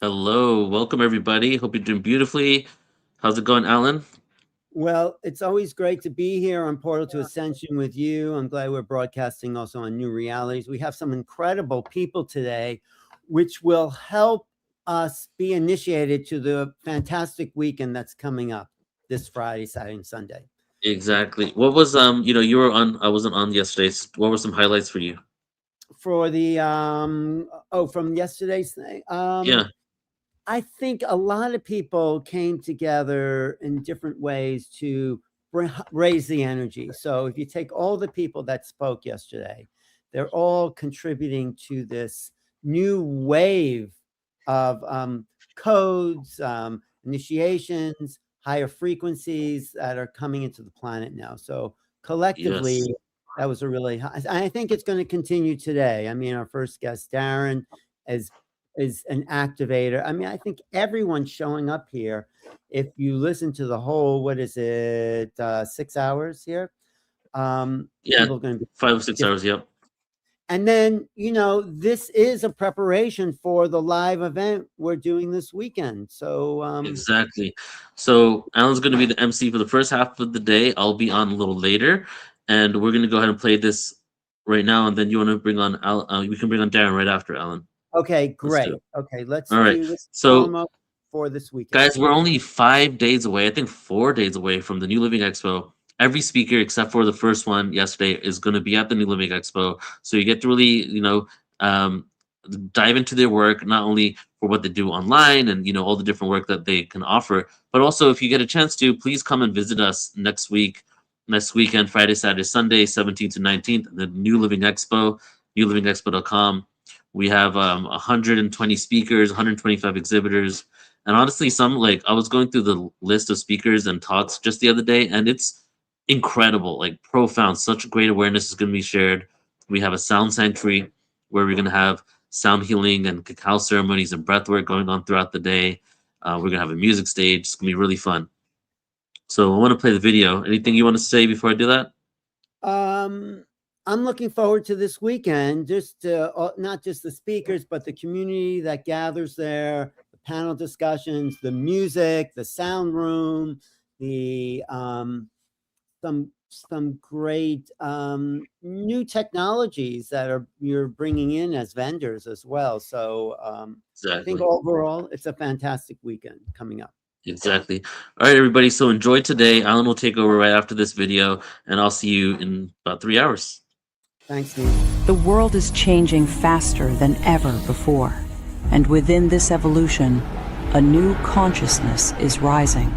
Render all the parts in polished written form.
Hello, welcome everybody. Hope you're doing beautifully. How's it going, Alan? Well, it's always great to be here on Portal to Ascension with you. I'm glad we're broadcasting also on New Realities. We have some incredible people today, which will help us be initiated to the fantastic weekend that's coming up this Friday, Saturday, and Sunday. Exactly. What was you were on. I wasn't on yesterday. What were some highlights for you? For the from yesterday's thing. Yeah, I think a lot of people came together in different ways to raise the energy. So if you take all the people that spoke yesterday, they're all contributing to this new wave of codes, initiations, higher frequencies that are coming into the planet now. So collectively, yes, that was a really high. I think it's going to continue today. I mean, our first guest, Darren, is an activator. I mean, I think everyone's showing up here. If you listen to the whole, what is it, 6 hours here? yeah, People are going to be 5 or 6 hours. different. Yep, And then, this is a preparation for the live event we're doing this weekend. So, exactly. So Alan's going to be the MC for the first half of the day. I'll be on a little later, and we're going to go ahead and play this right now. And then you want to bring on Al? We can bring on Darren right after Alan. okay, Let's do great. it. Okay, let's All right. do this So promo for this weekend. guys, we're only 5 days away, I think 4 days away from the New Living Expo. Every speaker, except for the first one yesterday, is going to be at the New Living Expo. So you get to really, um, dive into their work, not only for what they do online and, all the different work that they can offer, but also if you get a chance to, please come and visit us next weekend, Friday, Saturday, Sunday, 17th to 19th, the New Living Expo, newlivingexpo.com. We have 120 speakers, 125 exhibitors, and honestly, some like I was going through the list of speakers and talks just the other day, and it's incredible, like profound. Such great awareness is going to be shared. We have a sound sanctuary where we're going to have sound healing and cacao ceremonies and breath work going on throughout the day. We're going to have a music stage. It's going to be really fun. So I want to play the video. Anything you want to say before I do that? Um, I'm looking forward to this weekend, just not just the speakers, but the community that gathers there, the panel discussions, the music, the sound room, the some great new technologies that you're bringing in as vendors as well. So I think Exactly. overall, it's a fantastic weekend coming up. Exactly. All right, everybody. So enjoy today. Alan will take over right after this video, and I'll see you in about 3 hours. Thanks, Neil. The world is changing faster than ever before, and within this evolution, a new consciousness is rising.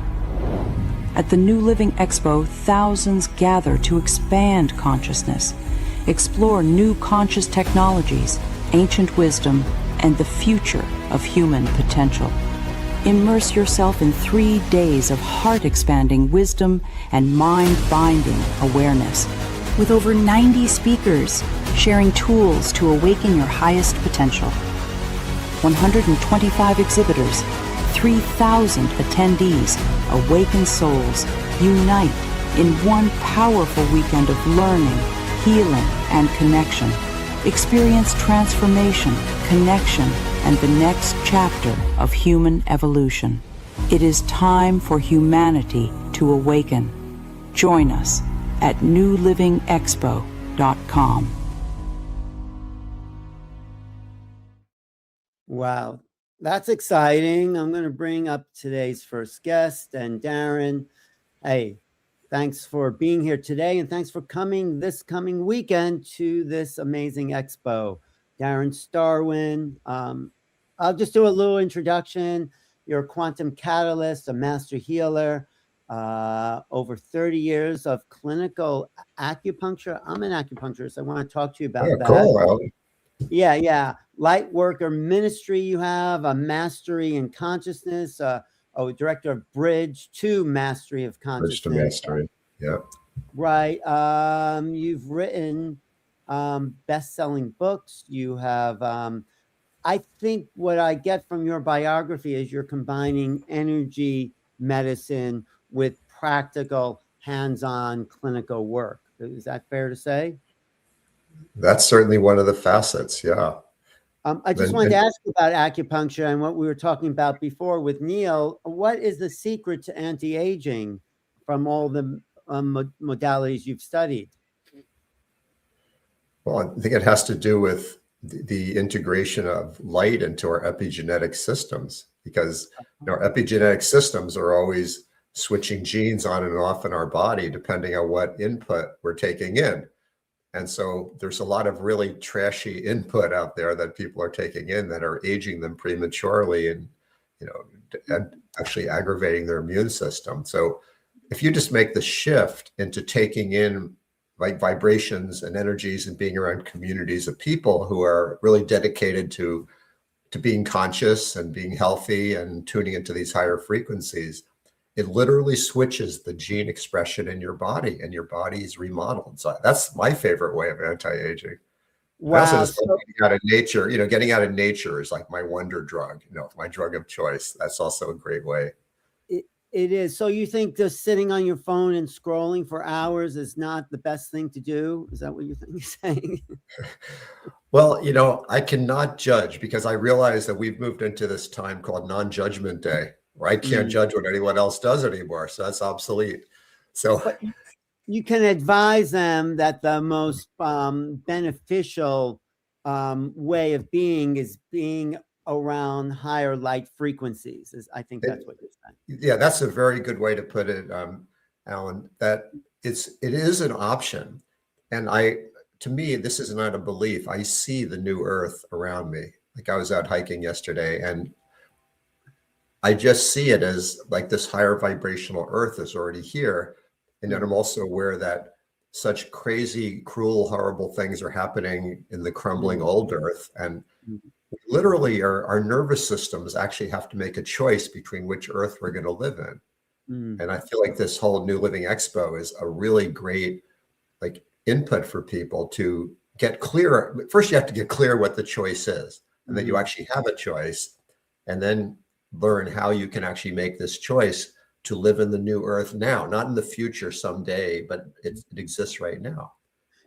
At the New Living Expo, thousands gather to expand consciousness, explore new conscious technologies, ancient wisdom, and the future of human potential. Immerse yourself in 3 days of heart-expanding wisdom and mind-binding awareness, with over 90 speakers sharing tools to awaken your highest potential. 125 exhibitors, 3,000 attendees, awakened souls unite in one powerful weekend of learning, healing, and connection. Experience transformation, connection, and the next chapter of human evolution. It is time for humanity to awaken. Join us at newlivingexpo.com. Wow, that's exciting. I'm going to bring up today's first guest, and Darren. Hey, thanks for being here today, and thanks for coming this coming weekend to this amazing expo. Darren Starwin. I'll just do a little introduction. You're a quantum catalyst, a master healer, over 30 years of clinical acupuncture. I'm an acupuncturist. I want to talk to you about that. Cool. Yeah. Light worker ministry you have, a mastery in consciousness, director of Bridge to Mastery of Consciousness. Bridge to Mastery, yeah. Right. You've written best-selling books. You have, I think what I get from your biography is you're combining energy medicine with practical, hands-on clinical work. Is that fair to say? That's certainly one of the facets, yeah. I just wanted to ask you about acupuncture and what we were talking about before with Neil. What is the secret to anti-aging from all the modalities you've studied? Well, I think it has to do with the integration of light into our epigenetic systems, because our epigenetic systems are always switching genes on and off in our body depending on what input we're taking in. And so there's a lot of really trashy input out there that people are taking in that are aging them prematurely and, and actually aggravating their immune system. So if you just make the shift into taking in like vibrations and energies and being around communities of people who are really dedicated to being conscious and being healthy and tuning into these higher frequencies, it literally switches the gene expression in your body, and your body is remodeled. So that's my favorite way of anti-aging. Wow. Getting out of nature, getting out of nature is like my wonder drug, my drug of choice. That's also a great way. It is. So you think just sitting on your phone and scrolling for hours is not the best thing to do? Is that what you're saying? Well, I cannot judge, because I realize that we've moved into this time called non-judgment day, where I can't judge what anyone else does anymore. So that's obsolete. So but you can advise them that the most beneficial way of being is being around higher light frequencies. I think that's what you're saying. Yeah, that's a very good way to put it, Alan, that it is an option. And to me, this is not a belief. I see the new earth around me. Like, I was out hiking yesterday, and I just see it as like this higher vibrational earth is already here. And then I'm also aware that such crazy, cruel, horrible things are happening in the crumbling old earth. And literally our nervous systems actually have to make a choice between which earth we're going to live in. And I feel like this whole New Living Expo is a really great input for people to get clear. First, you have to get clear what the choice is, and that you actually have a choice, and then learn how you can actually make this choice to live in the new earth now, not in the future someday, but it exists right now.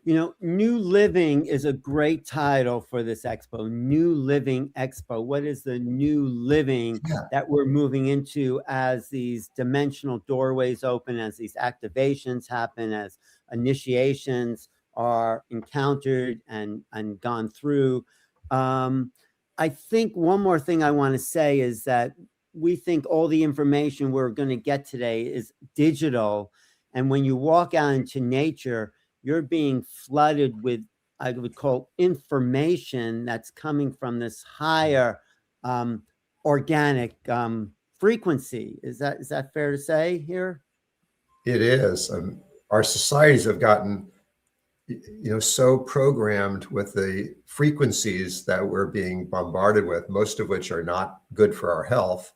New Living is a great title for this expo. New Living Expo. What is the new living that we're moving into as these dimensional doorways open, as these activations happen, as initiations are encountered and gone through? I think one more thing I want to say is that we think all the information we're going to get today is digital. And when you walk out into nature, you're being flooded with, I would call, information that's coming from this higher organic frequency. Is that fair to say here? It is. Our societies have gotten so programmed with the frequencies that we're being bombarded with, most of which are not good for our health.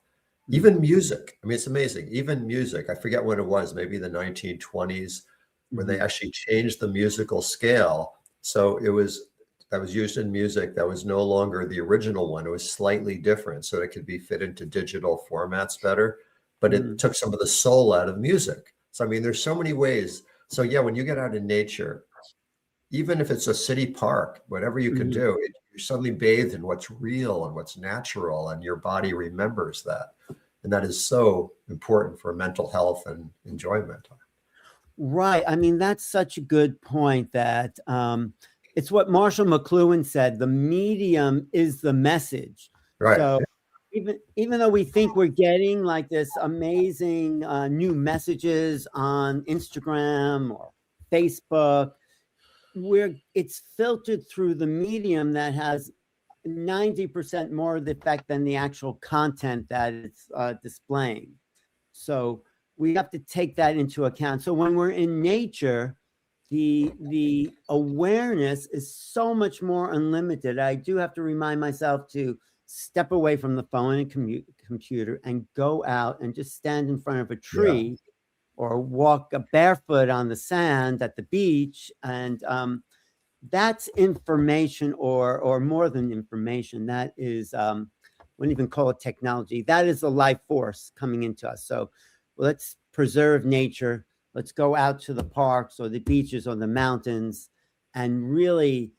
Even music. I mean, it's amazing. Even music. I forget when it was, maybe the 1920s, when they actually changed the musical scale. So that was used in music that was no longer the original one. It was slightly different, so it could be fit into digital formats better, but it took some of the soul out of music. So, I mean, there's so many ways. So yeah, when you get out in nature, even if it's a city park, whatever you can do, you're suddenly bathed in what's real and what's natural, and your body remembers that. And that is so important for mental health and enjoyment. Right. I mean, that's such a good point that it's what Marshall McLuhan said, the medium is the message. Right. So even though we think we're getting like this amazing new messages on Instagram or Facebook, it's filtered through the medium that has 90% more of the effect than the actual content that it's displaying. So we have to take that into account. So when we're in nature, the awareness is so much more unlimited. I do have to remind myself to step away from the phone and computer and go out and just stand in front of a tree or walk barefoot on the sand at the beach. And that's information, or more than information. That is, wouldn't even call it technology. That is the life force coming into us. So let's preserve nature. Let's go out to the parks or the beaches or the mountains and really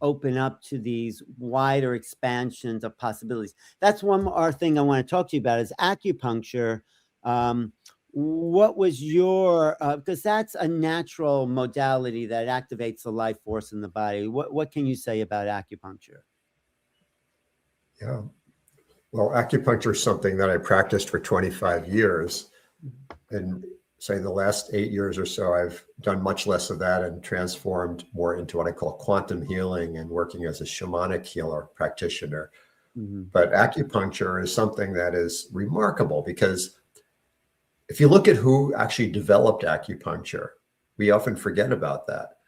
open up to these wider expansions of possibilities. That's one more thing I want to talk to you about is acupuncture. What was your, because that's a natural modality that activates the life force in the body. What can you say about acupuncture? Yeah. Well, acupuncture is something that I practiced for 25 years. And say the last 8 years or so, I've done much less of that and transformed more into what I call quantum healing and working as a shamanic healer practitioner. Mm-hmm. But acupuncture is something that is remarkable because if you look at who actually developed acupuncture, we often forget about that.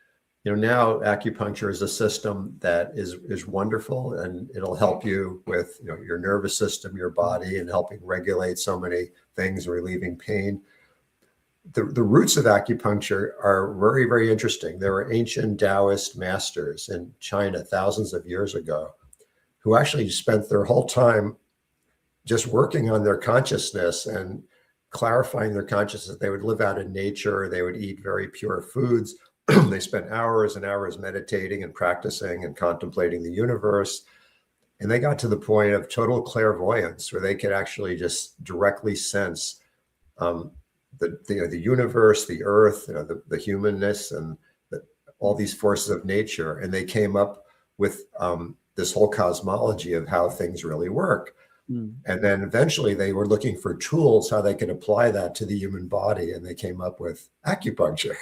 You know, now acupuncture is a system that is wonderful, and it'll help you with, you know, your nervous system, your body, and helping regulate so many things, relieving pain. The roots of acupuncture are very, very interesting. There were ancient Taoist masters in China thousands of years ago who actually spent their whole time just working on their consciousness and clarifying their consciousness. They would live out in nature. They would eat very pure foods. They spent hours and hours meditating and practicing and contemplating the universe. And they got to the point of total clairvoyance where they could actually just directly sense the universe, the earth, you know, the humanness, and all these forces of nature. And they came up with this whole cosmology of how things really work. Mm. And then eventually they were looking for tools, how they could apply that to the human body. And they came up with acupuncture.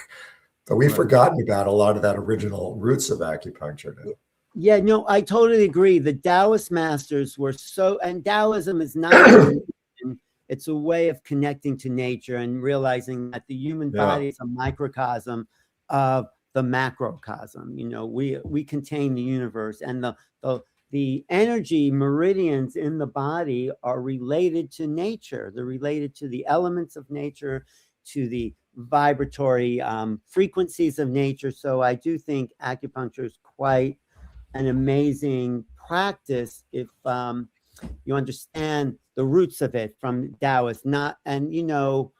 But we've forgotten about a lot of that original roots of acupuncture now. Yeah, no, I totally agree. The Taoist masters were and Taoism is not, it's a way of connecting to nature and realizing that the human body is a microcosm of the macrocosm. You know, we contain the universe, and the energy meridians in the body are related to nature. They're related to the elements of nature, to the vibratory frequencies of nature. So I do think acupuncture is quite an amazing practice if you understand the roots of it from Taoist. And you know,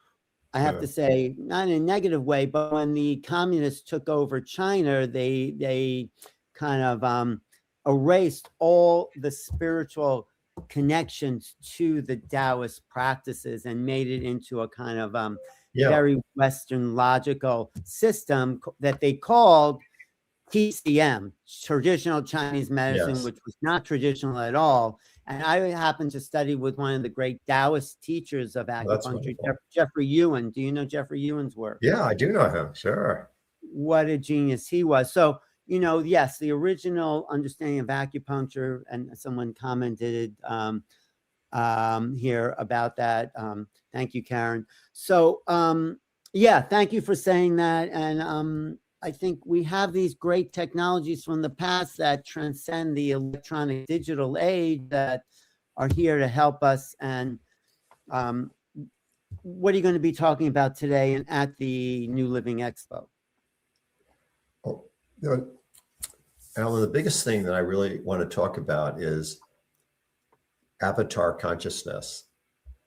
I have to say, not in a negative way, but when the communists took over China, they kind of erased all the spiritual connections to the Taoist practices and made it into a kind of very Western logical system that they called TCM, traditional Chinese medicine, which was not traditional at all. And I happened to study with one of the great Taoist teachers of acupuncture, Jeffrey Ewan. Do you know Jeffrey Ewan's work? Yeah, I do know him. Sure. What a genius he was. So, you know, yes, the original understanding of acupuncture, and someone commented here about that. Thank you, Karen. So, yeah, thank you for saying that. And I think we have these great technologies from the past that transcend the electronic digital age that are here to help us. And what are you going to be talking about today and at the New Living Expo? Oh, you know, Alan, the biggest thing that I really want to talk about is avatar consciousness.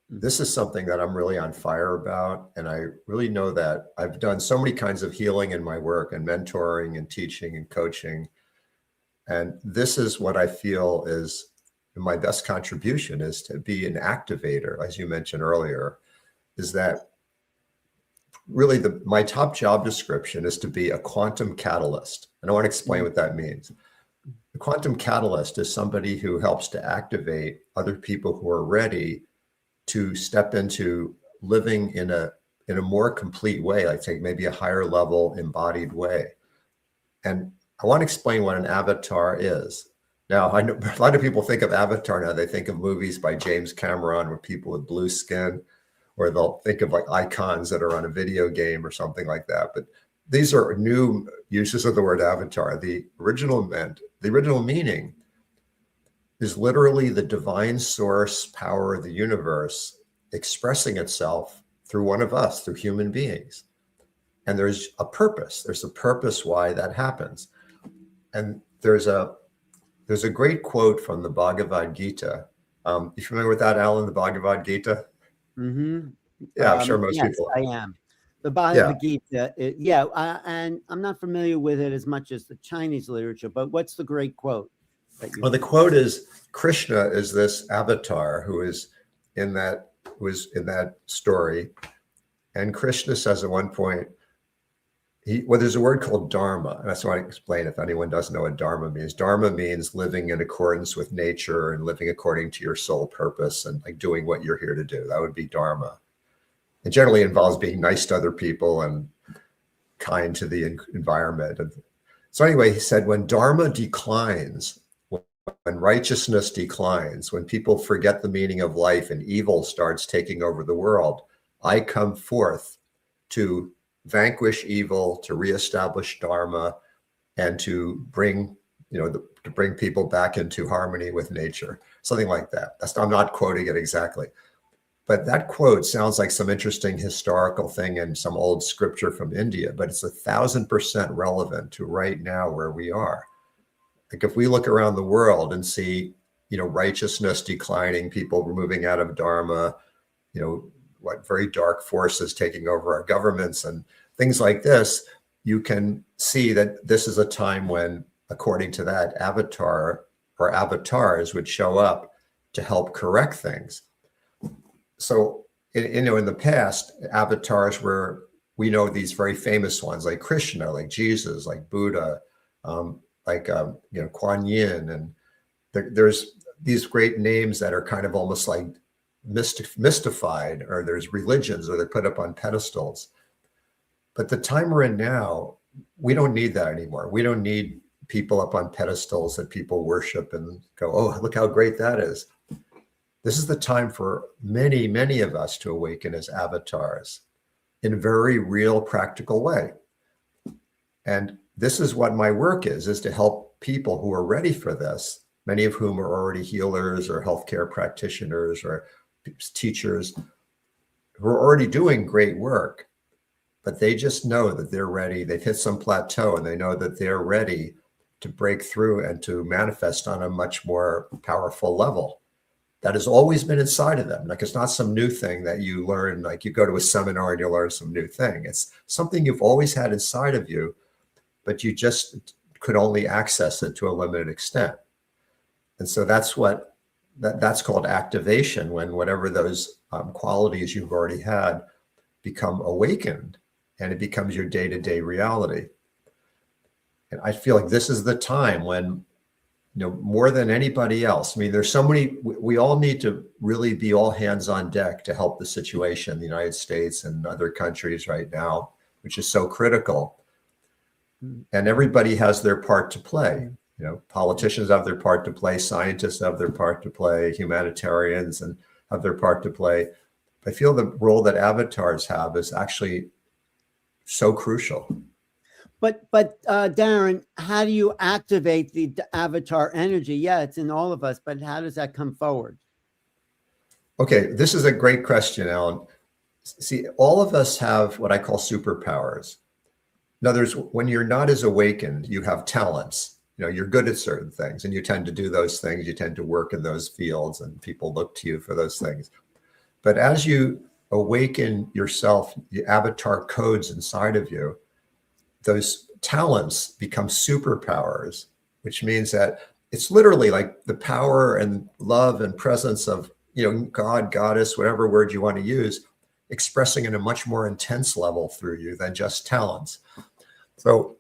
This is something that I'm really on fire about. And I really know that I've done so many kinds of healing in my work and mentoring and teaching and coaching. And this is what I feel is my best contribution, is to be an activator, as you mentioned earlier, is that really my top job description is to be a quantum catalyst. And I want to explain what that means. The quantum catalyst is somebody who helps to activate other people who are ready to step into living in a more complete way, I think maybe a higher level embodied way. And I want to explain what an avatar is. Now, I know a lot of people think of Avatar now, they think of movies by James Cameron with people with blue skin, or they'll think of like icons that are on a video game or something like that. But these are new uses of the word avatar. The original meaning is literally the divine source power of the universe expressing itself through one of us, through human beings. And there's a purpose. There's a purpose why that happens. And there's a great quote from the Bhagavad Gita. You familiar with that, Alan, the Bhagavad Gita? Mm-hmm. Yeah, I'm sure most yes, people. I am. The Yeah. Bhagavad Gita. And I'm not familiar with it as much as the Chinese literature, but what's the great quote that you Well, the quote is Krishna is this avatar who is in that story. And Krishna says at one point, there's a word called dharma. And that's why I explain if anyone doesn't know what dharma means. Dharma means living in accordance with nature and living according to your soul purpose and like doing what you're here to do. That would be dharma. It generally involves being nice to other people and kind to the environment. And so anyway, he said, when dharma declines, when righteousness declines, when people forget the meaning of life and evil starts taking over the world, I come forth to vanquish evil, to reestablish dharma, and to bring, to bring people back into harmony with nature. Something like that. I'm not quoting it exactly. But that quote sounds like some interesting historical thing in some old scripture from India, but it's 1,000% relevant to right now where we are. Like if we look around the world and see, righteousness declining, people moving out of dharma, very dark forces taking over our governments and things like this, you can see that this is a time when, according to that, avatar or avatars would show up to help correct things. So, in the past, avatars were, we know these very famous ones like Krishna, like Jesus, like Buddha, Kuan Yin, and there's these great names that are kind of almost like mystified, or there's religions, or they're put up on pedestals. But the time we're in now, we don't need that anymore. We don't need people up on pedestals that people worship and go, oh, look how great that is. This is the time for many, many of us to awaken as avatars in a very real, practical way. And this is what my work is to help people who are ready for this, many of whom are already healers or healthcare practitioners or teachers who are already doing great work, but they just know that they're ready. They've hit some plateau and they know that they're ready to break through and to manifest on a much more powerful level that has always been inside of them. Like it's not some new thing that you learn, like you go to a seminar and you learn some new thing. It's something you've always had inside of you, but you just could only access it to a limited extent. And so that's called activation, when whatever those qualities you've already had become awakened and it becomes your day-to-day reality. And I feel like this is the time when, more than anybody else, I mean, there's so many, we all need to really be all hands on deck to help the situation in the United States and other countries right now, which is so critical. And everybody has their part to play. Politicians have their part to play, scientists have their part to play, humanitarians and have their part to play. I feel the role that avatars have is actually so crucial. But Darren, how do you activate the avatar energy? Yeah, it's in all of us, but how does that come forward? Okay, this is a great question, Alan. See, all of us have what I call superpowers. In other words, when you're not as awakened, you have talents. You're good at certain things and you tend to do those things. You tend to work in those fields and people look to you for those things. But as you awaken yourself, the avatar codes inside of you, those talents become superpowers, which means that it's literally like the power and love and presence of, God, goddess, whatever word you want to use, expressing in a much more intense level through you than just talents. So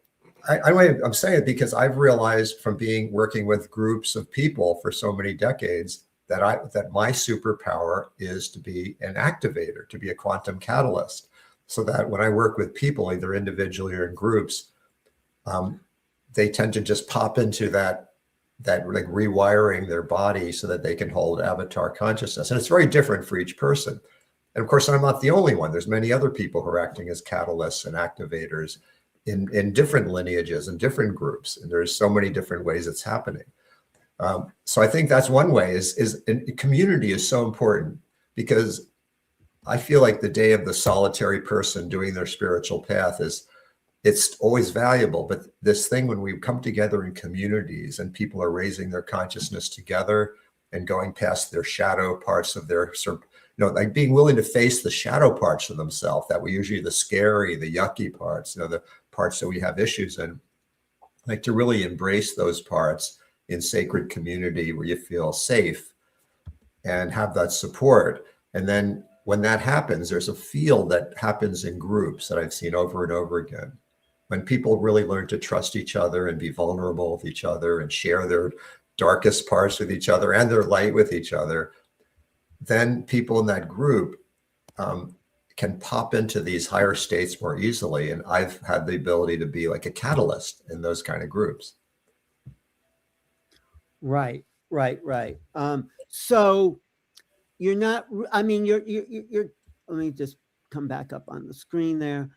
I'm saying it because I've realized from working with groups of people for so many decades that my superpower is to be an activator, to be a quantum catalyst. So that when I work with people, either individually or in groups, they tend to just pop into that like rewiring their body so that they can hold avatar consciousness. And it's very different for each person. And of course, I'm not the only one. There's many other people who are acting as catalysts and activators in different lineages and different groups. And there's so many different ways it's happening. So I think that's one way is community is so important, because I feel like the day of the solitary person doing their spiritual path it's always valuable. But this thing, when we come together in communities and people are raising their consciousness together and going past their shadow parts of their, like being willing to face the shadow parts of themselves that were usually the scary, the yucky parts, the parts that we have issues in. Like to really embrace those parts in sacred community where you feel safe and have that support. And then when that happens, there's a field that happens in groups that I've seen over and over again. When people really learn to trust each other and be vulnerable with each other and share their darkest parts with each other and their light with each other, then people in that group can pop into these higher states more easily. And I've had the ability to be like a catalyst in those kind of groups. Right. So you're not, I mean, you're, let me just come back up on the screen there.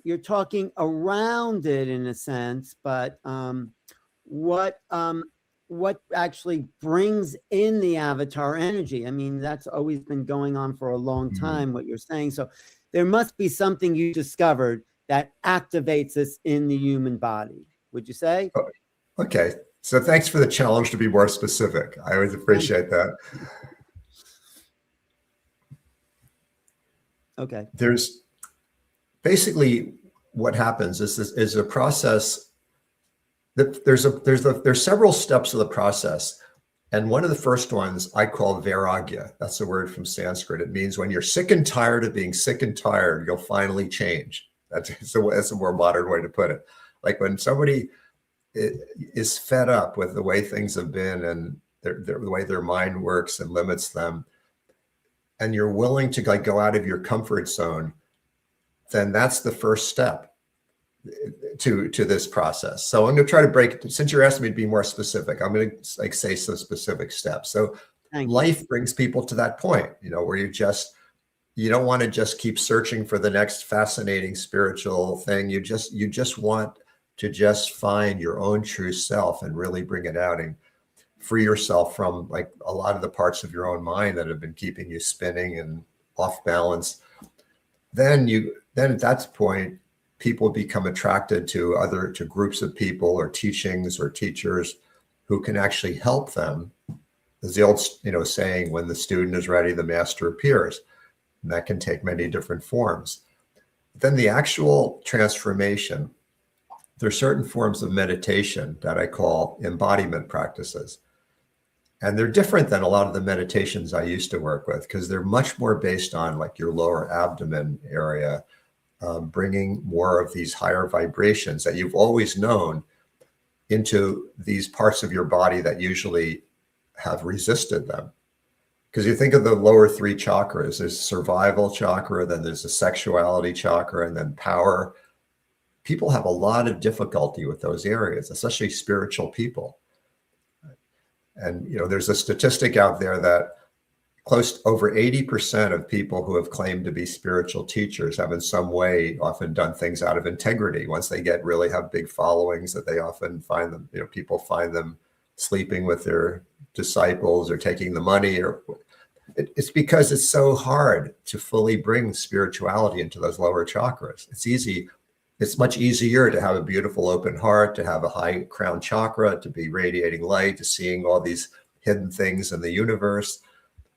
You're talking around it in a sense, but what actually brings in the avatar energy? I mean, that's always been going on for a long time, what you're saying. So there must be something you discovered that activates this in the human body, would you say? Okay. So thanks for the challenge to be more specific. I always appreciate that. Okay. There's basically what happens is a process. There's several steps of the process. And one of the first ones I call vairagya. That's a word from Sanskrit. It means when you're sick and tired of being sick and tired, you'll finally change. That's a more modern way to put it. Like when somebody is fed up with the way things have been and the way their mind works and limits them, and you're willing to like go out of your comfort zone, then that's the first step to this process. So I'm going to try to break, since you're asking me to be more specific, I'm going to like say some specific steps. So life brings people to that point, where you don't want to just keep searching for the next fascinating spiritual thing. You just want to just find your own true self and really bring it out and free yourself from like a lot of the parts of your own mind that have been keeping you spinning and off balance. Then at that point, people become attracted to groups of people or teachings or teachers who can actually help them. There's the old, saying, when the student is ready, the master appears. And that can take many different forms. Then the actual transformation, there are certain forms of meditation that I call embodiment practices. And they're different than a lot of the meditations I used to work with, because they're much more based on like your lower abdomen area, bringing more of these higher vibrations that you've always known into these parts of your body that usually have resisted them. Because you think of the lower three chakras, there's survival chakra, then there's the sexuality chakra, and then power. People have a lot of difficulty with those areas, especially spiritual people. And, there's a statistic out there that close to over 80% of people who have claimed to be spiritual teachers have in some way often done things out of integrity. Once they really have big followings, that they often find them, people find them sleeping with their disciples or taking the money, or it's because it's so hard to fully bring spirituality into those lower chakras. It's much easier to have a beautiful open heart, to have a high crown chakra, to be radiating light, to seeing all these hidden things in the universe.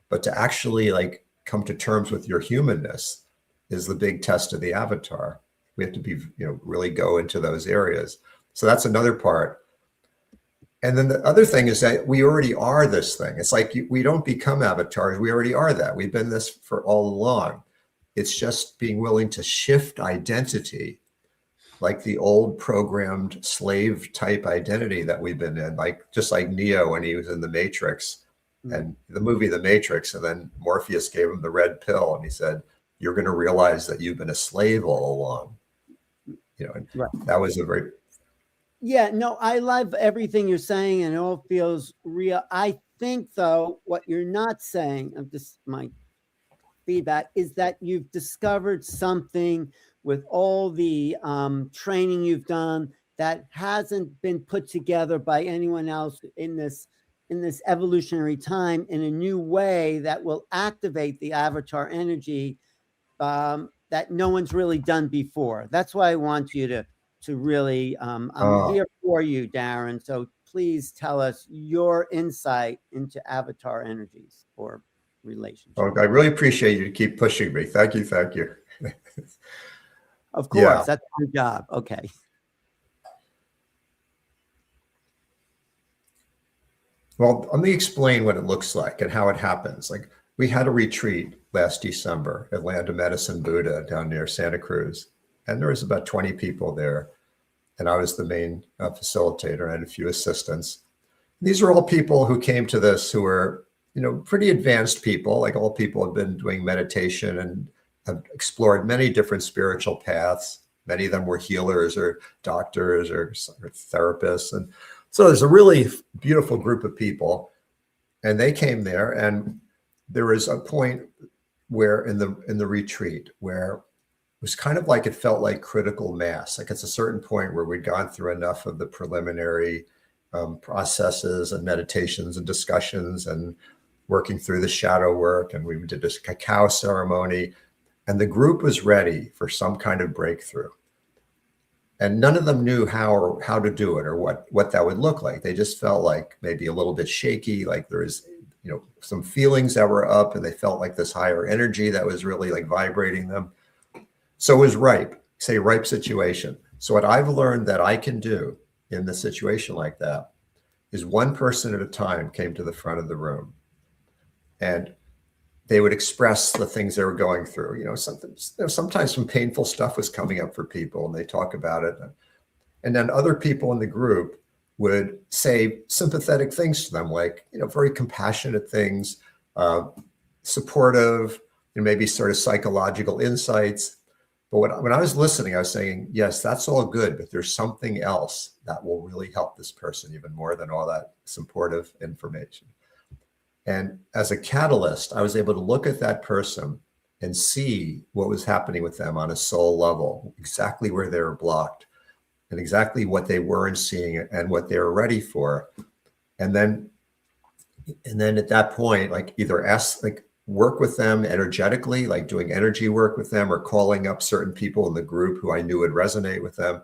But to actually like come to terms with your humanness is the big test of the avatar. We have to be, really go into those areas. So that's another part. And then the other thing is that we already are this thing. It's like we don't become avatars. We already are that. We've been this for all along. It's just being willing to shift identity, like the old programmed slave type identity that we've been in, just like Neo when he was in the Matrix and the movie The Matrix, and then Morpheus gave him the red pill and he said, you're going to realize that you've been a slave all along. Right. That was a very... Yeah, no, I love everything you're saying and it all feels real. I think though, what you're not saying, my feedback is that you've discovered something with all the training you've done that hasn't been put together by anyone else in this evolutionary time in a new way that will activate the avatar energy that no one's really done before. That's why I want you to really, I'm here for you, Darren. So please tell us your insight into avatar energies or relationships. Oh, I really appreciate you to keep pushing me. Thank you. Thank you. Of course, Yeah. that's my job. Okay. Well, let me explain what it looks like and how it happens. Like, we had a retreat last December at Land of Medicine Buddha down near Santa Cruz, and there was about 20 people there, and I was the main facilitator. I had a few assistants. These are all people who came to this who were, pretty advanced people. Like, all people have been doing meditation and have explored many different spiritual paths. Many of them were healers or doctors or therapists. And so there's a really beautiful group of people, and they came there, and there was a point where in the retreat where it was kind of like, it felt like critical mass. Like, it's a certain point where we'd gone through enough of the preliminary processes and meditations and discussions and working through the shadow work, and we did this cacao ceremony, and the group was ready for some kind of breakthrough. And none of them knew how to do it or what that would look like. They just felt like maybe a little bit shaky, like there was, some feelings that were up, and they felt like this higher energy that was really like vibrating them. So it was ripe situation. So what I've learned that I can do in the situation like that is one person at a time came to the front of the room, and they would express the things they were going through. Sometimes some painful stuff was coming up for people, and they talk about it. And then other people in the group would say sympathetic things to them, like, very compassionate things, supportive, and maybe sort of psychological insights. But when I was listening, I was saying, yes, that's all good, but there's something else that will really help this person even more than all that supportive information. And as a catalyst, I was able to look at that person and see what was happening with them on a soul level, exactly where they were blocked and exactly what they weren't seeing and what they were ready for. And then at that point, like, either work with them energetically, like doing energy work with them, or calling up certain people in the group who I knew would resonate with them,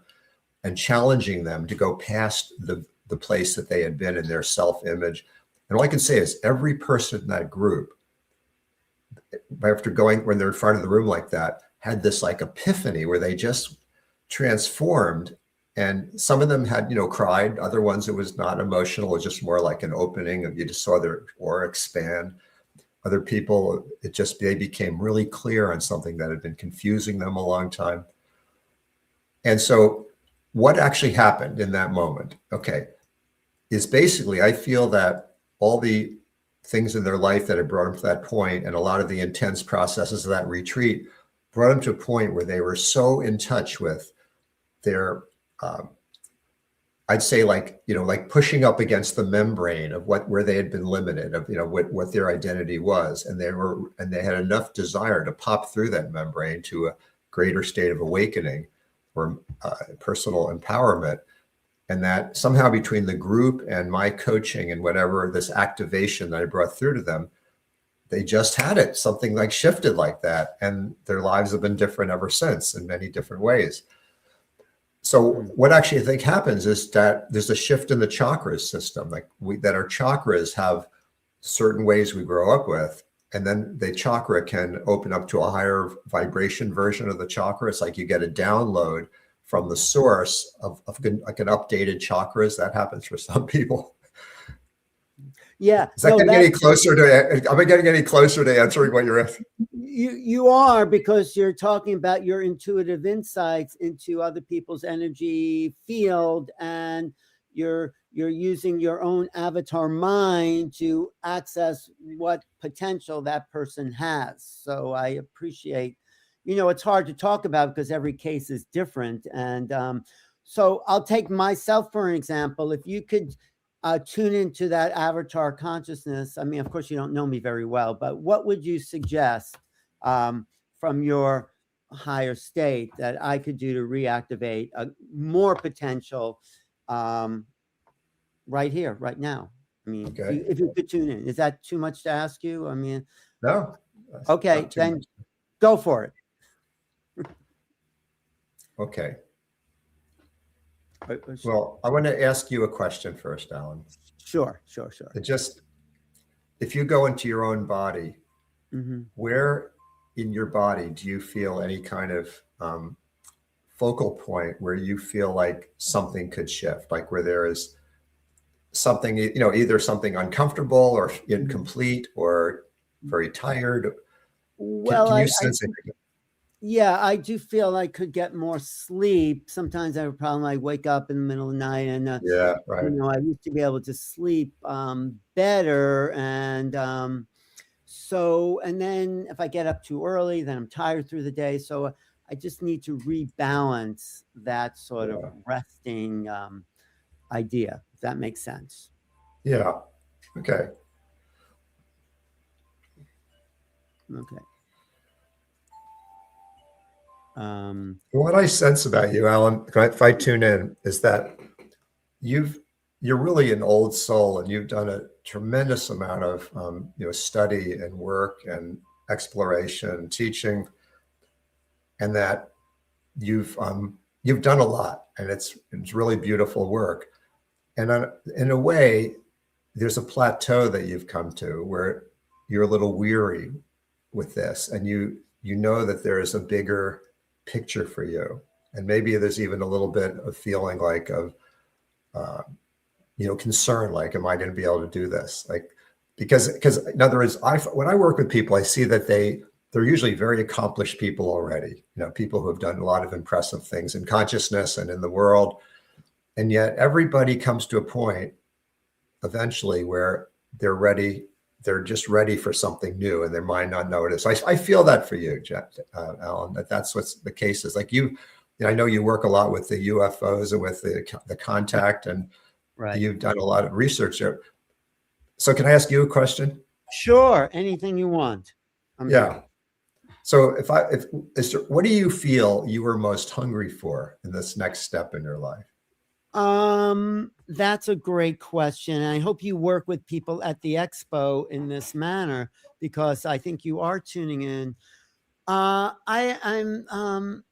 and challenging them to go past the place that they had been in their self-image. And all I can say is every person in that group, when they're in front of the room like that, had this like epiphany where they just transformed. And some of them had, cried. Other ones, it was not emotional. It was just more like an opening. You just saw their aura expand. Other people, they became really clear on something that had been confusing them a long time. And so what actually happened in that moment, is basically, I feel that all the things in their life that had brought them to that point, and a lot of the intense processes of that retreat, brought them to a point where they were so in touch with their, I'd say, like pushing up against the membrane of where they had been limited, of what their identity was, and they had enough desire to pop through that membrane to a greater state of awakening or personal empowerment. And that somehow between the group and my coaching and whatever, this activation that I brought through to them, they just had it, something like shifted like that. And their lives have been different ever since in many different ways. So what actually I think happens is that there's a shift in the chakras system, that our chakras have certain ways we grow up with. And then the chakra can open up to a higher vibration version of the chakra. It's like you get a download from the source of like an updated chakras. That happens for some people. Yeah. Is that getting any closer to? Am I getting any closer to answering what you're asking? You are, because you're talking about your intuitive insights into other people's energy field, and you're using your own avatar mind to access what potential that person has. So I appreciate. It's hard to talk about because every case is different. And so I'll take myself for an example. If you could tune into that avatar consciousness, I mean, of course, you don't know me very well, but what would you suggest from your higher state that I could do to reactivate more potential right here, right now? I mean, if you could tune in, is that too much to ask you? I mean, no. Okay, then go for it. Okay. Well, I want to ask you a question first, Alan. Sure. It just, if you go into your own body, where in your body do you feel any kind of focal point where you feel like something could shift, like where there is something, either something uncomfortable or incomplete or very tired? Well, can you sense it? Yeah, I do feel I could get more sleep. Sometimes I have a problem. I wake up in the middle of the night, and Yeah, right. I used to be able to sleep better, and so, and then if I get up too early, then I'm tired through the day. So I just need to rebalance that sort of resting idea, if that makes sense. Yeah. Okay. What I sense about you, Alan, if I tune in, is that you're really an old soul, and you've done a tremendous amount of study and work and exploration and teaching, and that you've done a lot, and it's really beautiful work. And in a way, there's a plateau that you've come to where you're a little weary with this, and you know that there is a bigger picture for you, and maybe there's even a little bit of feeling like of concern, like, am I going to be able to do this? Like, because in other words, when I work with people, I see that they're usually very accomplished people already, people who have done a lot of impressive things in consciousness and in the world, and yet everybody comes to a point eventually where they're just ready for something new, and they might not know what it is. So I feel that for you, Alan, that's what's the case is. Like I know you work a lot with the UFOs and with the contact, and you've done a lot of research there. So can I ask you a question? Sure, anything you want. Yeah. So what do you feel you were most hungry for in this next step in your life? That's a great question. I hope you work with people at the expo in this manner, because I think you are tuning in. I'm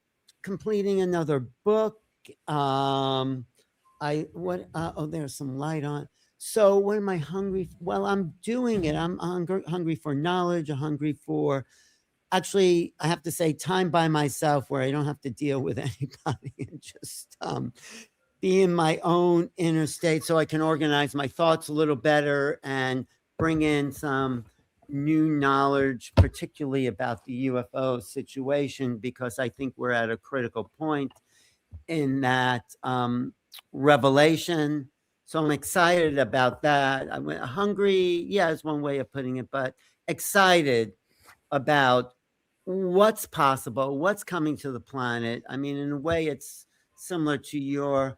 completing another book. There's some light on. So what am I hungry for? Well, I'm doing it. I'm hungry for knowledge. I'm hungry for, actually, I have to say, time by myself, where I don't have to deal with anybody, and just be in my own inner state, so I can organize my thoughts a little better and bring in some new knowledge, particularly about the UFO situation, because I think we're at a critical point in that revelation. So I'm excited about that. I'm hungry, yeah, is one way of putting it, but excited about what's possible, what's coming to the planet. I mean, in a way, it's similar to your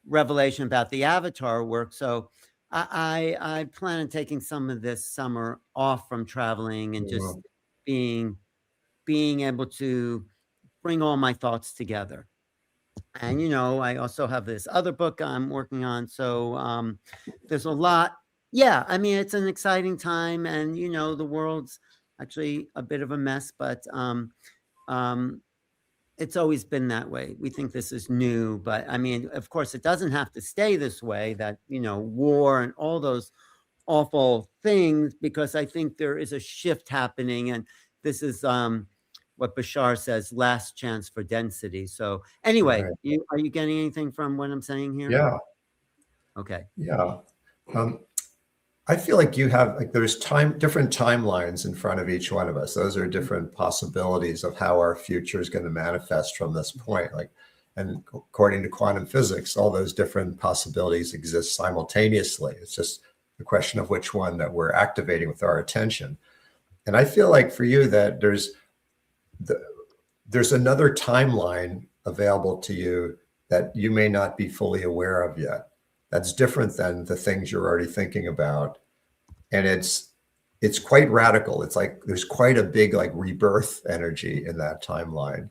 revelation about the avatar work. So I plan on taking some of this summer off from traveling, and just being able to bring all my thoughts together. And I also have this other book I'm working on, so there's a lot. Yeah, I mean, it's an exciting time, and the world's actually a bit of a mess, but it's always been that way. We think this is new, but I mean, of course, it doesn't have to stay this way, that, war and all those awful things, because I think there is a shift happening, and this is what Bashar says, last chance for density. So anyway, are you getting anything from what I'm saying here? Yeah. Okay. Yeah. I feel like you have, there's different timelines in front of each one of us. Those are different possibilities of how our future is going to manifest from this point. And according to quantum physics, all those different possibilities exist simultaneously. It's just the question of which one that we're activating with our attention. And I feel like for you that there's another timeline available to you that you may not be fully aware of yet. That's different than the things you're already thinking about. And it's quite radical. It's like there's quite a big rebirth energy in that timeline.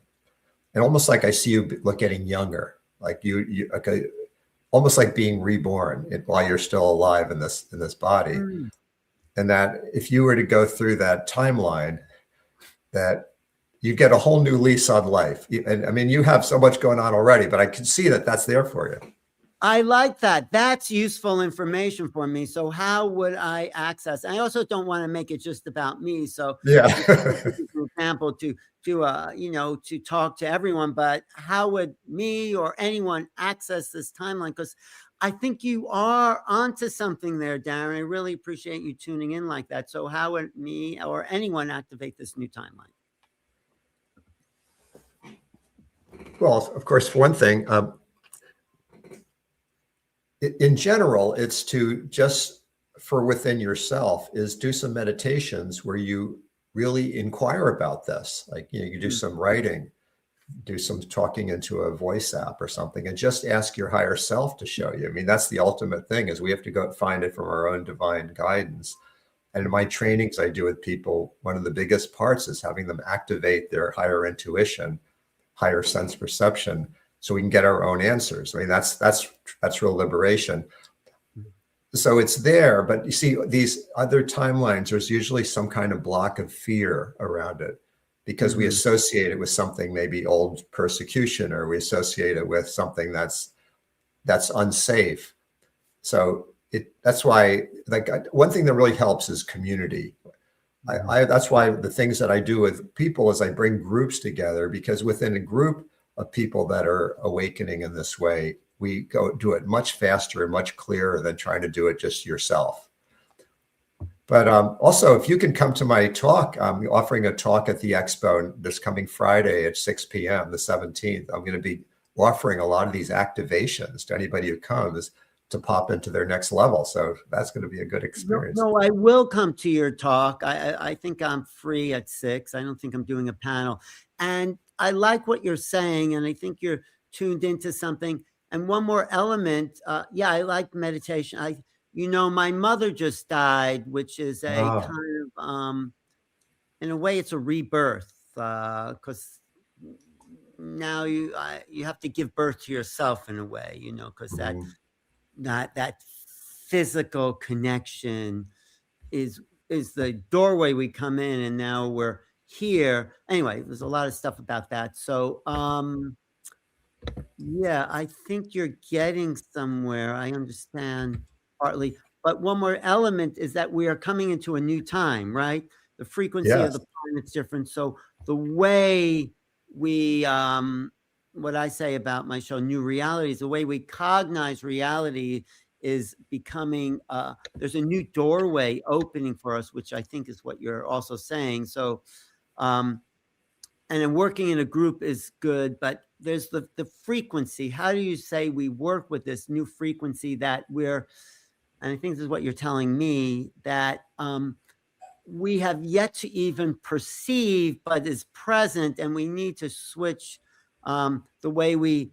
And almost like I see you getting younger, like you almost like being reborn while you're still alive in this body. Mm. And that if you were to go through that timeline, that you get a whole new lease on life. And I mean, you have so much going on already, but I can see that that's there for you. I like that. That's useful information for me. So how would I access? I also don't want to make it just about me. So Yeah. for example, to talk to everyone, but how would me or anyone access this timeline? Because I think you are onto something there, Darren. I really appreciate you tuning in like that. So how would me or anyone activate this new timeline? Well, of course, for one thing, in general, it's to just for within yourself is do some meditations where you really inquire about this. Like, you do some writing, do some talking into a voice app or something, and just ask your higher self to show you. I mean, that's the ultimate thing, is we have to go find it from our own divine guidance. And in my trainings I do with people, one of the biggest parts is having them activate their higher intuition, higher sense perception, so we can get our own answers. I mean, that's real liberation. So it's there, but you see, these other timelines, there's usually some kind of block of fear around it, because we associate it with something, maybe old persecution, or we associate it with something that's unsafe. So that's why, like, one thing that really helps is community. That's why the things that I do with people is I bring groups together, because within a group of people that are awakening in this way, we go do it much faster and much clearer than trying to do it just yourself. But also, if you can come to my talk, I'm offering a talk at the expo this coming Friday at 6 p.m., the 17th. I'm going to be offering a lot of these activations to anybody who comes to pop into their next level. So that's going to be a good experience. No, I will come to your talk. I think I'm free at 6. I don't think I'm doing a panel. And I like what you're saying, and I think you're tuned into something. And one more element, I like meditation. My mother just died, which is a kind of, in a way, it's a rebirth, because now you have to give birth to yourself in a way, because that physical connection is the doorway we come in, and now we're here. Anyway, there's a lot of stuff about that. So, I think you're getting somewhere. I understand partly, but one more element is that we are coming into a new time, right? The frequency of the planet's different. So the way we, what I say about my show, New Realities, the way we cognize reality is becoming, there's a new doorway opening for us, which I think is what you're also saying. So, and then working in a group is good, but there's the frequency. How do you say we work with this new frequency that and I think this is what you're telling me, that we have yet to even perceive, but is present, and we need to switch the way we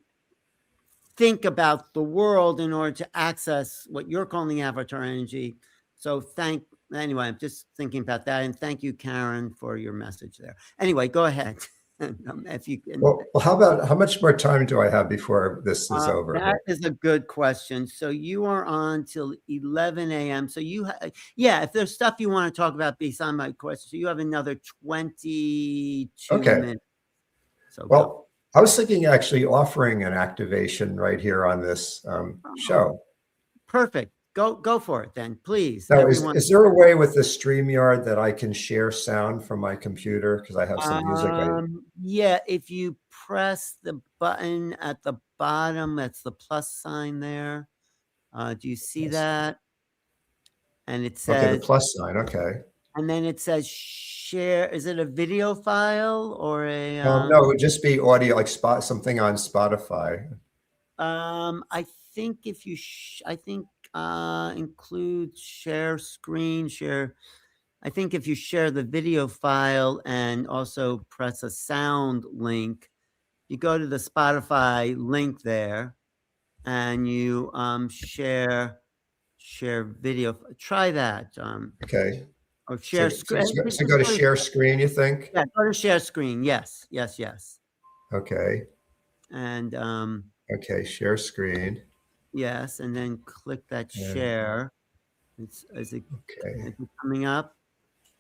think about the world in order to access what you're calling avatar energy. So anyway, I'm just thinking about that. And thank you, Karen, for your message there. Anyway, go ahead. If you can. Well, how much more time do I have before this is over? That is a good question. So you are on till 11 a.m. So if there's stuff you want to talk about besides my question, so you have another 22 minutes. So well, I was thinking actually offering an activation right here on this show. Perfect. Go for it then, please. Now, is there a way with the StreamYard that I can share sound from my computer? Because I have some music. If you press the button at the bottom, that's the plus sign there. Do you see that? And it says, the plus sign. Okay. And then it says share. Is it a video file or a? No, it would just be audio, like something on Spotify. I think if you, include share screen, share. I think if you share the video file and also press a sound link, you go to the Spotify link there, and you share video. Try that. Okay. Or share screen. So go to share screen, you think? Yeah, go to share screen. Yes. Okay. And okay, share screen. Yes, and then click that share. Is it coming up?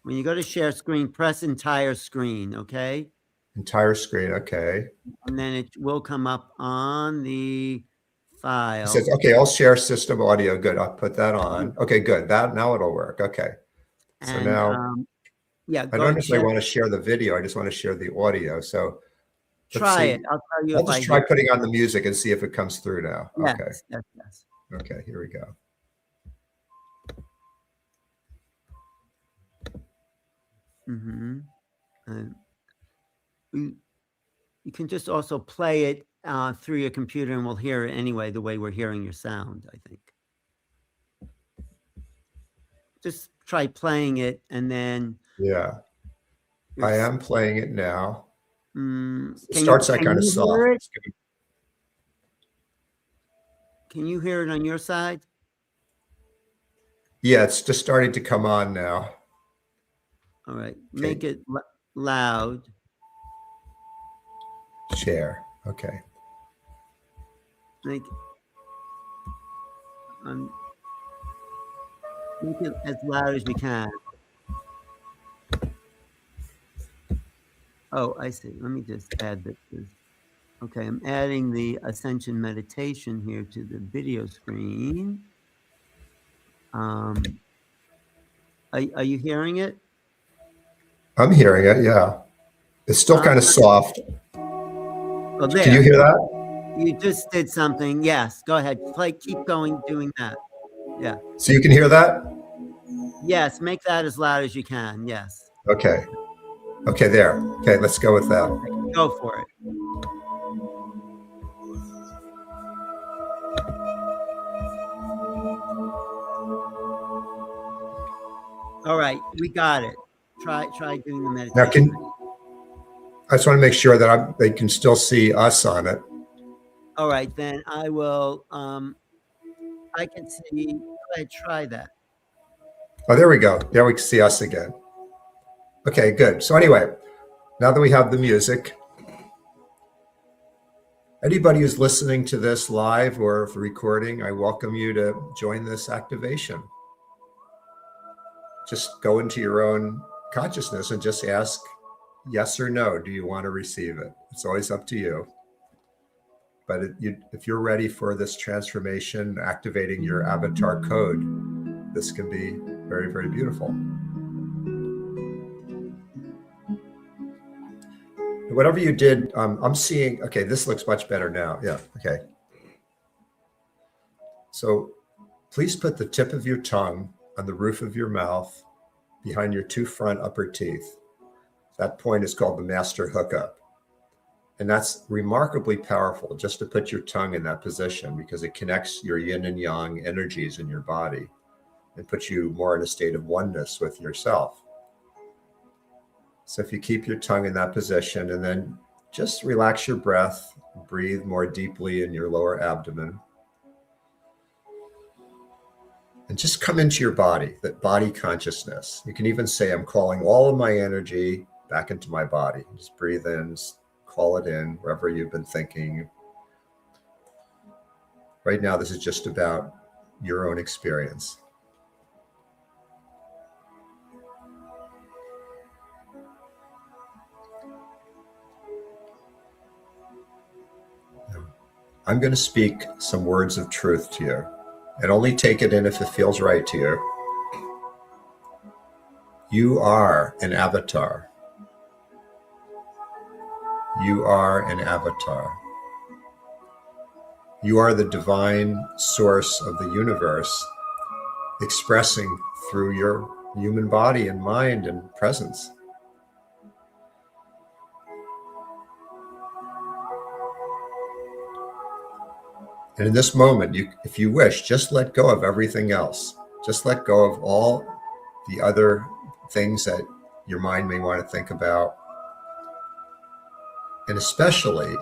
When you go to share screen, press entire screen, okay? Entire screen, okay. And then it will come up on the file. It says, okay, I'll share system audio. Good. I'll put that on. Okay, good. Now it'll work. Okay. So And now yeah, I don't necessarily want to share the video. I just want to share the audio. So try it. I'll tell you I'll if I just try hear. putting on the music and see if it comes through now. Yes, Okay. yes. Okay, here we go. Mm-hmm. And you can just also play it through your computer, and we'll hear it anyway, the way we're hearing your sound, I think. Just try playing it, and then... Yeah, I am playing it now. It starts that kind of soft. Can you hear it on your side? Yeah, it's just starting to come on now. All right, make it loud. Share, okay. Make it as loud as we can. Oh, I see. Let me just add this. Okay, I'm adding the Ascension meditation here to the video screen. Are you hearing it? I'm hearing it, yeah. It's still kind of soft. Oh, there. Can you hear that? You just did something. Yes, go ahead. Keep going, doing that. Yeah. So you can hear that? Yes, make that as loud as you can. Yes. Okay. Okay, there. Okay, let's go with that. Go for it. All right, we got it. Try doing the meditation. Now, I just want to make sure that they can still see us on it. All right, then I will. I can see. Go ahead, try that. Oh, there we go. There we can see us again. Okay, good. So anyway, now that we have the music, anybody who's listening to this live or recording, I welcome you to join this activation. Just go into your own consciousness and just ask yes or no. Do you want to receive it? It's always up to you. But if you're ready for this transformation, activating your avatar code, this can be very, very beautiful. Whatever you did, I'm seeing, okay, this looks much better now. Yeah, okay. So please put the tip of your tongue on the roof of your mouth behind your two front upper teeth. That point is called the master hookup. And that's remarkably powerful just to put your tongue in that position because it connects your yin and yang energies in your body and puts you more in a state of oneness with yourself. So if you keep your tongue in that position and then just relax your breath, breathe more deeply in your lower abdomen. And just come into your body, that body consciousness. You can even say, I'm calling all of my energy back into my body. Just breathe in, just call it in, wherever you've been thinking. Right now, this is just about your own experience. I'm going to speak some words of truth to you. And only take it in if it feels right to you. You are an avatar. You are an avatar. You are the divine source of the universe expressing through your human body and mind and presence. And in this moment, if you wish, just let go of everything else. Just let go of all the other things that your mind may want to think about. And especially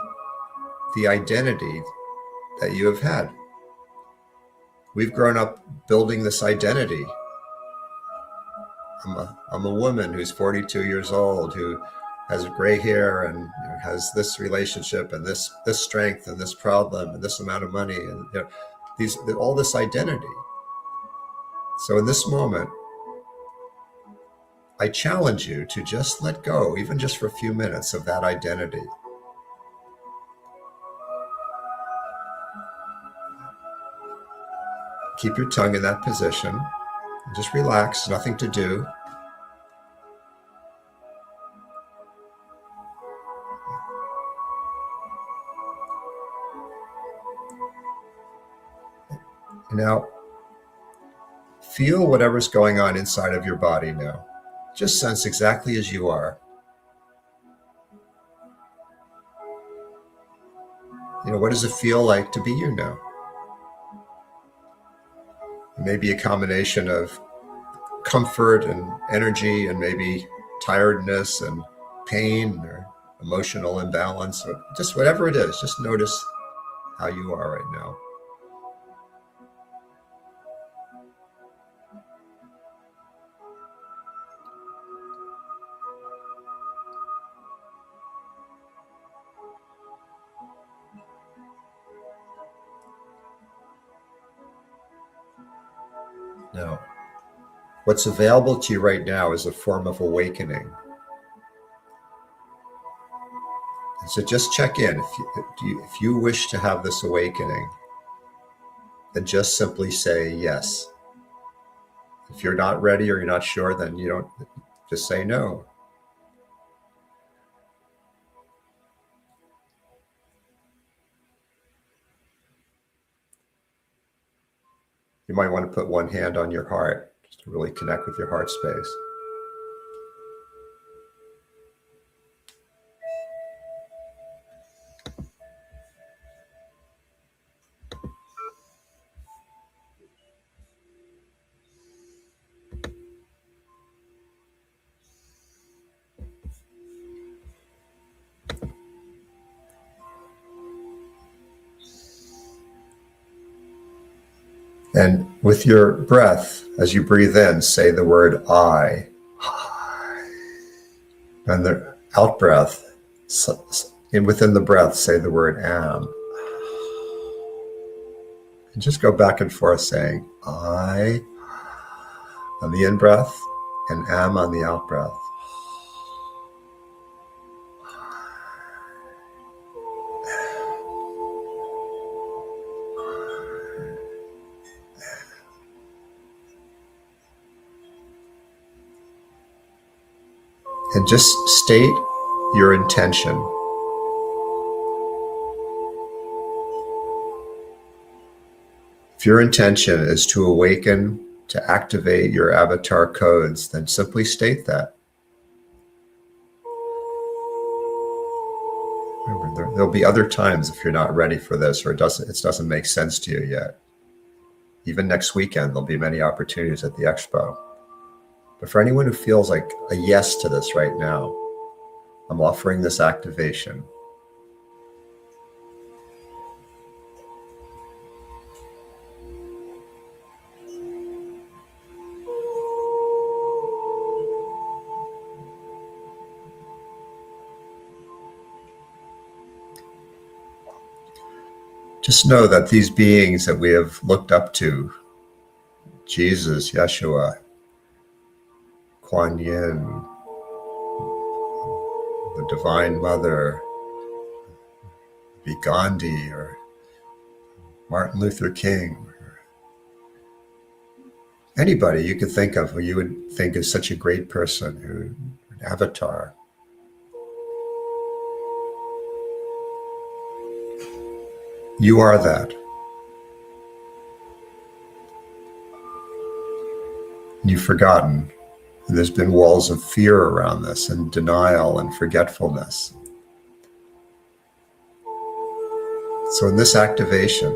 the identity that you have had. We've grown up building this identity. I'm a woman who's 42 years old, who has gray hair and has this relationship and this strength and this problem and this amount of money and all this identity. So in this moment, I challenge you to just let go, even just for a few minutes, of that identity. keep your tongue in that position. Just relax, nothing to do. Now, feel whatever's going on inside of your body now. Just sense exactly as you are. What does it feel like to be you now? It may be a combination of comfort and energy and maybe tiredness and pain or emotional imbalance, or just whatever it is. Just notice how you are right now. Now, what's available to you right now is a form of awakening. And so just check in. If you wish to have this awakening, then just simply say yes. If you're not ready or you're not sure, then you don't, just say no. You might want to put one hand on your heart just to really connect with your heart space. And with your breath, as you breathe in, say the word I. And the out breath, and within the breath, say the word am. And just go back and forth saying I on the in breath and am on the out breath. And just state your intention. If your intention is to awaken, to activate your avatar codes, then simply state that. Remember, there'll be other times if you're not ready for this or it doesn't make sense to you yet. Even next weekend, there'll be many opportunities at the expo. But for anyone who feels like a yes to this right now, I'm offering this activation. Just know that these beings that we have looked up to, Jesus, Yeshua, Kuan Yin, the Divine Mother, be Gandhi or Martin Luther King, or anybody you could think of who you would think is such a great person, an avatar. You are that. You've forgotten. And there's been walls of fear around this and denial and forgetfulness. So in this activation,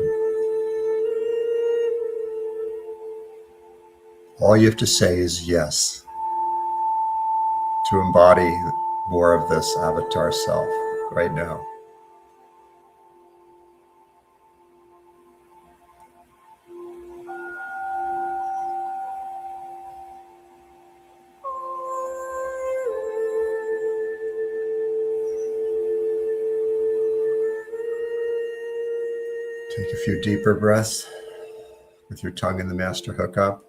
all you have to say is yes to embody more of this avatar self right now. Take a few deeper breaths with your tongue in the master hookup.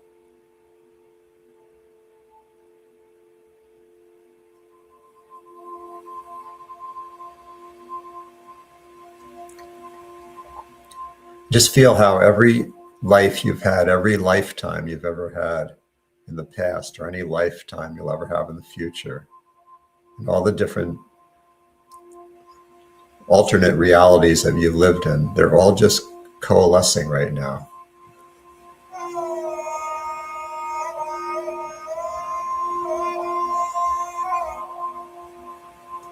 Just feel how every life you've had, every lifetime you've ever had in the past, or any lifetime you'll ever have in the future, and all the different alternate realities that you've lived in, they're all just coalescing right now.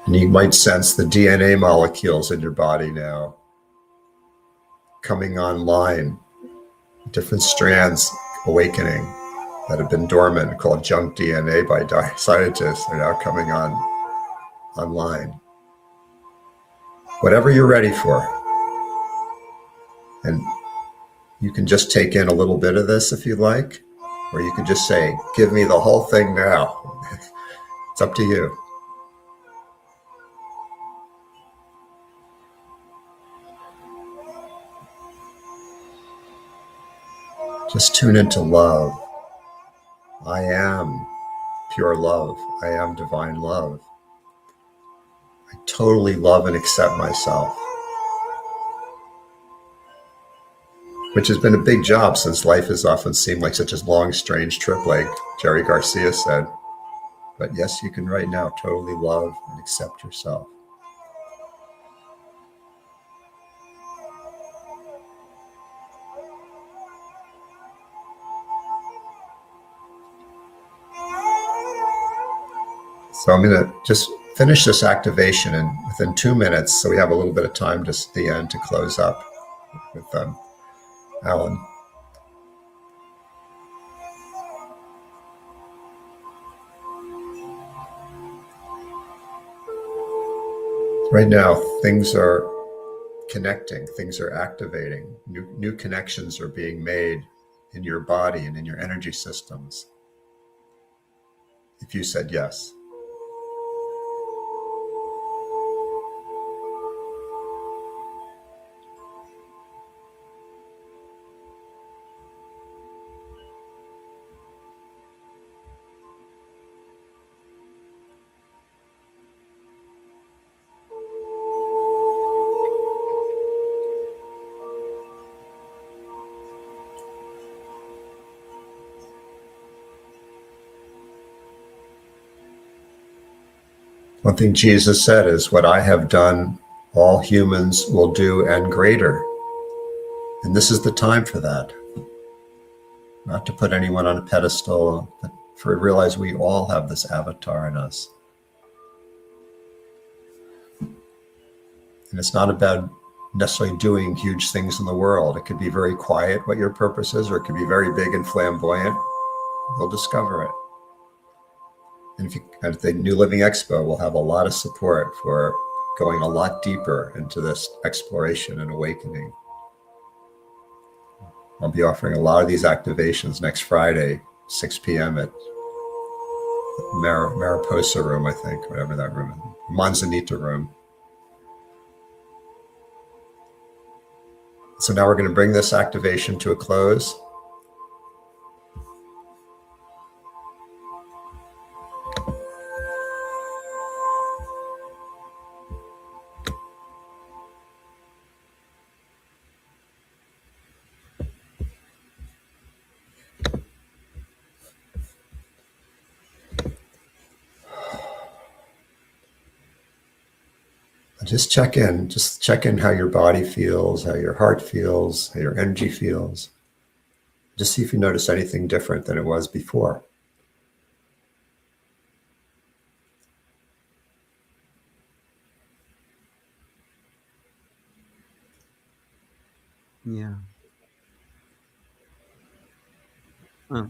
And you might sense the DNA molecules in your body now coming online, different strands awakening that have been dormant, called junk DNA by scientists, are now coming online. Whatever you're ready for. And you can just take in a little bit of this if you like, or you could just say, give me the whole thing now. It's up to you. Just tune into love. I am pure love. I am divine love. I totally love and accept myself. Which has been a big job, since life has often seemed like such a long, strange trip, like Jerry Garcia said. But yes, you can right now totally love and accept yourself. So I'm going to just finish this activation within 2 minutes, so we have a little bit of time just at the end to close up with Alan. Right now, things are connecting, things are activating, new connections are being made in your body and in your energy systems. If you said yes. One thing Jesus said is, what I have done, all humans will do, and greater. And this is the time for that. Not to put anyone on a pedestal, but to realize we all have this avatar in us. And it's not about necessarily doing huge things in the world. It could be very quiet what your purpose is, or it could be very big and flamboyant. You'll discover it. And at the New Living Expo, we'll have a lot of support for going a lot deeper into this exploration and awakening. I'll be offering a lot of these activations next Friday, 6 p.m. at Mariposa Room, I think, whatever that room is, Manzanita Room. So now we're going to bring this activation to a close. Just check in how your body feels, how your heart feels, how your energy feels. Just see if you notice anything different than it was before. Yeah. Oh,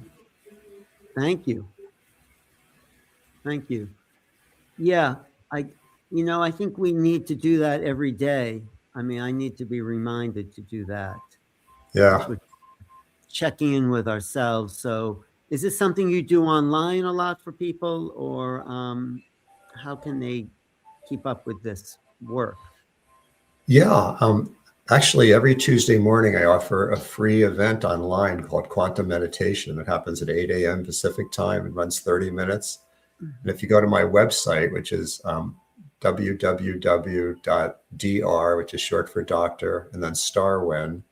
thank you. Thank you. Yeah, I think we need to do that every day. I mean, I need to be reminded to do that. Yeah. We're checking in with ourselves. So is this something you do online a lot for people, or how can they keep up with this work? Yeah. Actually, every Tuesday morning, I offer a free event online called Quantum Meditation that happens at 8 a.m. Pacific time and runs 30 minutes. And if you go to my website, which is www.dr, which is short for doctor, and then starwen.org,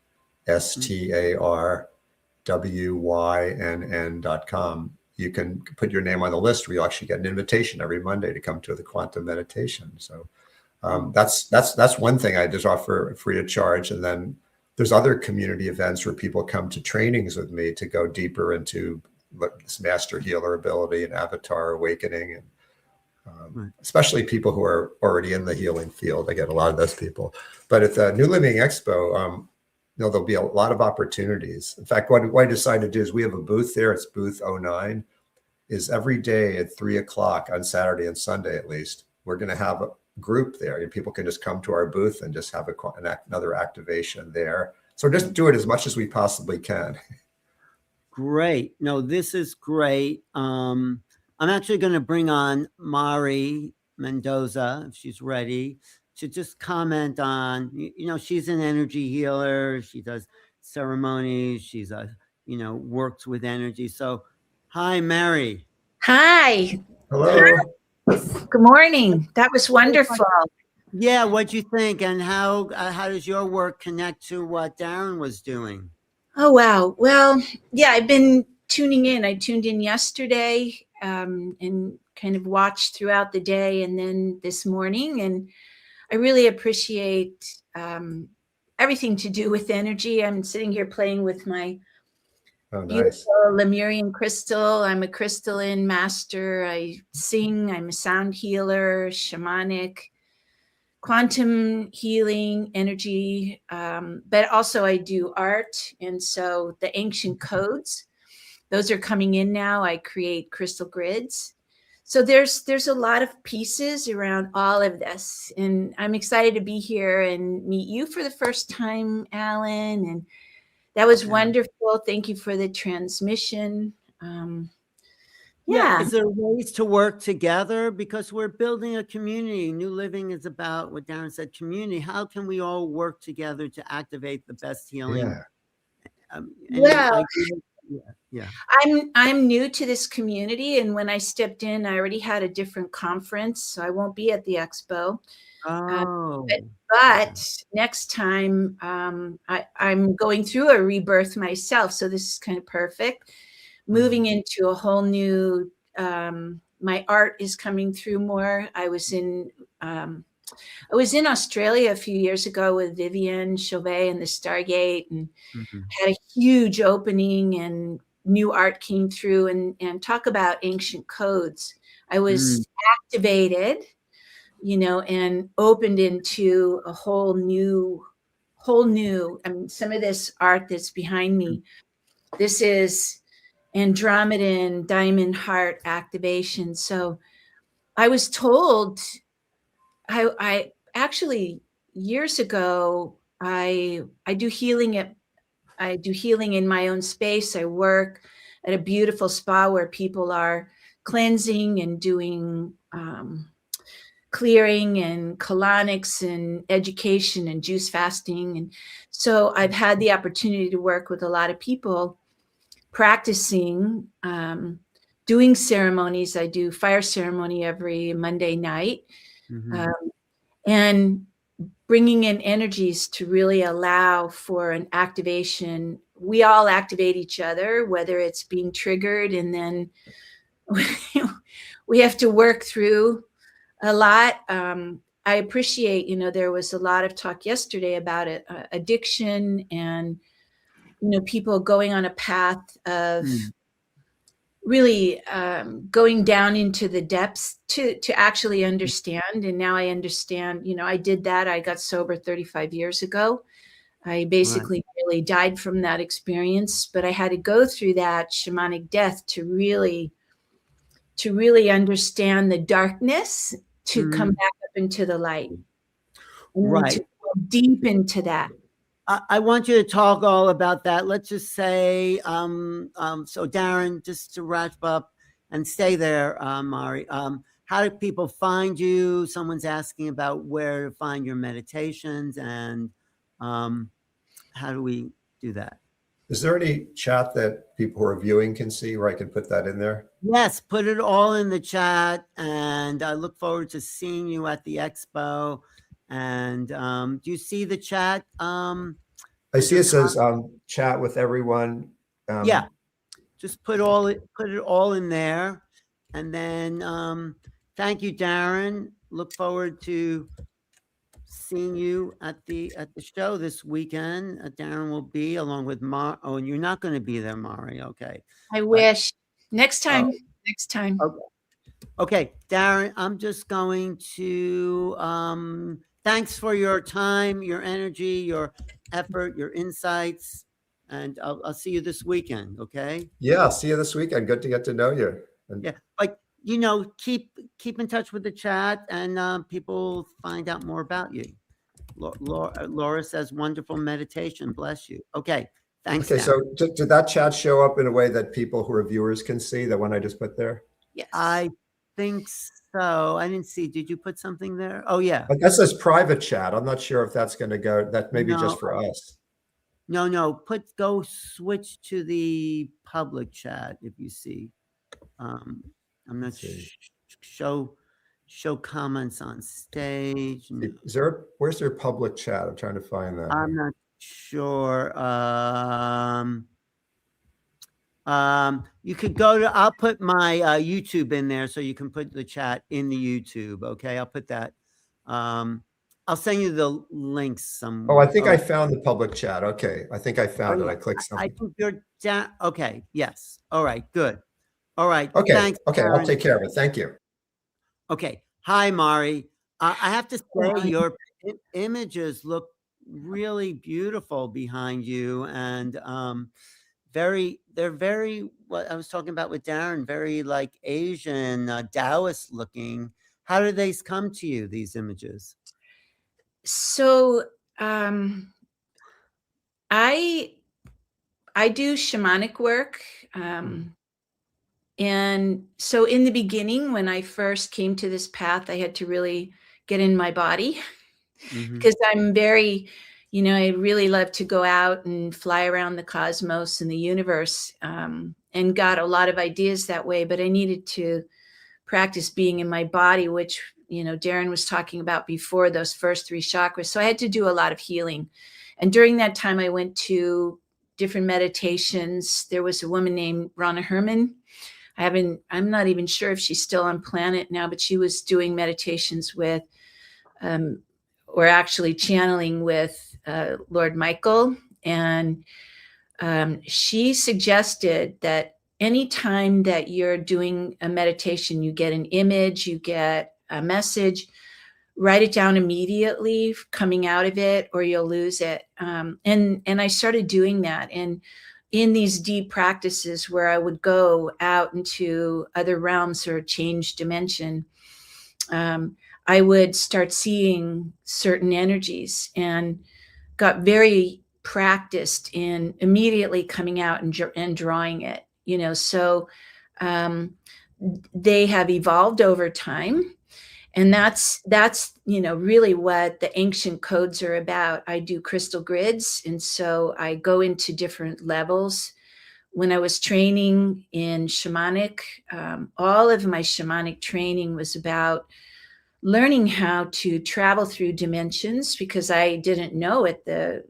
StarWYNN.com. You can put your name on the list where you actually get an invitation every Monday to come to the quantum meditation. So that's one thing I just offer free of charge. And then there's other community events where people come to trainings with me to go deeper into this master healer ability and avatar awakening, and especially people who are already in the healing field. I get a lot of those people. But at the New Living Expo, there'll be a lot of opportunities. In fact, what I decided to do is we have a booth there. It's booth 09. Is every day at 3:00 on Saturday and Sunday, at least, we're going to have a group there, and people can just come to our booth and just have another activation there. So just do it as much as we possibly can. Great. No, this is great. I'm actually going to bring on Mari Mendoza, if she's ready, to just comment on, she's an energy healer. She does ceremonies. She's works with energy. So, hi, Mary. Hi. Hello. Good morning. That was wonderful. Yeah, what'd you think? And how does your work connect to what Darren was doing? Oh, wow. Well, yeah, I've been tuning in. I tuned in yesterday and kind of watched throughout the day and then this morning. And I really appreciate everything to do with energy. I'm sitting here playing with my beautiful Lemurian crystal. I'm a crystalline master. I sing. I'm a sound healer, shamanic, quantum healing, energy, but also I do art. And so the ancient codes, those are coming in now. I create crystal grids. So there's a lot of pieces around all of this. And I'm excited to be here and meet you for the first time, Alan. And that was wonderful. Thank you for the transmission. Yeah. Is there ways to work together? Because we're building a community. New Living is about what Darren said, community. How can we all work together to activate the best healing? Yeah. I'm new to this community. And when I stepped in, I already had a different conference. So I won't be at the expo. But next time I'm going through a rebirth myself. So this is kind of perfect. Moving into a whole new, my art is coming through more. I was in Australia a few years ago with Vivian Chauvet and the Stargate, and had a huge opening, and new art came through, and talk about ancient codes. I was activated, and opened into a whole new, I mean, some of this art that's behind me, this is Andromedan diamond heart activation. So I was told, I actually years ago, I do healing in my own space. I work at a beautiful spa where people are cleansing and doing clearing and colonics and education and juice fasting. And so I've had the opportunity to work with a lot of people practicing, doing ceremonies. I do fire ceremony every Monday night, and bringing in energies to really allow for an activation. We all activate each other, whether it's being triggered, and then we have to work through a lot. I appreciate, there was a lot of talk yesterday about addiction and people going on a path of really going down into the depths to actually understand. And now I understand, I did that. I got sober 35 years ago. I basically really died from that experience, but I had to go through that shamanic death to really understand the darkness, to come back up into the light, and to go deep into that. I want you to talk all about that. Let's just say, so Darren, just to wrap up and stay there, Mari, how do people find you? Someone's asking about where to find your meditations, and how do we do that? Is there any chat that people who are viewing can see where I can put that in there? Yes, put it all in the chat, and I look forward to seeing you at the expo. And do you see the chat? I see it says chat with everyone. Yeah, just put it all in there, and then thank you, Darren. Look forward to seeing you at the show this weekend. Darren will be along with Oh, and you're not going to be there, Mari. Okay. I wish. Next time. Oh. Next time. Okay, Darren, I'm just going to thanks for your time, your energy, your effort, your insights, and I'll see you this weekend. Okay. Yeah, see you this weekend. Good to get to know you. And Yeah, like keep in touch with the chat, and people find out more about you. Laura says, "Wonderful meditation. Bless you." Okay, thanks. Okay, Darren. so did that chat show up in a way that people who are viewers can see, the one I just put there? Yes. I think so. I didn't see. Did you put something there? Oh yeah. But that says private chat. I'm not sure if that's going to go. That may be just for us. No. Go switch to the public chat if you see. I'm not show comments on stage. No. Where's their public chat? I'm trying to find that. I'm not sure. You could go to, I'll put my YouTube in there so you can put the chat in the YouTube. Okay, I'll put that. I'll send you the links somewhere. Oh, I think I found the public chat. Okay, I think I found it. I clicked something. I think you're down. Okay, yes. All right, good. All right. Okay. Thanks, okay, Darren. I'll take care of it. Thank you. Okay. Hi, Mari. I have to say your images look really beautiful behind you, and they're very, what I was talking about with Darren, very like Asian, Taoist looking. How do they come to you, these images? So I do shamanic work. And so in the beginning, when I first came to this path, I had to really get in my body because I'm very, I really love to go out and fly around the cosmos and the universe, and got a lot of ideas that way. But I needed to practice being in my body, which, Darren was talking about before, those first 3 chakras. So I had to do a lot of healing. And during that time, I went to different meditations. There was a woman named Rana Herman. I'm not even sure if she's still on planet now, but she was doing meditations with, or actually channeling with Lord Michael. And she suggested that anytime that you're doing a meditation, you get an image, you get a message, write it down immediately coming out of it, or you'll lose it. And I started doing that. And in these deep practices where I would go out into other realms or change dimension, I would start seeing certain energies and got very practiced in immediately coming out and drawing it, so they have evolved over time. And that's really what the ancient codes are about. I do crystal grids. And so I go into different levels. When I was training in shamanic, all of my shamanic training was about learning how to travel through dimensions, because I didn't know it.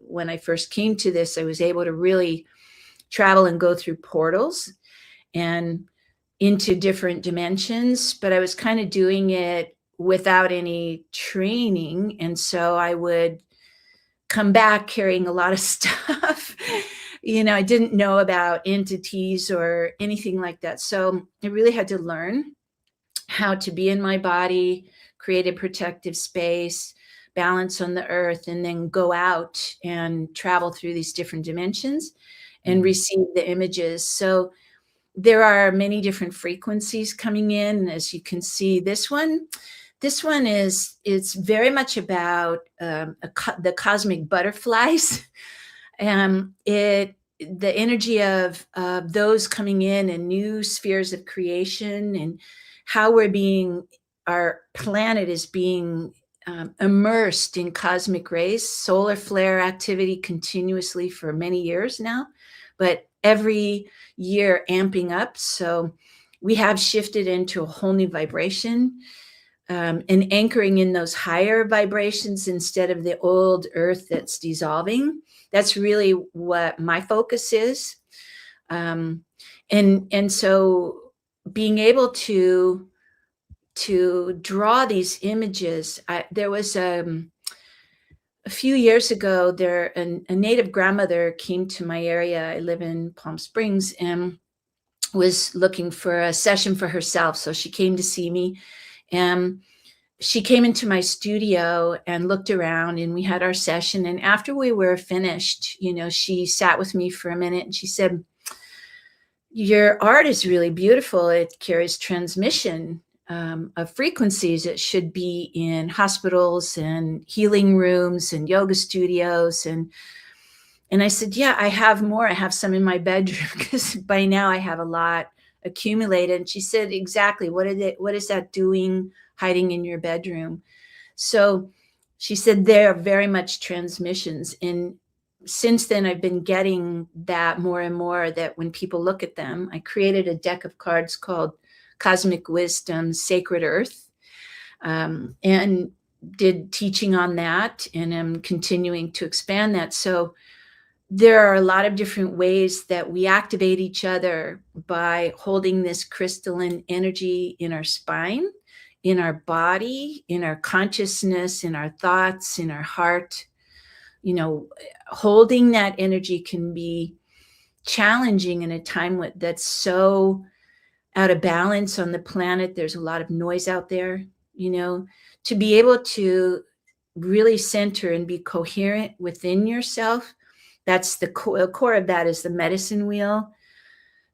When I first came to this, I was able to really travel and go through portals and into different dimensions, but I was kind of doing it without any training. And so I would come back carrying a lot of stuff. I didn't know about entities or anything like that. So I really had to learn how to be in my body, create a protective space, balance on the earth, and then go out and travel through these different dimensions and receive the images. So there are many different frequencies coming in. And as you can see, this one is, it's very much about the cosmic butterflies. The energy of those coming in and new spheres of creation, and how our planet is being immersed in cosmic rays, solar flare activity continuously for many years now, but every year amping up. So we have shifted into a whole new vibration. and anchoring in those higher vibrations instead of the old earth that's dissolving. That's really what my focus is. And so being able to draw these images, there was a few years ago, a native grandmother came to my area. I live in Palm Springs, and was looking for a session for herself. So she came to see me, and she came into my studio and looked around, and we had our session. And after we were finished, she sat with me for a minute, and she said, "Your art is really beautiful. It carries transmission of frequencies. It should be in hospitals and healing rooms and yoga studios." And I said, "Yeah, I have more. I have some in my bedroom because by now I have a lot accumulated." And she said, "Exactly. What is that doing hiding in your bedroom?" So she said, "They're very much transmissions." And since then, I've been getting that more and more, that when people look at them, I created a deck of cards called Cosmic Wisdom, Sacred Earth, and did teaching on that. And I'm continuing to expand that. So there are a lot of different ways that we activate each other by holding this crystalline energy in our spine, in our body, in our consciousness, in our thoughts, in our heart. Holding that energy can be challenging in a time that's so out of balance on the planet. There's a lot of noise out there, to be able to really center and be coherent within yourself. That's the core of that is the medicine wheel,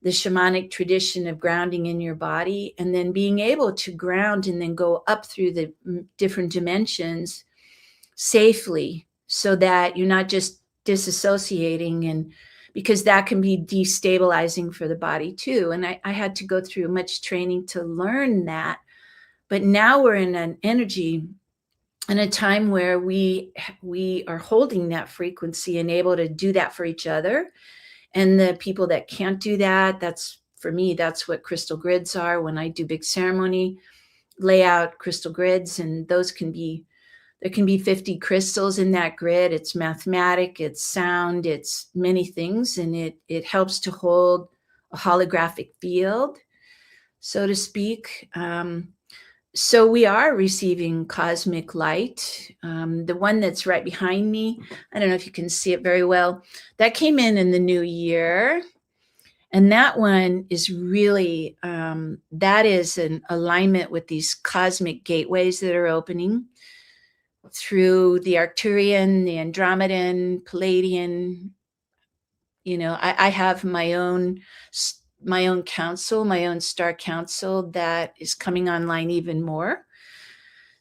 the shamanic tradition of grounding in your body, and then being able to ground and then go up through the different dimensions safely, so that you're not just disassociating, and because that can be destabilizing for the body too. And I had to go through much training to learn that. But now we're in an energy in a time where we are holding that frequency and able to do that for each other. And the people that can't do that, for me, that's what crystal grids are. When I do big ceremony, lay out crystal grids, and there can be 50 crystals in that grid. It's mathematic, it's sound, it's many things. And it helps to hold a holographic field, so to speak. So we are receiving cosmic light. The one that's right behind me, I don't know if you can see it very well, that came in the new year. And that one is really, that is an alignment with these cosmic gateways that are opening through the Arcturian, the Andromedan, Palladian. I have my own council, my own star council that is coming online even more,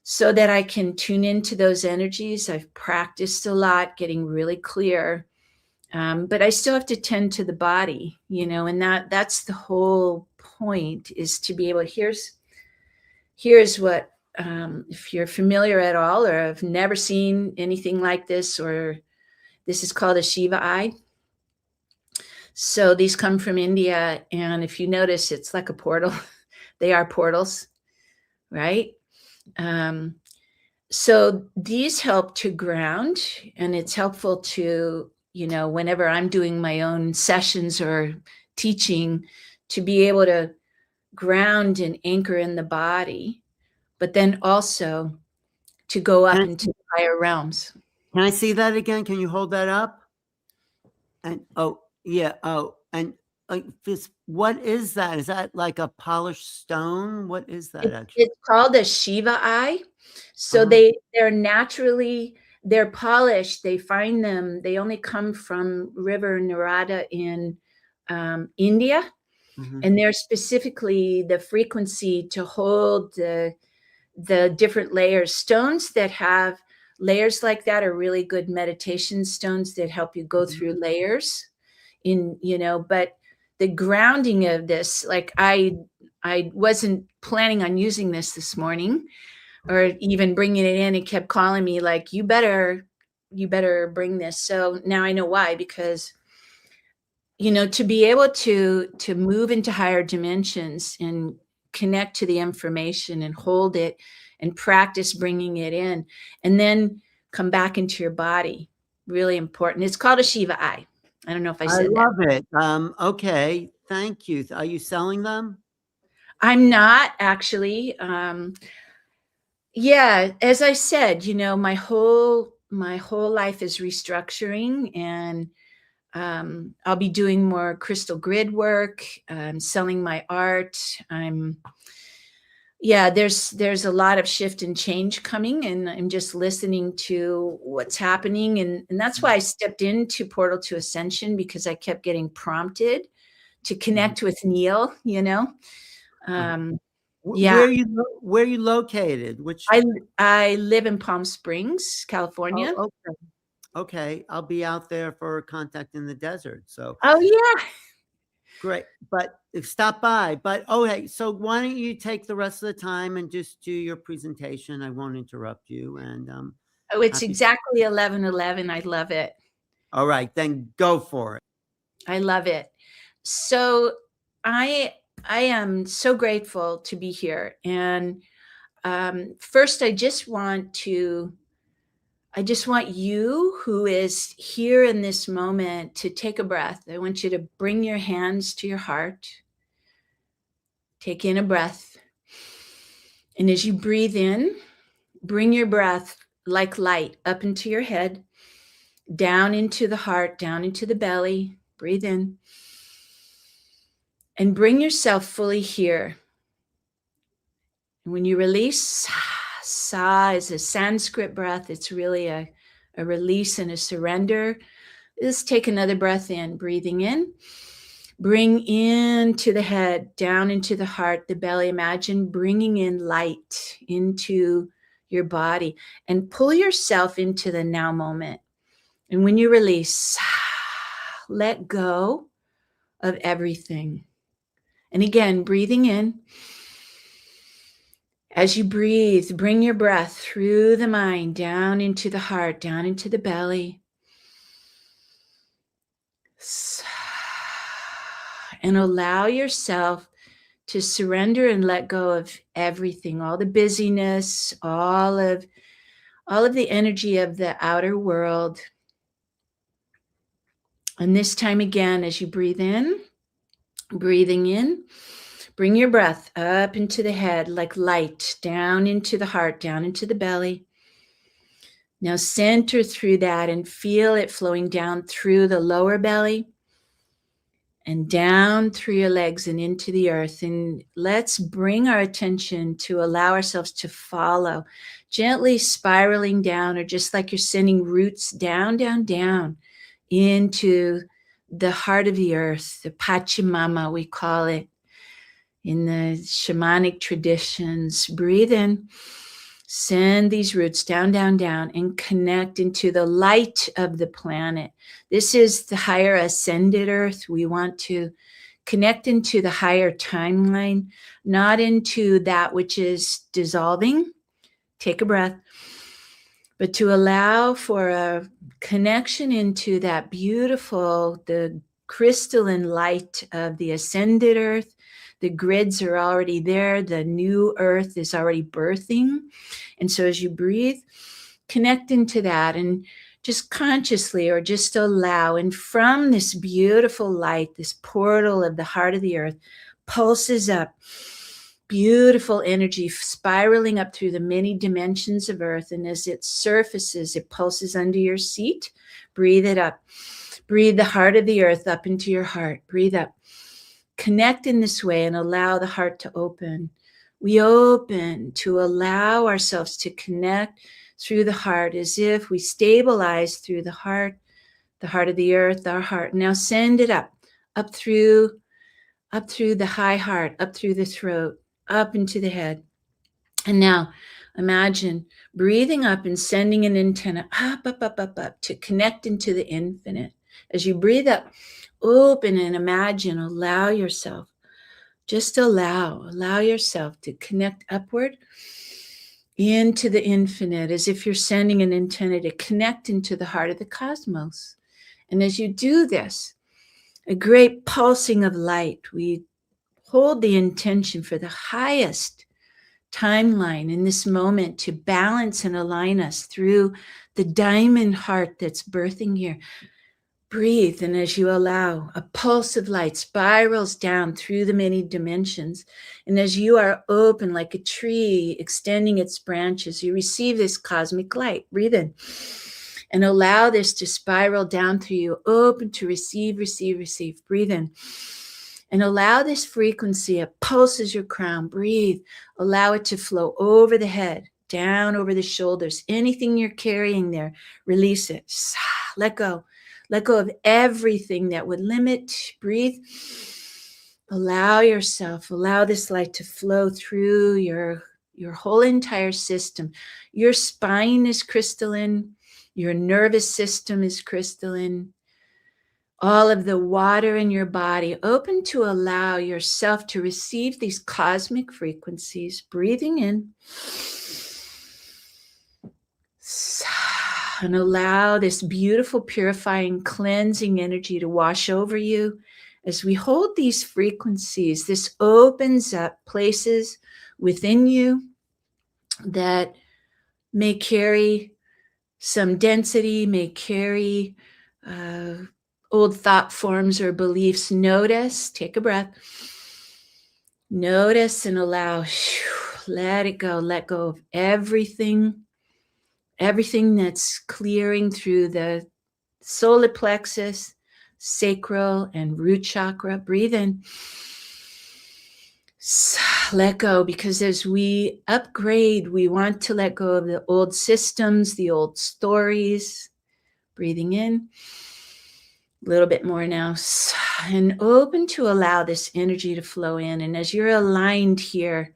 so that I can tune into those energies. I've practiced a lot, getting really clear, but I still have to tend to the body, and that's the whole point, is to be able to, here's what, if you're familiar at all or have never seen anything like this, or this is called a Shiva eye. So these come from India, and if you notice, it's like a portal. They are portals, right? So these help to ground, and it's helpful to, whenever I'm doing my own sessions or teaching, to be able to ground and anchor in the body, but then also to go up into higher realms. Can I see that again? Can you hold that up? And and this, what is that? Is that like a polished stone? What is that actually? It's called a Shiva eye. So they're polished. They find them. They only come from River Narada in India. Mm-hmm. And they're specifically the frequency to hold the different layers. Stones that have layers like that are really good meditation stones that help you go through layers but the grounding of this, like I wasn't planning on using this morning or even bringing it in, and kept calling me like, you better bring this. So now I know why, because to be able to move into higher dimensions and connect to the information and hold it and practice bringing it in, and then come back into your body. Really important. It's called a Shiva eye. I don't know if I said that. love it. Okay, thank you. Are you selling them? I'm not actually. Yeah, as I said, my whole life is restructuring, and I'll be doing more crystal grid work, selling my art. There's a lot of shift and change coming, and I'm just listening to what's happening. And that's why I stepped into Portal to Ascension, because I kept getting prompted to connect with Neil, Where are you located? Which I live in Palm Springs, California. Oh, okay. I'll be out there for Contact in the Desert. So Oh yeah. great. But stop by. But okay, so why don't you take the rest of the time and just do your presentation? I won't interrupt you. And Oh, it's exactly 11:11. I love it. All right, then go for it. I love it. So I am so grateful to be here. And first, I just want you who is here in this moment to take a breath. I want you to bring your hands to your heart. Take in a breath. And as you breathe in, bring your breath like light up into your head, down into the heart, down into the belly. Breathe in. And bring yourself fully here. And when you release, Sa is a Sanskrit breath. It's really a release and a surrender. Just take another breath in, breathing in. Bring into the head, down into the heart, the belly. Imagine bringing in light into your body, and pull yourself into the now moment. And when you release, let go of everything. And again, breathing in. As you breathe, bring your breath through the mind, down into the heart, down into the belly. And allow yourself to surrender and let go of everything, all the busyness, all of the energy of the outer world. And this time again, as you breathe in, breathing in, bring your breath up into the head like light, down into the heart, down into the belly. Now center through that and feel it flowing down through the lower belly and down through your legs and into the earth. And let's bring our attention to allow ourselves to follow, gently spiraling down, or just like you're sending roots down, down, down into the heart of the earth, the Pachamama, we call it in the shamanic traditions. Breathe in, send these roots down, down, down, and connect into the light of the planet. This is the higher ascended earth. We want to connect into the higher timeline, not into that which is dissolving. Take a breath. But to allow for a connection into that beautiful, the crystalline light of the ascended earth. The grids are already there. The new earth is already birthing. And so as you breathe, connect into that and just consciously, or just allow. And from this beautiful light, this portal of the heart of the earth pulses up. Beautiful energy spiraling up through the many dimensions of earth. And as it surfaces, it pulses under your seat. Breathe it up. Breathe the heart of the earth up into your heart. Breathe up. Connect in this way and allow the heart to open. We open to allow ourselves to connect through the heart, as if we stabilize through the heart of the earth, our heart. Now send it up through the high heart, up through the throat, up into the head. And now imagine breathing up and sending an antenna up, up, up, up, up to connect into the infinite. As you breathe up, open and imagine, allow yourself, just allow yourself to connect upward into the infinite, as if you're sending an antenna to connect into the heart of the cosmos. And as you do this, a great pulsing of light, we hold the intention for the highest timeline, in this moment, to balance and align us through the diamond heart that's birthing here. Breathe, and as you allow, a pulse of light spirals down through the many dimensions. And as you are open like a tree extending its branches, you receive this cosmic light. Breathe in and allow this to spiral down through you, open to receive, receive, receive. Breathe in and allow this frequency. It pulses your crown. Breathe. Allow it to flow over the head, down over the shoulders. Anything you're carrying there, release it. Let go. Let go of everything that would limit. Breathe. Allow yourself, allow this light to flow through your whole entire system. Your spine is crystalline. Your nervous system is crystalline. All of the water in your body, open to allow yourself to receive these cosmic frequencies. Breathing in. And allow this beautiful, purifying, cleansing energy to wash over you. As we hold these frequencies, this opens up places within you that may carry some density, may carry old thought forms or beliefs. Notice, take a breath. Notice and allow, let it go. Let go of everything that's clearing through the solar plexus, sacral, and root chakra. Breathe in. Let go, because as we upgrade, we want to let go of the old systems, the old stories. Breathing in. A little bit more now. And open to allow this energy to flow in. And as you're aligned here,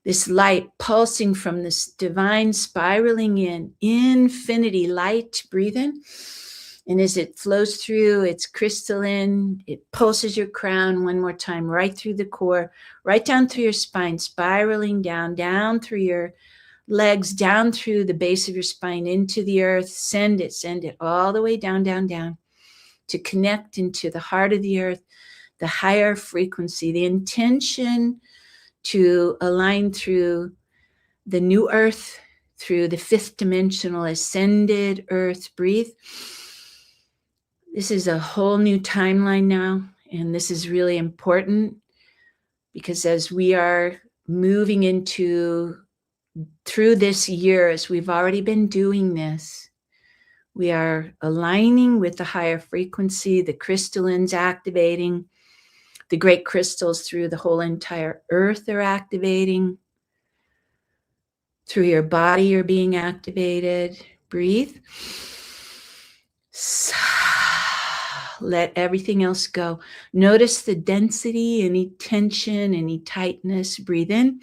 this light pulsing from this divine spiraling in, infinity light, breathe in. And as it flows through, it's crystalline. It pulses your crown one more time, right through the core, right down through your spine, spiraling down, down through your legs, down through the base of your spine, into the earth. Send it all the way down, down, down, to connect into the heart of the earth, the higher frequency, the intention to align through the new earth, through the fifth dimensional ascended earth. Breathe. This is a whole new timeline now, and this is really important because as we are moving through this year, as we've already been doing this, we are aligning with the higher frequency, the crystallines activating, the great crystals through the whole entire earth are activating. Through your body, you're being activated. Breathe. Let everything else go. Notice the density, any tension, any tightness. Breathe in.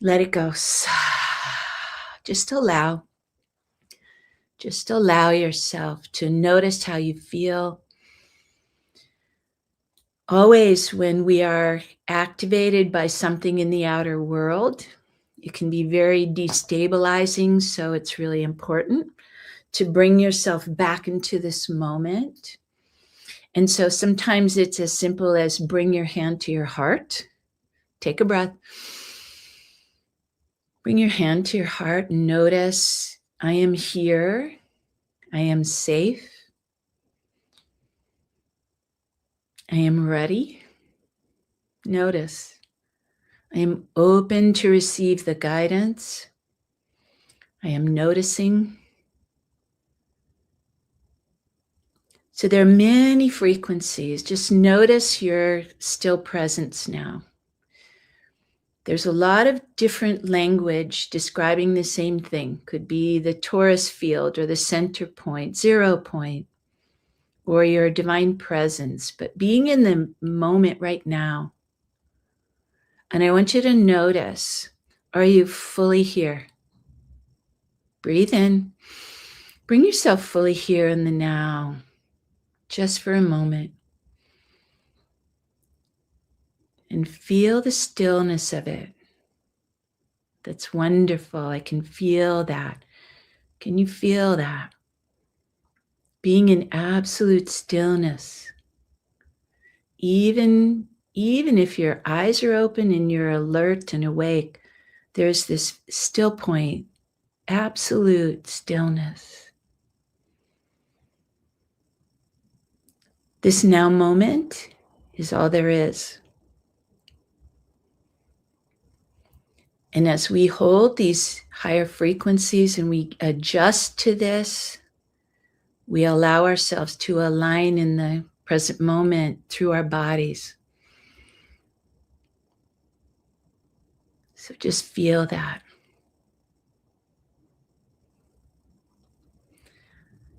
Let it go. Just allow yourself to notice how you feel. Always when we are activated by something in the outer world, it can be very destabilizing. So it's really important to bring yourself back into this moment. And so sometimes it's as simple as bring your hand to your heart. Take a breath. Bring your hand to your heart and notice, I am here. I am safe. I am ready. Notice, I am open to receive the guidance. I am noticing. So there are many frequencies. Just notice your still presence now. There's a lot of different language describing the same thing. Could be the torus field or the center point, 0 point, or your divine presence. But being in the moment right now. And I want you to notice, are you fully here? Breathe in. Bring yourself fully here in the now, just for a moment. And feel the stillness of it. That's wonderful. I can feel that. Can you feel that? Being in absolute stillness. Even even if your eyes are open and you're alert and awake, there's this still point, absolute stillness. This now moment is all there is. And as we hold these higher frequencies and we adjust to this, we allow ourselves to align in the present moment through our bodies. So just feel that.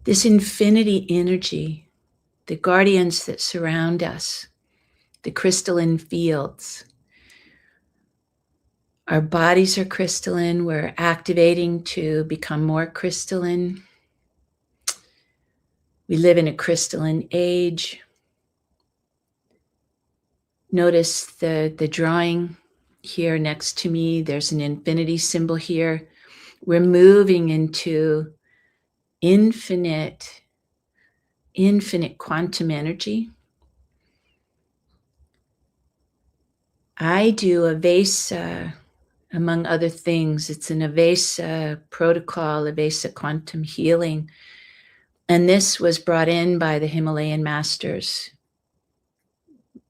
This infinity energy, the guardians that surround us, the crystalline fields. Our bodies are crystalline. We're activating to become more crystalline. We live in a crystalline age. Notice the drawing here next to me. There's an infinity symbol here. We're moving into infinite quantum energy. I do a Avesa, among other things. It's an Avesa protocol, Avesa quantum healing. And this was brought in by the Himalayan masters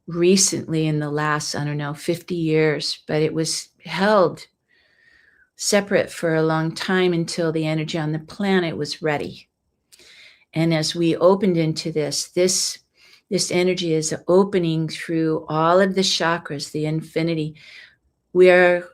recently in the last, 50 years, but it was held separate for a long time until the energy on the planet was ready. And as we opened into this energy is opening through all of the chakras, the infinity. We are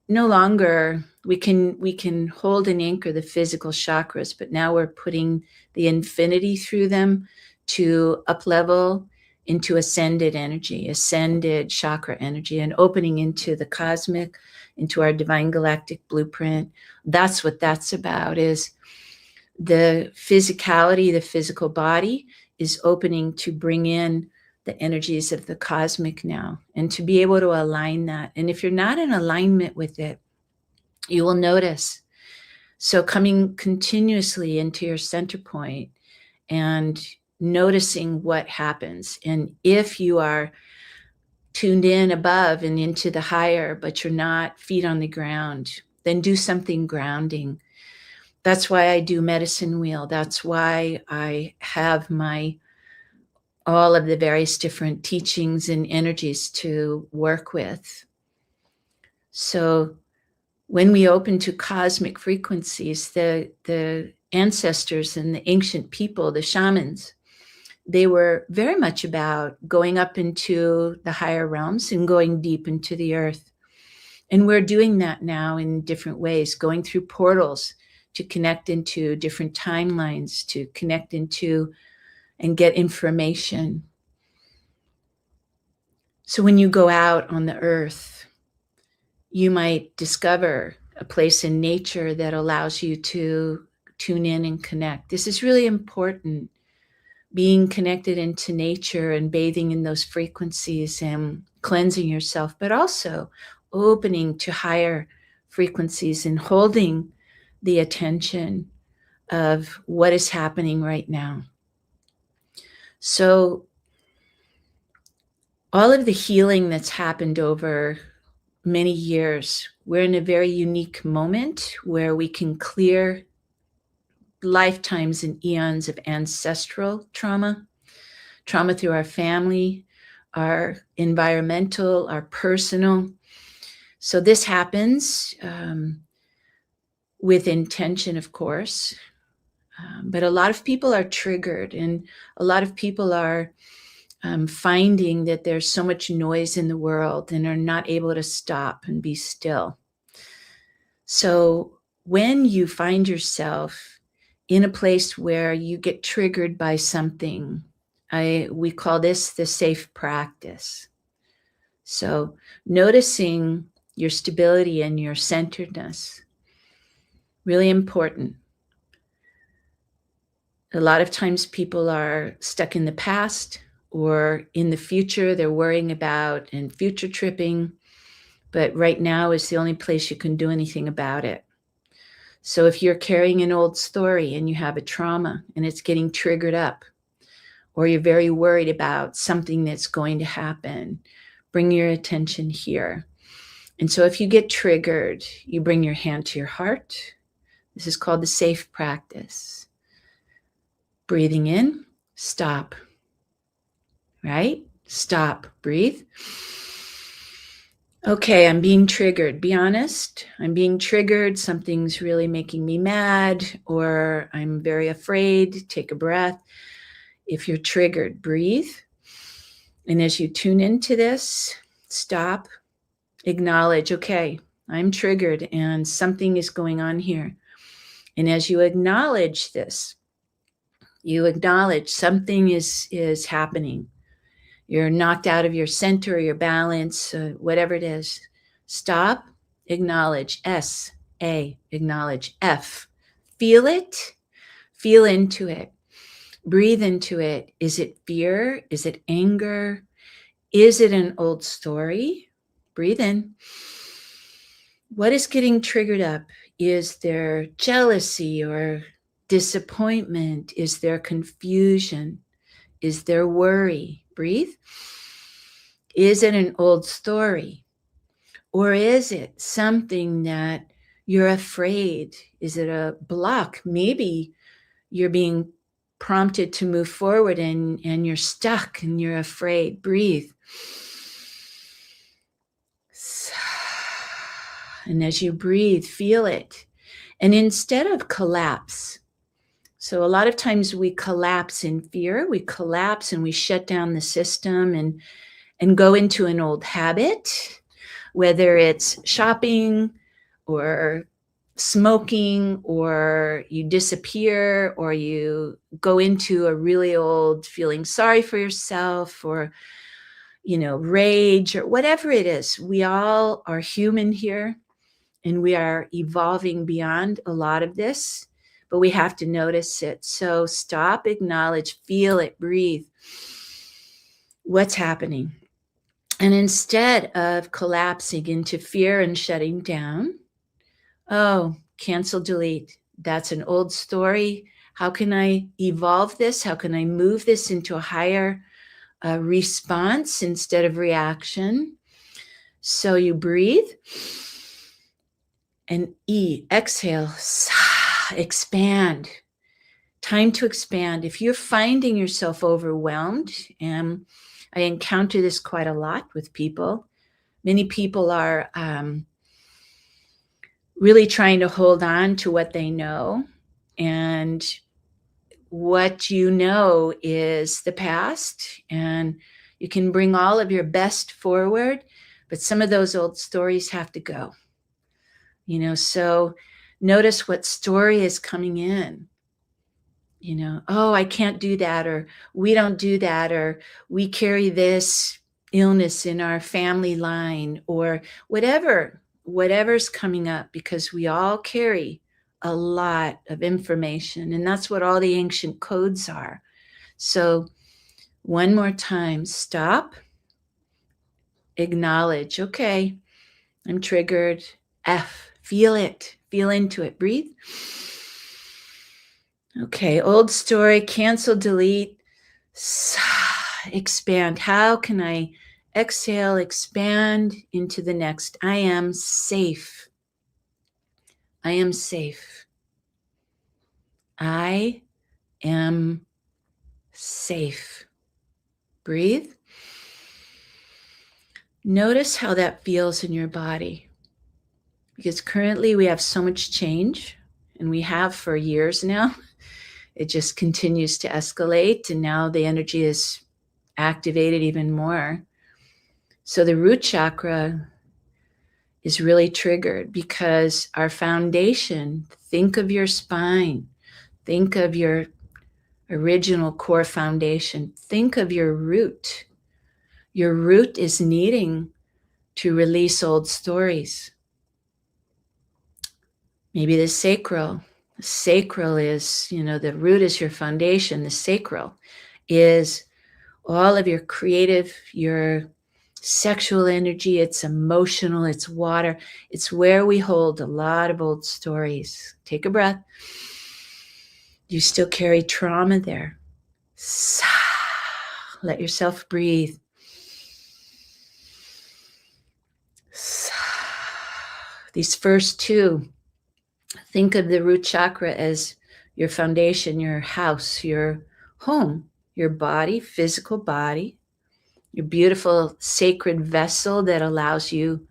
no longer, we can hold and anchor the physical chakras, but now we're putting the infinity through them to up level into ascended energy, ascended chakra energy, and opening into the cosmic, into our divine galactic blueprint. That's what that's about, is the physicality, the physical body is opening to bring in the energies of the cosmic now, and to be able to align that. And if you're not in alignment with it, you will notice. So coming continuously into your center point and noticing what happens. And if you are tuned in above and into the higher, but you're not feet on the ground, then do something grounding. That's why I do medicine wheel. That's why I have all of the various different teachings and energies to work with. So when we open to cosmic frequencies, the ancestors and the ancient people, the shamans, they were very much about going up into the higher realms and going deep into the earth. And we're doing that now in different ways, going through portals to connect into different timelines, to connect into and get information. So when you go out on the earth, you might discover a place in nature that allows you to tune in and connect. This is really important, being connected into nature and bathing in those frequencies and cleansing yourself, but also opening to higher frequencies and holding the attention of what is happening right now. So all of the healing that's happened over many years, we're in a very unique moment where we can clear lifetimes and eons of ancestral trauma through our family, our environmental, our personal. So this happens with intention, of course, but a lot of people are triggered, and a lot of people are finding that there's so much noise in the world and are not able to stop and be still. So when you find yourself in a place where you get triggered by something, we call this the safe practice. So noticing your stability and your centeredness, really important. A lot of times people are stuck in the past or in the future. They're worrying about and future tripping, but right now is the only place you can do anything about it. So if you're carrying an old story and you have a trauma and it's getting triggered up, or you're very worried about something that's going to happen, bring your attention here. And so if you get triggered, you bring your hand to your heart. This is called the safe practice. Breathing in, stop. Right? Stop, breathe. Okay, I'm being triggered. Be honest. I'm being triggered. Something's really making me mad, or I'm very afraid. Take a breath. If you're triggered, breathe. And as you tune into this, stop, acknowledge, okay, I'm triggered and something is going on here. And as you acknowledge this, you acknowledge something is happening. You're knocked out of your center, your balance, whatever it is. Stop, acknowledge. S, A, acknowledge. F, feel it, feel into it. Breathe into it. Is it fear? Is it anger? Is it an old story? Breathe in. What is getting triggered up? Is there jealousy or disappointment? Is there confusion? Is there worry? Breathe. Is it an old story? Or is it something that you're afraid? Is it a block? Maybe you're being prompted to move forward and you're stuck and you're afraid. Breathe. And as you breathe, feel it. And instead of collapse, so a lot of times we collapse in fear, we collapse and we shut down the system and go into an old habit, whether it's shopping or smoking, or you disappear, or you go into a really old feeling sorry for yourself, or, rage, or whatever it is. We all are human here, and we are evolving beyond a lot of this, but we have to notice it. So stop, acknowledge, feel it, breathe. What's happening? And instead of collapsing into fear and shutting down, oh, cancel, delete. That's an old story. How can I evolve this? How can I move this into a higher response instead of reaction? So you breathe and exhale, expand. Time to expand. If you're finding yourself overwhelmed, and I encounter this quite a lot with people, many people are really trying to hold on to what they know. And what you know is the past, and you can bring all of your best forward, but some of those old stories have to go. So notice what story is coming in. Oh, I can't do that, or we don't do that, or we carry this illness in our family line, or whatever's coming up, because we all carry a lot of information, and that's what all the ancient codes are. So one more time, stop, acknowledge, okay, I'm triggered. F, feel it, feel into it, breathe. Okay, old story, cancel, delete, expand. How can I exhale, expand into the next? I am safe. I am safe. I am safe. Breathe. Notice how that feels in your body, because currently we have so much change, and we have for years now. It just continues to escalate, and now the energy is activated even more. So the root chakra is really triggered because our foundation, think of your spine, think of your original core foundation, think of your root. Your root is needing to release old stories. Maybe the sacral. The sacral is, the root is your foundation. The sacral is all of your creative, your sexual energy. It's emotional, it's water. It's where we hold a lot of old stories. Take a breath. You still carry trauma there. Let yourself breathe. These first two, think of the root chakra as your foundation, your house, your home, your body, physical body, your beautiful sacred vessel that allows you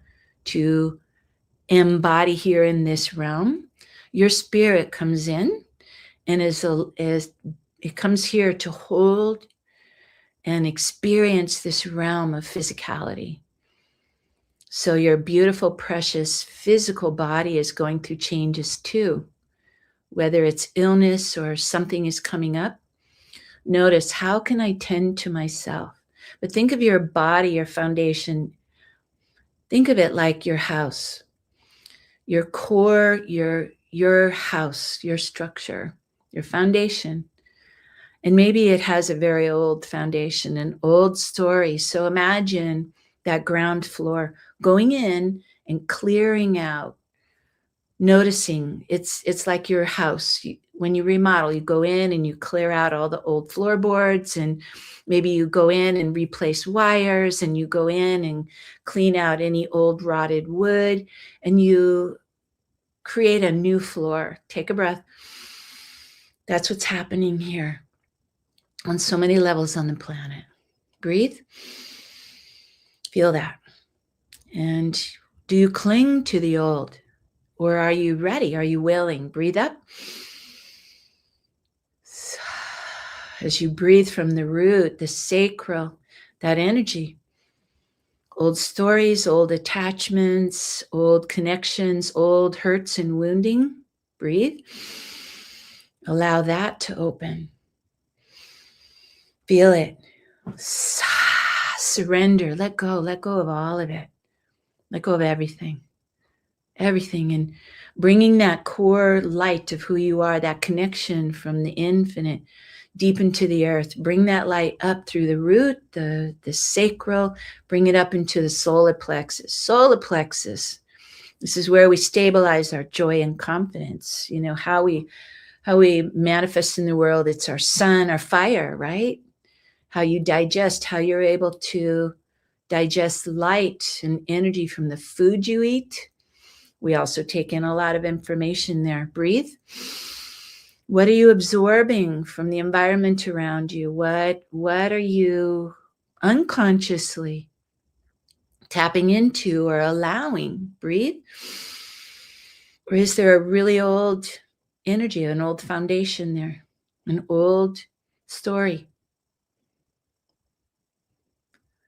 to embody here in this realm. Your spirit comes in and it comes here to hold and experience this realm of physicality. So your beautiful, precious physical body is going through changes too. Whether it's illness or something is coming up, notice, how can I tend to myself? But think of your body, your foundation. Think of it like your house, your core, your house, your structure, your foundation. And maybe it has a very old foundation, an old story. So imagine that ground floor, going in and clearing out, noticing it's like your house. When you remodel, you go in and you clear out all the old floorboards, and maybe you go in and replace wires, and you go in and clean out any old rotted wood, and you create a new floor. Take a breath. That's what's happening here on so many levels on the planet. Breathe. Feel that. And do you cling to the old? Or are you ready? Are you willing? Breathe up. As you breathe from the root, the sacral, that energy, old stories, old attachments, old connections, old hurts and wounding, breathe. Allow that to open. Feel it. Surrender. Let go of all of it. Let go of everything. Everything, and bringing that core light of who you are, that connection from the infinite deep into the earth. Bring that light up through the root, the sacral, bring it up into the solar plexus. Solar plexus, this is where we stabilize our joy and confidence. You know, how we manifest in the world. It's our sun, our fire, right? How you digest, how you're able to digest light and energy from the food you eat. We also take in a lot of information there. Breathe. What are you absorbing from the environment around you? What are you unconsciously tapping into or allowing? Breathe. Or is there a really old energy, an old foundation there, an old story?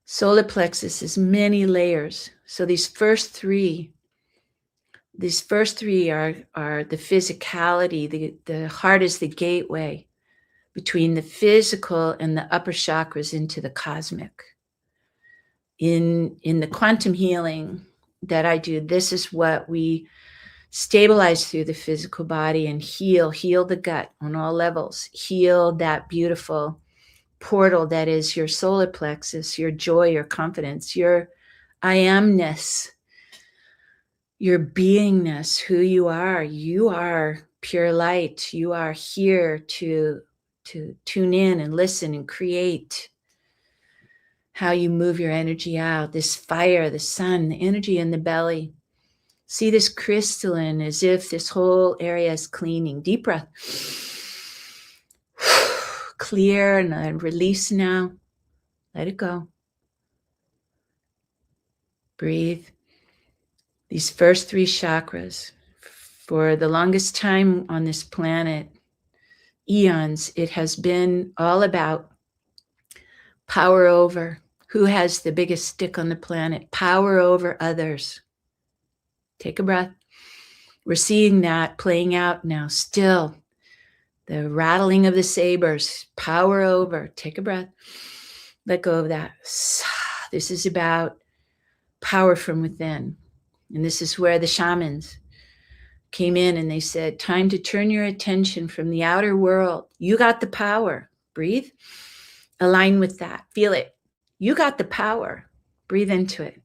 Solar plexus is many layers. So these first three are the physicality. The heart is the gateway between the physical and the upper chakras into the cosmic. In the quantum healing that I do, this is what we stabilize through the physical body and heal the gut on all levels, heal that beautiful portal that is your solar plexus, your joy, your confidence, your I amness, your beingness, who you are. You are pure light. You are here to tune in and listen and create. How you move your energy out, this fire, the sun, the energy in the belly. See this crystalline as if this whole area is cleaning. Deep breath. Clear and release now. Let it go. Breathe. These first three chakras, for the longest time on this planet, eons, it has been all about power over. Who has the biggest stick on the planet? Power over others. Take a breath. We're seeing that playing out now. Still, the rattling of the sabers. Power over. Take a breath. Let go of that. This is about power from within. And this is where the shamans came in and they said, time to turn your attention from the outer world. You got the power. Breathe. Align with that. Feel it. You got the power. Breathe into it.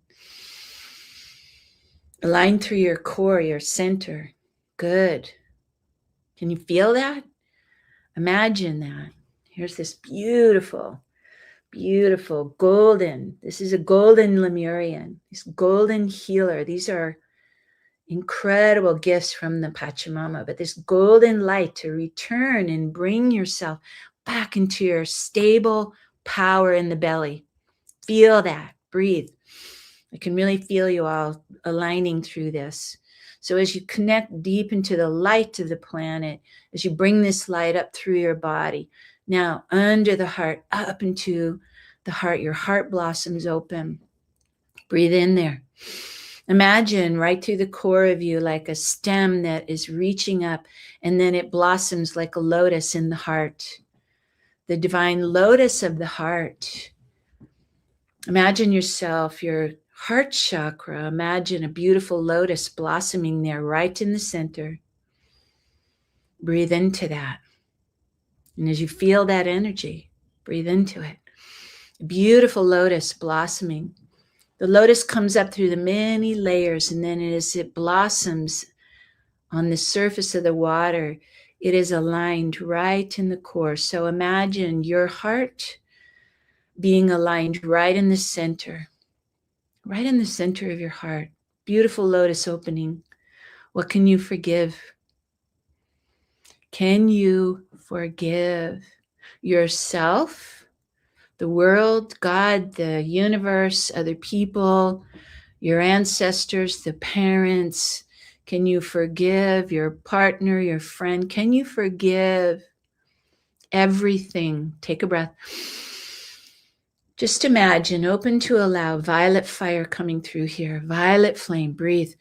Align through your core, your center. Good. Can you feel that? Imagine that. Here's this beautiful Beautiful, golden. This is a golden Lemurian, this golden healer. These are incredible gifts from the Pachamama, but this golden light to return and bring yourself back into your stable power in the belly. Feel that, breathe. I can really feel you all aligning through this. So as you connect deep into the light of the planet, as you bring this light up through your body, now under the heart, up into the heart, your heart blossoms open. Breathe in there. Imagine right through the core of you like a stem that is reaching up, and then it blossoms like a lotus in the heart. The divine lotus of the heart. Imagine yourself, your heart chakra. Imagine a beautiful lotus blossoming there right in the center. Breathe into that. And as you feel that energy, breathe into it. A beautiful lotus blossoming. The lotus comes up through the many layers, and then as it blossoms on the surface of the water, it is aligned right in the core. So imagine your heart being aligned right in the center of your heart. Beautiful lotus opening. What can you forgive? Can you forgive yourself, the world, God, the universe, other people, your ancestors, the parents? Can you forgive your partner, your friend? Can you forgive everything? Take a breath. Just imagine, open to allow violet fire coming through here. Violet flame, breathe.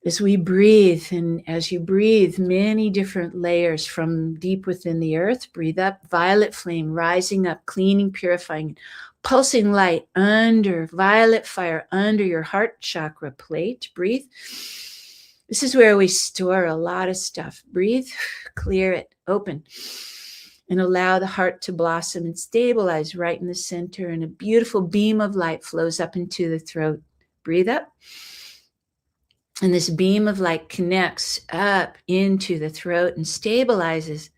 As we breathe, and as you breathe, many different layers from deep within the earth, breathe up, violet flame rising up, cleaning, purifying, pulsing light under, violet fire under your heart chakra plate. Breathe. This is where we store a lot of stuff. Breathe, clear it, open, and allow the heart to blossom and stabilize right in the center. And a beautiful beam of light flows up into the throat. Breathe up. And this beam of light connects up into the throat and stabilizes.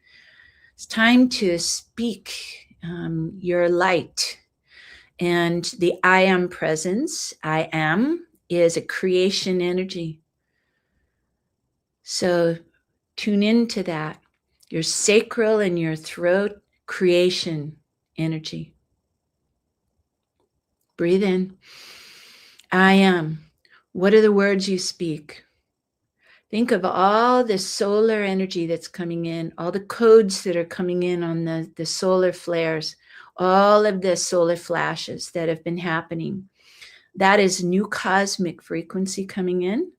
It's time to speak your light. And the I am presence, I am, is a creation energy. So tune into that. Your sacral and your throat creation energy. Breathe in. I am. What are the words you speak? Think of all the solar energy that's coming in, all the codes that are coming in on the solar flares, all of the solar flashes that have been happening. That is new cosmic frequency coming in.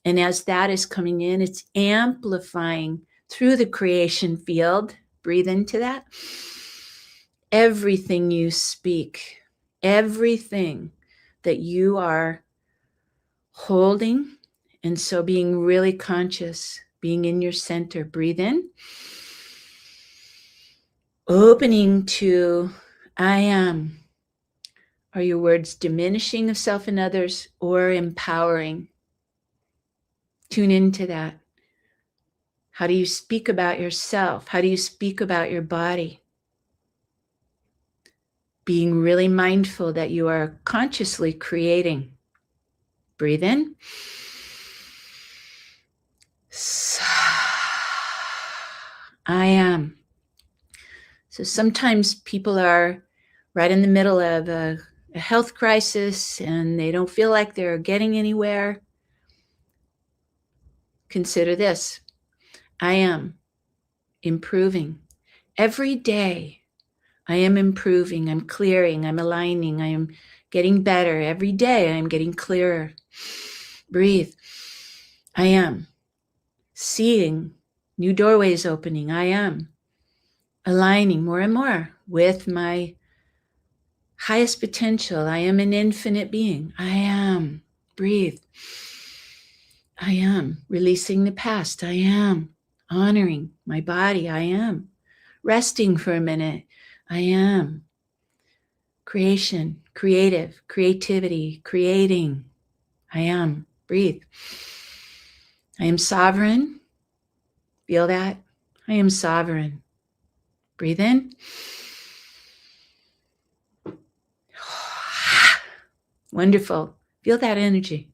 And as that is coming in, it's amplifying through the creation field. Breathe into that. Everything you speak, everything that you are holding, and so being really conscious, being in your center. Breathe in. Opening to I am. Are your words diminishing of self and others or empowering? Tune into that. How do you speak about yourself? How do you speak about your body? Being really mindful that you are consciously creating. Breathe in. I am. So sometimes people are right in the middle of a health crisis and they don't feel like they're getting anywhere. Consider this. I am improving. Every day I am improving. I'm clearing. I'm aligning. I am getting better. Every day I am getting clearer. Breathe. I am seeing new doorways opening. I am aligning more and more with my highest potential. I am an infinite being. I am. Breathe. I am releasing the past. I am honoring my body. I am resting for a minute. I am creation, creative, creativity, creating. I am. Breathe. I am sovereign. Feel that? I am sovereign. Breathe in. Wonderful. Feel that energy.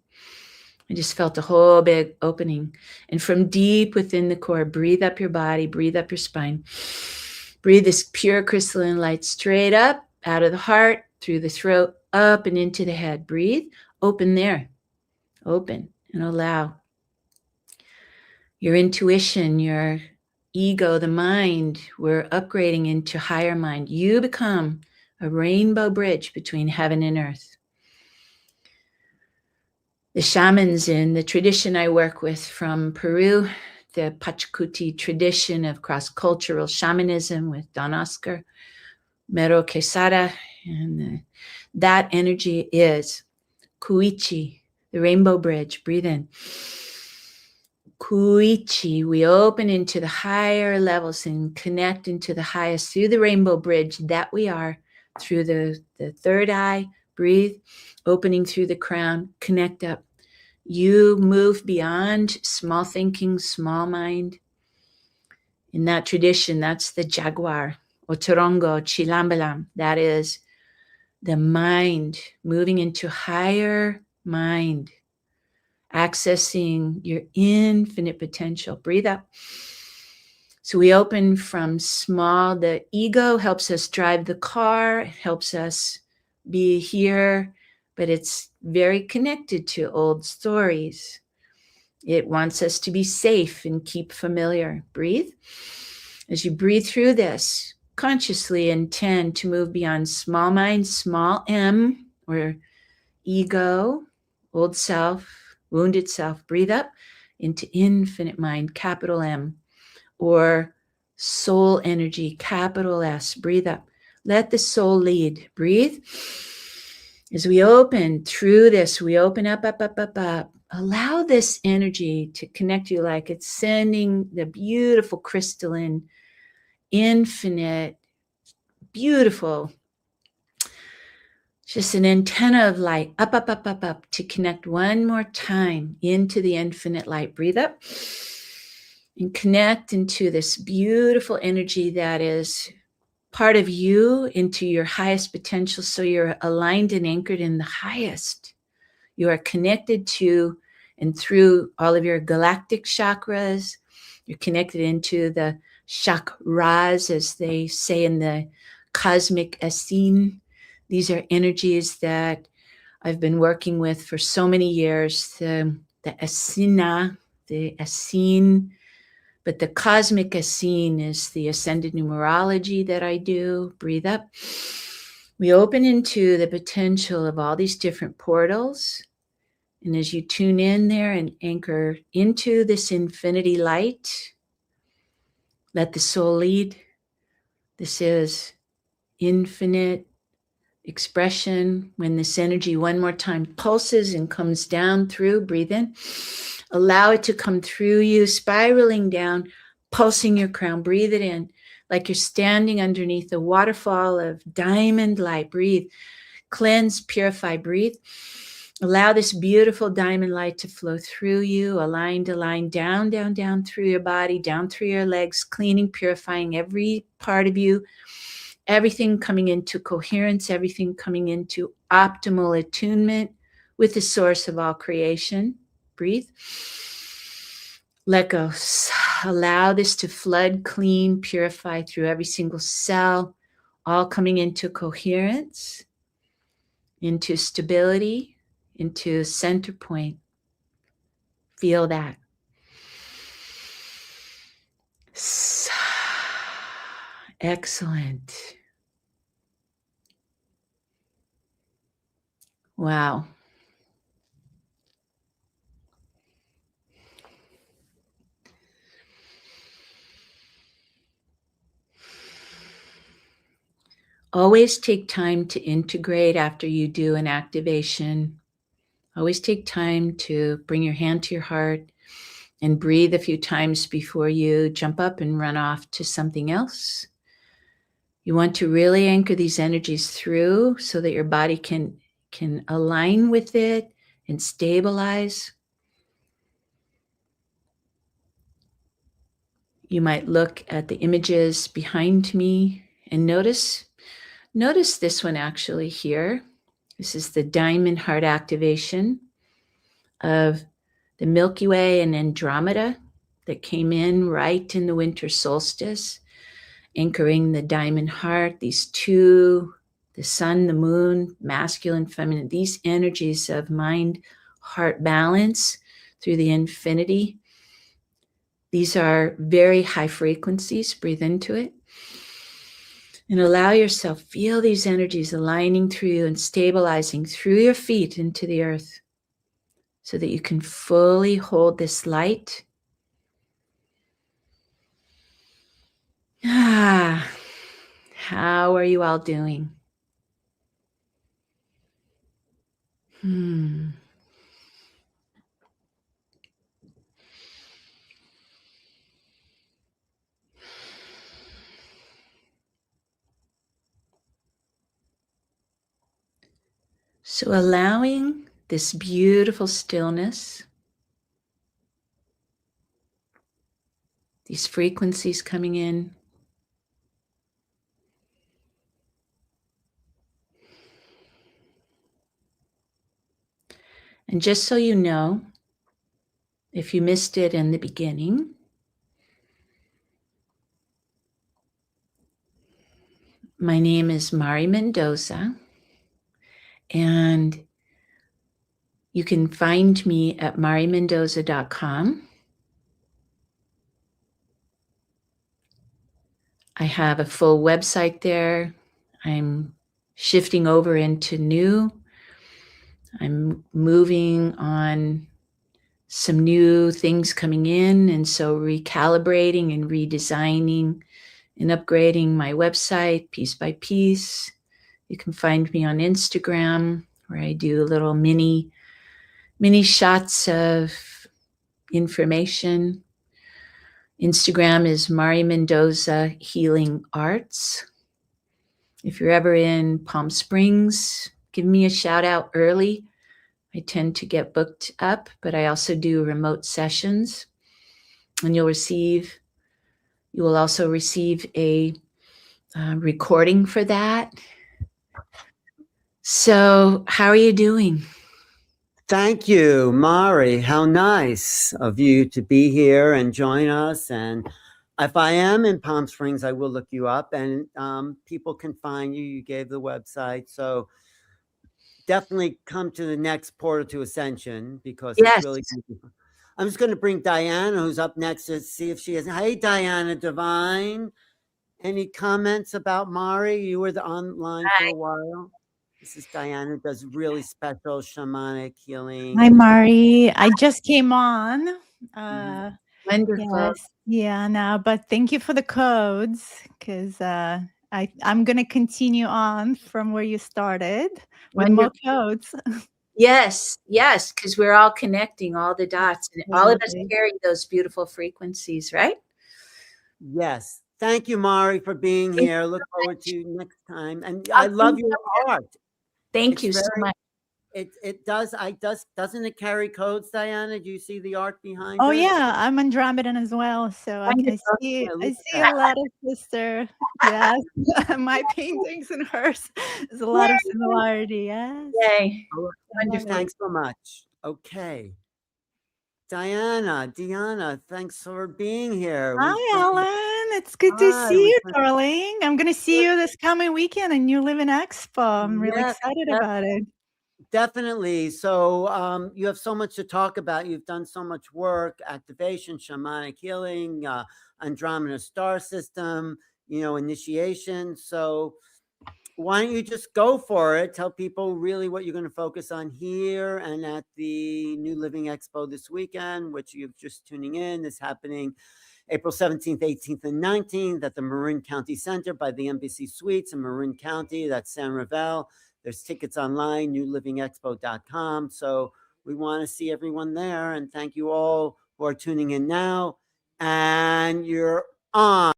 I just felt a whole big opening. And from deep within the core, breathe up your body, breathe up your spine. Breathe this pure crystalline light straight up, out of the heart, through the throat, up and into the head. Breathe. Open there. Open and allow. Your intuition, your ego, the mind, we're upgrading into higher mind. You become a rainbow bridge between heaven and earth. The shamans in the tradition I work with from Peru, the Pachacuti tradition of cross-cultural shamanism with Don Oscar, Mero Quesada, and that energy is Kuichi, the rainbow bridge. Breathe in. Kuichi, we open into the higher levels and connect into the highest through the rainbow bridge that we are, through the third eye. Breathe, opening through the crown, connect up. You move beyond small thinking, small mind. In that tradition, that's the jaguar, Otorongo, Chilambalam. That is the mind moving into higher mind, accessing your infinite potential. Breathe up. So we open from small. The ego helps us drive the car, helps us be here, but it's very connected to old stories. It wants us to be safe and keep familiar. Breathe. As you breathe through this, consciously intend to move beyond small mind, small m, or ego, old self, wounded self. Breathe up into infinite mind, capital M, or soul energy, capital S. Breathe up. Let the soul lead. Breathe. As we open through this, we open up, up, up, up, up. Allow this energy to connect you like it's sending the beautiful crystalline, infinite, beautiful, just an antenna of light, up, up, up, up, up, to connect one more time into the infinite light. Breathe up and connect into this beautiful energy that is part of you, into your highest potential. So you're aligned and anchored in the highest. You are connected to and through all of your galactic chakras. You're connected into the chakras, as they say in the cosmic Essene. These are energies that I've been working with for so many years. The Essena, the Essene, but the cosmic Essene is the ascended numerology that I do. Breathe up. We open into the potential of all these different portals. And as you tune in there and anchor into this infinity light, let the soul lead. This is infinite expression. When this energy one more time pulses and comes down through, breathe in. Allow it to come through you, spiraling down, pulsing your crown. Breathe it in like you're standing underneath a waterfall of diamond light. Breathe. Cleanse, purify, breathe. Allow this beautiful diamond light to flow through you, aligned, down, down, down through your body, down through your legs, cleaning, purifying every part of you, everything coming into coherence, everything coming into optimal attunement with the source of all creation. Breathe. Let go. Allow this to flood, clean, purify through every single cell, all coming into coherence, into stability, into center point. Feel that. Excellent. Wow. Always take time to integrate after you do an activation. Always take time to bring your hand to your heart and breathe a few times before you jump up and run off to something else. You want to really anchor these energies through so that your body can align with it and stabilize. You might look at the images behind me and notice this one actually here. This is the diamond heart activation of the Milky Way and Andromeda that came in right in the winter solstice, anchoring the diamond heart, these two, the sun, the moon, masculine, feminine, these energies of mind, heart balance through the infinity. These are very high frequencies. Breathe into it. And allow yourself, feel these energies aligning through you and stabilizing through your feet into the earth so that you can fully hold this light. How are you all doing? So allowing this beautiful stillness, these frequencies coming in, and just so you know, if you missed it in the beginning, my name is Mari Mendoza, and you can find me at marimendoza.com. I have a full website there. I'm shifting over into new. I'm moving on some new things coming in, and so recalibrating and redesigning and upgrading my website piece by piece. You can find me on Instagram, where I do little mini shots of information. Instagram is Mari Mendoza Healing Arts. If you're ever in Palm Springs, give me a shout out early. I tend to get booked up, but I also do remote sessions, and you will also receive a recording for that. So how are you doing? Thank you, Mari. How nice of you to be here and join us. And if I am in Palm Springs, I will look you up, and people can find you. You gave the website. So definitely come to the next Portal to Ascension, because Yes. it's really beautiful. I'm just going to bring Diana, who's up next, to see if she has. Hey, Diana Divine. Any comments about Mari? You were online for a while. This is Diana, who does really special shamanic healing. Hi, Mari. I just came on. Wonderful. Yes, yeah, no, but thank you for the codes, because I'm going to continue on from where you started with more codes. Yes, because we're all connecting all the dots, and all of us carry those beautiful frequencies, right? Yes. Thank you, Mari, for being here. Look forward to you next time. And I love your art. Thank you so much. Doesn't it carry codes, Diana? Do you see the art behind Oh, it? yeah, I'm Andromedan as well. So I see a lot of sister. Yes, my paintings and hers. There's a lot of similarity. Yes. Yay. Thanks so much. Okay. Diana, thanks for being here. Hi, Alan. It's good to see you, darling. I'm going to see you this coming weekend in New Living Expo. I'm really excited about it. Definitely. So you have so much to talk about. You've done so much work: activation, shamanic healing, Andromeda star system, initiation. So why don't you just go for it? Tell people really what you're going to focus on here and at the New Living Expo this weekend, which you're just tuning in, is happening April 17th, 18th, and 19th at the Marin County Center by the Embassy Suites in Marin County. That's San Rafael. There's tickets online, newlivingexpo.com. So we want to see everyone there. And thank you all who are tuning in now. And you're on.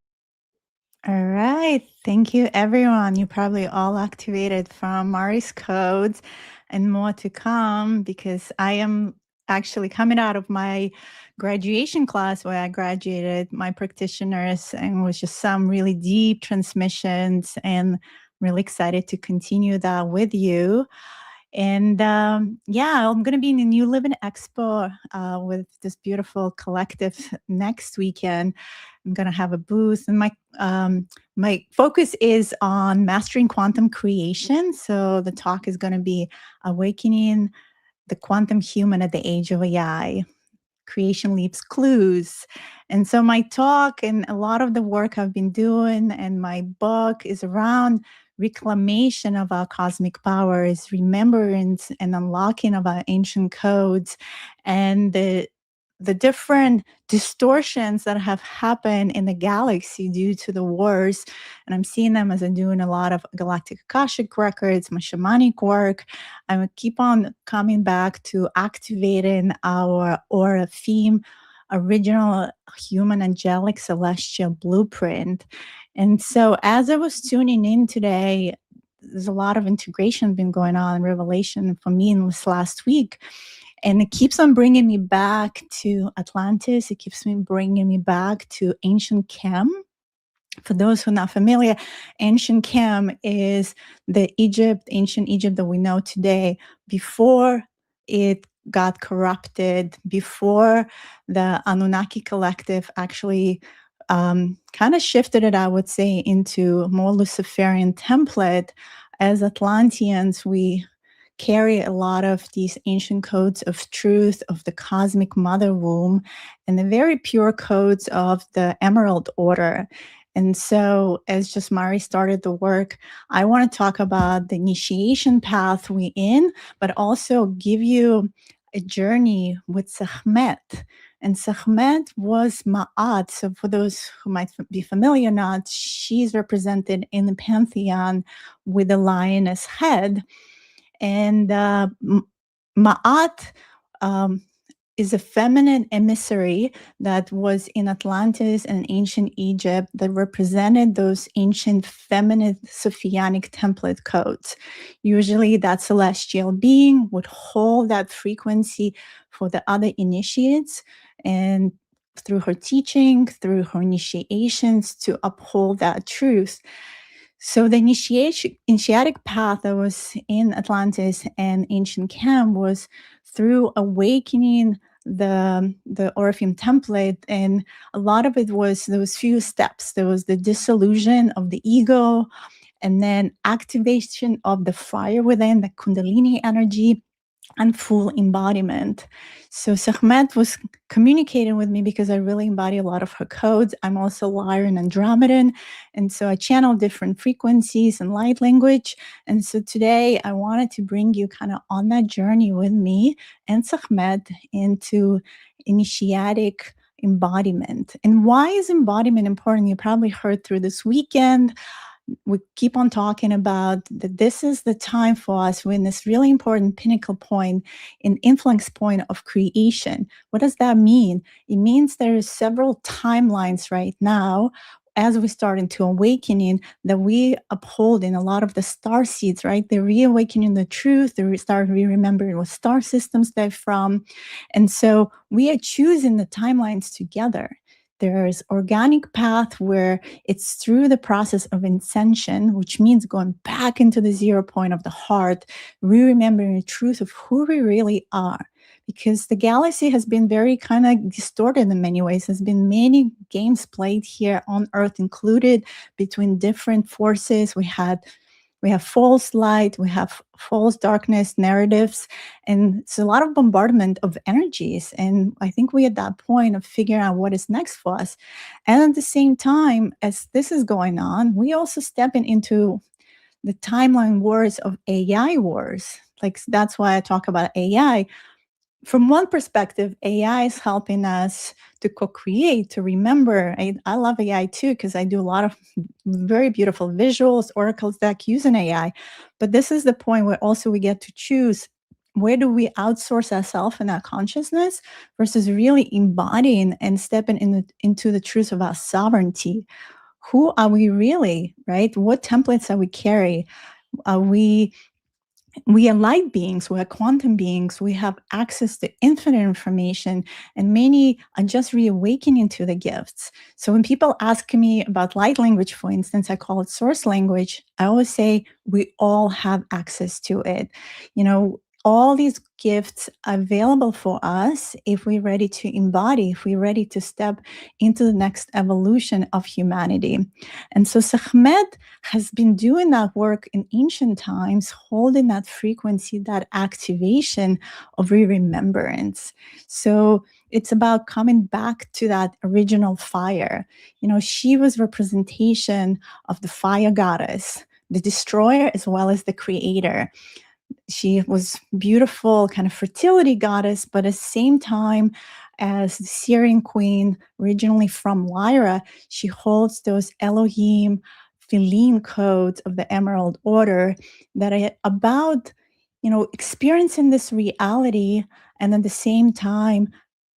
All right. Thank you, everyone. You probably all activated from Mari's codes and more to come, because I am actually coming out of my graduation class where I graduated my practitioners, and it was just some really deep transmissions, and really excited to continue that with you. And yeah, I'm going to be in the New Living Expo with this beautiful collective next weekend. I'm going to have a booth, and my focus is on mastering quantum creation. So the talk is going to be awakening the quantum human at the age of AI. Creation leaves clues. And so my talk and a lot of the work I've been doing and my book is around reclamation of our cosmic powers, remembrance and unlocking of our ancient codes, and the different distortions that have happened in the galaxy due to the wars. And I'm seeing them as I'm doing a lot of galactic Akashic records, my shamanic work. I will keep on coming back to activating our aura theme, original human angelic celestial blueprint. And so as I was tuning in today, there's a lot of integration been going on in revelation for me in this last week. And it keeps on bringing me back to Atlantis. It keeps me bringing me back to ancient Chem. For those who are not familiar, ancient Chem is the ancient Egypt that we know today, before it got corrupted, before the Anunnaki collective actually kind of shifted it, I would say, into more Luciferian template. As Atlanteans, we carry a lot of these ancient codes of truth, of the cosmic mother womb, and the very pure codes of the Emerald Order. And so, as just Mari started the work, I want to talk about the initiation path we in, but also give you a journey with Sekhmet. And Sekhmet was Ma'at. So for those who might be familiar or not, she's represented in the pantheon with a lioness head. And Ma'at is a feminine emissary that was in Atlantis and ancient Egypt that represented those ancient feminine Sophianic template codes. Usually that celestial being would hold that frequency for the other initiates, and through her teaching, through her initiations, to uphold that truth. So the initiatic path that was in Atlantis and ancient Chem was through awakening the Orpheum template, and a lot of it was those few steps. There was the dissolution of the ego, and then activation of the fire within, the Kundalini energy, and full embodiment. So Sekhmet was communicating with me because I really embody a lot of her codes. I'm also Lyran and Andromedan, and so I channel different frequencies and light language. And so today I wanted to bring you kind of on that journey with me and Sekhmet into initiatic embodiment. And why is embodiment important? You probably heard through this weekend. We keep on talking about that this is the time for us. We're in this really important pinnacle point, an influx point of creation. What does that mean? It means there are several timelines right now as we start into awakening that we uphold in a lot of the star seeds, right? They're reawakening the truth. They start remembering what star systems they're from. And so we are choosing the timelines together. There's organic path where it's through the process of ascension, which means going back into the 0 point of the heart, remembering the truth of who we really are. Because the galaxy has been very kind of distorted in many ways. There's been many games played here on Earth, included between different forces. We have false light, we have false darkness narratives, and it's a lot of bombardment of energies. And I think we're at that point of figuring out what is next for us. And at the same time, as this is going on, we also stepping into the timeline wars of AI wars. Like, that's why I talk about AI. From one perspective, AI is helping us to co-create, to remember. I love AI too, because I do a lot of very beautiful visuals, oracles deck using AI. But this is the point where also we get to choose, where do we outsource ourselves and our consciousness versus really embodying and stepping into the truth of our sovereignty. Who are we really, right? What templates are we carrying? Are we We are light beings, we are quantum beings, we have access to infinite information, and many are just reawakening to the gifts. So when people ask me about light language, for instance, I call it source language, I always say we all have access to it. All these gifts are available for us if we're ready to embody, if we're ready to step into the next evolution of humanity. And so Sekhmet has been doing that work in ancient times, holding that frequency, that activation of remembrance. So it's about coming back to that original fire. She was representation of the fire goddess, the destroyer as well as the creator. She was beautiful kind of fertility goddess, but at the same time as the Syrian queen, originally from Lyra, she holds those Elohim feline codes of the Emerald Order that are about, experiencing this reality and at the same time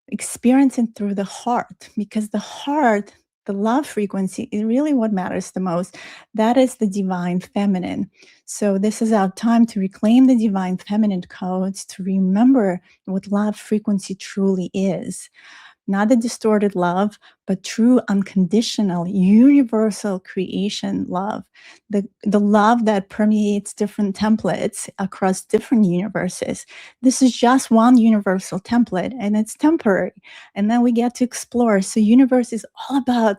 experiencing through the heart, because the heart, the love frequency, is really what matters the most. That is the divine feminine. So this is our time to reclaim the divine feminine codes, to remember what love frequency truly is. Not a distorted love, but true, unconditional, universal creation love. The love that permeates different templates across different universes. This is just one universal template, and it's temporary. And then we get to explore. So universe is all about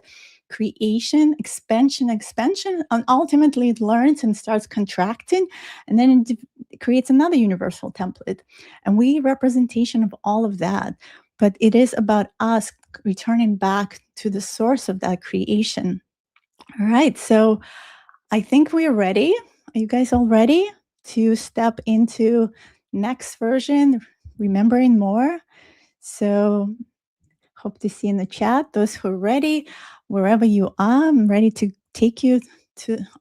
creation, expansion, and ultimately it learns and starts contracting, and then it creates another universal template. And we representation of all of that. But it is about us returning back to the source of that creation. All right, so I think we're ready. Are you guys all ready to step into next version, remembering more? So hope to see in the chat those who are ready, wherever you are. I'm ready to take you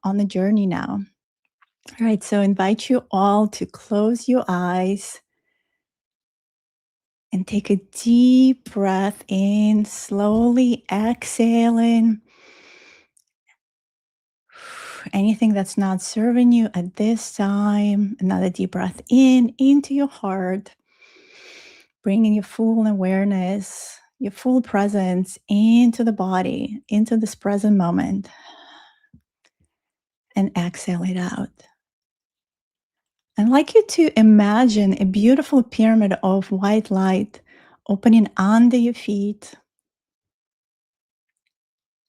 on the journey now. All right, so invite you all to close your eyes and take a deep breath in, slowly exhaling anything that's not serving you at this time. Another deep breath in, into your heart, bringing your full awareness, your full presence into the body, into this present moment, and exhale it out. I'd like you to imagine a beautiful pyramid of white light opening under your feet.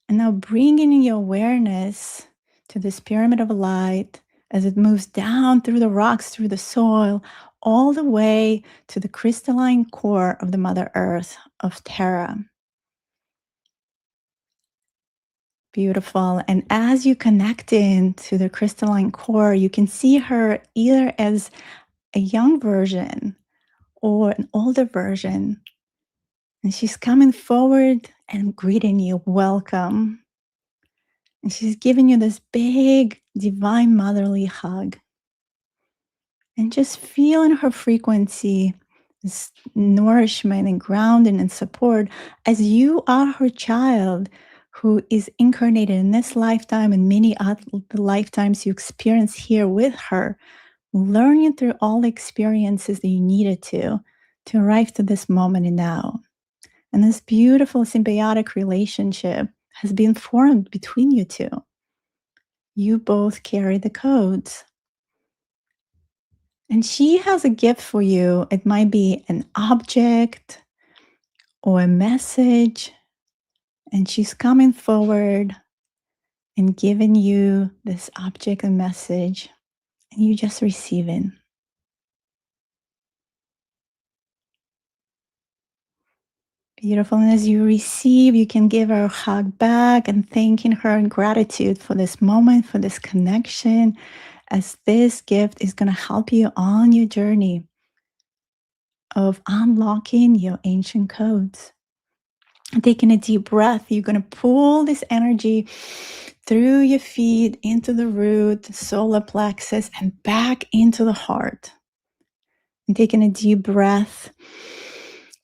And now bringing your awareness to this pyramid of light as it moves down through the rocks, through the soil, all the way to the crystalline core of the Mother Earth, of Terra. Beautiful. And as you connect in to the crystalline core, you can see her either as a young version or an older version. And she's coming forward and greeting you, welcome. And she's giving you this big, divine motherly hug. And just feeling her frequency, this nourishment and grounding and support as you are her child who is incarnated in this lifetime and many other lifetimes you experience here with her, learning through all the experiences that you needed to arrive to this moment and now. And this beautiful symbiotic relationship has been formed between you two. You both carry the codes. And she has a gift for you. It might be an object or a message. And she's coming forward and giving you this object and message. And you just receiving. Beautiful. And as you receive, you can give her a hug back and thanking her in gratitude for this moment, for this connection, as this gift is going to help you on your journey of unlocking your ancient codes. And taking a deep breath, you're going to pull this energy through your feet into the root, the solar plexus, and back into the heart. And taking a deep breath,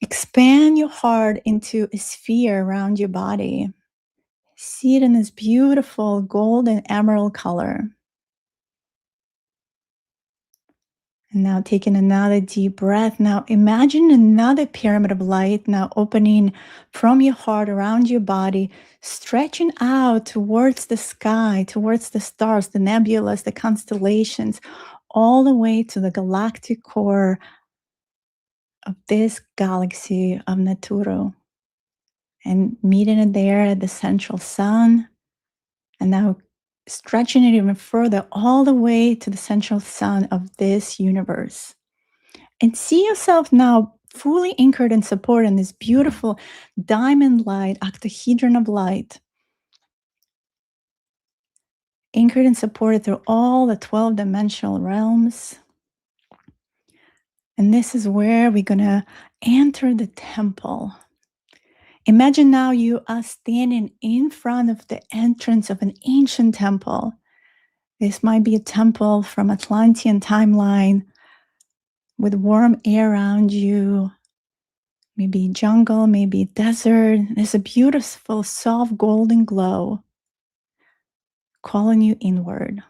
expand your heart into a sphere around your body. See it in this beautiful golden emerald color. And now taking another deep breath. Now imagine another pyramid of light now opening from your heart around your body, stretching out towards the sky, towards the stars, the nebulas, the constellations, all the way to the galactic core of this galaxy of Naturo. And meeting it there at the central sun. And now stretching it even further all the way to the central sun of this universe. And see yourself now fully anchored and supported in this beautiful diamond light, octahedron of light. Anchored and supported through all the 12-dimensional realms. And this is where we're going to enter the temple. Imagine now you are standing in front of the entrance of an ancient temple. This might be a temple from Atlantean timeline with warm air around you, maybe jungle, maybe desert. There's a beautiful, soft, golden glow calling you inward.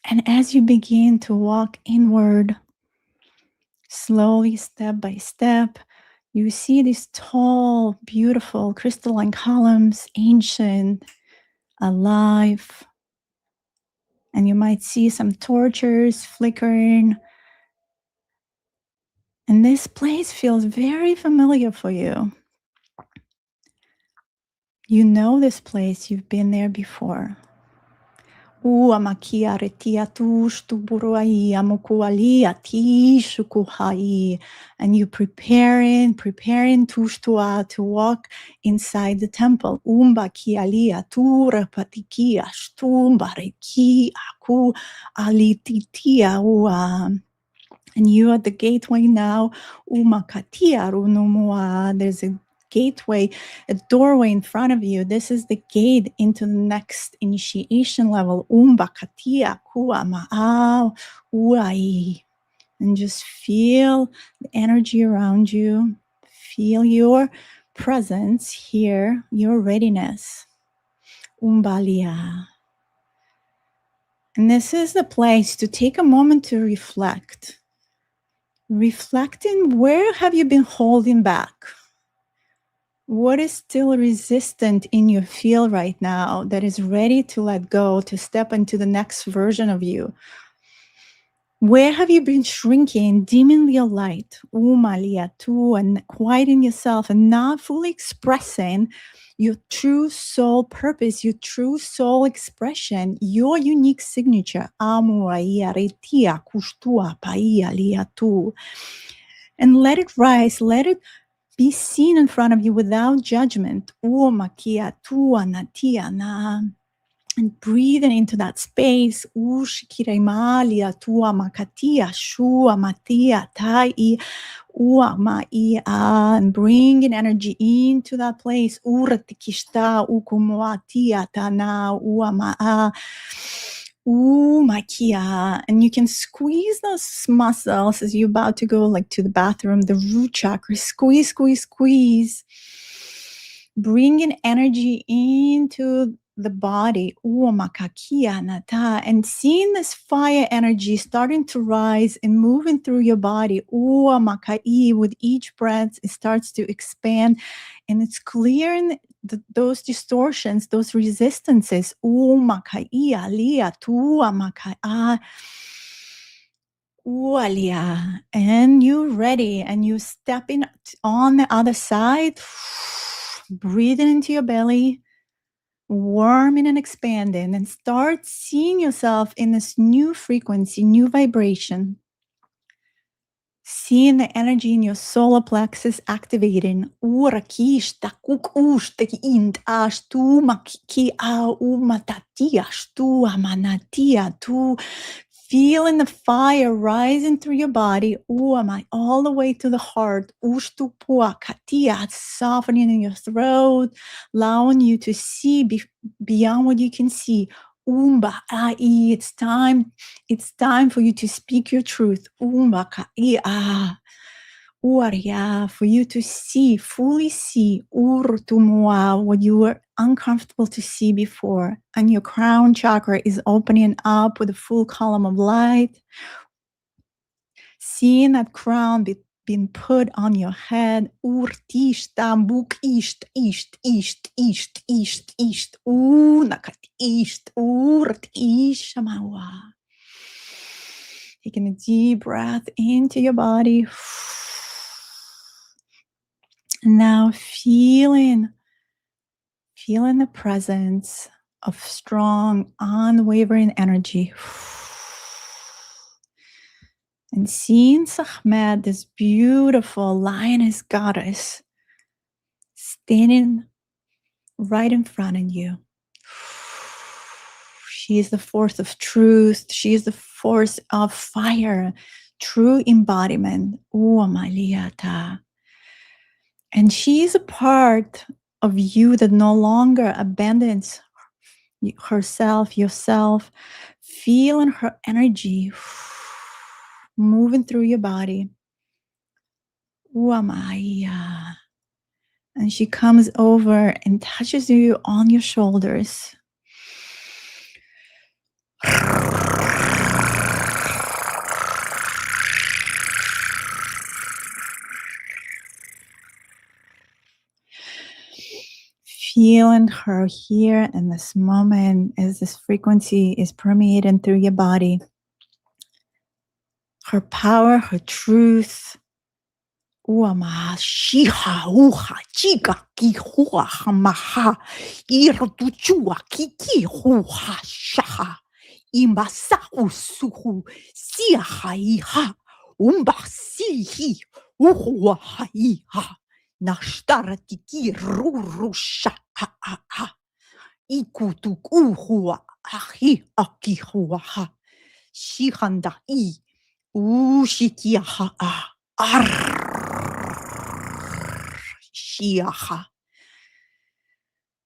And as you begin to walk inward, slowly, step by step, you see these tall, beautiful crystalline columns, ancient, alive. And you might see some torches flickering. And this place feels very familiar for you. You know this place, you've been there before. And you preparing tushtua to walk inside the temple. And you at the gateway now. There's a gateway, a doorway in front of you. This is the gate into the next initiation level. And just feel the energy around you. Feel your presence here, your readiness. Umbalia. And this is the place to take a moment to reflect. Reflecting, where have you been holding back? What is still resistant in your field right now that is ready to let go, to step into the next version of you? Where have you been shrinking, dimming your light, and quieting yourself and not fully expressing your true soul purpose, your true soul expression, your unique signature? And let it rise, let it be seen in front of you without judgment. And breathing into that space. And bringing energy into that place. And you can squeeze those muscles as you're about to go like to the bathroom, the root chakra. Squeeze, squeeze, squeeze. Bringing energy into the body. And seeing this fire energy starting to rise and moving through your body. With each breath, it starts to expand and it's clearing those distortions, those resistances. And you're ready and you step in on the other side, breathing into your belly, warming and expanding, and start seeing yourself in this new frequency, new vibration. Seeing the energy in your solar plexus activating. Feeling the fire rising through your body, all the way to the heart, softening in your throat, allowing you to see beyond what you can see. It's time for you to speak your truth. For you to see, fully see, what you were uncomfortable to see before. And your crown chakra is opening up with a full column of light. Seeing that crown being put on your head. Urtishtam isht isht isht isht isht isht unakat isht urt ishamawa. Taking a deep breath into your body. And now feeling the presence of strong, unwavering energy. And seeing Sekhmet, this beautiful lioness goddess, standing right in front of you. She is the force of truth. She is the force of fire, true embodiment. Uamaliyata. And she is a part of you that no longer abandons herself, yourself, feeling her energy moving through your body. Uamaya. And she comes over and touches you on your shoulders. Feeling her here in this moment as this frequency is permeating through your body. Her power, her truth. Uama shiha uha chiga ki hua hamaha irtuchua kiki huha shaha imbasa usuhu siha iha umbasihi uhua iha nashtara tiki rurusha ikutuk uhua ahi akihua shihanda I ushikiaha ar shiaha.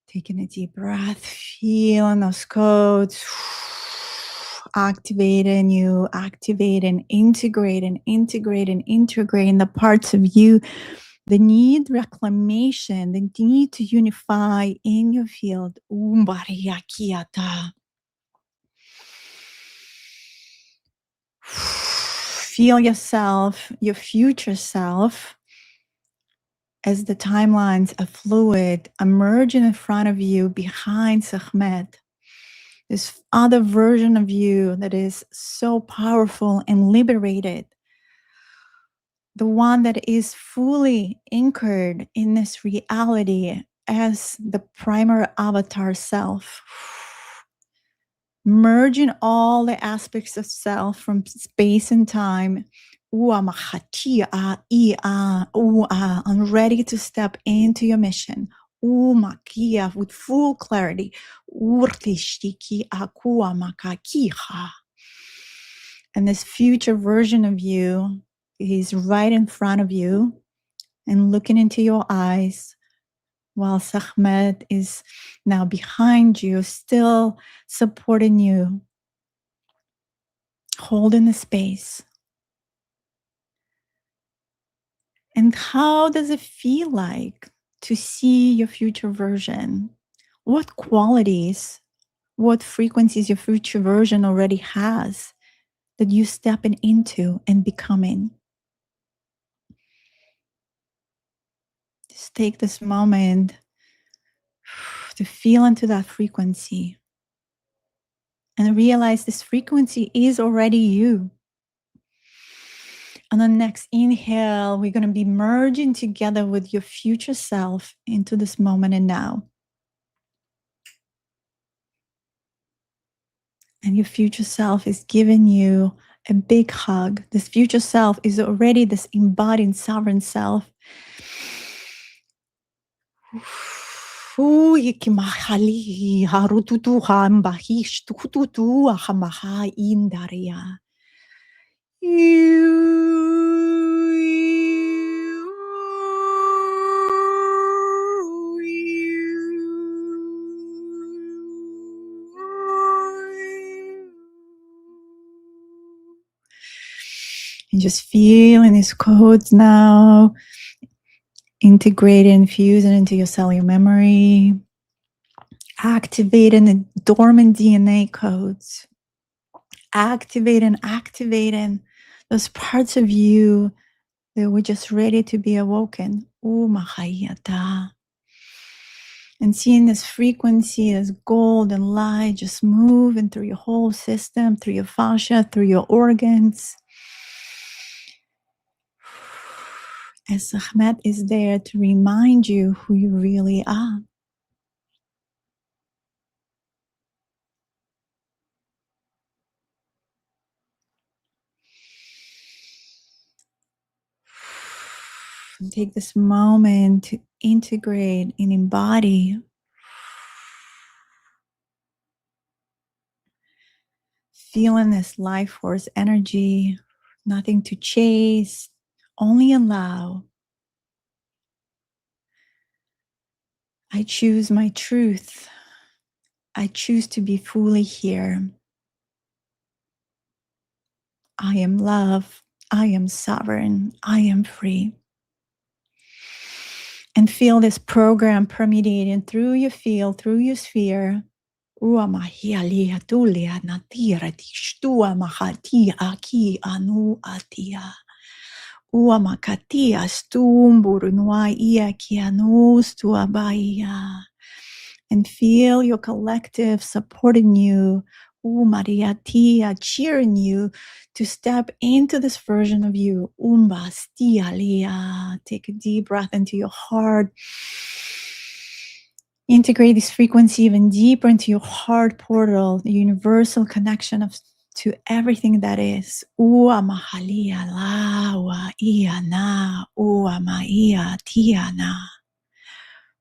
Taking a deep breath, feeling those codes, activating you, activating, integrating the parts of you that need reclamation, that need to unify in your field. Umbariyakiata. Feel yourself, your future self, as the timelines of fluid emerging in front of you behind Sekhmet. This other version of you that is so powerful and liberated. The one that is fully anchored in this reality as the primal avatar self. Merging all the aspects of self from space and time. I'm ready to step into your mission. With full clarity. And this future version of you is right in front of you and looking into your eyes, while Sekhmet is now behind you, still supporting you, holding the space. And how does it feel like to see your future version? What qualities, what frequencies your future version already has that you stepping into and becoming? Just take this moment to feel into that frequency and realize this frequency is already you. On the next inhale, we're going to be merging together with your future self into this moment and now. And your future self is giving you a big hug. This future self is already this embodied sovereign self. And just feeling these codes now, integrating, fusing into your cellular memory, activating the dormant DNA codes, activating those parts of you that were just ready to be awoken. Mahayata. And seeing this frequency as gold and light just moving through your whole system, through your fascia, through your organs. As Ahmed is there to remind you who you really are. And take this moment to integrate and embody feeling this life force energy, nothing to chase, only allow. I choose my truth. I choose to be fully here. I am love. I am sovereign. I am free. And feel this program permeating through your field, through your sphere. Uamahialia tulia natira tishtua mahati aki anu atia. Uamakatia stumburunua ia kianus tuabaya. And feel your collective supporting you. Maria Tia cheering you to step into this version of you. Umba stia lia. Take a deep breath into your heart. Integrate this frequency even deeper into your heart portal, the universal connection to everything that is. Ua mahalia lawa ia na. Ua maia tia na.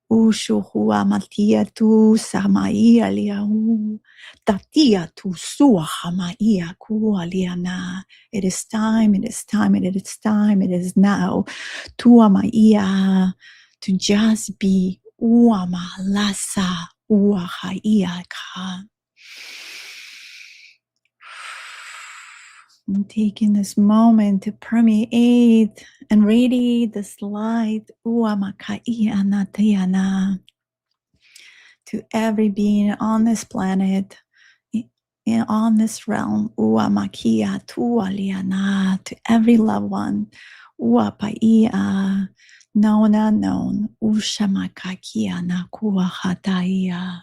Ushuhua matia tu samaia liau. Tatia tu suahamaia kualiana. It is time, it is time, it is time, it is now. Tuamaia to just be. Uama lasa uahaia ka. And taking this moment to permeate and radiate this light uamakaia natiana to every being on this planet, on this realm, uamakia tualiana, to every loved one, uapaia, known unknown, ushamakakia nakua hataia.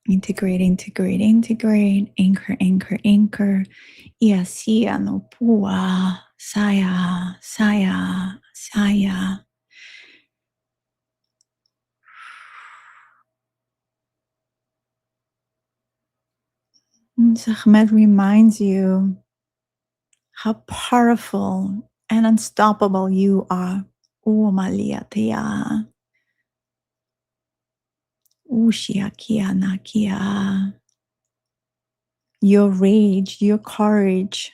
Integrate, integrate, integrate, anchor, anchor, anchor. Iasia no pua, saya, saya, saya. Ahmed reminds you how powerful and unstoppable you are. Umaliatea. Ushiakia nakia. Your rage, your courage,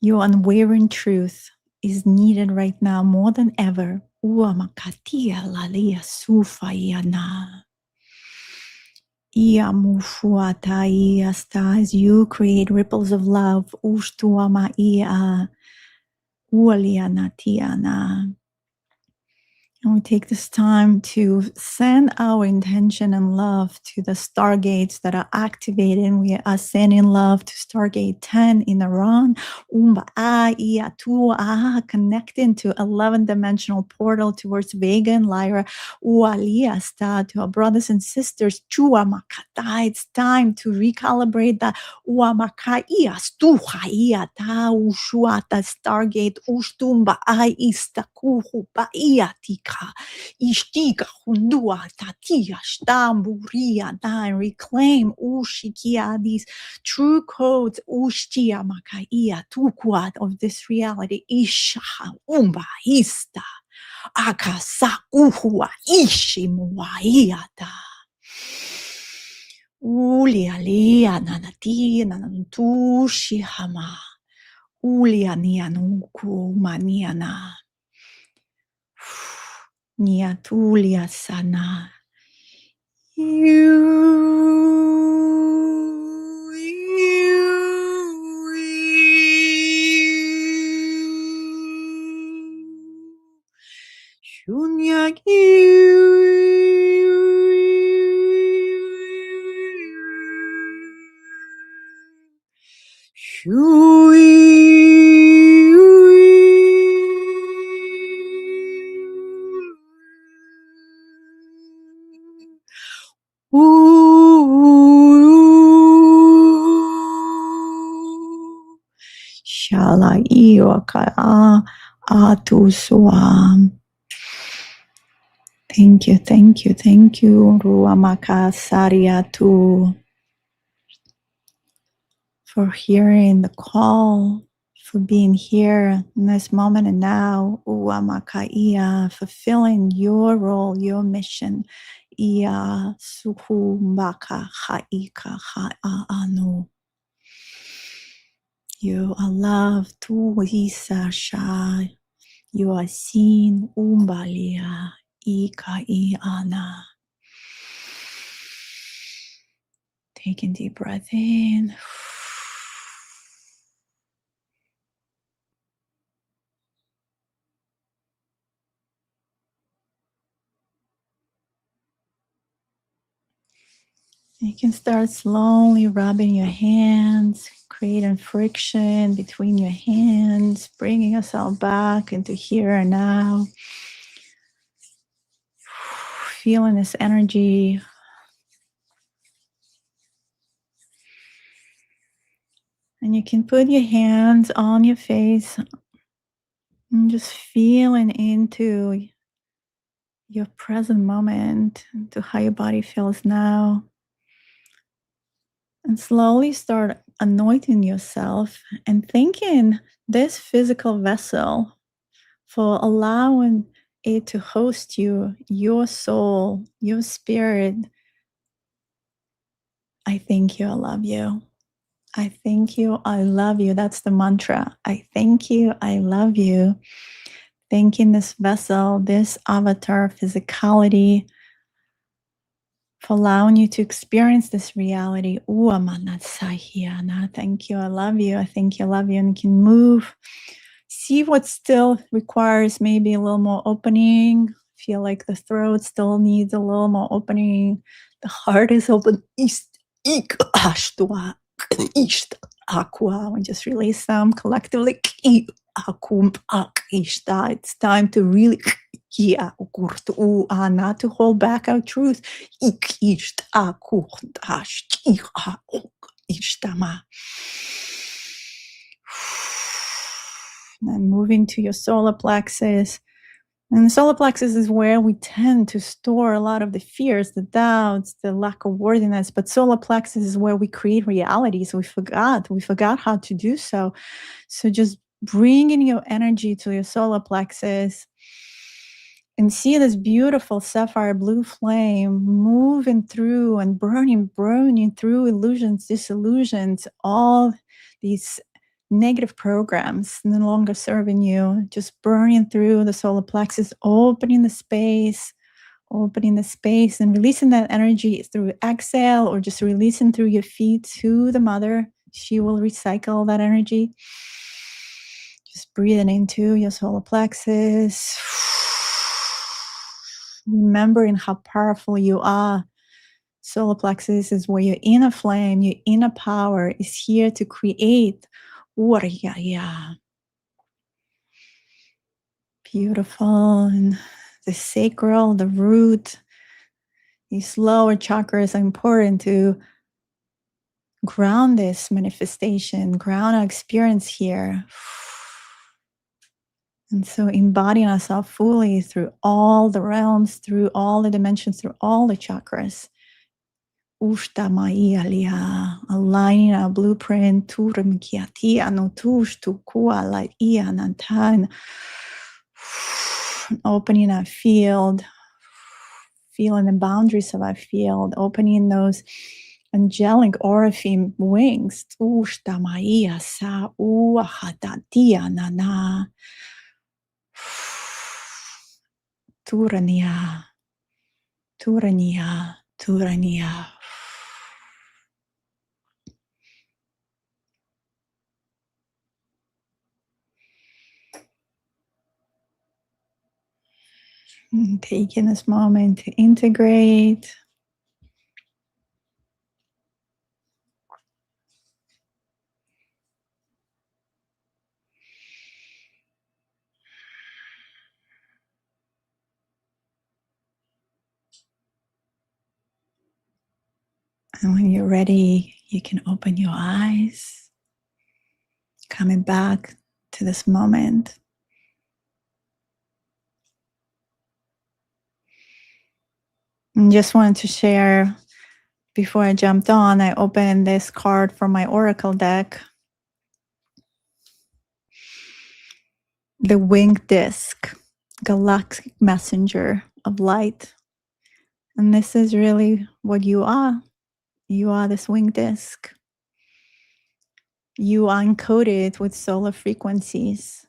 your unwavering truth is needed right now more than ever. Uamakatia lalia sufayana. Iamufuata iasta as you create ripples of love. Ushtuama ia ualianatiana. And we take this time to send our intention and love to the stargates that are activated. And we are sending love to Stargate 10 in Iran. Connecting to 11-dimensional portal towards Vega and Lyra. To our brothers and sisters. It's time to recalibrate the Stargate. Ishtika hundua tatia stamburia and reclaim ushikia these true codes ushtia makaia tukwat of this reality ishaha umba ista akasa uhua ishimuaiata ulialia nanatia nanantushihama ulianianuku maniana Niatulia sana. You. Shala iwaka atuswam. Thank you, thank you, thank you, Ruamaka Sariatu, for hearing the call, for being here in this moment and now. Uamaka Ia, fulfilling your role, your mission. Ia suhu mbaka haika ha'anu. You are loved, Isa Shai. You are seen, Umbalia, Ika Iana. Take a deep breath in. You can start slowly rubbing your hands, creating friction between your hands, bringing yourself back into here and now. Feeling this energy. And you can put your hands on your face and just feeling into your present moment, to how your body feels now. And slowly start anointing yourself and thanking this physical vessel for allowing it to host you, your soul, your spirit. I thank you, I love you. I thank you, I love you. That's the mantra. I thank you, I love you. Thanking this vessel, this avatar physicality, for allowing you to experience this reality. Thank you, I love you. I thank you, I love you. And you can move. See what still requires maybe a little more opening. Feel like the throat still needs a little more opening. The heart is open. We just release them collectively. It's time to really not to hold back our truth. And moving to your solar plexus. And the solar plexus is where we tend to store a lot of the fears, the doubts, the lack of worthiness. But solar plexus is where we create realities. We forgot how to do so. So just bringing your energy to your solar plexus and see this beautiful sapphire blue flame moving through and burning through illusions, disillusions, all these negative programs no longer serving you, just burning through the solar plexus, opening the space and releasing that energy through exhale or just releasing through your feet to the mother. She will recycle that energy. Just breathing into your solar plexus. Remembering how powerful you are. Solar plexus is where your inner flame, your inner power is here to create. Beautiful. And the sacral, the root, these lower chakras are important to ground this manifestation, ground our experience here. And so embodying ourselves fully through all the realms, through all the dimensions, through all the chakras. Aligning our blueprint, opening our field, feeling the boundaries of our field, opening those angelic orifim wings. Turania, Turania, Turania. Taking this moment to integrate. And when you're ready, you can open your eyes, coming back to this moment. And just wanted to share, before I jumped on, I opened this card from my Oracle deck. The winged disc, galactic messenger of light. And this is really what you are. You are this winged disc. You are encoded with solar frequencies.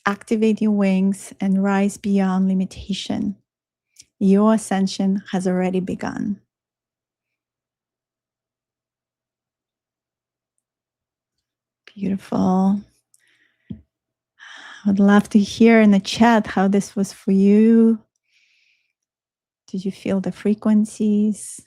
Activate your wings and rise beyond limitation. Your ascension has already begun. Beautiful. I would love to hear in the chat how this was for you. Did you feel the frequencies?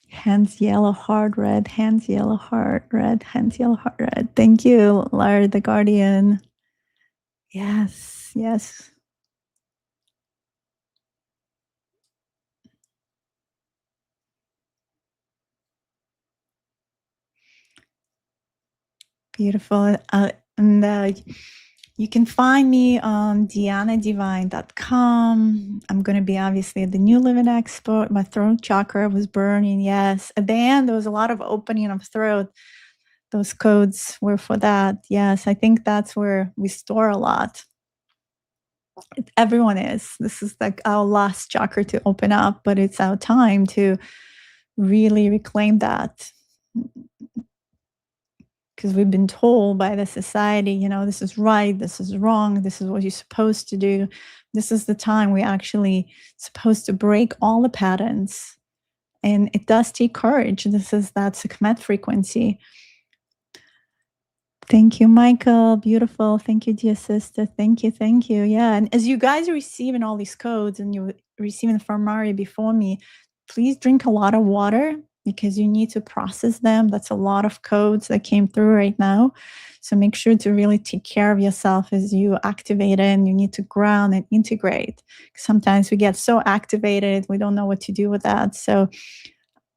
Hands yellow, heart red, hands yellow, heart red, hands yellow, heart red. Thank you, Lara the Guardian. Yes, yes. Beautiful. And you can find me on dianadivine.com. I'm going to be obviously at the New Living Expo. My throat chakra was burning. Yes. At the end, there was a lot of opening of throat. Those codes were for that. Yes. I think that's where we store a lot. Everyone is. This is like our last chakra to open up, but it's our time to really reclaim that. Because we've been told by the society, you know, this is right, this is wrong, this is what you're supposed to do. This is the time we're actually supposed to break all the patterns. And it does take courage. This is that Sekhmet frequency. Thank you, Michael. Beautiful. Thank you, dear sister. Thank you. Thank you. Yeah. And as you guys are receiving all these codes and you're receiving from Mari before me, please drink a lot of water, because you need to process them. That's a lot of codes that came through right now. So make sure to really take care of yourself as you activate it, and you need to ground and integrate. Sometimes we get so activated, we don't know what to do with that. So,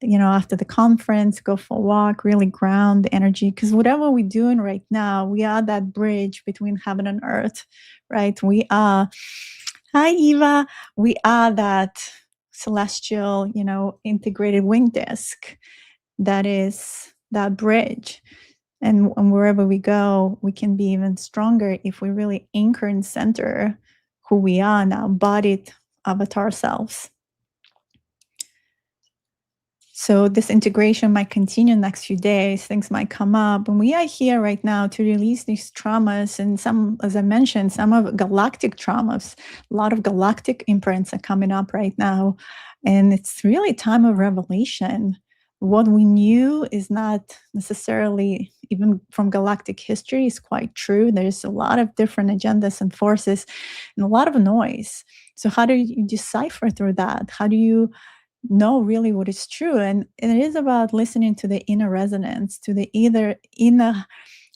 you know, after the conference, go for a walk, really ground the energy, because whatever we're doing right now, we are that bridge between heaven and earth, right? We are, hi, Eva, we are that celestial, you know, integrated wing disc that is that bridge. And wherever we go, we can be even stronger if we really anchor and center who we are now, embodied avatar selves. So this integration might continue next few days. Things might come up. And we are here right now to release these traumas. And some, as I mentioned, some of galactic traumas, a lot of galactic imprints are coming up right now. And it's really a time of revelation. What we knew is not necessarily, even from galactic history, is quite true. There's a lot of different agendas and forces and a lot of noise. So how do you decipher through that? How do you know really what is true? And it is about listening to the inner resonance, to the either inner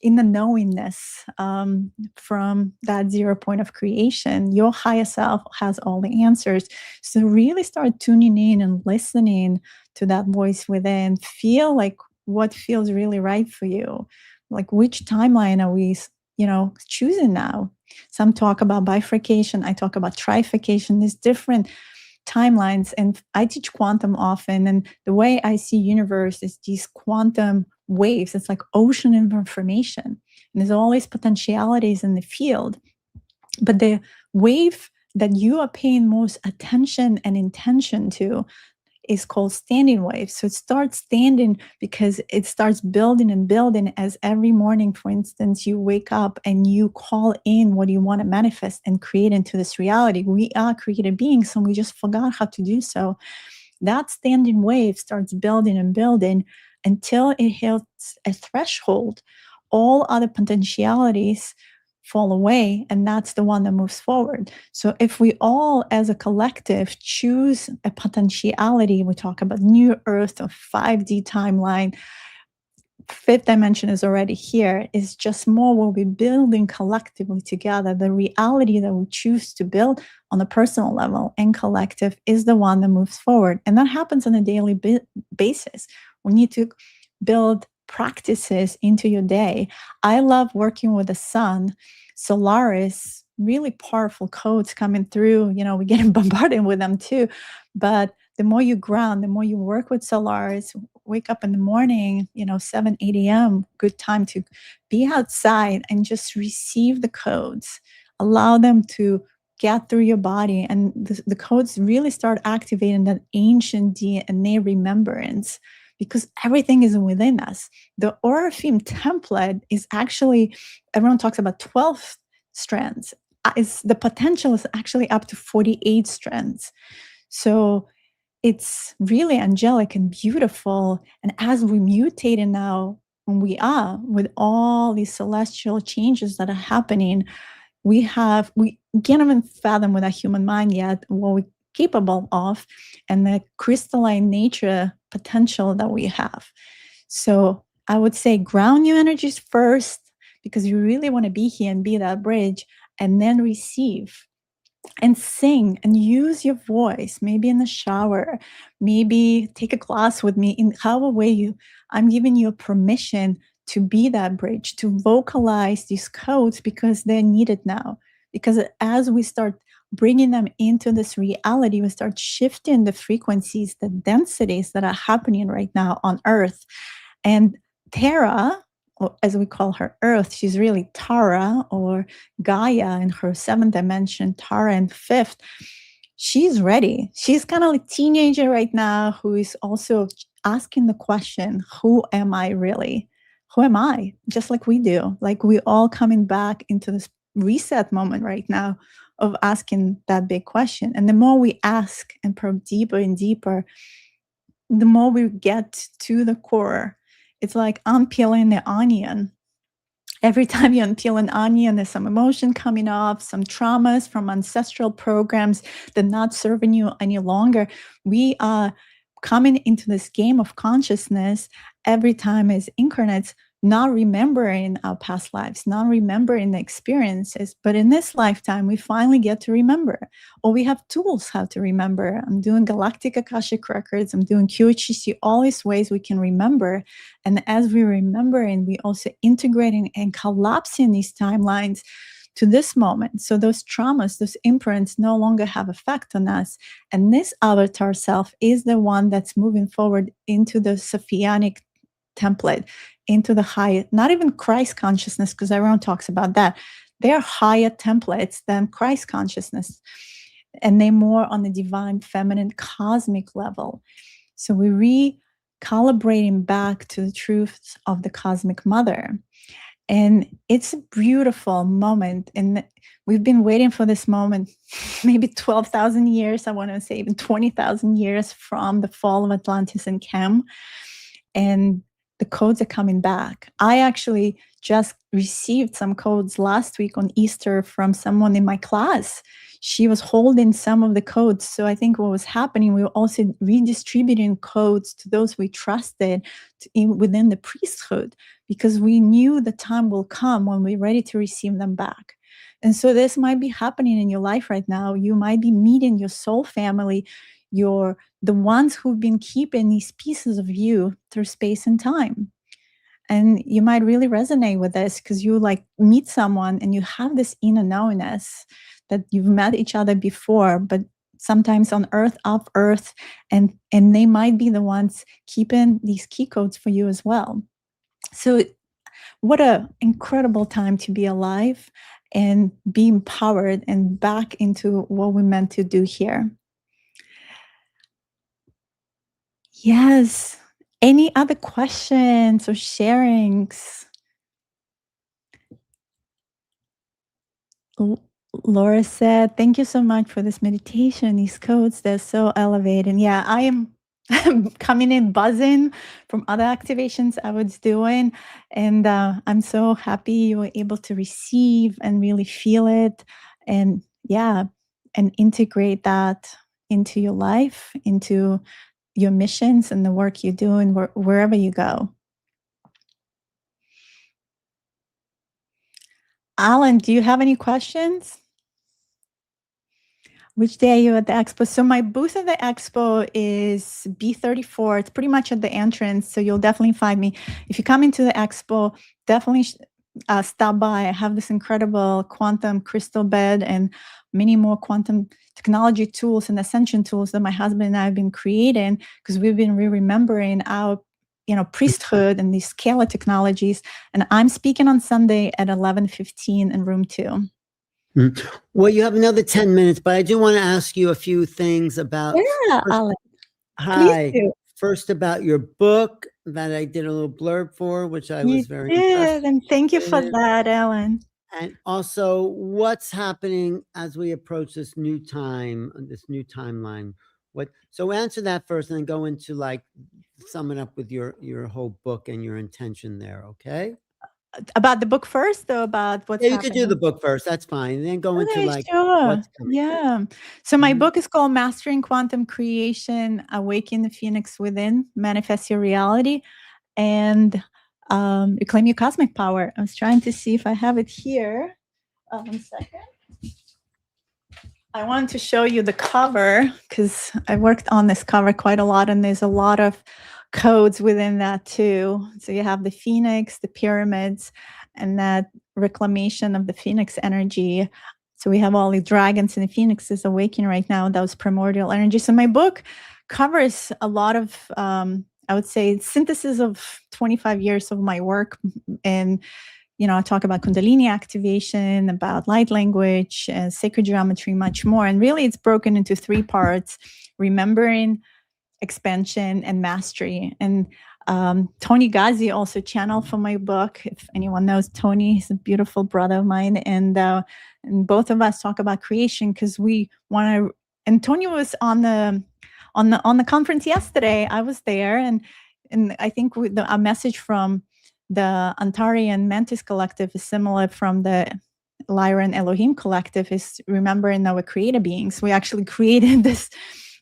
knowingness from that 0 point of creation. Your higher self has all the answers. So really start tuning in and listening to that voice within. Feel like what feels really right for you. Like, which timeline are we, you know, choosing now? Some talk about bifurcation. I talk about trifurcation. There's different timelines, and I teach quantum often, and the way I see universe is these quantum waves. It's like ocean of information, and there's always potentialities in the field, but the wave that you are paying most attention and intention to is called standing wave. So it starts standing because it starts building and building as every morning, for instance, you wake up and you call in what you want to manifest and create into this reality. We are creative beings, and we just forgot how to do so. That standing wave starts building and building until it hits a threshold. All other potentialities fall away, and that's the one that moves forward. So if we all as a collective choose a potentiality, we talk about new earth or 5D timeline, fifth dimension is already here, is just more what we're building collectively together. The reality that we choose to build on a personal level and collective is the one that moves forward. And that happens on a daily basis. We need to build practices into your day. I love working with the sun. Solaris, really powerful codes coming through. You know, we're getting bombarded with them too. But the more you ground, the more you work with Solaris, wake up in the morning, 7, 8 a.m., good time to be outside and just receive the codes, allow them to get through your body. And the codes really start activating that ancient DNA remembrance, because everything is within us. The Orifim template is actually, everyone talks about 12 strands. The potential is actually up to 48 strands. So it's really angelic and beautiful. And as we mutate now, when we are with all these celestial changes that are happening, we can't even fathom with our human mind yet what we're capable of and the crystalline nature potential that we have. So I would say ground your energies first, because you really want to be here and be that bridge, and then receive. And sing and use your voice, maybe in the shower, maybe take a class with me. In however way I'm giving you permission to be that bridge, to vocalize these codes, because they're needed now. Because as we start bringing them into this reality, we start shifting the frequencies, the densities that are happening right now on Earth. And Terra, or as we call her Earth, she's really Tara or Gaia in her 7th dimension, Tara in 5th. She's ready. She's kind of like a teenager right now who is also asking the question, who am I really? Who am I? Just like we do. Like we all coming back into this reset moment right now of asking that big question. And the more we ask and probe deeper and deeper, the more we get to the core. It's like unpeeling the onion. Every time you unpeel an onion, there's some emotion coming off, some traumas from ancestral programs that are not serving you any longer. We are coming into this game of consciousness every time as incarnates, not remembering our past lives, not remembering the experiences. But in this lifetime, we finally get to remember, or we have tools how to remember. I'm doing Galactic Akashic Records, I'm doing QHCC, all these ways we can remember. And as we remember, and we also integrating and collapsing these timelines to this moment. So those traumas, those imprints no longer have effect on us. And this avatar self is the one that's moving forward into the Sophianic template, into the higher, not even Christ consciousness, because everyone talks about that. They're higher templates than Christ consciousness. And they're more on the divine, feminine, cosmic level. So we're recalibrating back to the truths of the cosmic mother. And it's a beautiful moment. And we've been waiting for this moment, maybe 12,000 years, I want to say even 20,000 years from the fall of Atlantis and Chem. And the codes are coming back. I actually just received some codes last week on Easter from someone in my class. She was holding some of the codes. So I think what was happening, we were also redistributing codes to those we trusted within the priesthood, because we knew the time will come when we're ready to receive them back. And so this might be happening in your life right now. You might be meeting your soul family, the ones who've been keeping these pieces of you through space and time. And you might really resonate with this, because you like meet someone and you have this inner knowingness that you've met each other before, but sometimes on Earth, off Earth, and they might be the ones keeping these key codes for you as well. So what an incredible time to be alive and be empowered and back into what we're meant to do here. Yes. Any other questions or sharings? Laura said, thank you so much for this meditation. These codes, they're so elevating. Yeah, I am coming in buzzing from other activations I was doing. And I'm so happy you were able to receive and really feel it. And yeah, and integrate that into your life, into your missions and the work you're doing wherever you go. Alan, do you have any questions? Which day are you at the expo? So my booth at the expo is B34. It's pretty much at the entrance. So you'll definitely find me. If you come into the expo, definitely stop by. I have this incredible quantum crystal bed and many more quantum technology tools and ascension tools that my husband and I have been creating, because we've been remembering our priesthood and these scalar technologies. And I'm speaking on Sunday at 11:15 in room 2. Well, you have another 10 minutes, but I do want to ask you a few things about. Yeah, Alex. Hi. First, about your book that I did a little blurb for, which I was very impressed. And thank you for that, Ellen. And also, what's happening as we approach this new time, this new timeline? So answer that first, and then go into sum it up with your whole book and your intention there. Okay. About the book first, or about what's happening? You could do the book first. That's fine. And then go into sure. what's coming. Yeah. So my book is called Mastering Quantum Creation, Awaken the Phoenix Within, Manifest Your Reality, and Reclaim Your Cosmic Power. I was trying to see if I have it here. 1 second. I wanted to show you the cover because I worked on this cover quite a lot, and there's a lot of codes within that too. So you have the phoenix, the pyramids, and that reclamation of the phoenix energy. So we have all the dragons and the phoenixes awakening right now, those primordial energy. So my book covers a lot of, I would say, synthesis of 25 years of my work. And, I talk about Kundalini activation, about light language, sacred geometry, much more. And really it's broken into 3 parts: remembering, expansion, and mastery. And Tony Ghazi also channeled for my book. If anyone knows Tony, he's a beautiful brother of mine, and both of us talk about creation because we want to. And Tony was on the conference yesterday. I was there, and I think a message from the Antarian Mantis Collective is similar from the Lyran Elohim Collective, is remembering our creator beings. We actually created this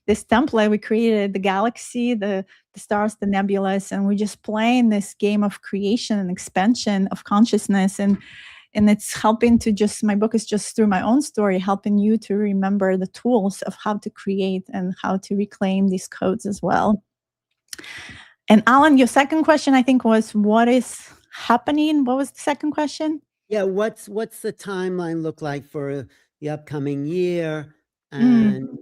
template. We created the galaxy, the stars, the nebulas, and we're just playing this game of creation and expansion of consciousness. And it's helping to my book is just through my own story, helping you to remember the tools of how to create and how to reclaim these codes as well. And Alan, your second question, I think, was what is happening? What was the second question? Yeah, what's the timeline look like for the upcoming year and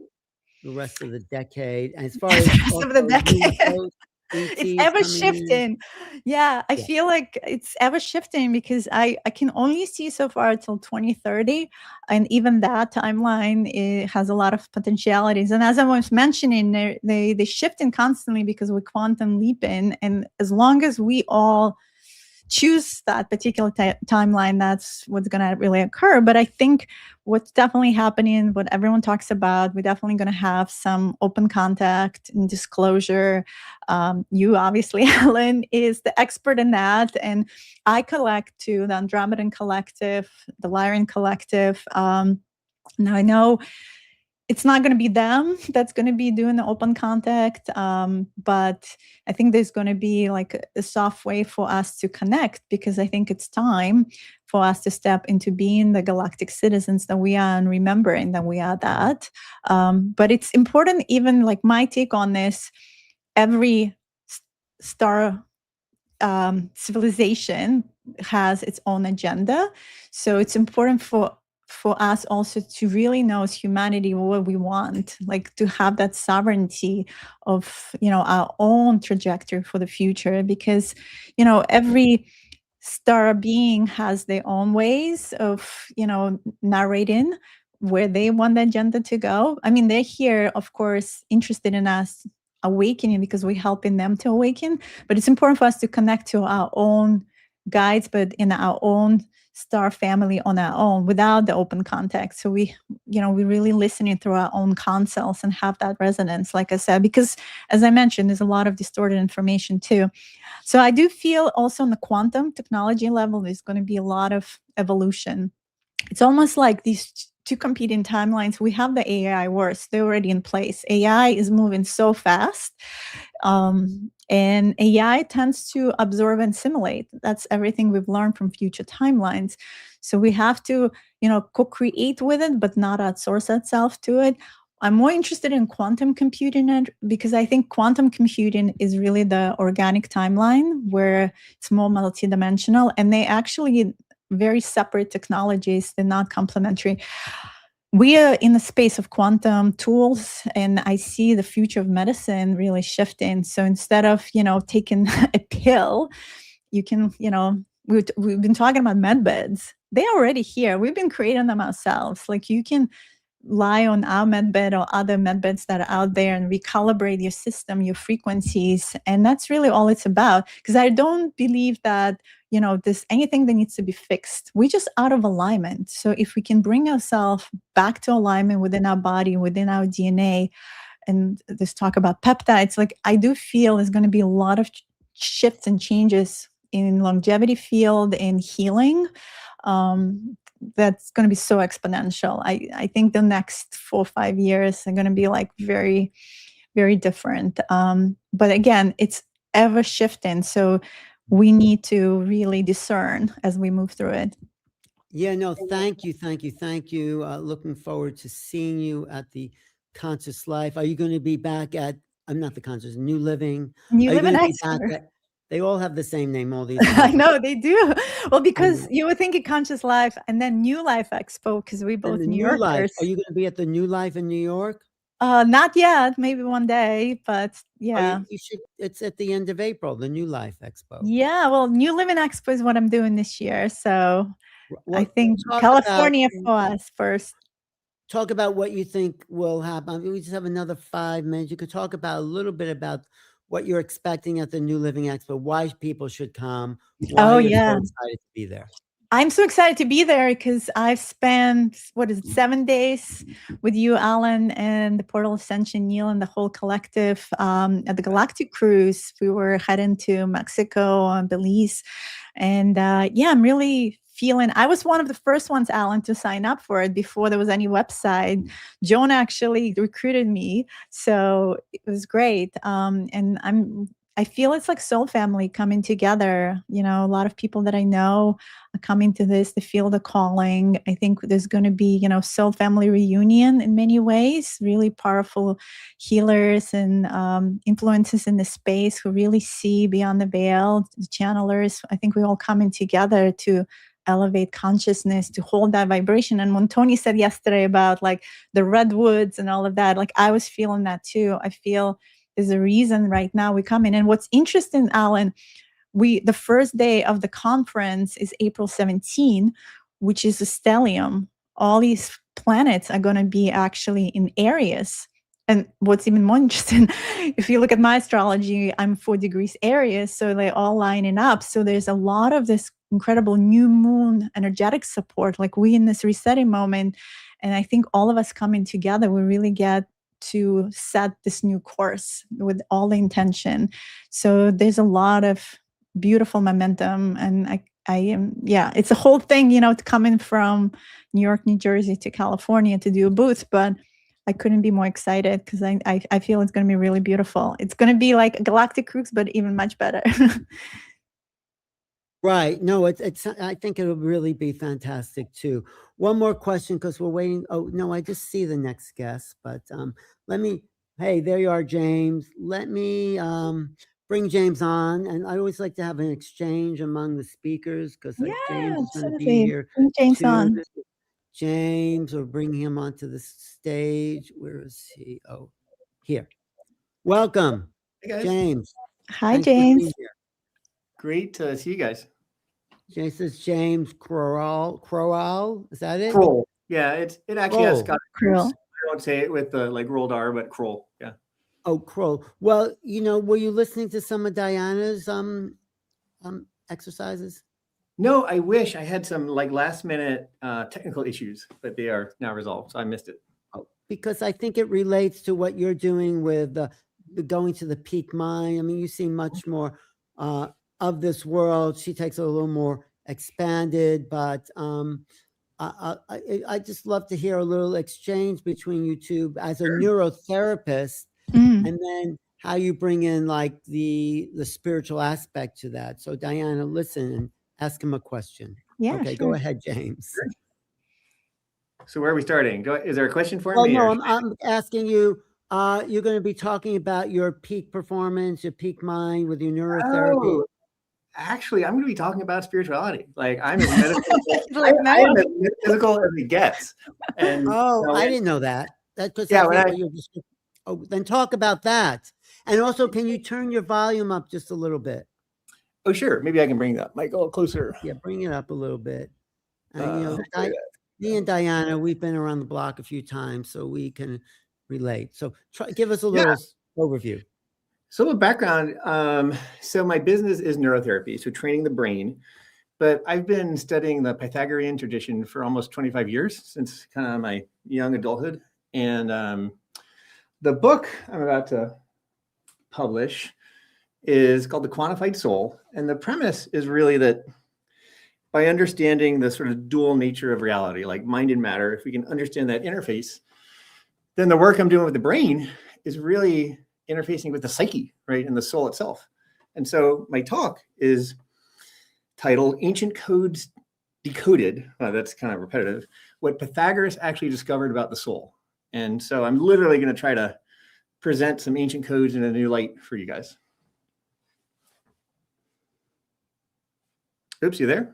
the rest of the decade? And as far as the decade. It's ever shifting. Yeah, I feel like it's ever shifting because I can only see so far until 2030. And even that timeline, it has a lot of potentialities. And as I was mentioning, they shifting constantly because we're quantum leaping. And as long as we all choose that particular timeline, that's what's going to really occur. But I think what's definitely happening, what everyone talks about, we're definitely going to have some open contact and disclosure. You obviously, Ellen, is the expert in that. And I collect to the Andromedan Collective, the Lyran Collective. Now I know it's not going to be them that's going to be doing the open contact, but I think there's going to be like a soft way for us to connect, because I think it's time for us to step into being the galactic citizens that we are and remembering that we are that. But it's important, even like my take on this, every star civilization has its own agenda. So it's important for us also to really know as humanity what we want, like to have that sovereignty of, our own trajectory for the future, because, every star being has their own ways of, narrating where they want the agenda to go. I mean, they're here, of course, interested in us awakening because we're helping them to awaken, but it's important for us to connect to our own guides, but in our own star family on our own without the open contact. So we we're really listening through our own consoles and have that resonance, like I said, because as I mentioned, there's a lot of distorted information too. So I do feel also on the quantum technology level, there's going to be a lot of evolution. It's almost like these two competing timelines. We have the AI wars, they're already in place. AI is moving so fast. And AI tends to absorb and assimilate. That's everything we've learned from future timelines. So we have to, co-create with it, but not outsource itself to it. I'm more interested in quantum computing because I think quantum computing is really the organic timeline where it's more multidimensional, and they actually very separate technologies. They're not complementary. We are in the space of quantum tools, and I see the future of medicine really shifting. So instead of, taking a pill, you can, we've been talking about med beds. They're already here. We've been creating them ourselves. Like you can lie on our med bed or other med beds that are out there and recalibrate your system, your frequencies. And that's really all it's about. Because I don't believe that, there's anything that needs to be fixed. We're just out of alignment. So if we can bring ourselves back to alignment within our body, within our DNA, and this talk about peptides, like I do feel there's going to be a lot of shifts and changes in longevity field and healing. That's going to be so exponential. I think the next 4 or 5 years are going to be like very, very different. But again, it's ever shifting. So we need to really discern as we move through it. Yeah, no, thank you. Looking forward to seeing you at the Conscious Life. Are you going to be back at, I'm not the Conscious, New Living? New Are you Living going to be Expo. back at, they all have the same name, all these. I know they do. Well, because you were thinking Conscious Life and then New Life Expo, because we both New Yorkers. Life. Are you going to be at the New Life in New York? Not yet. Maybe one day, but yeah. You should. It's at the end of April, the New Life Expo. Yeah, well, New Living Expo is what I'm doing this year. So I think California for us first. Talk about what you think will happen. I mean, we just have another 5 minutes. You could talk about a little bit about what you're expecting at the New Living Expo, why people should come, why you're so excited to be there. I'm so excited to be there because I've spent, 7 days with you, Alan, and the Portal Ascension, Neil, and the whole collective at the Galactic Cruise. We were heading to Mexico and Belize. And I'm really feeling, I was one of the first ones, Alan, to sign up for it before there was any website. Joan actually recruited me. So it was great. And I feel it's like soul family coming together. A lot of people that I know are coming to this. They feel the calling. I think there's going to be, soul family reunion in many ways. Really powerful healers and influences in the space who really see beyond the veil. The channelers. I think we're all coming together to elevate consciousness, to hold that vibration. And when Tony said yesterday about like the redwoods and all of that, like I was feeling that too. I feel there's a reason right now we come in. And what's interesting, Alan, the first day of the conference is April 17, which is a stellium. All these planets are going to be actually in Aries. And what's even more interesting, if you look at my astrology, I'm 4 degrees Aries, so they're all lining up. So there's a lot of this incredible new moon energetic support, like we in this resetting moment. And I think all of us coming together, we really get to set this new course with all the intention. So there's a lot of beautiful momentum, and I am, it's a whole thing, coming from New York, New Jersey to California to do a booth, but I couldn't be more excited because I feel it's going to be really beautiful. It's going to be like a Galactic Cruise, but even much better. Right. No, it's. I think it'll really be fantastic too. One more question because we're waiting. Oh no, I just see the next guest, but let me. Hey, there you are, James. Let me bring James on, and I always like to have an exchange among the speakers because James is going to be here. Bring James on. James, or bring him onto the stage. Where is he? Oh, here. Welcome, hey guys. James. Hi, James. Great to see you guys. This is James Crowell. Is that it? Kroll. Yeah, it actually has Scottish Kroll. roots. I don't say it with the like rolled R, but Kroll. Yeah. Oh, Kroll. Well, were you listening to some of Diana's exercises? No, I wish. I had some like last minute technical issues, but they are now resolved. So I missed it. Because I think it relates to what you're doing with the going to the peak mind. I mean, you seem much more of this world. She takes it a little more expanded, but I just love to hear a little exchange between you two as a neurotherapist, and then how you bring in like the spiritual aspect to that. So Diana, listen and ask him a question. Yeah, okay, sure. go ahead, James. So where are we starting? Is there a question for Oh me? no, I'm asking you. You're going to be talking about your peak performance, your peak mind with your neurotherapy. Oh, actually, I'm going to be talking about spirituality. Like I'm as medical, Like I am as metaphysical as it gets. And I didn't know that. That's because yeah, that's what you're just. Oh, then talk about that. And also, can you turn your volume up just a little bit? Oh, sure. Maybe I can bring that mic a little closer. Yeah, bring it up a little bit. And you know, me and Diana, we've been around the block a few times, so we can relate. So give us a little overview. So a background. So my business is neurotherapy, so training the brain. But I've been studying the Pythagorean tradition for almost 25 years, since kind of my young adulthood. And the book I'm about to publish is called The Quantified Soul. And the premise is really that by understanding the sort of dual nature of reality, like mind and matter, if we can understand that interface, then the work I'm doing with the brain is really interfacing with the psyche, right, and the soul itself. And so my talk is titled Ancient Codes Decoded. That's kind of repetitive. What Pythagoras actually discovered about the soul. And so I'm literally going to try to present some ancient codes in a new light for you guys. Oops, you there?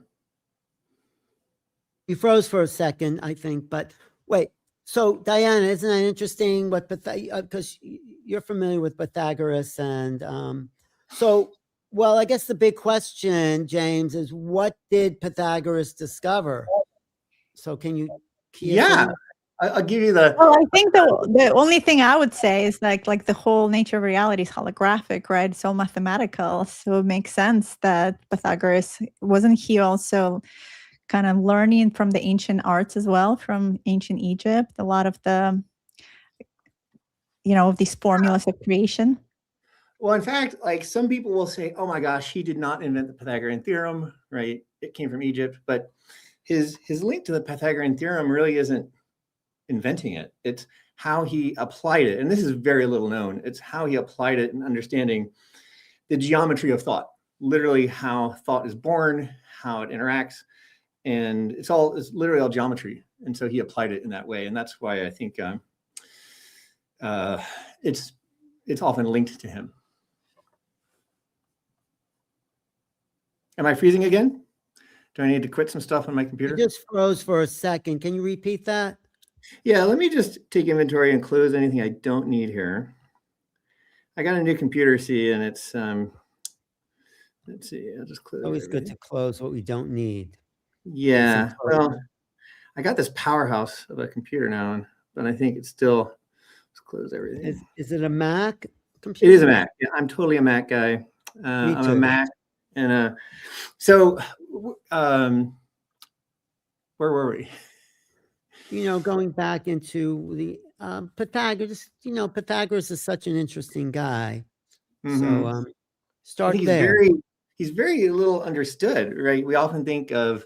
You froze for a second, I think, but wait. So Diana, isn't that interesting? What because you're familiar with Pythagoras, and so well, I guess the big question, James, is what did Pythagoras discover? So can you? I'll give you the. Well, I think the only thing I would say is like the whole nature of reality is holographic, right? It's all mathematical, so it makes sense that Pythagoras wasn't he also kind of learning from the ancient arts as well, from ancient Egypt, a lot of the, these formulas of creation. Well, in fact, like some people will say, oh my gosh, he did not invent the Pythagorean theorem, right? It came from Egypt, but his link to the Pythagorean theorem really isn't inventing it. It's how he applied it. And this is very little known. It's how he applied it in understanding the geometry of thought, literally how thought is born, how it interacts. And it's literally all geometry. And so he applied it in that way. And that's why I think it's often linked to him. Am I freezing again? Do I need to quit some stuff on my computer? You just froze for a second. Can you repeat that? Yeah, let me just take inventory and close anything I don't need here. I got a new computer, see, and it's, let's see, I'll just close. Always good to close what we don't need. Yeah, well, I got this powerhouse of a computer now, but I think it's still, let's close everything. Is it a Mac computer? It is a Mac. Yeah, I'm totally a Mac guy. I'm a Mac. And so where were we? Going back into the Pythagoras, Pythagoras is such an interesting guy. Mm-hmm. So start there. He's very little understood, right? We often think of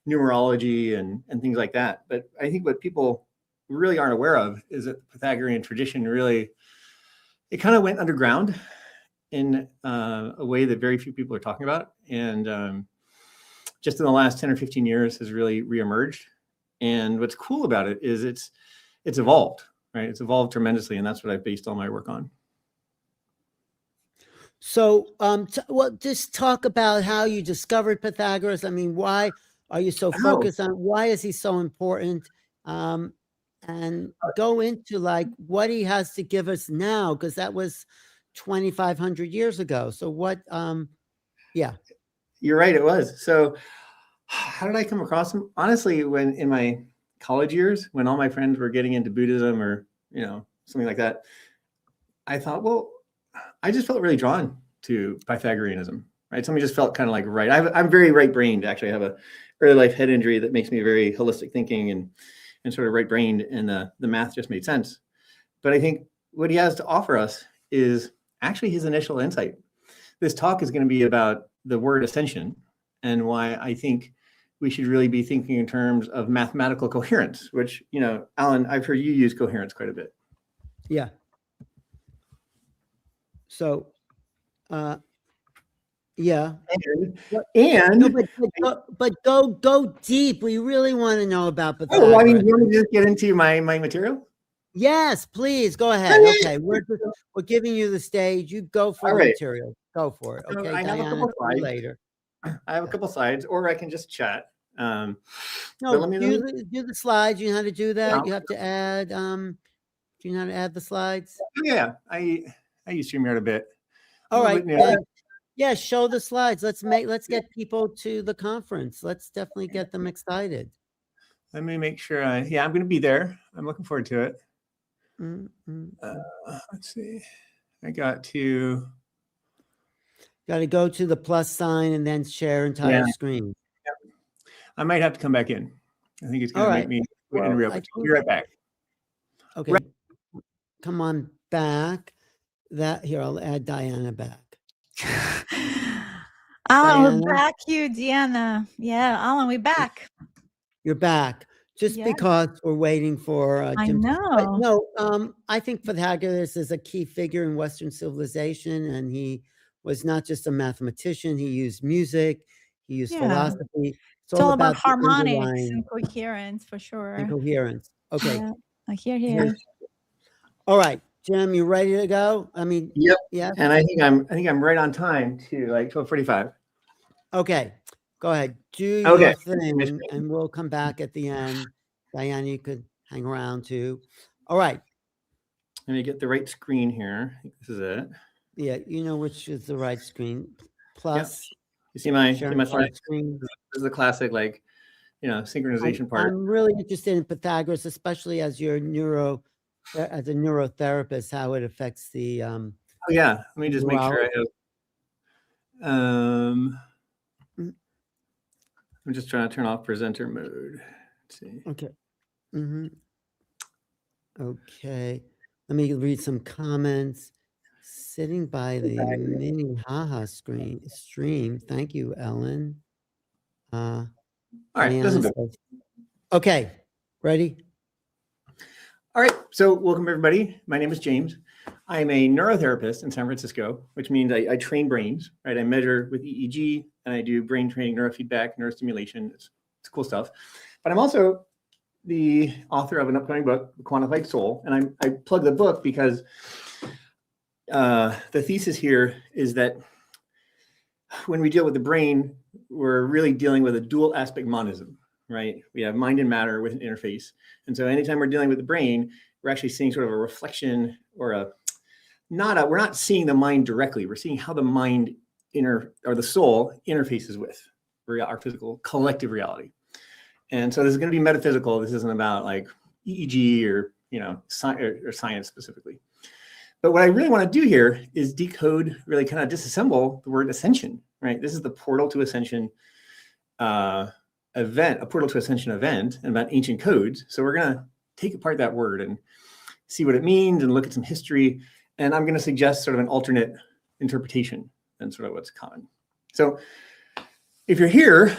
numerology and things like that. But I think what people really aren't aware of is that the Pythagorean tradition really, it kind of went underground in a way that very few people are talking about. And just in the last 10 or 15 years has really reemerged. And what's cool about it is it's evolved, right? It's evolved tremendously. And that's what I've based all my work on. So, just talk about how you discovered Pythagoras. I mean, why are you so focused on, why is he so important? And go into like what he has to give us now, because that was 2,500 years ago. So what, yeah. You're right, it was. So how did I come across him? Honestly, when in my college years, when all my friends were getting into Buddhism or, something like that, I thought, well, I just felt really drawn to Pythagoreanism. right? Something just felt kind of like right. I'm very right-brained, actually. I have a early life head injury that makes me very holistic thinking and sort of right-brained, and the math just made sense. But I think what he has to offer us is actually his initial insight. This talk is going to be about the word ascension and why I think we should really be thinking in terms of mathematical coherence, which, you know, Alan, I've heard you use coherence quite a bit. Yeah. So, yeah. And No, but go deep. We really want to know about oh, well, I mean, Pythagoras. you want to just get into my material? Yes, please go ahead. Okay, we're giving you the stage. You go for All the right. material. Go for it. So Okay, I have a Diana, couple slides. later. I have a couple slides, or I can just chat. But No, let me do the slides. You know how to do that. Yeah. You have to add. Do you know how to add the slides? Yeah, I use StreamYard a bit. All right. Yeah. Yeah, show the slides. Let's get people to the conference. Let's definitely get them excited. Let me make sure. I'm going to be there. I'm looking forward to it. Let's see. I got to go to the plus sign and then share entire screen. Yep. I might have to come back in. I think it's going to make me real quick. Be right back. Okay. Come on back. Here, I'll add Diana back. Alan, we're back, Deanna. Yeah, Alan, we're back. You're back. Just because we're waiting for I Jim. know. But no, I think Pythagoras is a key figure in Western civilization, and he was not just a mathematician. He used music. He used philosophy. It's all about harmonics and coherence, for sure. And coherence. Okay. Yeah, I hear. All right, Jim, you ready to go? I mean, yep. Yeah. And I think I'm right on time to like 12:45. Okay. Go ahead. Do your thing, and we'll come back at the end. Diana, you could hang around too. All right. Let me get the right screen here. I think this is it. Yeah, you know which is the right screen. Plus. Yep. You see my slide screen. This is the classic, like, you know, synchronization part. I'm really interested in Pythagoras, especially as a neurotherapist, how it affects the. Oh yeah. Let me just make sure I have. I'm just trying to turn off presenter mode. Let's see. Okay. Okay. Let me read some comments. Sitting by the mini stream. Thank you, Ellen. All right. Okay. Ready? All right. So welcome, everybody. My name is James. I'm a neurotherapist in San Francisco, which means I train brains, right? I measure with EEG, and I do brain training, neurofeedback, neurostimulation. It's cool stuff. But I'm also the author of an upcoming book, The Quantified Soul. And I plug the book because the thesis here is that when we deal with the brain, we're really dealing with a dual aspect monism, right? We have mind and matter with an interface. And so anytime we're dealing with the brain, we're actually seeing sort of a reflection or we're not seeing the mind directly. We're seeing how the mind or the soul interfaces with our physical collective reality. And so this is going to be metaphysical. This isn't about like EEG or, you know, or science specifically. But what I really want to do here is decode, really kind of disassemble the word ascension, right? This is the portal to ascension event, a portal to ascension event, and about ancient codes. So we're going to take apart that word and see what it means and look at some history. And I'm going to suggest sort of an alternate interpretation than sort of what's common. So if you're here,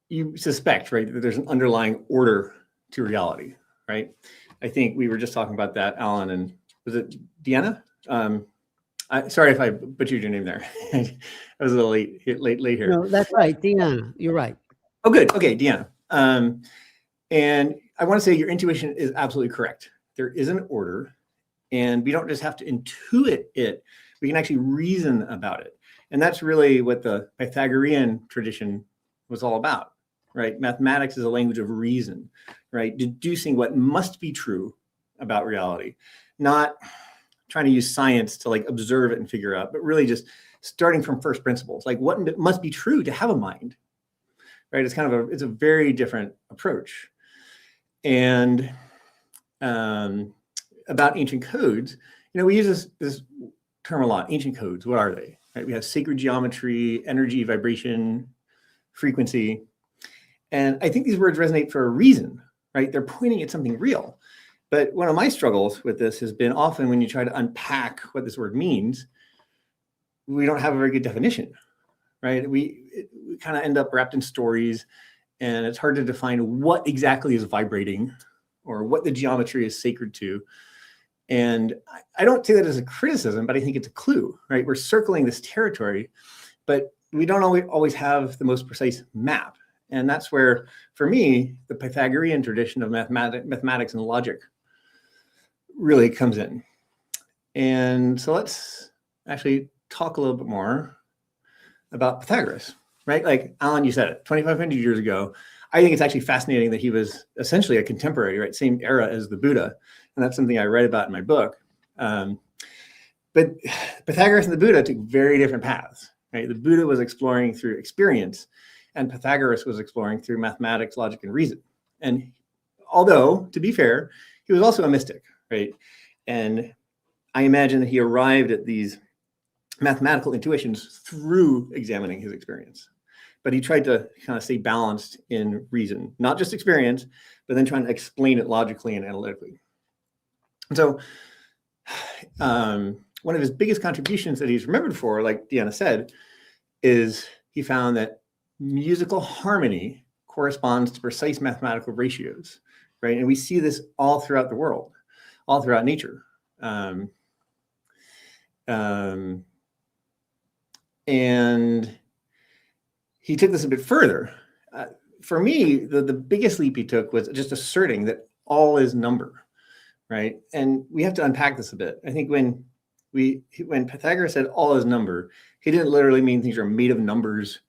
you suspect, right, that there's an underlying order to reality, right? I think we were just talking about that, Alan, and was it Deanna? Sorry if I butchered your name there. I was a little late here. No, that's right, Deanna. You're right. Oh, good. Okay, Deanna. And I want to say your intuition is absolutely correct. There is an order, and we don't just have to intuit it. We can actually reason about it. And that's really what the Pythagorean tradition was all about, right? Mathematics is a language of reason, right? Deducing what must be true about reality, not trying to use science to like observe it and figure out, but really just starting from first principles, like what must be true to have a mind, right? It's kind of it's a very different approach. And about ancient codes, you know, we use this term a lot. Ancient codes, what are they? Right? We have sacred geometry, energy, vibration, frequency. And I think these words resonate for a reason, right? They're pointing at something real. But one of my struggles with this has been often when you try to unpack what this word means, we don't have a very good definition, right? We kind of end up wrapped in stories, and it's hard to define what exactly is vibrating or what the geometry is sacred to. And I don't say that as a criticism, but I think it's a clue, right? We're circling this territory, but we don't always have the most precise map. And that's where, for me, the Pythagorean tradition of mathematics and logic really comes in. And so let's actually talk a little bit more about Pythagoras, right? Like Alan, you said it, 2,500 years ago. I think it's actually fascinating that he was essentially a contemporary, right? Same era as the Buddha. And that's something I write about in my book. But Pythagoras and the Buddha took very different paths, right? The Buddha was exploring through experience, and Pythagoras was exploring through mathematics, logic, and reason. And although, to be fair, he was also a mystic, right? And I imagine that he arrived at these mathematical intuitions through examining his experience. But he tried to kind of stay balanced in reason, not just experience, but then trying to explain it logically and analytically. And so one of his biggest contributions that he's remembered for, like Deanna said, is he found that musical harmony corresponds to precise mathematical ratios, right? And we see this all throughout the world, all throughout nature. And he took this a bit further. For me, the biggest leap he took was just asserting that all is number, right? And we have to unpack this a bit. I think when Pythagoras said all is number, he didn't literally mean things are made of numbers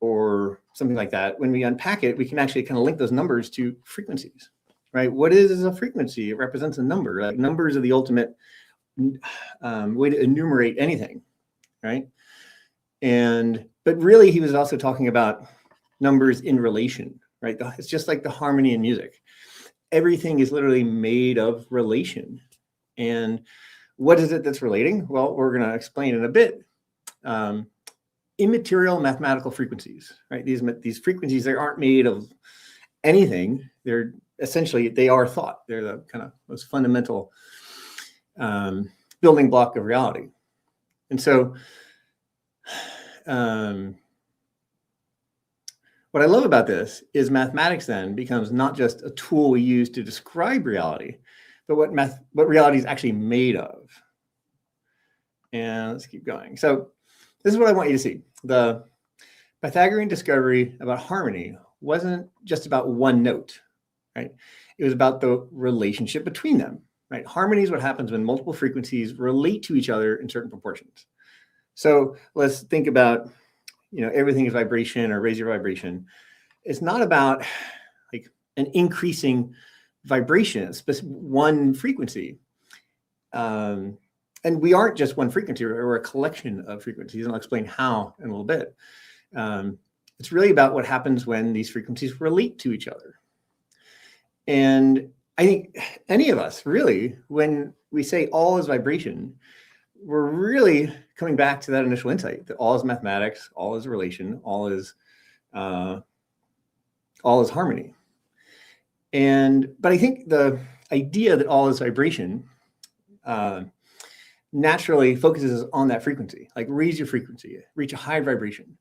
or something like that. When we unpack it, we can actually kind of link those numbers to frequencies, right? What is a frequency? It represents a number. Like numbers are the ultimate way to enumerate anything, right? But really, he was also talking about numbers in relation, right? It's just like the harmony in music. Everything is literally made of relation. And what is it that's relating? Well, we're going to explain in a bit. Immaterial mathematical frequencies, right? These frequencies, they aren't made of anything. They're essentially, they are thought. They're the kind of most fundamental building block of reality. And so what I love about this is mathematics then becomes not just a tool we use to describe reality, but what reality is actually made of. And let's keep going. So this is what I want you to see. The Pythagorean discovery about harmony wasn't just about one note, right? It was about the relationship between them, right? Harmony is what happens when multiple frequencies relate to each other in certain proportions. So let's think about, everything is vibration or raise your vibration. It's not about like an increasing vibration, one frequency. And we aren't just one frequency, we're a collection of frequencies, and I'll explain how in a little bit. It's really about what happens when these frequencies relate to each other. And I think any of us, really, when we say all is vibration, we're really coming back to that initial insight that all is mathematics, all is relation, all is harmony. But I think the idea that all is vibration naturally focuses on that frequency, like raise your frequency, reach a high vibration.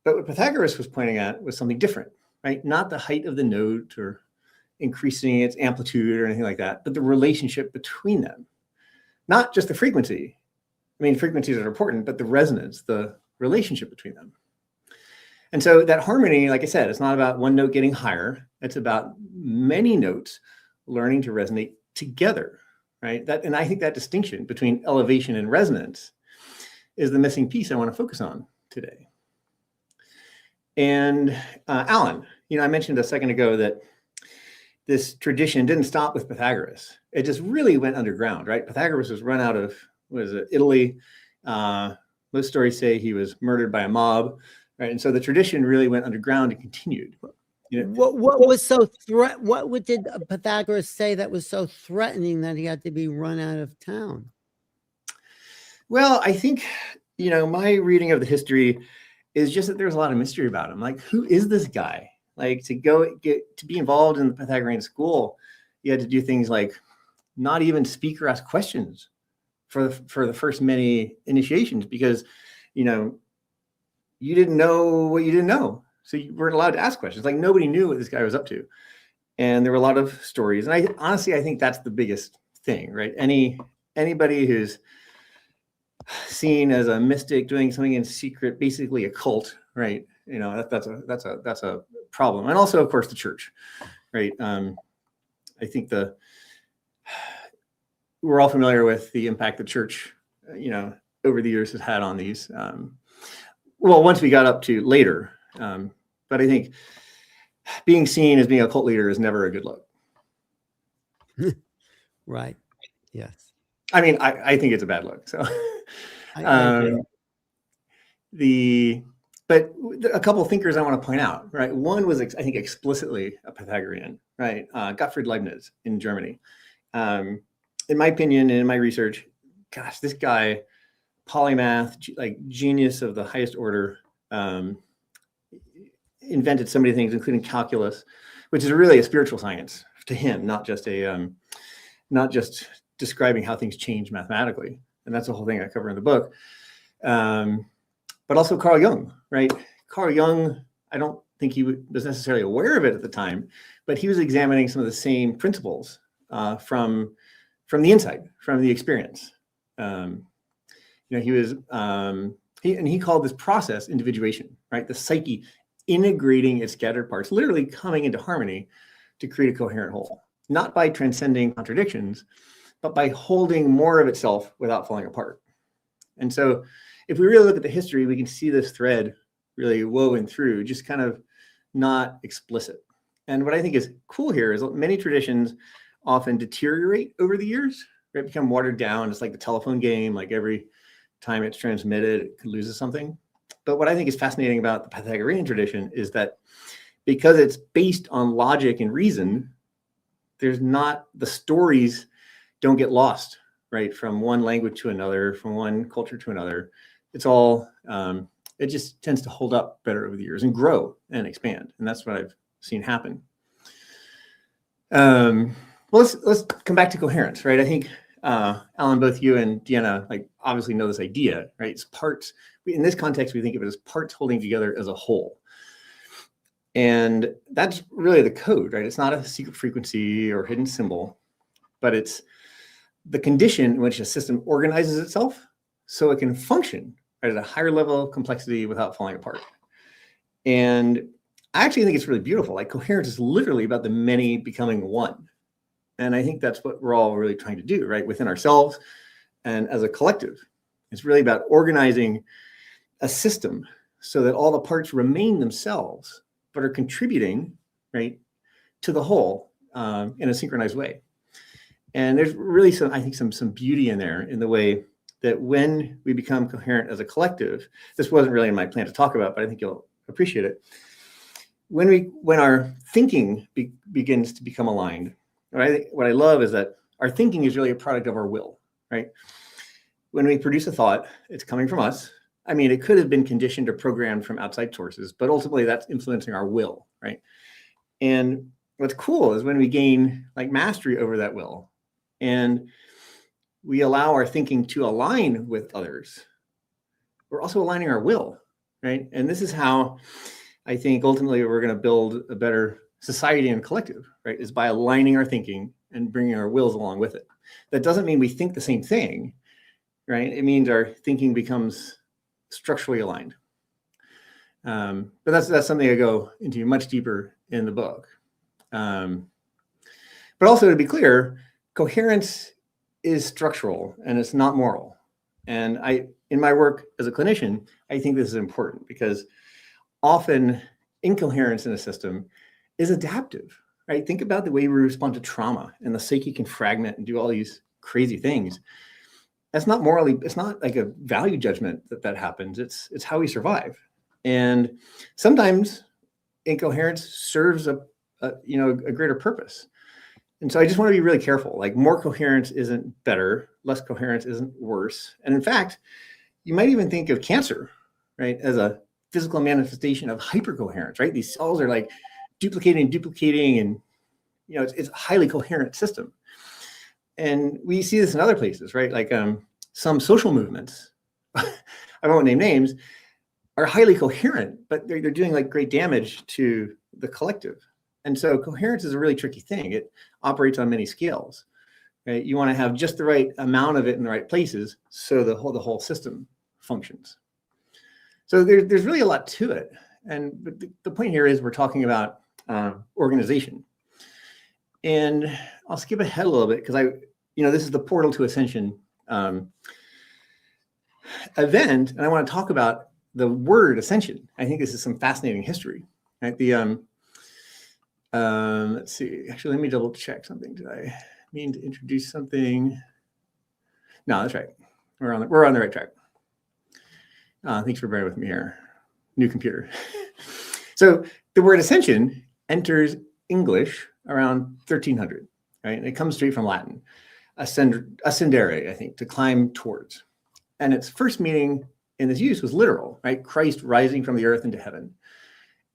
But what Pythagoras was pointing at was something different, right? Not the height of the note or increasing its amplitude or anything like that, but the relationship between them. Not just the frequency. I mean, frequencies are important, but the resonance, the relationship between them. And so that harmony, like I said, it's not about one note getting higher. It's about many notes learning to resonate together, right? And I think that distinction between elevation and resonance is the missing piece I want to focus on today. And Alan, I mentioned a second ago that this tradition didn't stop with Pythagoras. It just really went underground, right? Pythagoras was run out of, Italy. Most stories say he was murdered by a mob, right? And so the tradition really went underground and continued. What was so what did Pythagoras say that was so threatening that he had to be run out of town? Well, I think, my reading of the history is just that there's a lot of mystery about him. Like, who is this guy? Like, to be involved in the Pythagorean school, you had to do things like not even speak or ask questions for the first many initiations, because, you didn't know what you didn't know. So you weren't allowed to ask questions. Like, nobody knew what this guy was up to. And there were a lot of stories. And I think that's the biggest thing, right? Anybody who's seen as a mystic doing something in secret, basically a cult, right? That's a problem. And also, of course, the church, right? I think we're all familiar with the impact the church, over the years has had on these. Once we got up to later, but I think being seen as being a cult leader is never a good look. Right. Yes. I mean, I think it's a bad look. So, but a couple of thinkers I want to point out, right? One was, I think, explicitly a Pythagorean, right? Gottfried Leibniz in Germany. In my opinion, and in my research, gosh, this guy, polymath, like genius of the highest order, invented so many things, including calculus, which is really a spiritual science to him, not just describing how things change mathematically. And that's the whole thing I cover in the book. But also Carl Jung, right? Carl Jung, I don't think he was necessarily aware of it at the time, but he was examining some of the same principles from the inside, from the experience. He called this process individuation, right? The psyche integrating its scattered parts, literally coming into harmony to create a coherent whole, not by transcending contradictions, but by holding more of itself without falling apart. And so if we really look at the history, we can see this thread really woven through, just kind of not explicit. And what I think is cool here is many traditions often deteriorate over the years, right? Become watered down. It's like the telephone game, like every time it's transmitted, it loses something. But what I think is fascinating about the Pythagorean tradition is that because it's based on logic and reason, the stories don't get lost, right? From one language to another, from one culture to another. It's all, it just tends to hold up better over the years and grow and expand. And that's what I've seen happen. Let's come back to coherence, right? I think, Alan, both you and Deanna, obviously know this idea, right? It's parts. In this context, we think of it as parts holding together as a whole. And that's really the code, right? It's not a secret frequency or hidden symbol, but it's the condition in which a system organizes itself so it can function at a higher level of complexity without falling apart. And I actually think it's really beautiful. Like, coherence is literally about the many becoming one. And I think that's what we're all really trying to do, right? Within ourselves and as a collective. It's really about organizing a system so that all the parts remain themselves, but are contributing, right, to the whole in a synchronized way. And there's really some beauty in there in the way that when we become coherent as a collective, this wasn't really in my plan to talk about, but I think you'll appreciate it. When our thinking begins to become aligned, what I love is that our thinking is really a product of our will, right? When we produce a thought, it's coming from us. I mean, it could have been conditioned or programmed from outside sources, but ultimately that's influencing our will, right? And what's cool is when we gain mastery over that will and we allow our thinking to align with others, we're also aligning our will, right? And this is how I think ultimately we're going to build a better society and collective, right? Is by aligning our thinking and bringing our wills along with it. That doesn't mean we think the same thing, right? It means our thinking becomes structurally aligned. But that's something I go into much deeper in the book. But also, to be clear, coherence is structural and it's not moral. And in my work as a clinician, I think this is important because often incoherence in a system is adaptive, right? Think about the way we respond to trauma, and the psyche can fragment and do all these crazy things. That's not morally, it's not like a value judgment that happens. It's how we survive. And sometimes incoherence serves a greater purpose. And so I just want to be really careful. Like, more coherence isn't better, less coherence isn't worse. And in fact, you might even think of cancer, right, as a physical manifestation of hypercoherence, right? These cells are like duplicating, and it's a highly coherent system. And we see this in other places, right? Like some social movements, I won't name names, are highly coherent, but they're doing like great damage to the collective. And so coherence is a really tricky thing. It operates on many scales, right? You want to have just the right amount of it in the right places so the whole system functions. So there's really a lot to it. But the point here is we're talking about organization. And I'll skip ahead a little bit because this is the Portal to Ascension event, and I want to talk about the word ascension. I think this is some fascinating history, right? Let's see. Actually, let me double check something. Did I mean to introduce something? No, that's right. We're on the right track. Thanks for bearing with me here. New computer. So the word ascension enters English around 1300, right? And it comes straight from Latin, ascendere, I think, to climb towards. And its first meaning in this use was literal, right? Christ rising from the earth into heaven.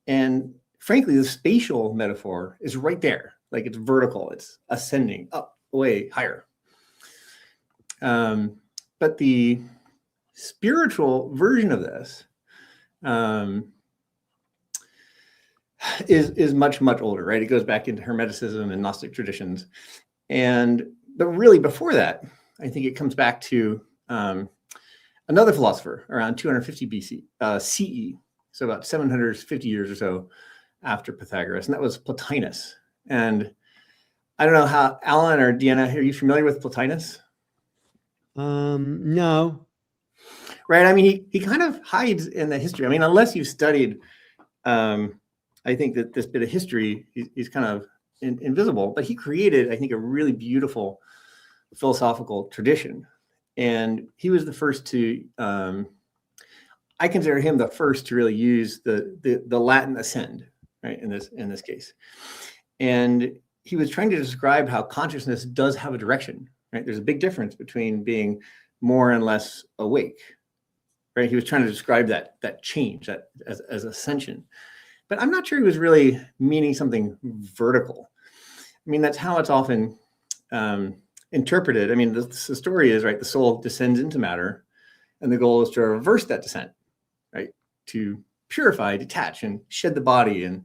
And frankly, the spatial metaphor is right there. Like, it's vertical, it's ascending up, way higher. But the spiritual version of this is much, much older, right? It goes back into Hermeticism and Gnostic traditions. But really before that, I think it comes back to another philosopher around 250 BC, CE, so about 750 years or so after Pythagoras, and that was Plotinus. And I don't know how, Alan or Deanna, are you familiar with Plotinus? No. Right. I mean, he kind of hides in the history. I mean, unless you've studied, I think that this bit of history is kind of invisible, but he created, I think, a really beautiful philosophical tradition. And he was the first to, I consider him the first to really use the Latin ascend, right, in this case. And he was trying to describe how consciousness does have a direction, right? There's a big difference between being more and less awake, right? He was trying to describe that change, that as ascension. But I'm not sure he was really meaning something vertical. I mean, that's how it's often interpreted. I mean, the story is, right, the soul descends into matter, and the goal is to reverse that descent, right? To purify, detach, and shed the body. And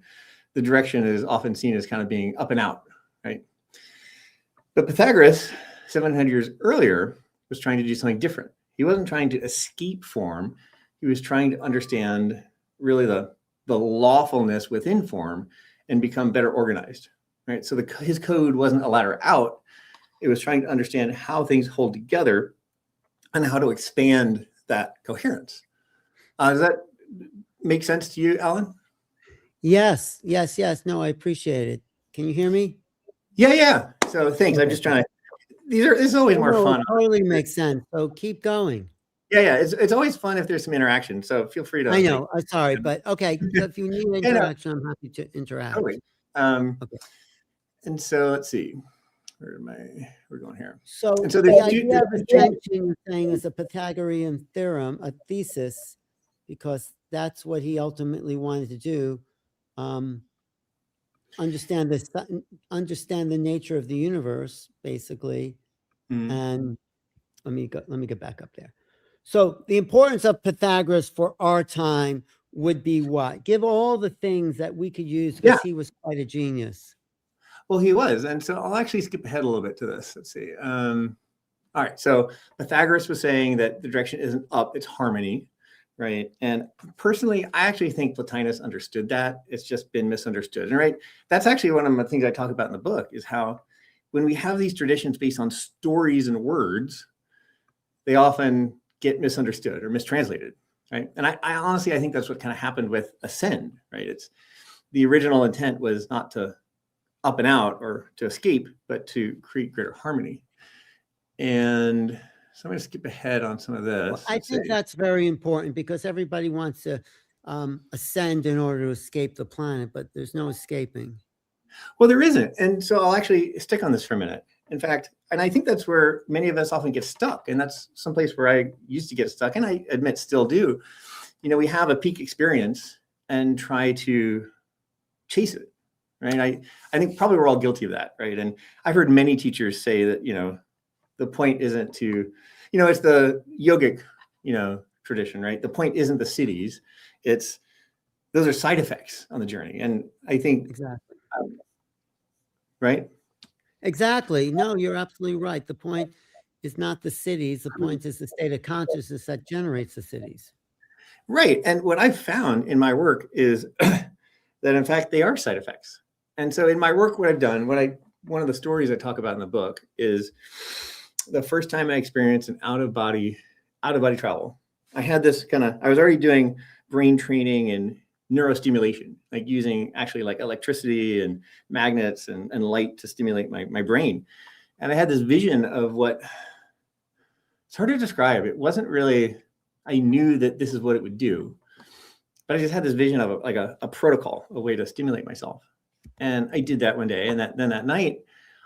the direction is often seen as kind of being up and out, right? But Pythagoras, 700 years earlier, was trying to do something different. He wasn't trying to escape form. He was trying to understand really the lawfulness within form and become better organized, right? So his code wasn't a ladder out. It was trying to understand how things hold together and how to expand that coherence. Does that make sense to you, Alan? Yes. No, I appreciate it. Can you hear me? Yeah. So thanks. I'm just trying to. This is always more fun. It totally makes sense. So keep going. Yeah. It's always fun if there's some interaction. So feel free to. I know. I'm sorry, but okay. If you need interaction, I'm happy to interact. Oh, wait. Okay. And so let's see. Where am I? We're going here. So the idea of ascension, you're saying, is a Pythagorean theorem, a thesis, because that's what he ultimately wanted to do. Understand the nature of the universe, basically. And let me get back up there. So the importance of Pythagoras for our time would be what? Give all the things that we could use, because he was quite a genius. Well, he was. And so I'll actually skip ahead a little bit to this. Let's see. All right. So Pythagoras was saying that the direction isn't up, it's harmony, right? And personally, I actually think Plotinus understood that. It's just been misunderstood. And right, that's actually one of the things I talk about in the book, is how when we have these traditions based on stories and words, they often get misunderstood or mistranslated, right? And I honestly, I think that's what kind of happened with ascend, right? It's the original intent was not to up and out or to escape, but to create greater harmony. And so I'm going to skip ahead on some of this. Well, I think that's very important, because everybody wants to ascend in order to escape the planet, but there's no escaping. Well, there isn't. And so I'll actually stick on this for a minute. In fact, and I think that's where many of us often get stuck. And that's someplace where I used to get stuck, and I admit still do. You know, we have a peak experience and try to chase it, right? I think probably we're all guilty of that, right? And I've heard many teachers say that, you know, the point isn't to, you know, it's the yogic, you know, tradition, right? The point isn't the cities. It's, those are side effects on the journey. And I think, Exactly. Right? Exactly. No, you're absolutely right. The point is not the cities. The point is the state of consciousness that generates the cities. Right. And what I've found in my work is that, in fact, they are side effects. And so in my work, what I've done, one of the stories I talk about in the book is the first time I experienced an out of body travel. I had this I was already doing brain training and neurostimulation, like using actually like electricity and magnets and light to stimulate my brain. And I had this vision of what, it's hard to describe. It wasn't really, I knew that this is what it would do, but I just had this vision of a protocol, a way to stimulate myself. And I did that one day. And then that night,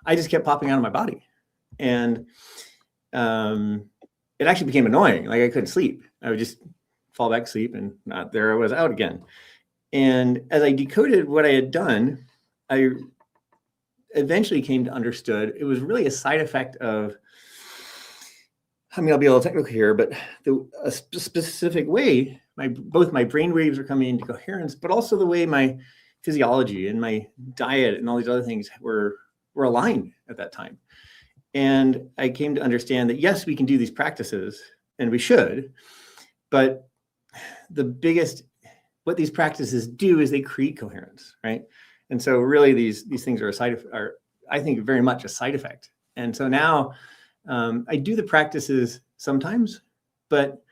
I just kept popping out of my body. And it actually became annoying. Like I couldn't sleep. I would just fall back to sleep, and there I was out again. And as I decoded what I had done, I eventually came to understood it was really a side effect of, I mean, I'll be a little technical here, but a specific way, both my brain waves were coming into coherence, but also the way my physiology and my diet and all these other things were aligned at that time. And I came to understand that, yes, we can do these practices, and we should, but what these practices do is they create coherence, right? And so really these things are I think very much a side effect. And so now I do the practices sometimes, but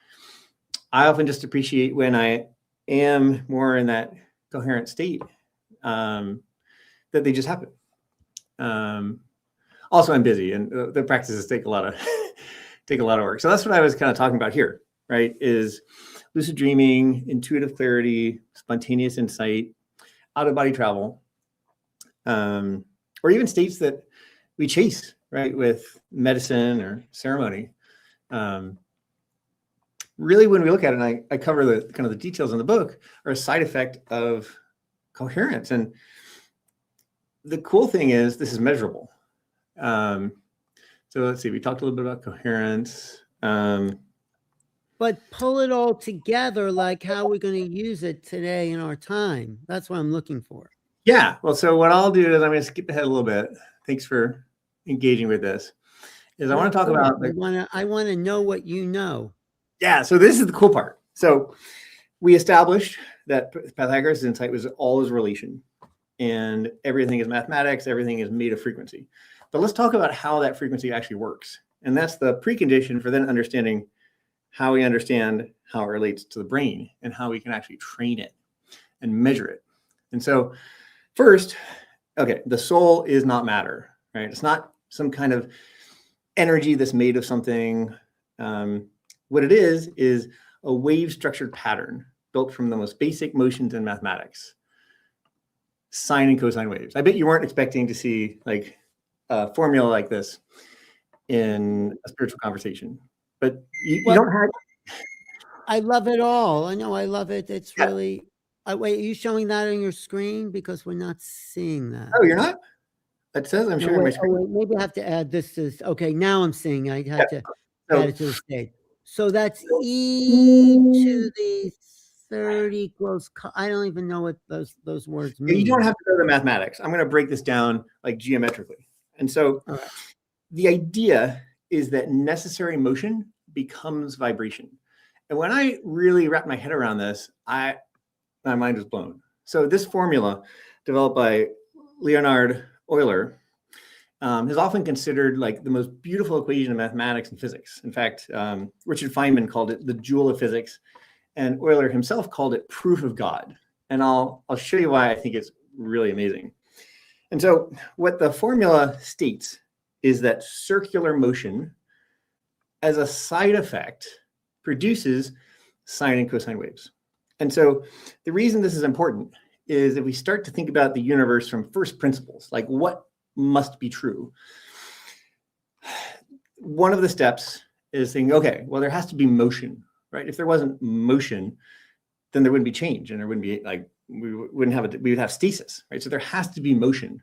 I often just appreciate when I am more in that coherent state, that they just happen. Also, I'm busy, and the practices take a lot of work. So that's what I was kind of talking about here, right? Is lucid dreaming, intuitive clarity, spontaneous insight, out-of-body travel, or even states that we chase, right, with medicine or ceremony. Really, when we look at it, and I cover the kind of the details in the book, are a side effect of coherence. And the cool thing is this is measurable. So let's see, we talked a little bit about coherence. But pull it all together, like how we're going to use it today in our time. That's what I'm looking for. Yeah. Well, so what I'll do is I'm going to skip ahead a little bit. Thanks for engaging with this. I want to talk about. I want to know what you know. Yeah. So this is the cool part. So we established that Pythagoras' insight was all is relation, and everything is mathematics. Everything is made of frequency. But let's talk about how that frequency actually works. And that's the precondition for then understanding how we understand how it relates to the brain and how we can actually train it and measure it. And so first, okay, the soul is not matter, right? It's not some kind of energy that's made of something. What it is a wave structured pattern built from the most basic motions in mathematics, sine and cosine waves. I bet you weren't expecting to see like a formula like this in a spiritual conversation. But you don't have. I love it all. I know I love it. It's really. Wait, are you showing that on your screen? Because we're not seeing that. Oh, you're not? It says I'm sharing my screen. Wait, maybe I have to add this to. Okay, now I'm seeing. I had to add it to the stage. So that's e to the 30 equals. I don't even know what those words mean. You don't have to know the mathematics. I'm going to break this down like geometrically. And so the idea is that necessary motion becomes vibration. And when I really wrapped my head around this, my mind was blown. So this formula developed by Leonhard Euler is often considered like the most beautiful equation of mathematics and physics. In fact, Richard Feynman called it the jewel of physics, and Euler himself called it proof of God. And I'll show you why I think it's really amazing. And so what the formula states is that circular motion as a side effect produces sine and cosine waves. And so the reason this is important is if we start to think about the universe from first principles, like what must be true. One of the steps is thinking, okay, well, there has to be motion, right? If there wasn't motion, then there wouldn't be change, and there wouldn't be like, we would have stasis, right? So there has to be motion.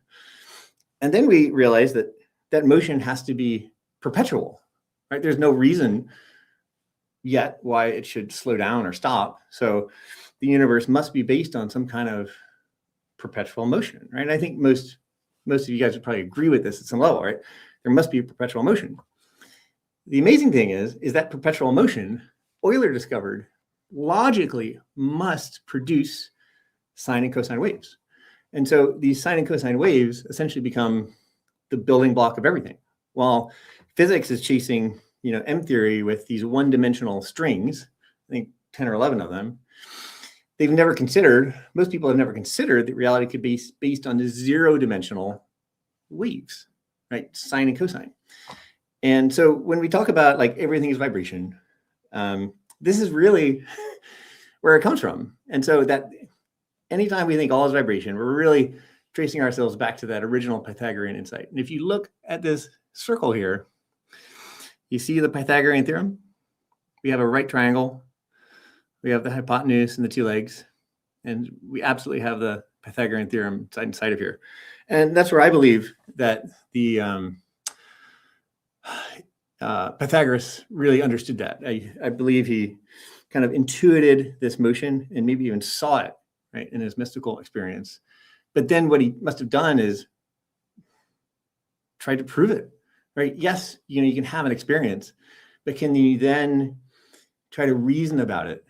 And then we realize that that motion has to be perpetual, right? There's no reason yet why it should slow down or stop. So the universe must be based on some kind of perpetual motion, right? And I think most of you guys would probably agree with this at some level, right? There must be perpetual motion. The amazing thing is that perpetual motion, Euler discovered, logically must produce sine and cosine waves. And so these sine and cosine waves essentially become the building block of everything. While physics is chasing, M theory with these one-dimensional strings, I think 10 or 11 of them, most people have never considered that reality could be based on zero-dimensional waves, right? Sine and cosine. And so when we talk about like everything is vibration, this is really where it comes from. And so that anytime we think all is vibration, we're really tracing ourselves back to that original Pythagorean insight. And if you look at this circle here, you see the Pythagorean theorem. We have a right triangle. We have the hypotenuse and the two legs. And we absolutely have the Pythagorean theorem inside of here. And that's where I believe that the Pythagoras really understood that. I believe he kind of intuited this motion and maybe even saw it, right, in his mystical experience. But then what he must have done is tried to prove it, right? Yes, you can have an experience, but can you then try to reason about it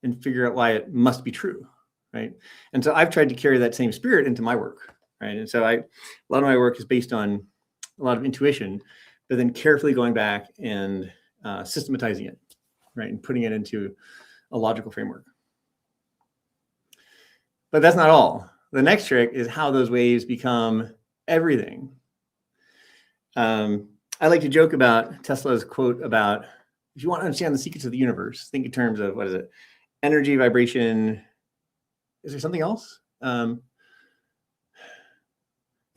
and figure out why it must be true, right? And so I've tried to carry that same spirit into my work, right? And so a lot of my work is based on a lot of intuition, but then carefully going back and systematizing it, right? And putting it into a logical framework. But that's not all. The next trick is how those waves become everything. I like to joke about Tesla's quote about, if you want to understand the secrets of the universe, think in terms of, what is it? Energy, vibration. Is there something else? The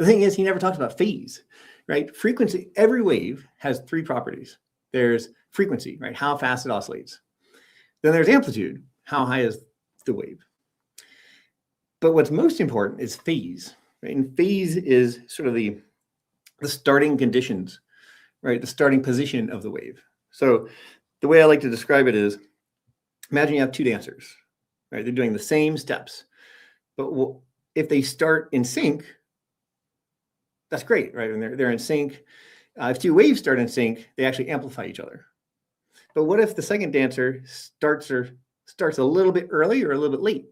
thing is, he never talks about phase, right? Frequency, every wave has three properties. There's frequency, right? How fast it oscillates. Then there's amplitude. How high is the wave? But what's most important is phase, right? And phase is sort of the starting conditions, right? The starting position of the wave. So the way I like to describe it is, imagine you have two dancers, right? They're doing the same steps, but if they start in sync, that's great, right? And they're in sync. If two waves start in sync, they actually amplify each other. But what if the second dancer starts a little bit early or a little bit late,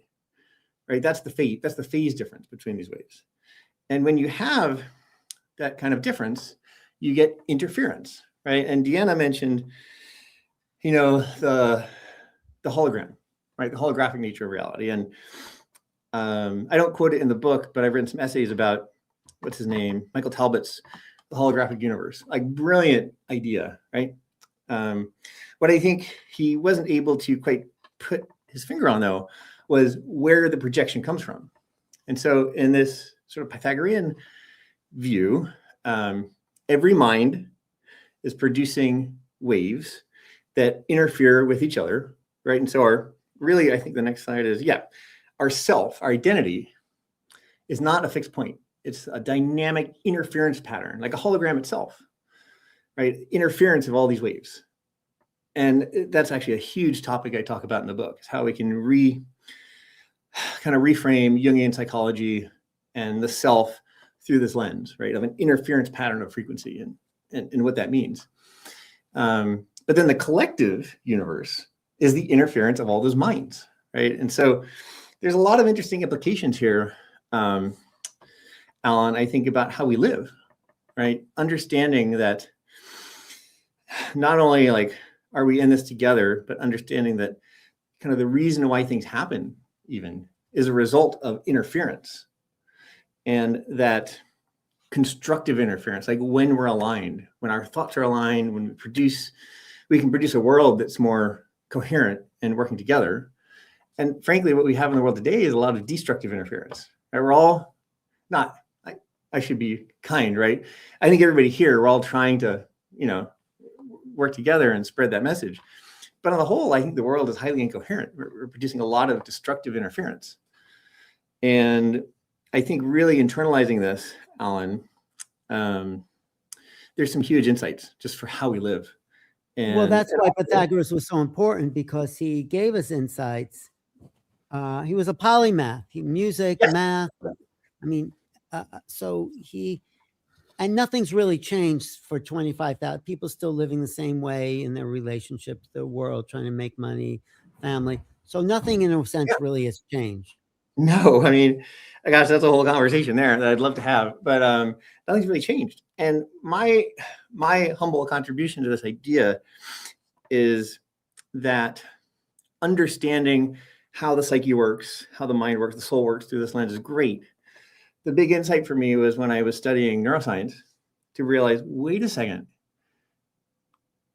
right? That's the phase difference between these waves. And when you have that kind of difference, you get interference, right? And Deanna mentioned, the hologram, right? The holographic nature of reality. And I don't quote it in the book, but I've written some essays about, what's his name? Michael Talbot's The Holographic Universe. Like, brilliant idea, right? What I think he wasn't able to quite put his finger on, though, was where the projection comes from. And so in this sort of Pythagorean view, every mind is producing waves that interfere with each other, right? And so I think the next slide is, our self, our identity is not a fixed point. It's a dynamic interference pattern, like a hologram itself, right? Interference of all these waves. And that's actually a huge topic I talk about in the book, is how we can kind of reframe Jungian psychology and the self through this lens, right, of an interference pattern of frequency and what that means. But then the collective universe is the interference of all those minds, right? And so there's a lot of interesting implications here, Alan, I think, about how we live, right? Understanding that not only are we in this together, but understanding that kind of the reason why things happen even is a result of interference, and that constructive interference, like when we're aligned, when our thoughts are aligned, when we can produce a world that's more coherent and working together. And frankly, what we have in the world today is a lot of destructive interference. Right? We're all not, I should be kind, right? I think everybody here, we're all trying to, work together and spread that message. But on the whole, I think the world is highly incoherent. We're producing a lot of destructive interference. And I think really internalizing this, Alan, there's some huge insights just for how we live. Well, that's why Pythagoras was so important, because he gave us insights. He was a polymath, music, yes. math. I mean, and nothing's really changed for 25,000 people, still living the same way in their relationship to the world, trying to make money, family. So nothing in a sense really has changed. No, I mean, gosh, that's a whole conversation there that I'd love to have, but nothing's really changed. And my humble contribution to this idea is that understanding how the psyche works, how the mind works, the soul works through this lens is great. The big insight for me was when I was studying neuroscience to realize, wait a second,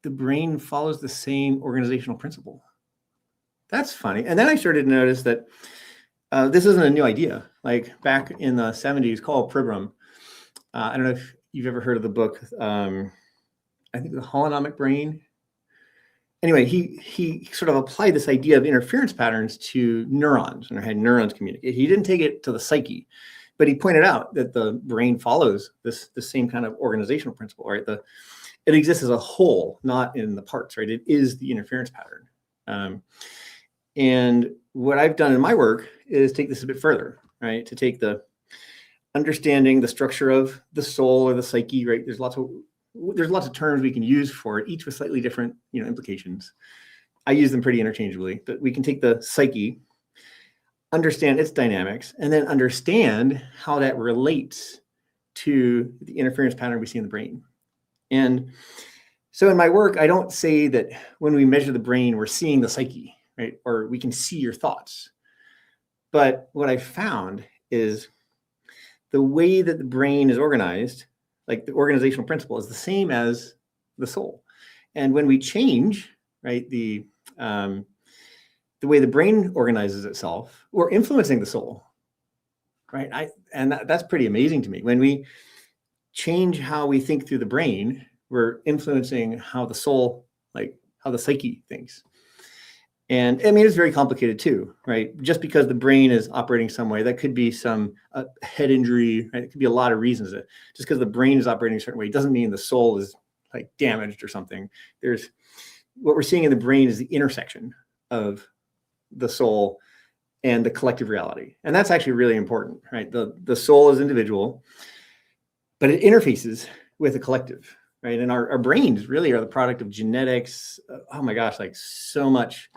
the brain follows the same organizational principle. That's funny. And then I started to notice that this isn't a new idea. Like back in the 70s, Carl Pribram, I don't know if you've ever heard of the book, I think the holonomic brain. Anyway, he sort of applied this idea of interference patterns to neurons and had neurons communicate. He didn't take it to the psyche, but he pointed out that the brain follows the same kind of organizational principle, right? It exists as a whole, not in the parts, right? It is the interference pattern. And what I've done in my work is take this a bit further, right? To take the understanding the structure of the soul or the psyche, right? There's lots of terms we can use for it, each with slightly different, implications. I use them pretty interchangeably, but we can take the psyche, understand its dynamics, and then understand how that relates to the interference pattern we see in the brain. And so in my work, I don't say that when we measure the brain, we're seeing the psyche, right? Or we can see your thoughts. But what I found is the way that the brain is organized, like the organizational principle, is the same as the soul. And when we change, right, the way the brain organizes itself, we're influencing the soul, right? That's pretty amazing to me. When we change how we think through the brain, we're influencing how the soul, like how the psyche thinks. And I mean, it's very complicated too, right? Just because the brain is operating some way, that could be some head injury, right? It could be a lot of reasons. Just because the brain is operating a certain way doesn't mean the soul is like damaged or something. What we're seeing in the brain is the intersection of the soul and the collective reality. And that's actually really important, right? The soul is individual, but it interfaces with the collective, right? And our brains really are the product of genetics. Oh my gosh, like so much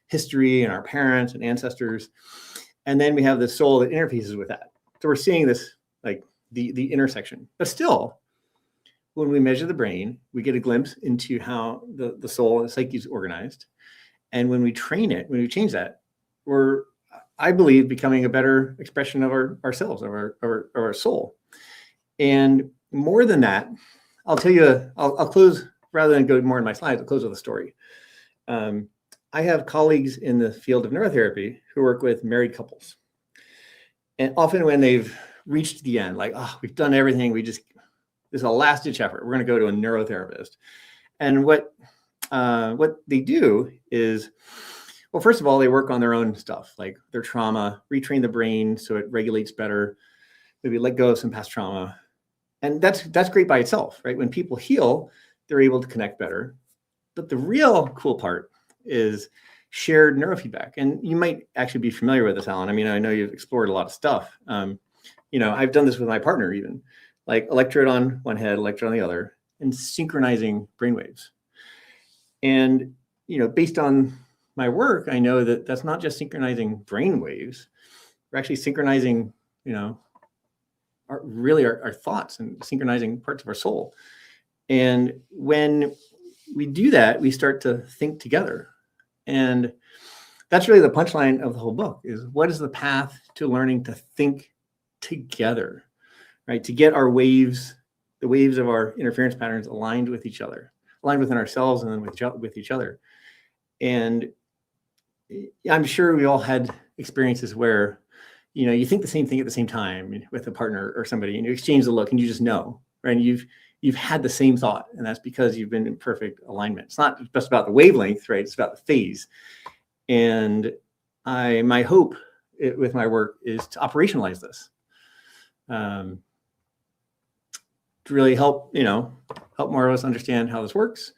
history and our parents and ancestors. And then we have the soul that interfaces with that. So we're seeing this, like the intersection. But still, when we measure the brain, we get a glimpse into how the soul and the psyche is organized. And when we train it, when we change that, we're, I believe, becoming a better expression of ourselves, of our soul. And more than that, I'll tell you, I'll close, rather than go more in my slides, I'll close with a story. I have colleagues in the field of neurotherapy who work with married couples. And often when they've reached the end, like, oh, we've done everything, this is a last ditch effort, we're going to go to a neurotherapist. And what they do is, well, first of all, they work on their own stuff, like their trauma, retrain the brain so it regulates better, maybe let go of some past trauma. And that's great by itself, right? When people heal, they're able to connect better. But the real cool part is shared neurofeedback. And you might actually be familiar with this, Alan. I mean, I know you've explored a lot of stuff. I've done this with my partner even, like electrode on one head, electrode on the other, and synchronizing brainwaves. And, based on my work, I know that that's not just synchronizing brainwaves. We're actually synchronizing, our thoughts and synchronizing parts of our soul. And when we do that, we start to think together. And that's really the punchline of the whole book, is what is the path to learning to think together, right? To get our waves, the waves of our interference patterns aligned with each other, aligned within ourselves and then with each other. And I'm sure we all had experiences where, you know, you think the same thing at the same time with a partner or somebody, and you exchange the look and you just know, right? And you've had the same thought, and that's because you've been in perfect alignment. It's not just about the wavelength, right? It's about the phase. And my hope with my work is to operationalize this, to really help more of us understand how this works,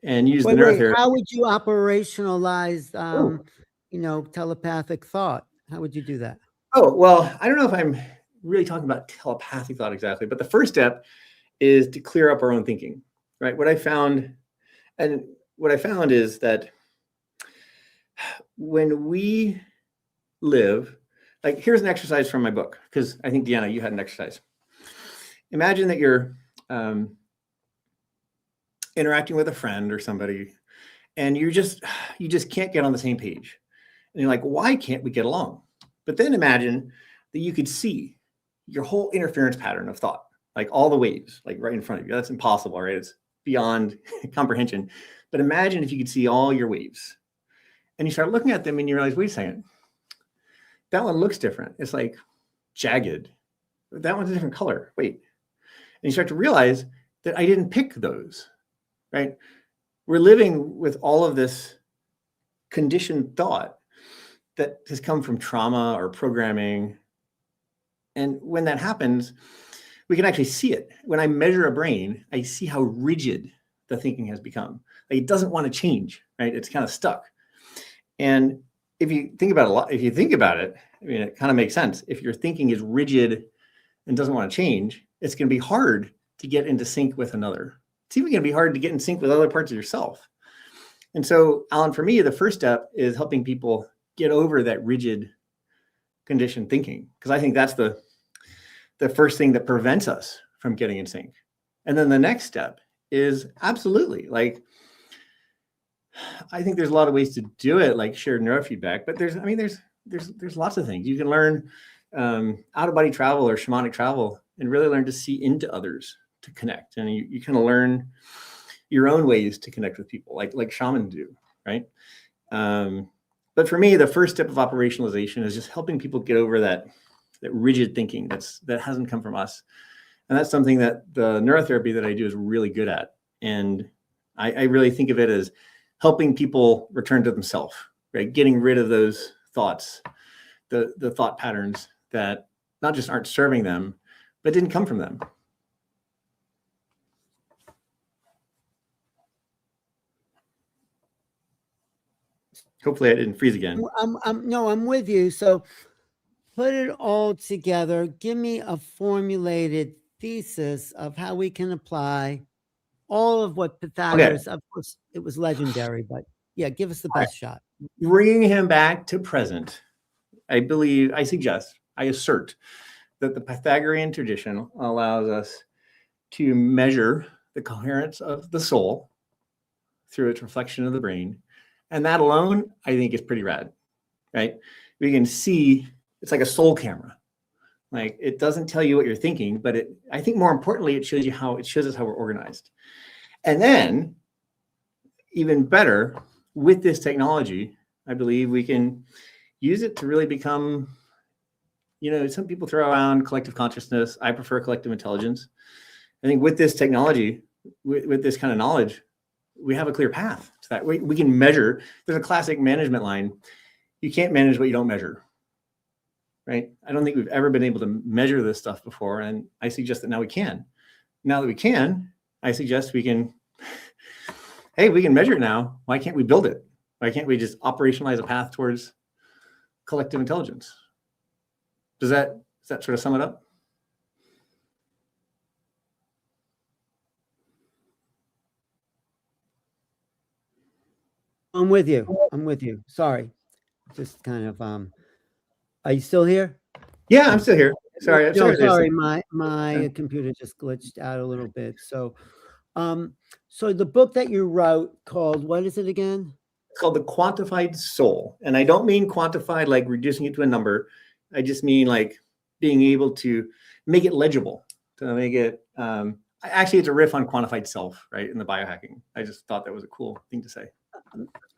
and use the neurotherapy. How would you operationalize, telepathic thought? How would you do that? Oh, well, I don't know if I'm really talking about telepathic thought exactly, but the first step is to clear up our own thinking, right? What I found is that when we live, like, here's an exercise from my book, because I think, Deanna, you had an exercise. Imagine that you're interacting with a friend or somebody, and you just can't get on the same page. And you're like, why can't we get along? But then imagine that you could see your whole interference pattern of thought, like all the waves, like right in front of you. That's impossible, right? It's beyond comprehension. But imagine if you could see all your waves, and you start looking at them and you realize, wait a second, that one looks different. It's like jagged. That one's a different color. Wait. And you start to realize that I didn't pick those, right? We're living with all of this conditioned thought that has come from trauma or programming. And when that happens, we can actually see it. When I measure a brain, I see how rigid the thinking has become. Like, it doesn't want to change, right? It's kind of stuck. And if you think about it, I mean, it kind of makes sense. If your thinking is rigid and doesn't want to change, it's going to be hard to get into sync with another. It's even going to be hard to get in sync with other parts of yourself. And so, Alan, for me, the first step is helping people get over that rigid conditioned thinking, because I think that's the first thing that prevents us from getting in sync. And then the next step is absolutely, like, I think there's a lot of ways to do it, like shared neurofeedback, but there's lots of things you can learn, out of body travel or shamanic travel, and really learn to see into others to connect. And you kind of learn your own ways to connect with people, like shamans do, right? But for me, the first step of operationalization is just helping people get over that rigid thinking that hasn't come from us. And that's something that the neurotherapy that I do is really good at. And I really think of it as helping people return to themselves, right? Getting rid of those thoughts, the thought patterns that not just aren't serving them, but didn't come from them. Hopefully I didn't freeze again. I'm with you. So put it all together. Give me a formulated thesis of how we can apply all of what Pythagoras, Of course, it was legendary, but yeah, give us the best shot. Bringing him back to present, I assert that the Pythagorean tradition allows us to measure the coherence of the soul through its reflection of the brain. And that alone, I think, is pretty rad, right? We can see, it's like a soul camera. Like, it doesn't tell you what you're thinking, but I think more importantly, it shows us how we're organized. And then, even better, with this technology, I believe we can use it to really become, some people throw around collective consciousness. I prefer collective intelligence. I think with this technology, with this kind of knowledge, we have a clear path to that. We can measure. There's a classic management line: you can't manage what you don't measure, right? I don't think we've ever been able to measure this stuff before, and I suggest that now we can. Now that we can, I suggest we can, hey, we can measure it now. Why can't we build it? Why can't we just operationalize a path towards collective intelligence? Does that sort of sum it up? I'm with you. Sorry. Just kind of, are you still here? Yeah, I'm still here. Sorry. Sorry. My computer just glitched out a little bit. So the book that you wrote called, what is it again? It's called The Quantified Soul. And I don't mean quantified like reducing it to a number. I just mean like being able to make it legible, to make it, actually it's a riff on quantified self, right? In the biohacking. I just thought that was a cool thing to say.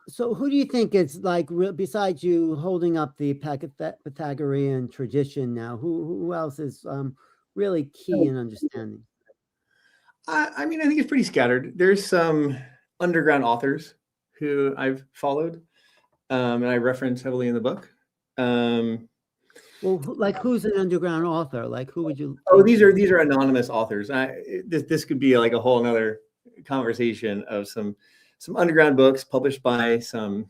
So who do you think is like, besides you holding up the Pythagorean tradition now, who else is really key in understanding? I mean, I think it's pretty scattered. There's some underground authors who I've followed, and I reference heavily in the book. Well, like who's an underground author? Like who would you? Oh, these are anonymous authors. This could be like a whole nother conversation of some underground books published by some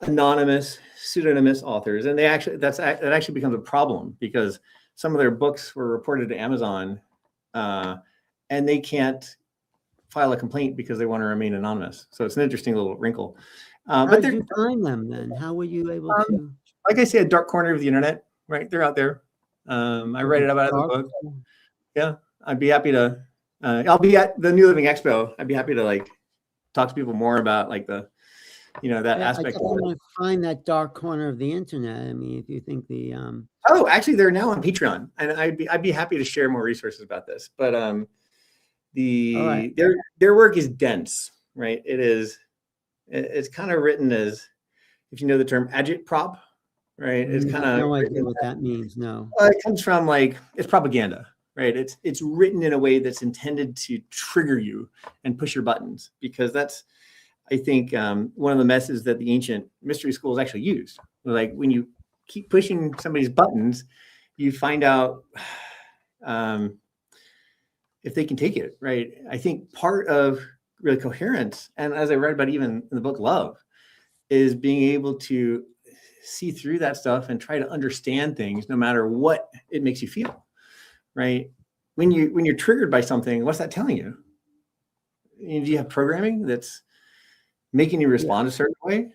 anonymous, pseudonymous authors, and that actually becomes a problem because some of their books were reported to Amazon, and they can't file a complaint because they want to remain anonymous. So it's an interesting little wrinkle. How did you find them then? How were you able to? Like I say, a dark corner of the internet, right? They're out there. I write it about in the book. Yeah, I'd be happy to. I'll be at the New Living Expo. I'd be happy to like talk to people more about like the, that aspect. I want to find that dark corner of the internet. I mean, if you think the Oh, actually, they're now on Patreon, and I'd be happy to share more resources about this. But their work is dense, right? It's kind of written as, if you know the term agitprop, right? It's kind of no idea what that means. No, it comes from like it's propaganda, right? It's written in a way that's intended to trigger you and push your buttons, because that's, I think, one of the methods that the ancient mystery schools actually used. Like when you keep pushing somebody's buttons, you find out if they can take it, right? I think part of really coherence, and as I write about even in the book Love, is being able to see through that stuff and try to understand things no matter what it makes you feel, right? When you're triggered by something, what's that telling you? Do you have programming that's making you respond a certain way?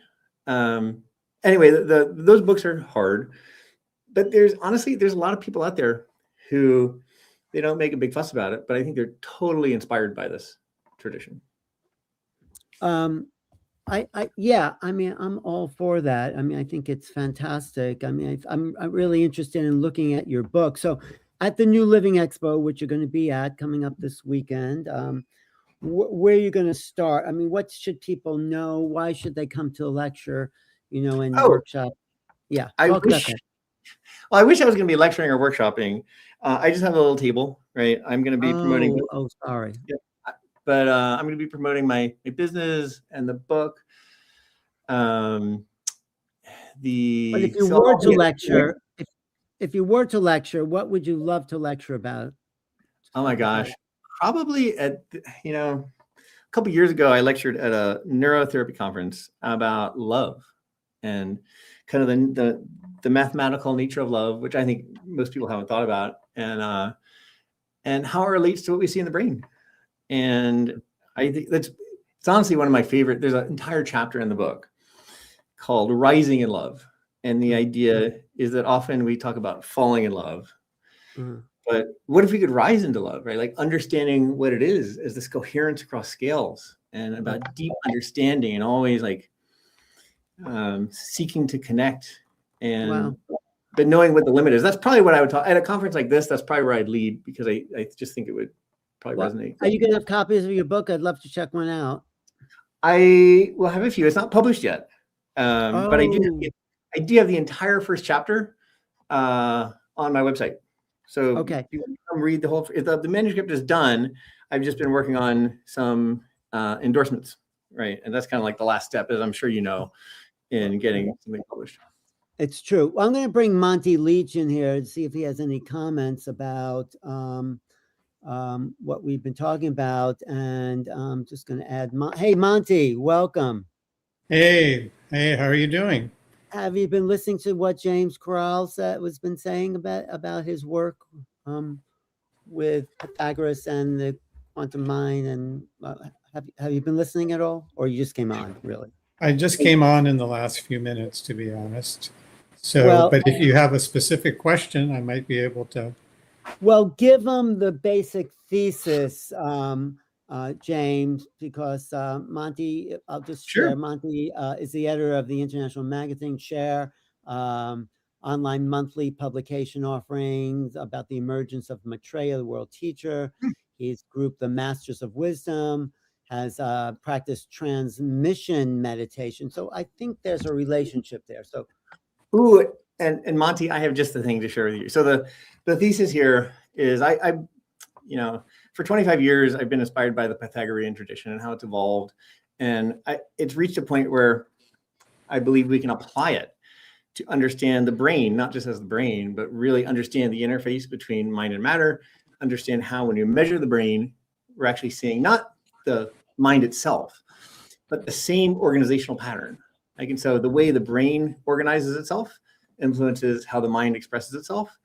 Anyway, those books are hard, but there's a lot of people out there who they don't make a big fuss about it, but I think they're totally inspired by this tradition. Yeah, I mean, I'm all for that. I mean, I think it's fantastic. I mean, I'm really interested in looking at your book. So at the New Living Expo, which you're going to be at coming up this weekend, where are you going to start? I mean, what should people know? Why should they come to a lecture, and workshop? Yeah, I wish I was going to be lecturing or workshopping. I just have a little table, right? I'm going to be promoting. Oh, sorry. Yeah. But I'm going to be promoting my business and the book. But if you were to lecture, if you were to lecture, what would you love to lecture about? Oh my gosh, probably a couple years ago, I lectured at a neurotherapy conference about love and kind of the mathematical nature of love, which I think most people haven't thought about, and how it relates to what we see in the brain. And I think it's honestly one of my favorite. There's an entire chapter in the book called Rising in Love. And the idea is that often we talk about falling in love, but what if we could rise into love, right? Like understanding what it is as this coherence across scales and about deep understanding and always like seeking to connect but knowing what the limit is. That's probably what I would talk at a conference like this. That's probably where I'd lead, because I just think it would probably resonate. Are you going to have copies of your book? I'd love to check one out. I will have a few. It's not published yet, but I do have the entire first chapter on my website. So okay, you can come read the whole. The manuscript is done. I've just been working on some endorsements, right? And that's kind of like the last step, as I'm sure you know, in getting something published. It's true. Well, I'm going to bring Monty Leach in here to see if he has any comments about what we've been talking about, and I'm just going to add. Hey, Monty, welcome. Hey, how are you doing? Have you been listening to what James Corral was been saying about his work with Pythagoras and the quantum mind? And have you been listening at all, or you just came on? Really, I just came on in the last few minutes, to be honest. So, but if you have a specific question, I might be able to. Well, give them the basic thesis, James, because Monty, I'll just share. Monty is the editor of the International Magazine Share, online monthly publication offerings about the emergence of Maitreya, the world teacher. He's grouped the Masters of Wisdom, has practiced transmission meditation. So I think there's a relationship there. So, ooh, and Monty, I have just the thing to share with you. So the thesis here is I you know, for 25 years I've been inspired by the Pythagorean tradition and how it's evolved, and it's reached a point where I believe we can apply it to understand the brain, not just as the brain, but really understand the interface between mind and matter, understand how when you measure the brain, we're actually seeing not the mind itself, but the same organizational pattern. Like, and so the way the brain organizes itself influences how the mind expresses itself,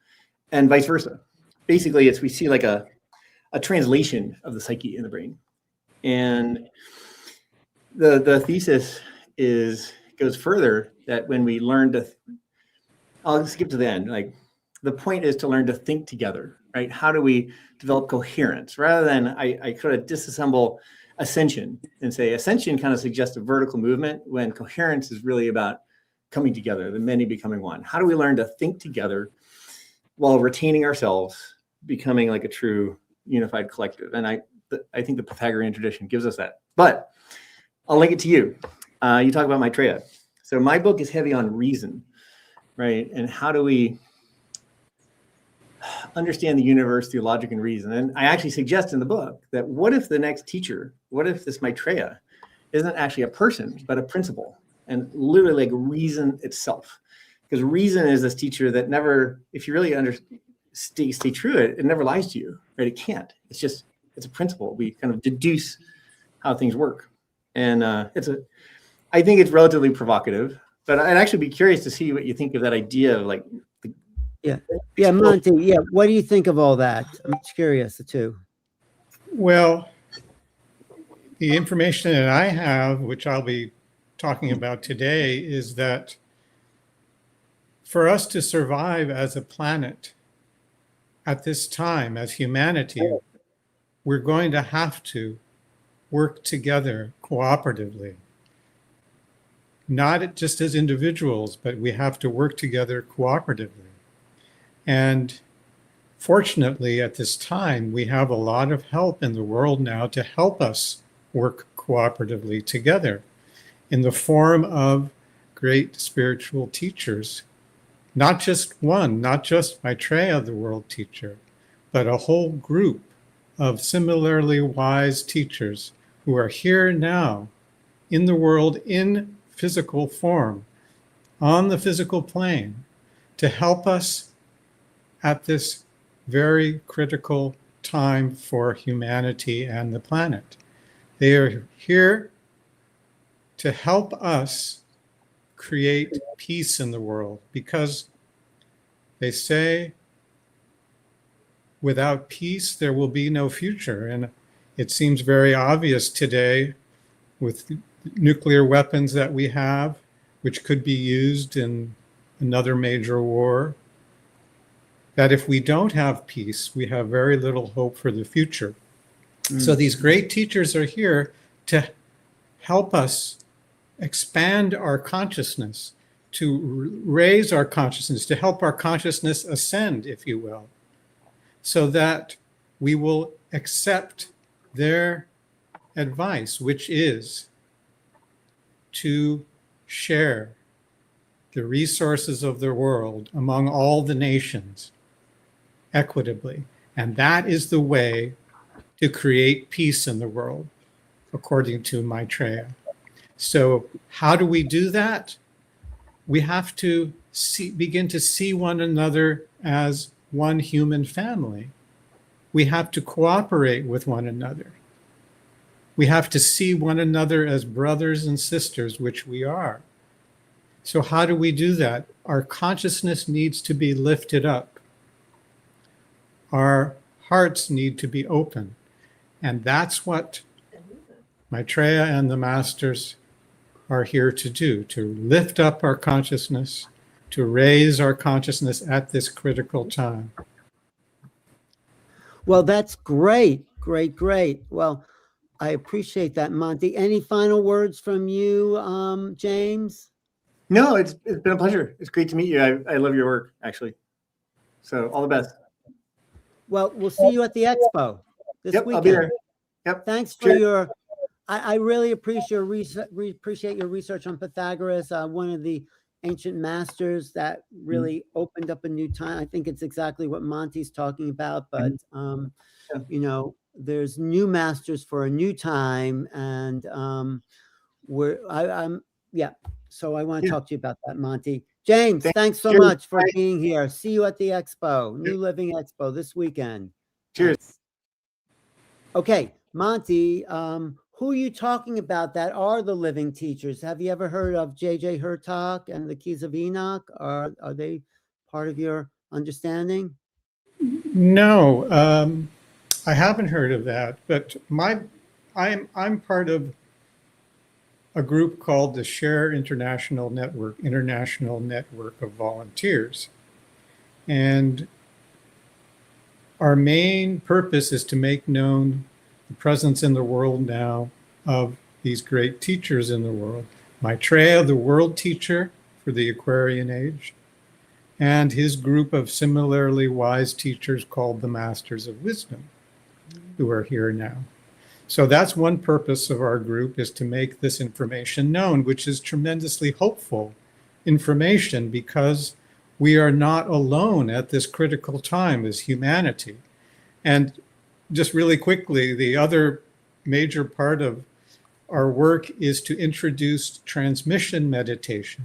and vice versa. Basically, we see like a translation of the psyche in the brain. And the thesis goes further, that when we learn to, I'll skip to the end, like the point is to learn to think together, right? How do we develop coherence rather than I could of disassemble ascension and say ascension kind of suggests a vertical movement when coherence is really about coming together, the many becoming one. How do we learn to think together while retaining ourselves, becoming like a true unified collective? And I think the Pythagorean tradition gives us that. But I'll link it to you. You talk about Maitreya. So my book is heavy on reason, right? And how do we understand the universe through logic and reason? And I actually suggest in the book that what if the next teacher, what if this Maitreya isn't actually a person, but a principle, and literally like reason itself? Because reason is this teacher that never, if you really stay true to it, it never lies to you, right? It can't. It's a principle. We kind of deduce how things work. And I think it's relatively provocative, but I'd actually be curious to see what you think of that idea of like. Yeah, Monty. Yeah, what do you think of all that? I'm curious too. Well, the information that I have, which I'll be talking about today, is that for us to survive as a planet at this time, as humanity, we're going to have to work together cooperatively. Not just as individuals, but we have to work together cooperatively. And fortunately, at this time, we have a lot of help in the world now to help us work cooperatively together in the form of great spiritual teachers. Not just one, not just Maitreya, the world teacher, but a whole group of similarly wise teachers who are here now in the world in physical form, on the physical plane, to help us at this very critical time for humanity and the planet. They are here to help us create peace in the world, because they say without peace there will be no future. And it seems very obvious today with nuclear weapons that we have, which could be used in another major war, that if we don't have peace, we have very little hope for the future. So these great teachers are here to help us expand our consciousness, to raise our consciousness, to help our consciousness ascend, if you will, so that we will accept their advice, which is to share the resources of the world among all the nations equitably. And that is the way to create peace in the world, according to Maitreya. So how do we do that? We have to begin to see one another as one human family. We have to cooperate with one another. We have to see one another as brothers and sisters, which we are. So how do we do that? Our consciousness needs to be lifted up. Our hearts need to be open. And that's what Maitreya and the masters are here to do, to lift up our consciousness, to raise our consciousness at this critical time. Well, that's great. Well, I appreciate that, Monty. Any final words from you, James? No, it's been a pleasure. It's great to meet you. I love your work, actually. So all the best. Well, we'll see you at the expo this weekend. I'll be there. Yep. Thanks for your I really appreciate your research on Pythagoras, one of the ancient masters that really opened up a new time. I think it's exactly what Monty's talking about, but Yeah. you know, there's new masters for a new time, and I'm yeah. So I want to Yeah. talk to you about that, Monty. James, thanks so Cheers. much for Bye. being here. See you at the expo, New Living Expo this weekend. Cheers. Thanks. Okay, Monty, who are you talking about that are the living teachers? Have you ever heard of J.J. Hurtak and the Keys of Enoch? Are they part of your understanding? No, I haven't heard of that, but I'm part of a group called the Share International Network of Volunteers. And our main purpose is to make known the presence in the world now of these great teachers in the world. Maitreya, the world teacher for the Aquarian Age, and his group of similarly wise teachers called the Masters of Wisdom, who are here now. So that's one purpose of our group, is to make this information known, which is tremendously hopeful information, because we are not alone at this critical time as humanity. And just really quickly, the other major part of our work is to introduce transmission meditation,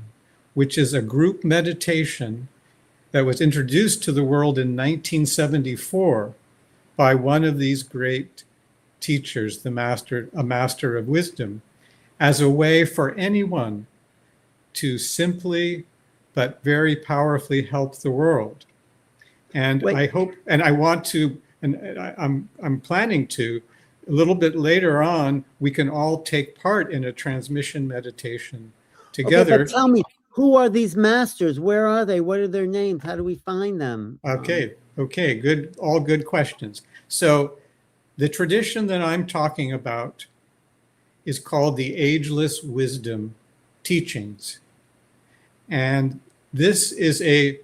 which is a group meditation that was introduced to the world in 1974 by one of these great teachers, a master of wisdom, as a way for anyone to simply but very powerfully help the world. And Wait. I hope, and I want to, and I'm planning to, a little bit later on, we can all take part in a transmission meditation together. Okay, but tell me, who are these masters? Where are they? What are their names? How do we find them? Okay, good, all good questions. So the tradition that I'm talking about is called the Ageless Wisdom Teachings. And this is a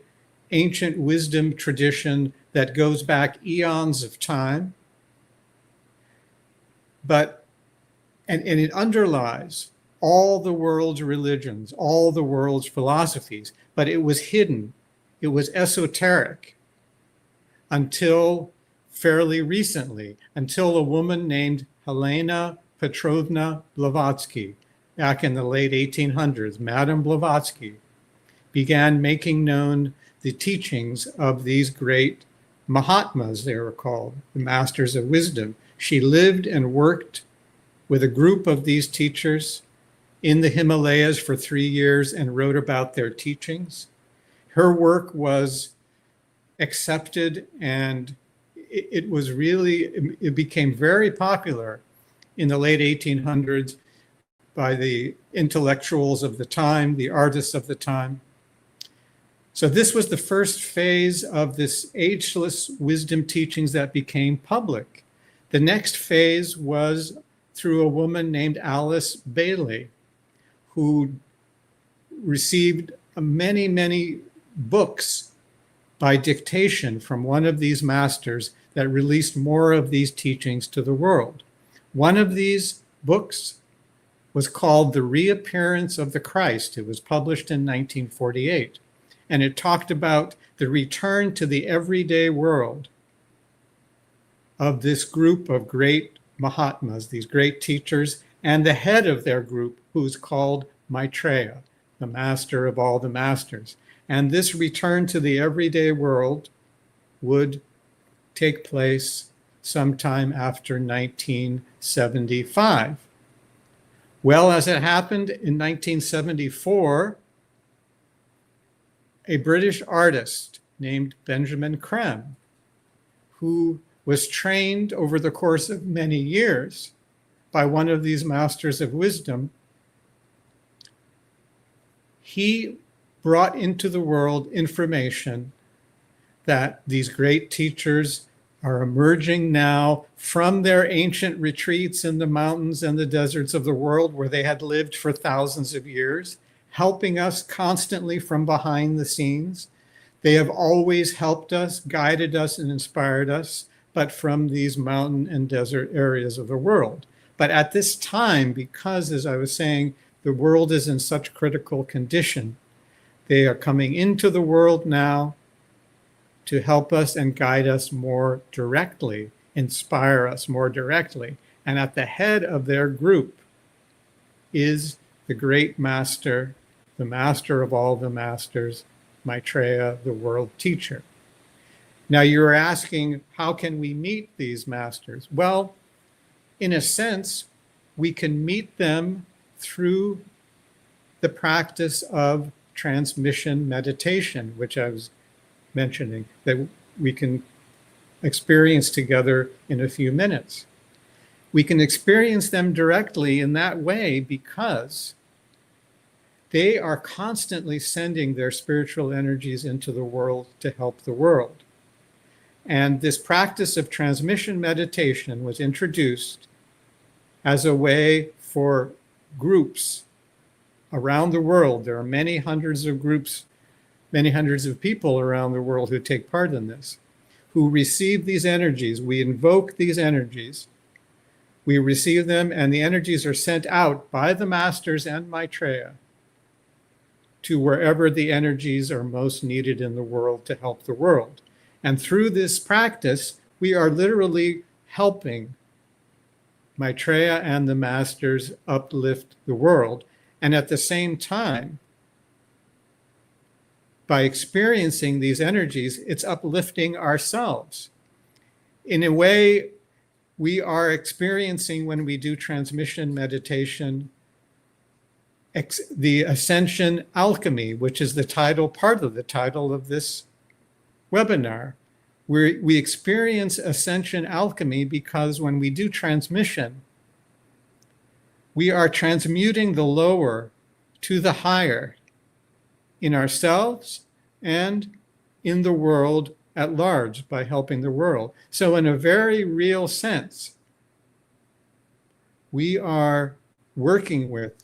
ancient wisdom tradition that goes back eons of time. And it underlies all the world's religions, all the world's philosophies, but it was hidden. It was esoteric until fairly recently, until a woman named Helena Petrovna Blavatsky, back in the late 1800s, Madame Blavatsky, began making known the teachings of these great Mahatmas, they were called, the Masters of Wisdom. She lived and worked with a group of these teachers in the Himalayas for 3 years and wrote about their teachings. Her work was accepted, and it became very popular in the late 1800s by the intellectuals of the time, the artists of the time. So this was the first phase of this ageless wisdom teachings that became public. The next phase was through a woman named Alice Bailey, who received many, many books by dictation from one of these masters that released more of these teachings to the world. One of these books was called The Reappearance of the Christ. It was published in 1948. And it talked about the return to the everyday world of this group of great Mahatmas, these great teachers, and the head of their group, who's called Maitreya, the master of all the masters. And this return to the everyday world would take place sometime after 1975. Well, as it happened in 1974, a British artist named Benjamin Creme, who was trained over the course of many years by one of these masters of wisdom, he brought into the world information that these great teachers are emerging now from their ancient retreats in the mountains and the deserts of the world, where they had lived for thousands of years, helping us constantly from behind the scenes. They have always helped us, guided us, and inspired us, but from these mountain and desert areas of the world. But at this time, because, as I was saying, the world is in such critical condition, they are coming into the world now to help us and guide us more directly, inspire us more directly. And at the head of their group is the great master, the master of all the masters, Maitreya, the world teacher. Now you're asking, how can we meet these masters? Well, in a sense, we can meet them through the practice of transmission meditation, which I was mentioning, that we can experience together in a few minutes. We can experience them directly in that way because they are constantly sending their spiritual energies into the world to help the world. And this practice of transmission meditation was introduced as a way for groups around the world. There are many hundreds of groups, many hundreds of people around the world who take part in this, who receive these energies. We invoke these energies, we receive them, and the energies are sent out by the masters and Maitreya to wherever the energies are most needed in the world to help the world. And through this practice, we are literally helping Maitreya and the masters uplift the world. And at the same time, by experiencing these energies, it's uplifting ourselves. In a way, we are experiencing, when we do transmission meditation, the ascension alchemy, which is the title, part of the title of this webinar. We experience ascension alchemy because when we do transmission, we are transmuting the lower to the higher in ourselves and in the world at large by helping the world. So in a very real sense, we are working with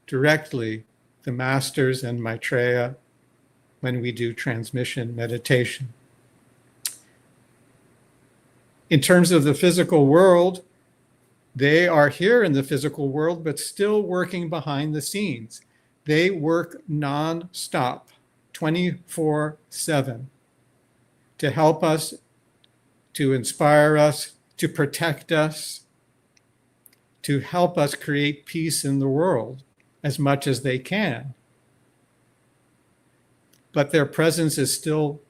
directly the masters and Maitreya when we do transmission meditation. In terms of the physical world, they are here in the physical world, but still working behind the scenes. They work non-stop, 24/7, to help us, to inspire us, to protect us, to help us create peace in the world as much as they can. But their presence is still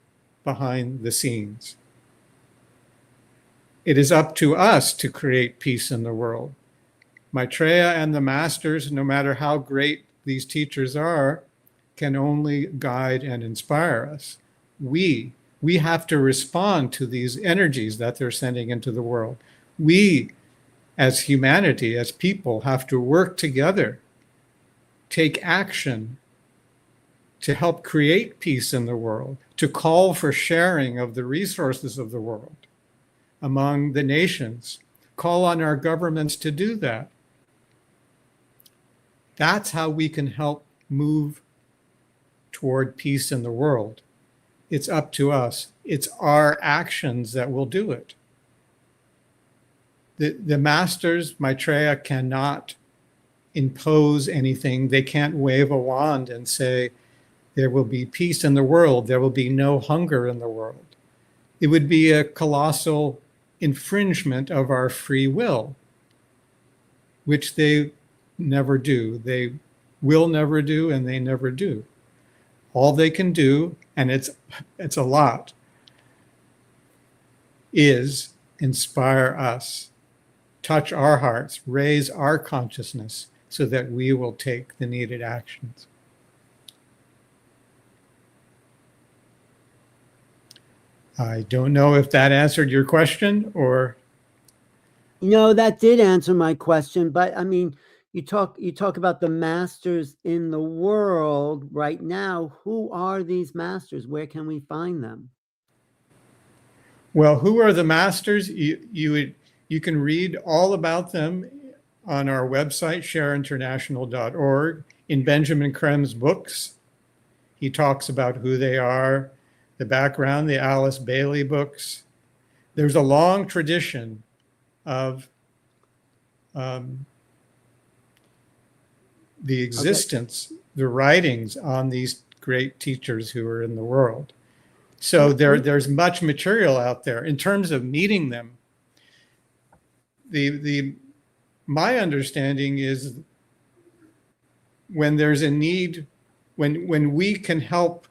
behind the scenes. It is up to us to create peace in the world. Maitreya and the masters, no matter how great these teachers are, can only guide and inspire us. We have to respond to these energies that they're sending into the world. We, as humanity, as people, have to work together, take action to help create peace in the world, to call for sharing of the resources of the world among the nations, call on our governments to do that. That's how we can help move toward peace in the world. It's up to us. It's our actions that will do it. The masters, Maitreya, cannot impose anything. They can't wave a wand and say, there will be peace in the world. There will be no hunger in the world. It would be a colossal infringement of our free will, which they never do. They will never do, and they never do. All they can do, and it's a lot, is inspire us, touch our hearts, raise our consciousness so that we will take the needed actions. I don't know if that answered your question or. No, that did answer my question, but I mean, you talk about the masters in the world right now. Who are these masters? Where can we find them? Well, who are the masters? You can read all about them on our website, shareinternational.org. In Benjamin Krem's books, he talks about who they are, the background, the Alice Bailey books. There's a long tradition of um, the existence, the writings on these great teachers who are in the world. So there's much material out there. In terms of meeting them, my understanding is when there's a need, when we can help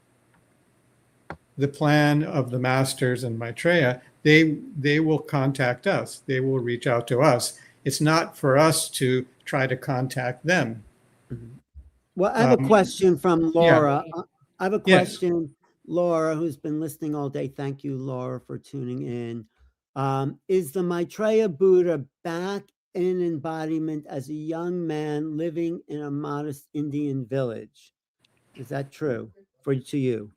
the plan of the masters and Maitreya, they will contact us. They will reach out to us. It's not for us to try to contact them. Well, I have a question from Laura. I have a Yes. question, Laura, who's been listening all day. Thank you, Laura, for tuning in. Is the Maitreya Buddha back in embodiment as a young man living in a modest Indian village? Is that true for you?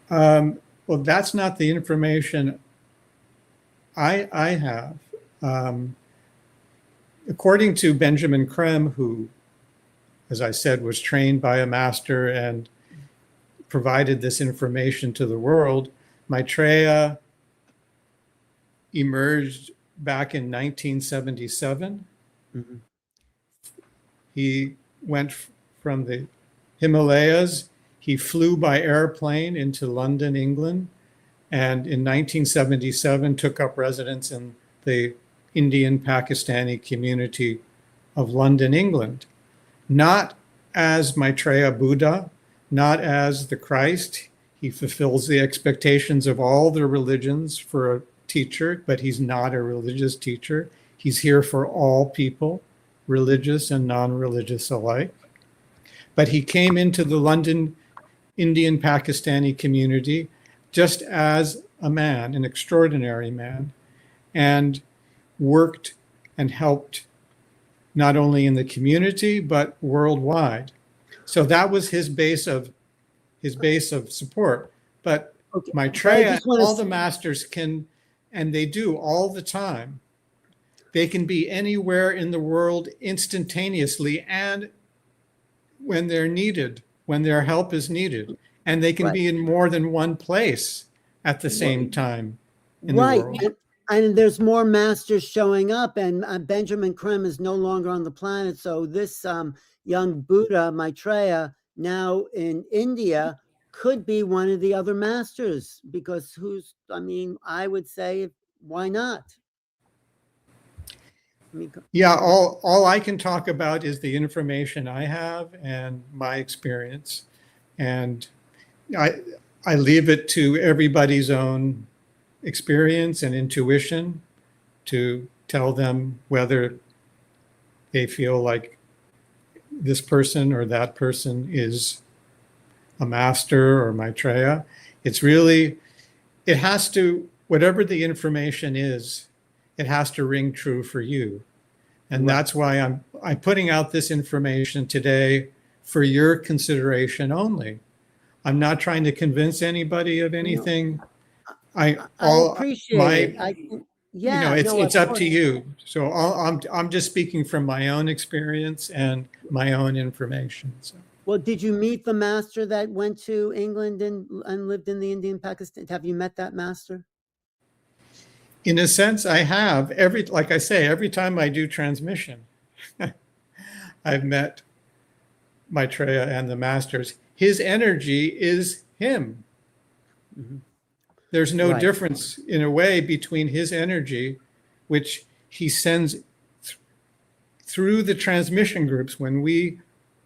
Well, that's not the information I have. According to Benjamin Creme, who, as I said, was trained by a master and provided this information to the world, Maitreya emerged back in 1977. Mm-hmm. He went from the Himalayas. He flew by airplane into London, England, and in 1977 took up residence in the Indian Pakistani community of London, England. Not as Maitreya Buddha, not as the Christ. He fulfills the expectations of all the religions for a teacher, but he's not a religious teacher. He's here for all people, religious and non-religious alike. But he came into the London Indian Pakistani community just as a man, an extraordinary man, and worked and helped not only in the community but worldwide. So that was his base of support. But Maitreya, all the masters can, and they do all the time. They can be anywhere in the world instantaneously and when they're needed, when their help is needed. And they can be in more than one place at the same time in the world. And there's more masters showing up, and Benjamin Creme is no longer on the planet. So this young Buddha, Maitreya, now in India, could be one of the other masters, because I would say, why not? Yeah, all I can talk about is the information I have and my experience. And I leave it to everybody's own experience and intuition to tell them whether they feel like this person or that person is a master or Maitreya. It's really, it has to, whatever the information is, it has to ring true for you. And that's why I'm putting out this information today for your consideration only. I'm not trying to convince anybody of anything. I appreciate it. It's up to you. So I'm just speaking from my own experience and my own information. So. Well, did you meet the master that went to England and lived in the Indian Pakistan? Have you met that master? In a sense, I have. Like I say, every time I do transmission, I've met Maitreya and the masters. His energy is him. Mm-hmm. There's no difference in a way between his energy, which he sends through the transmission groups when we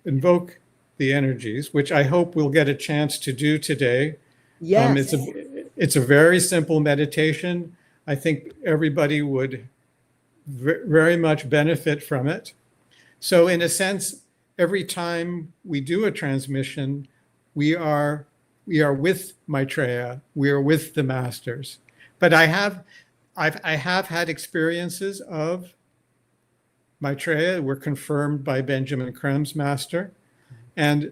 invoke the energies, which I hope we'll get a chance to do today. Yes. It's a very simple meditation. I think everybody would very much benefit from it. So in a sense, every time we do a transmission, we are with Maitreya, we are with the masters. But I have had experiences of Maitreya were confirmed by Benjamin Creme's master. And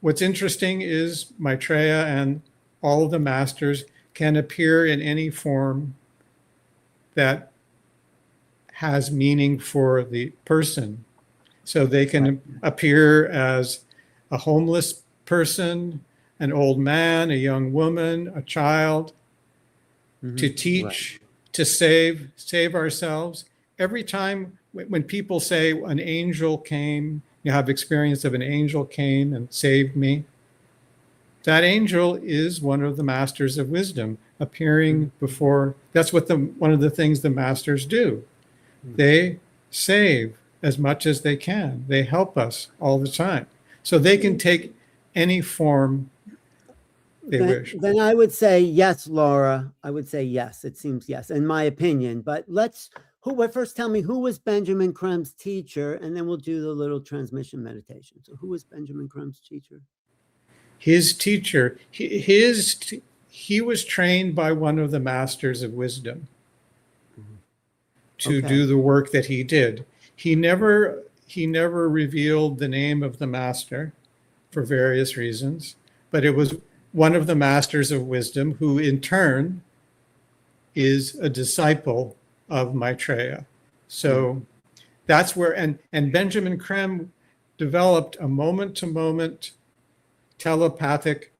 what's interesting is Maitreya and all of the masters can appear in any form that has meaning for the person. So they can appear as a homeless person, an old man, a young woman, a child, to teach to save ourselves. Every time when people say an angel came, you have experience of an angel came and saved me, that angel is one of the masters of wisdom appearing before. That's what one of the things the masters do. They save as much as they can. They help us all the time. So they can take any form they wish. Then I would say yes, Laura. I would say yes. It seems yes, in my opinion. But first tell me, who was Benjamin Crumb's teacher, and then we'll do the little transmission meditation. So who was Benjamin Crumb's teacher? His teacher, he was trained by one of the masters of wisdom to do the work that he did. He never revealed the name of the master for various reasons, but it was one of the masters of wisdom who in turn is a disciple of Maitreya. So that's where, and Benjamin Crumb developed a moment-to-moment telepathic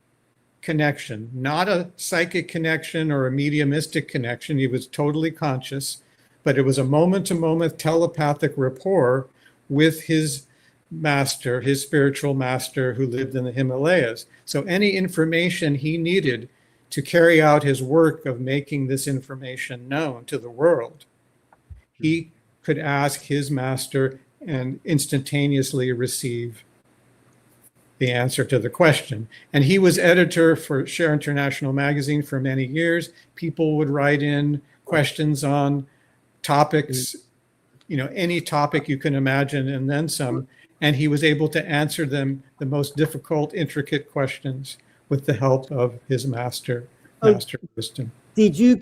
connection, not a psychic connection or a mediumistic connection. He was totally conscious, but it was a moment-to-moment telepathic rapport with his master, his spiritual master who lived in the Himalayas. So any information he needed to carry out his work of making this information known to the world, he could ask his master and instantaneously receive the answer to the question. And he was editor for Share International magazine for many years. People would write in questions on topics, any topic you can imagine, and then some. And he was able to answer them, the most difficult, intricate questions, with the help of his master wisdom. Did you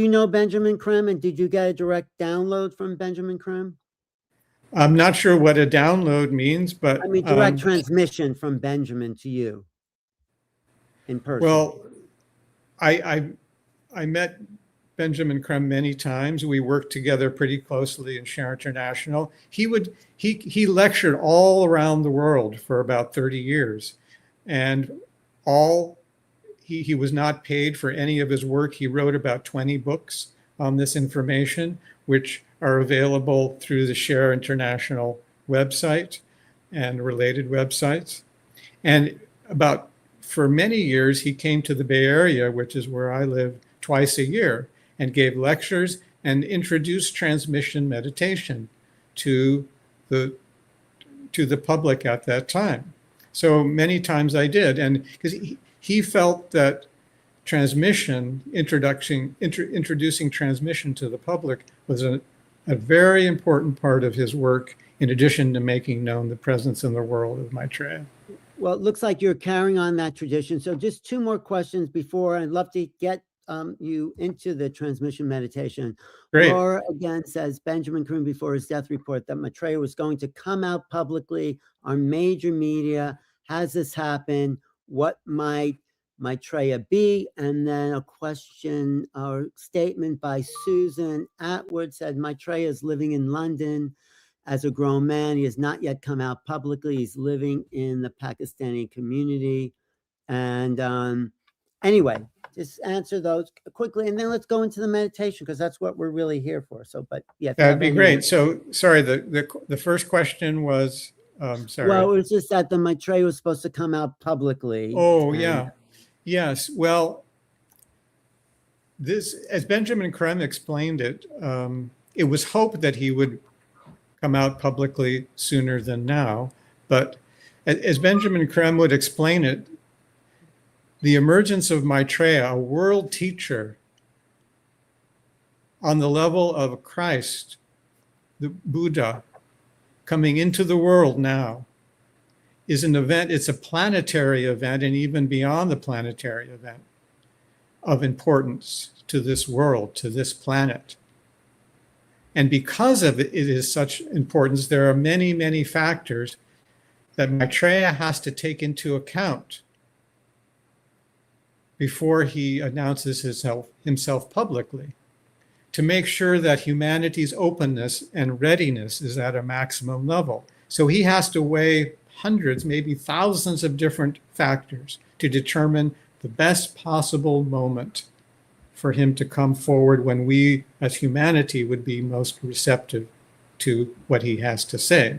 know Benjamin Crumb, and did you get a direct download from Benjamin Crumb? I'm not sure what a download means, but I mean, direct transmission from Benjamin to you in person. Well, I met Benjamin Crumb many times. We worked together pretty closely in Share International. He lectured all around the world for about 30 years, and he was not paid for any of his work. He wrote about 20 books on this information, which are available through the Share International website and related websites. And for many years, he came to the Bay Area, which is where I live, twice a year, and gave lectures and introduced transmission meditation to the public at that time. So many times I did, and because he felt that introducing transmission to the public was a very important part of his work, in addition to making known the presence in the world of Maitreya. Well, it looks like you're carrying on that tradition. So just two more questions before I'd love to get you into the transmission meditation. Great. Laura again says Benjamin Crumb before his death report that Maitreya was going to come out publicly on major media. Has this happened? What might Maitreya be? And then a question or statement by Susan Atwood said Maitreya is living in London as a grown man. He has not yet come out publicly. He's living in the Pakistani community. And anyway, just answer those quickly, and then let's go into the meditation, because that's what we're really here for. So, but yeah, that'd be great. So, sorry, the first question was, sorry. Well, it was just that the Maitreya was supposed to come out publicly. Oh, yeah. Yes. Well, this, as Benjamin Crumb explained it, it was hoped that he would come out publicly sooner than now. But as Benjamin Crumb would explain it, the emergence of Maitreya, a world teacher on the level of Christ, the Buddha, coming into the world now, is an event. It's a planetary event, and even beyond the planetary event, of importance to this world, to this planet. And because of it is such importance, there are many, many factors that Maitreya has to take into account before he announces himself publicly, to make sure that humanity's openness and readiness is at a maximum level. So he has to weigh hundreds, maybe thousands of different factors to determine the best possible moment for him to come forward when we as humanity would be most receptive to what he has to say.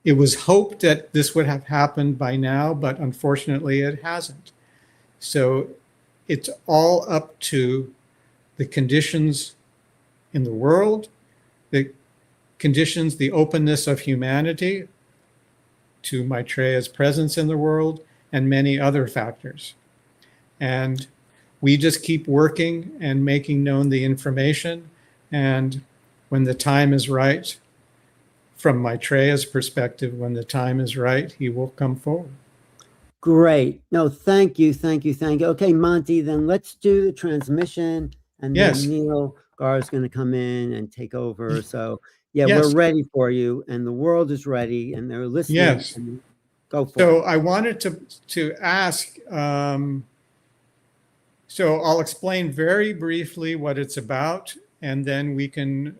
It was hoped that this would have happened by now, but unfortunately it hasn't. So it's all up to the conditions in the world, the conditions, the openness of humanity to Maitreya's presence in the world, and many other factors. And we just keep working and making known the information. And when the time is right, from Maitreya's perspective, when the time is right, he will come forward. Great. No, thank you. Okay, Monty, then let's do the transmission, and Yes. then Neil Gar is going to come in and take over. So yeah, Yes. we're ready for you, and the world is ready, and they're listening. Yes. Go for So it. I wanted to ask, so I'll explain very briefly what it's about, and then we can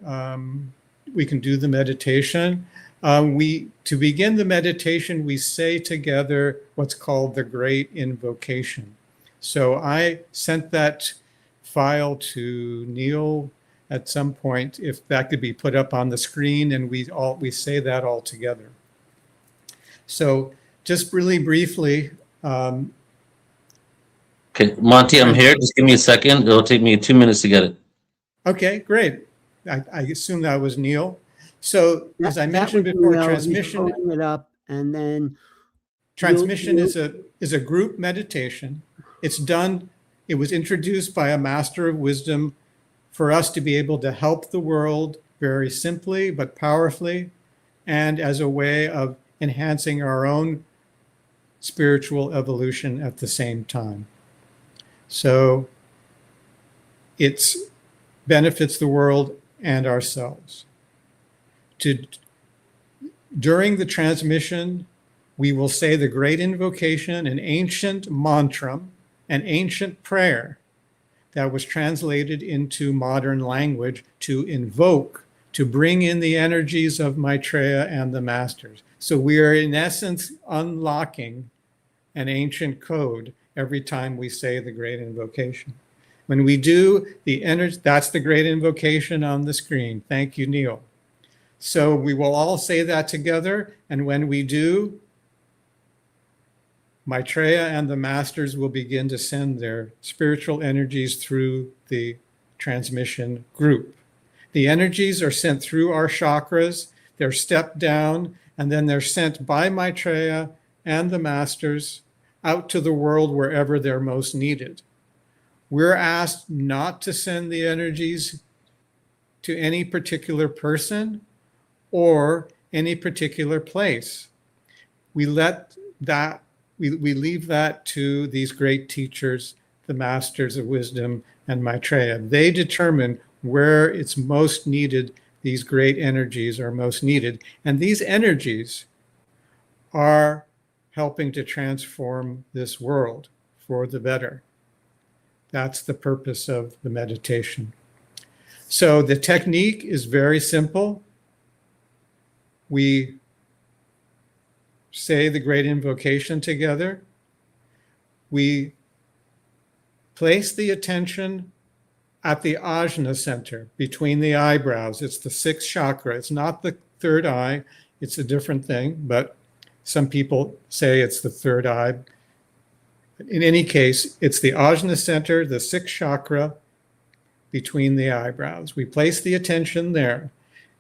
do the meditation. To begin the meditation, we say together what's called the Great Invocation. So I sent that file to Neil at some point, if that could be put up on the screen, and we say that all together. So just really briefly. Okay, Monty, I'm here. Just give me a second. It'll take me 2 minutes to get it. Okay, great. I assume that was Neil. So as I mentioned That was before, Neil. He's transmission. holding it up, and then Transmission is a group meditation. It's done, it was introduced by a master of wisdom for us to be able to help the world very simply but powerfully, and as a way of enhancing our own spiritual evolution at the same time. So it benefits the world and ourselves. During the transmission, we will say the Great Invocation, an ancient mantra, an ancient prayer that was translated into modern language to invoke, to bring in the energies of Maitreya and the masters. So we are in essence unlocking an ancient code every time we say the Great Invocation. When we do the energy, that's the Great Invocation on the screen. Thank you, Neil. So we will all say that together, and when we do, Maitreya and the masters will begin to send their spiritual energies through the transmission group. The energies are sent through our chakras, they're stepped down, and then they're sent by Maitreya and the masters out to the world wherever they're most needed. We're asked not to send the energies to any particular person or any particular place. We leave that to these great teachers, the masters of wisdom and Maitreya. They determine where it's most needed, these great energies are most needed. And these energies are helping to transform this world for the better. That's the purpose of the meditation. So the technique is very simple. We say the Great Invocation together. We place the attention at the ajna center between the eyebrows. It's the sixth chakra. It's not the third eye. It's a different thing, but some people say it's the third eye. In any case, it's the ajna center, the sixth chakra between the eyebrows. We place the attention there.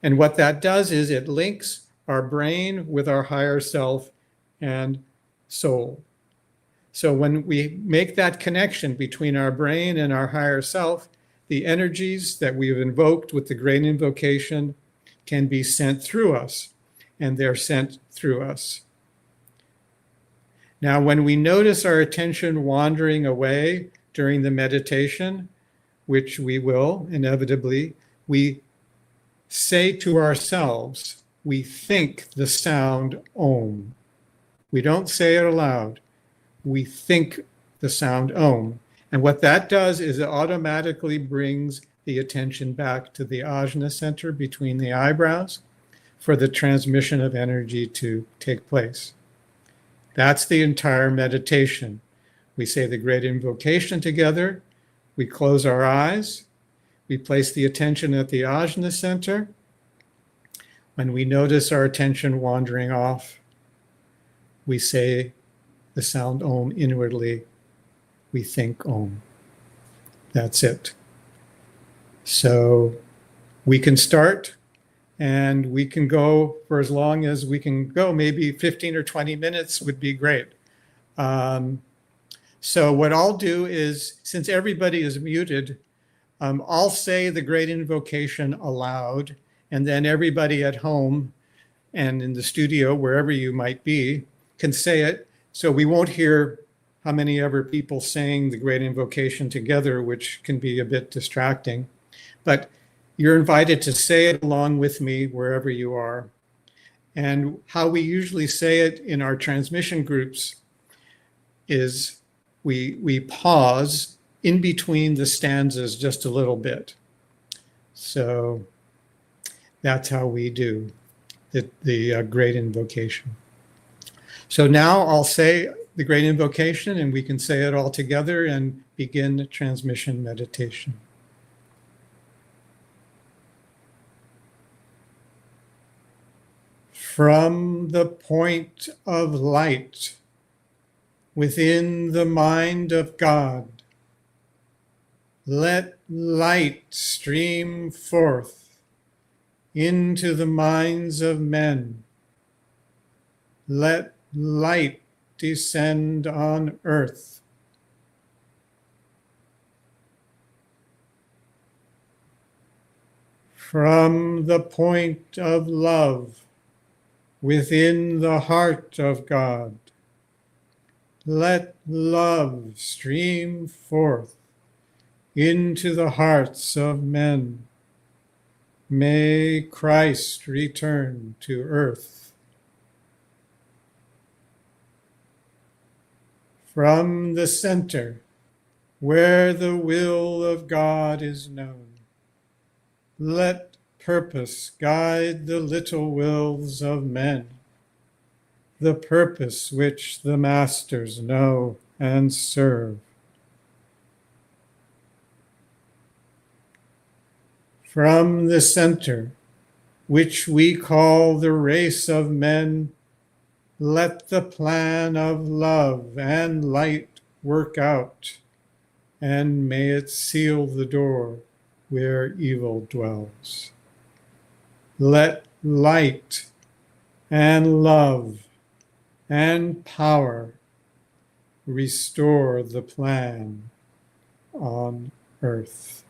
And what that does is it links our brain with our higher self and soul. So when we make that connection between our brain and our higher self, the energies that we've invoked with the Great Invocation can be sent through us, and they're sent through us. Now, when we notice our attention wandering away during the meditation, which we will inevitably, we say to ourselves, we think the sound Om. We don't say it aloud. We think the sound Om. And what that does is it automatically brings the attention back to the ajna center between the eyebrows for the transmission of energy to take place. That's the entire meditation. We say the Great Invocation together. We close our eyes. We place the attention at the ajna center. When we notice our attention wandering off, we say the sound Om inwardly. We think Om. That's it. So we can start and we can go for as long as we can go. Maybe 15 or 20 minutes would be great. So what I'll do is, since everybody is muted, I'll say the great invocation aloud, and then everybody at home and in the studio, wherever you might be, can say it. So we won't hear how many ever people saying the great invocation together, which can be a bit distracting. But you're invited to say it along with me wherever you are. And how we usually say it in our transmission groups is we pause in between the stanzas just a little bit. So that's how we do the great invocation. So now I'll say the great invocation and we can say it all together and begin the transmission meditation. From the point of light within the mind of God, let light stream forth into the minds of men. Let light descend on earth. From the point of love within the heart of God, let love stream forth into the hearts of men. May Christ return to earth. From the center, where the will of God is known, let purpose guide the little wills of men, the purpose which the masters know and serve. From the center, which we call the race of men, let the plan of love and light work out, and may it seal the door where evil dwells. Let light and love and power restore the plan on earth.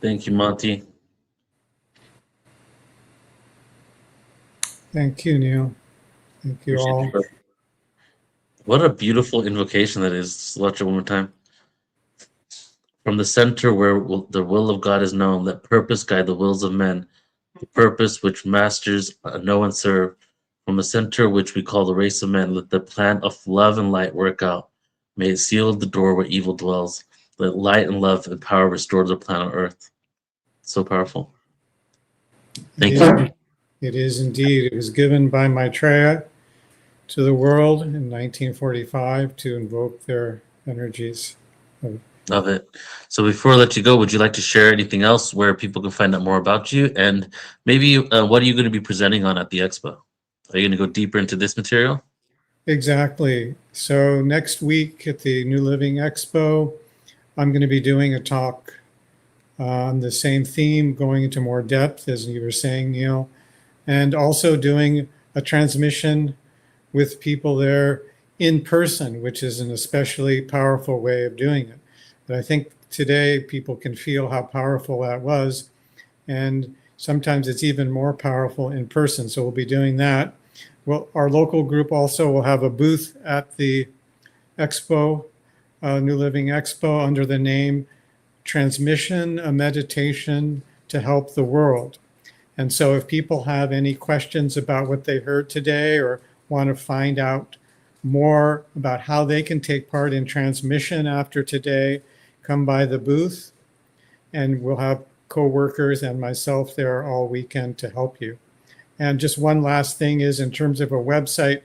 Thank you, Monty. Thank you, Neil. Thank you Appreciate all. you, brother. What a beautiful invocation that is. Just watch it one more time. From the center where the will of God is known, let purpose guide the wills of men, the purpose which masters know and serve. From the center which we call the race of men, let the plan of love and light work out. May it seal the door where evil dwells. Let light and love and power restore the planet Earth. So powerful. Thank you. It is indeed. It was given by Maitreya to the world in 1945 to invoke their energies. Love it. So before I let you go, would you like to share anything else where people can find out more about you? And maybe what are you going to be presenting on at the expo? Are you going to go deeper into this material? Exactly. So next week at the New Living Expo, I'm going to be doing a talk on the same theme, going into more depth, as you were saying, Neil, and also doing a transmission with people there in person, which is an especially powerful way of doing it. But I think today people can feel how powerful that was. And sometimes it's even more powerful in person. So we'll be doing that. Well, our local group also will have a booth at the Expo, New Living Expo, under the name Transmission, a Meditation to Help the World. And so if people have any questions about what they heard today or want to find out more about how they can take part in transmission after today, come by the booth, and we'll have co-workers and myself there all weekend to help you. And just one last thing is, in terms of a website,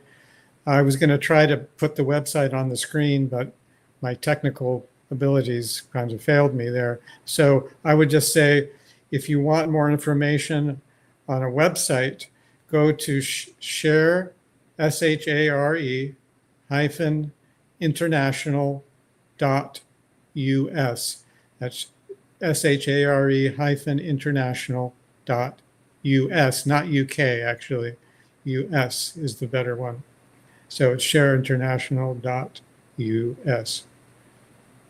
I was going to try to put the website on the screen, but my technical abilities kind of failed me there. So I would just say, if you want more information on a website, go to share, SHARE, hyphen international.us. That's SHARE hyphen international.us, not UK actually. US is the better one. So it's shareinternational.us.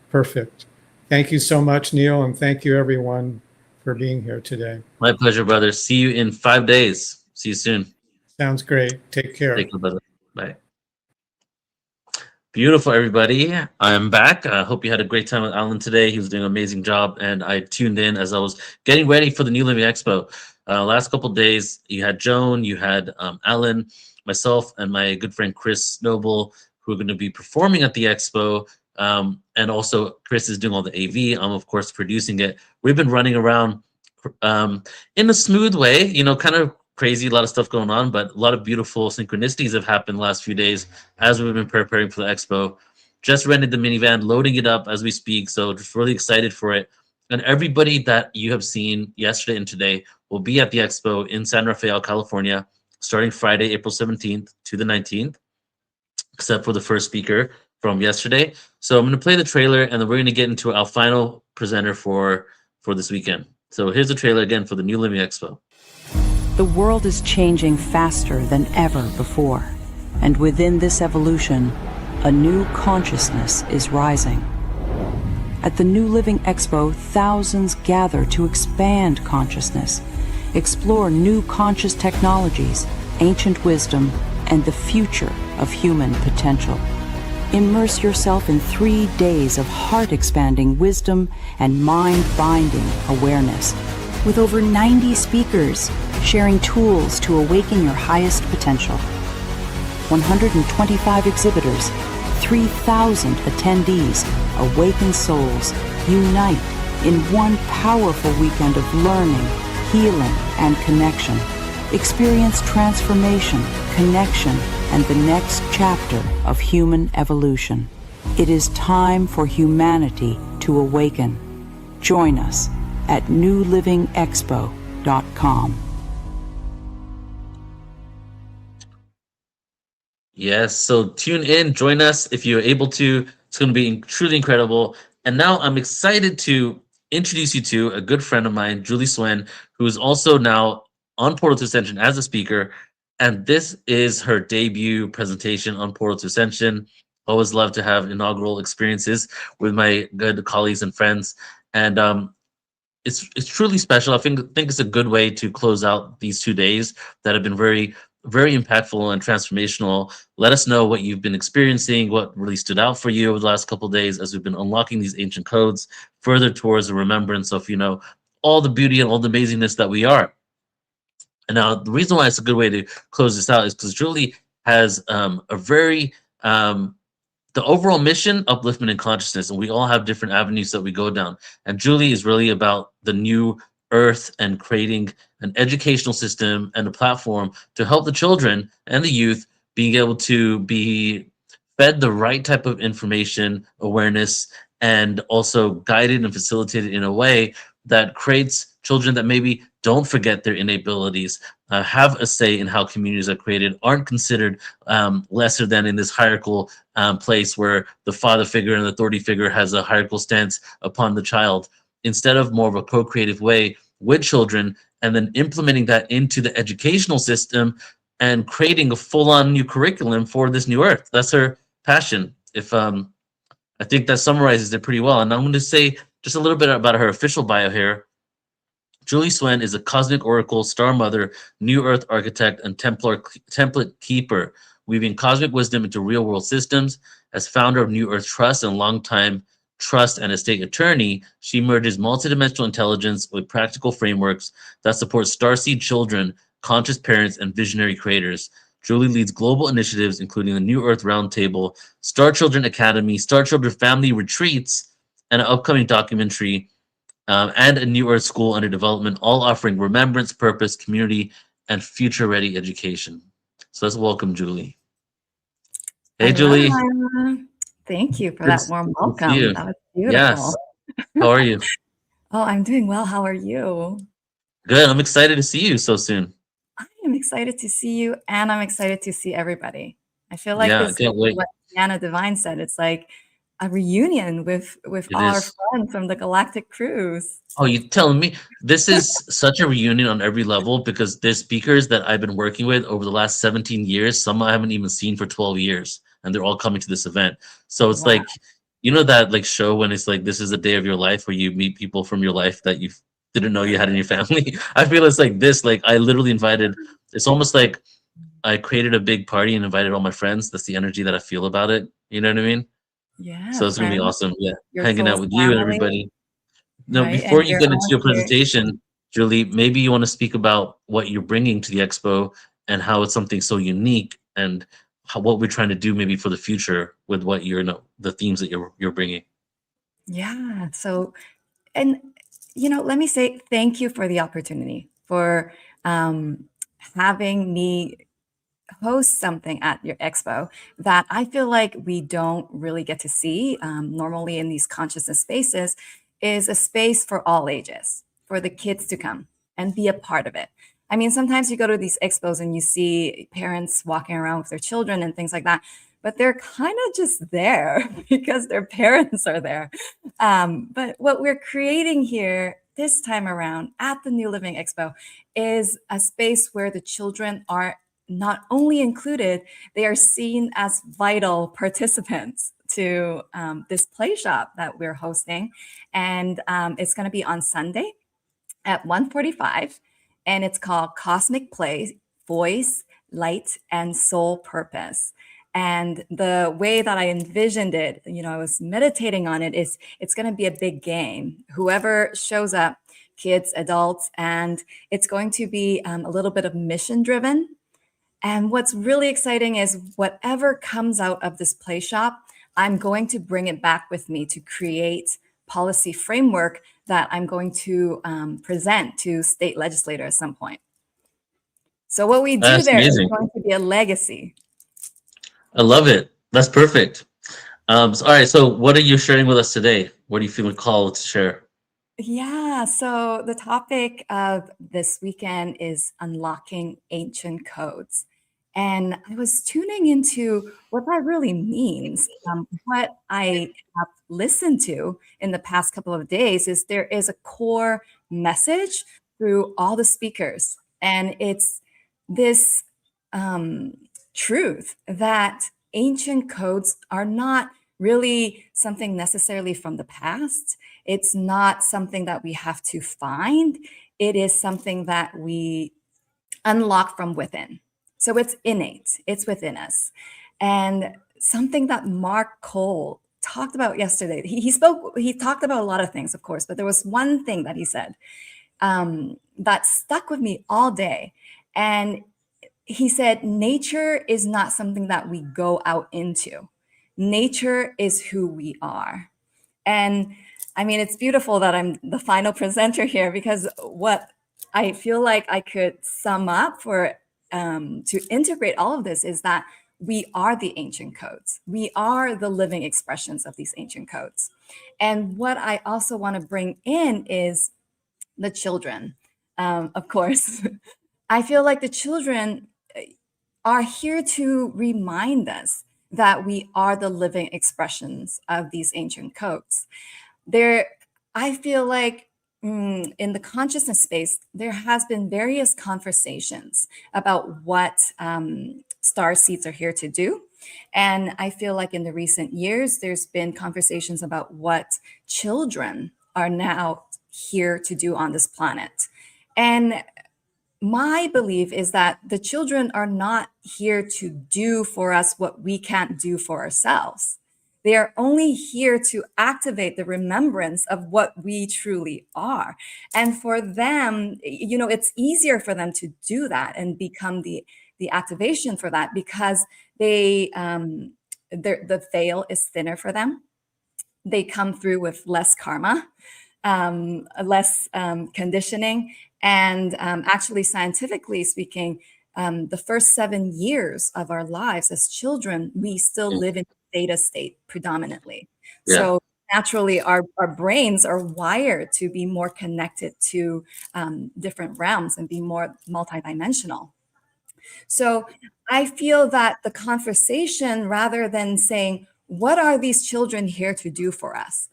Perfect. Thank you so much, Neil, and thank you everyone for being here today. My pleasure, brother. See you in 5 days. See you soon. Sounds great. Take care. Take care, brother. Bye. Beautiful, everybody. I'm back. I hope you had a great time with Alan today. He was doing an amazing job, and I tuned in as I was getting ready for the New Living Expo. Last couple of days, you had Joan, you had Alan, myself, and my good friend Chris Noble, who are going to be performing at the expo. And also, Chris is doing all the AV. I'm, of course, producing it. We've been running around in a smooth way, you know, kind of crazy, a lot of stuff going on, but a lot of beautiful synchronicities have happened the last few days as we've been preparing for the expo. Just rented the minivan, loading it up as we speak, so just really excited for it. And everybody that you have seen yesterday and today will be at the expo in San Rafael, California, starting Friday, April 17th to the 19th, except for the first speaker from yesterday. So I'm going to play the trailer, and then we're going to get into our final presenter for this weekend. So here's the trailer again for the New Living Expo. The world is changing faster than ever before, and within this evolution, a new consciousness is rising. At the New Living Expo, thousands gather to expand consciousness, explore new conscious technologies, ancient wisdom, and the future of human potential. Immerse yourself in 3 days of heart-expanding wisdom and mind-binding awareness, with over 90 speakers sharing tools to awaken your highest potential. 125 exhibitors, 3,000 attendees, awakened souls unite in one powerful weekend of learning, healing, and connection. Experience transformation, connection, and the next chapter of human evolution. It is time for humanity to awaken. Join us at newlivingexpo.com. Yes, so tune in, join us if you're able to. It's going to be truly incredible. And now I'm excited to introduce you to a good friend of mine, Julie Swen, who is also now on Portal to Ascension as a speaker. And this is her debut presentation on Portal to Ascension. Always love to have inaugural experiences with my good colleagues and friends. And it's truly special. I think it's a good way to close out these 2 days that have been very very impactful and transformational. Let us know what you've been experiencing, what really stood out for you over the last couple of days as we've been unlocking these ancient codes further towards the remembrance of, all the beauty and all the amazingness that we are. And now the reason why it's a good way to close this out is because Julie has a very the overall mission, upliftment and consciousness, and we all have different avenues that we go down. And Julie is really about the new earth and creating an educational system and a platform to help the children and the youth being able to be fed the right type of information, awareness, and also guided and facilitated in a way that creates children that maybe don't forget their innate abilities, have a say in how communities are created, aren't considered lesser than in this hierarchical place where the father figure and the authority figure has a hierarchical stance upon the child, instead of more of a co-creative way with children, and then implementing that into the educational system and creating a full-on new curriculum for this new earth. That's her passion. If I think that summarizes it pretty well. And I'm going to say just a little bit about her official bio here. Julie Swen is a cosmic oracle, star mother, new earth architect, and template keeper, weaving cosmic wisdom into real-world systems. As founder of New Earth Trust and longtime trust and estate attorney, she merges multidimensional intelligence with practical frameworks that support starseed children, conscious parents, and visionary creators. Julie leads global initiatives, including the New Earth Roundtable, Star Children Academy, Star Children Family Retreats, and an upcoming documentary, and a New Earth School under development, all offering remembrance, purpose, community, and future-ready education. So let's welcome Julie. Hey, Julie. Thank you for that warm welcome. That was beautiful. Yes. How are you? Oh, I'm doing well. How are you? Good. I'm excited to see you so soon. I am excited to see you, and I'm excited to see everybody. I feel like Yeah, this can't is wait. what Anna Divine said. It's like a reunion with all our friends from the Galactic Cruise. Oh, you're telling me this is such a reunion on every level, because there's speakers that I've been working with over the last 17 years. Some I haven't even seen for 12 years, and they're all coming to this event. So it's like, that like show when it's like, this is a day of your life where you meet people from your life that you didn't know you had in your family. I feel it's like this. Like I literally invited, it's almost like I created a big party and invited all my friends. That's the energy that I feel about it. You know what I mean? Yeah. So it's gonna be awesome. Yeah, your hanging out with you and everybody. No, right? before And you get into your presentation, Julie, maybe you want to speak about what you're bringing to the expo and how it's something so unique, and what we're trying to do maybe for the future with what the themes that you're bringing. Yeah. So, and let me say thank you for the opportunity for having me host something at your expo that I feel like we don't really get to see normally in these consciousness spaces, is a space for all ages, for the kids to come and be a part of it. I mean, sometimes you go to these expos and you see parents walking around with their children and things like that, but they're kind of just there because their parents are there. But what we're creating here this time around at the New Living Expo is a space where the children are not only included, they are seen as vital participants to this play shop that we're hosting. And it's going to be on Sunday at 1:45. And it's called Cosmic Play, Voice, Light, and Soul Purpose. And the way that I envisioned it, I was meditating on it, is it's going to be a big game. Whoever shows up, kids, adults, and it's going to be a little bit of mission driven. And what's really exciting is whatever comes out of this play shop, I'm going to bring it back with me to create policy framework that I'm going to present to state legislators at some point. So what we do That's there amazing. is going to be a legacy. I love it. That's perfect. All right. So what are you sharing with us today? What do you feel called to share? Yeah, so the topic of this weekend is unlocking ancient codes. And I was tuning into what that really means. What I have listened to in the past couple of days is there is a core message through all the speakers. And it's this truth that ancient codes are not really something necessarily from the past. It's not something that we have to find. It is something that we unlock from within. So it's innate, it's within us. And something that Mark Cole talked about yesterday, he talked about a lot of things, of course, but there was one thing that he said that stuck with me all day. And he said, nature is not something that we go out into. Nature is who we are. And I mean, it's beautiful that I'm the final presenter here, because what I feel like I could sum up for to integrate all of this is that we are the ancient codes. We are the living expressions of these ancient codes. And what I also want to bring in is the children. Of course, I feel like the children are here to remind us that we are the living expressions of these ancient codes. I feel like in the consciousness space, there has been various conversations about what star seeds are here to do. And I feel like in the recent years, there's been conversations about what children are now here to do on this planet. And my belief is that the children are not here to do for us what we can't do for ourselves. They are only here to activate the remembrance of what we truly are. And for them, it's easier for them to do that and become the activation for that, because the veil is thinner for them. They come through with less karma, less conditioning. And actually, scientifically speaking, the first 7 years of our lives as children, we still live in theta state predominantly. Yeah. So naturally, our brains are wired to be more connected to different realms and be more multidimensional. So I feel that the conversation, rather than saying, what are these children here to do for us?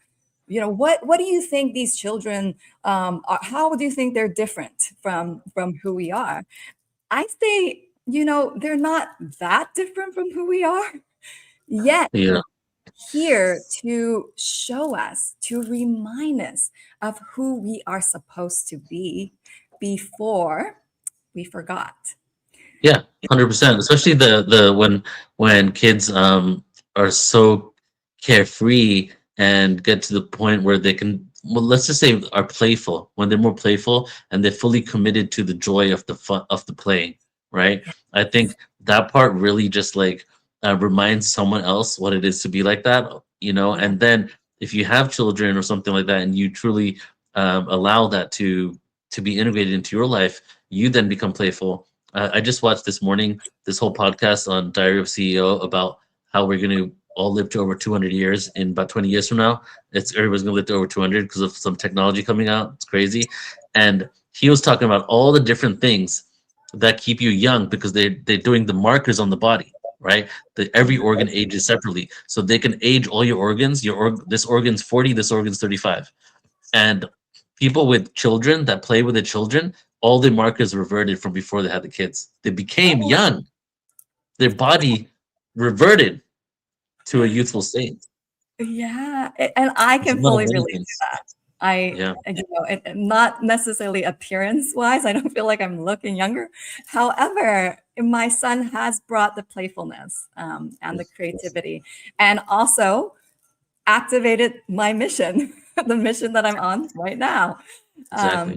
What do you think these children are? How do you think they're different from who we are? I say, they're not that different from who we are. Yet Yeah. here to show us, to remind us of who we are supposed to be before we forgot. Yeah, 100%. Especially the when kids are so carefree and get to the point where they can, well, let's just say are playful. When they're more playful and they're fully committed to the joy of the fun of the playing, right? I think that part really just like reminds someone else what it is to be like that, And then if you have children or something like that, and you truly allow that to be integrated into your life, you then become playful. I just watched this morning this whole podcast on Diary of CEO about how we're going to all live to over 200 years in about 20 years from now. Everybody's going to live to over 200 because of some technology coming out. It's crazy. And he was talking about all the different things that keep you young, because they're doing the markers on the body, right? That every organ ages separately. So they can age all your organs. This organ's 40, this organ's 35. And people with children that play with the children, all the markers reverted from before they had the kids. They became young. Their body reverted to a youthful state. Yeah, and I can fully relate to that. Not necessarily appearance-wise, I don't feel like I'm looking younger. However, my son has brought the playfulness and the creativity, and also activated my mission, the mission that I'm on right now. Exactly.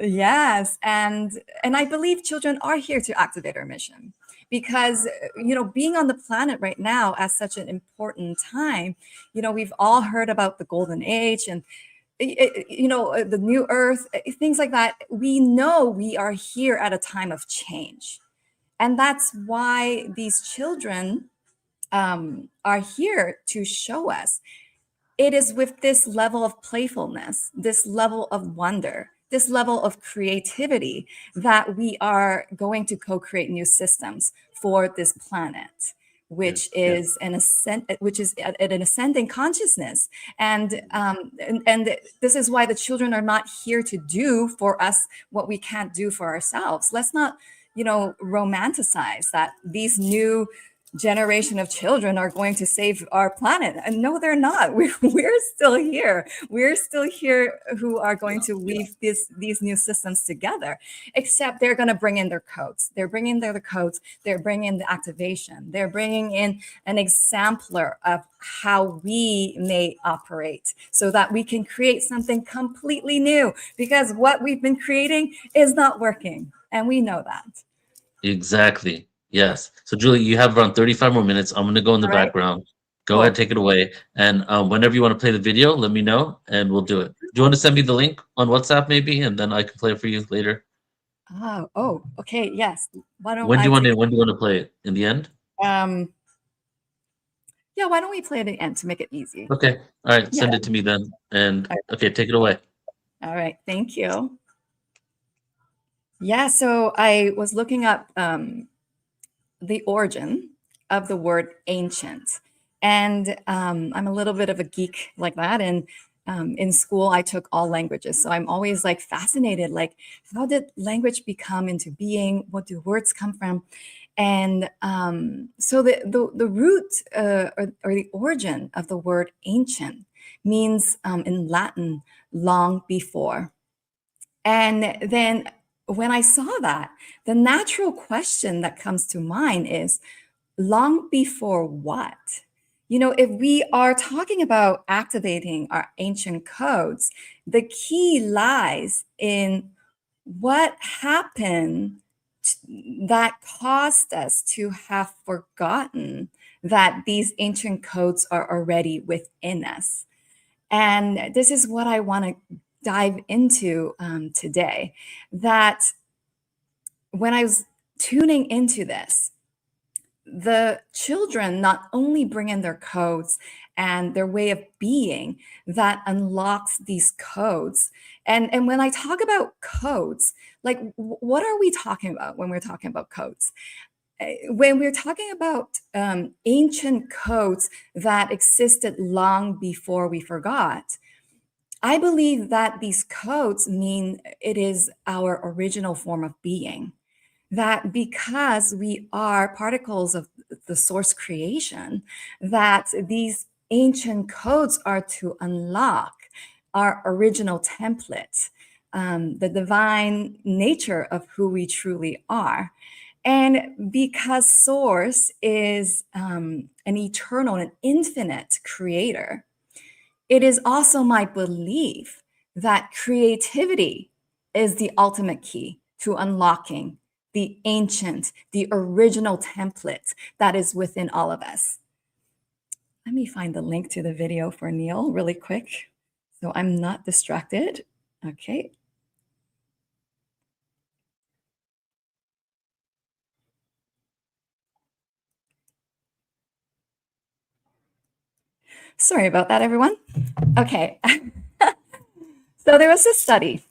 Yes, and I believe children are here to activate our mission, because being on the planet right now at such an important time, we've all heard about the golden age and the new earth, things like that. We know we are here at a time of change, and that's why these children are here to show us. It is with this level of playfulness, this level of wonder, this level of creativity that we are going to co-create new systems for this planet, which is an ascending consciousness. And this is why the children are not here to do for us what we can't do for ourselves. Let's not, romanticize that these new generation of children are going to save our planet. And no, they're not. We're still here. We're still here who are going to weave these new systems together, except they're going to bring in their codes. They're bringing their codes. They're bringing in the activation. They're bringing in an exemplar of how we may operate so that we can create something completely new, because what we've been creating is not working. And we know that. Exactly. Yes. So Julie, you have around 35 more minutes. I'm going to go in the All right. background. Go Cool. ahead, take it away. And whenever you want to play the video, let me know and we'll do it. Do you want to send me the link on WhatsApp maybe? And then I can play it for you later. Oh, okay. Yes. Why don't When do you I want to play it? In the end? Yeah, why don't we play at the end to make it easy? Okay. All right. Send Yeah. it to me then. And All right. okay, take it away. All right. Thank you. Yeah, so I was looking up the origin of the word ancient. And I'm a little bit of a geek like that. And in school, I took all languages. So I'm always like fascinated, like, how did language become into being? What do words come from? And so the root or the origin of the word ancient means in Latin, long before. And then when I saw that, the natural question that comes to mind is, long before what? You know, if we are talking about activating our ancient codes, the key lies in what happened that caused us to have forgotten that these ancient codes are already within us. And this is what I want to dive into today, that when I was tuning into this, the children not only bring in their codes and their way of being that unlocks these codes. And when I talk about codes, like, what are we talking about when we're talking about codes? When we're talking about ancient codes that existed long before we forgot, I believe that these codes mean it is our original form of being. That because we are particles of the source creation, that these ancient codes are to unlock our original template, the divine nature of who we truly are. And because source is an eternal and infinite creator, it is also my belief that creativity is the ultimate key to unlocking the ancient, the original template that is within all of us. Let me find the link to the video for Neil really quick so I'm not distracted. Okay. Sorry about that, everyone. Okay. So there was a study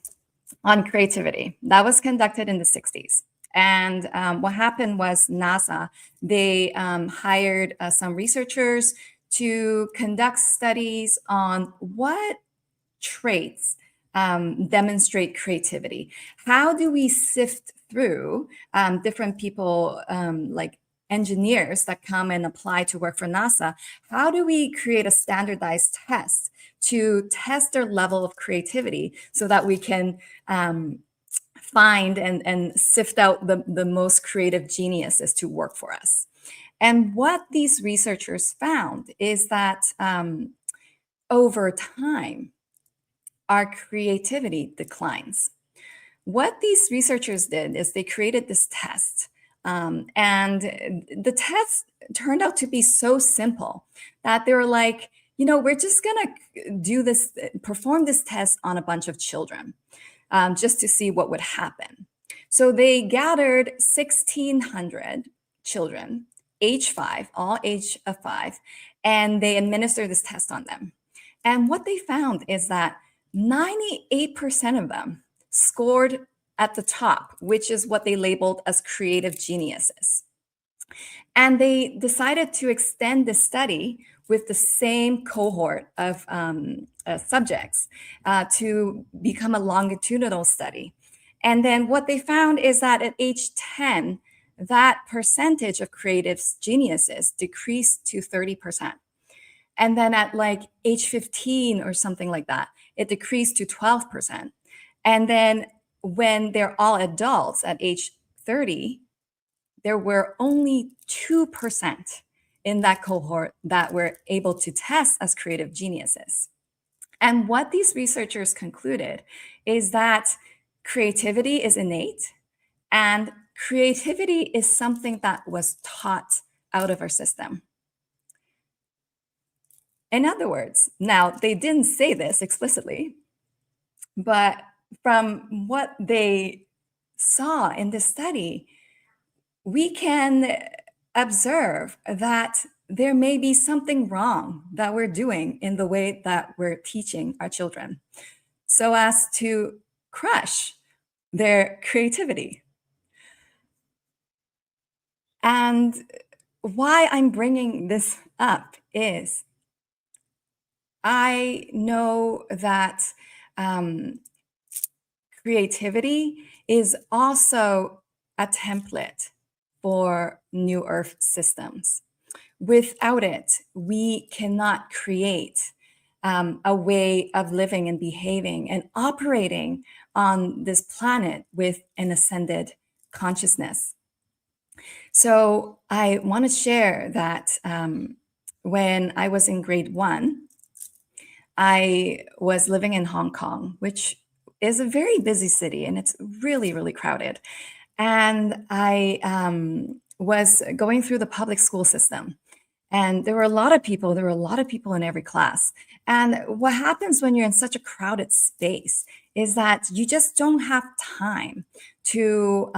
on creativity that was conducted in the 60s. And what happened was NASA, they hired some researchers to conduct studies on what traits demonstrate creativity. How do we sift through different people like engineers that come and apply to work for NASA? How do we create a standardized test to test their level of creativity so that we can find and sift out the most creative geniuses to work for us? And what these researchers found is that over time, our creativity declines. What these researchers did is they created this test. And the test turned out to be so simple that they were like, you know, we're just going to do this, perform this test on a bunch of children just to see what would happen. So they gathered 1,600 children, age 5, all age of 5, and they administered this test on them. And what they found is that 98% of them scored at the top, which is what they labeled as creative geniuses. And they decided to extend the study with the same cohort of subjects to become a longitudinal study. And then what they found is that at age 10, that percentage of creative geniuses decreased to 30%. And then at like age 15 or something like that, it decreased to 12%. And then when they're all adults at age 30, there were only 2% in that cohort that were able to test as creative geniuses. And what these researchers concluded is that creativity is innate, and creativity is something that was taught out of our system. In other words, now they didn't say this explicitly, but from what they saw in this study, we can observe that there may be something wrong that we're doing in the way that we're teaching our children, so as to crush their creativity. And why I'm bringing this up is I know that creativity is also a template for New Earth systems. Without it, we cannot create a way of living and behaving and operating on this planet with an ascended consciousness. So I want to share that when I was in grade 1, I was living in Hong Kong, which is a very busy city, and it's really, really crowded. And I was going through the public school system, and there were a lot of people. There were a lot of people in every class. And what happens when you're in such a crowded space is that you just don't have time to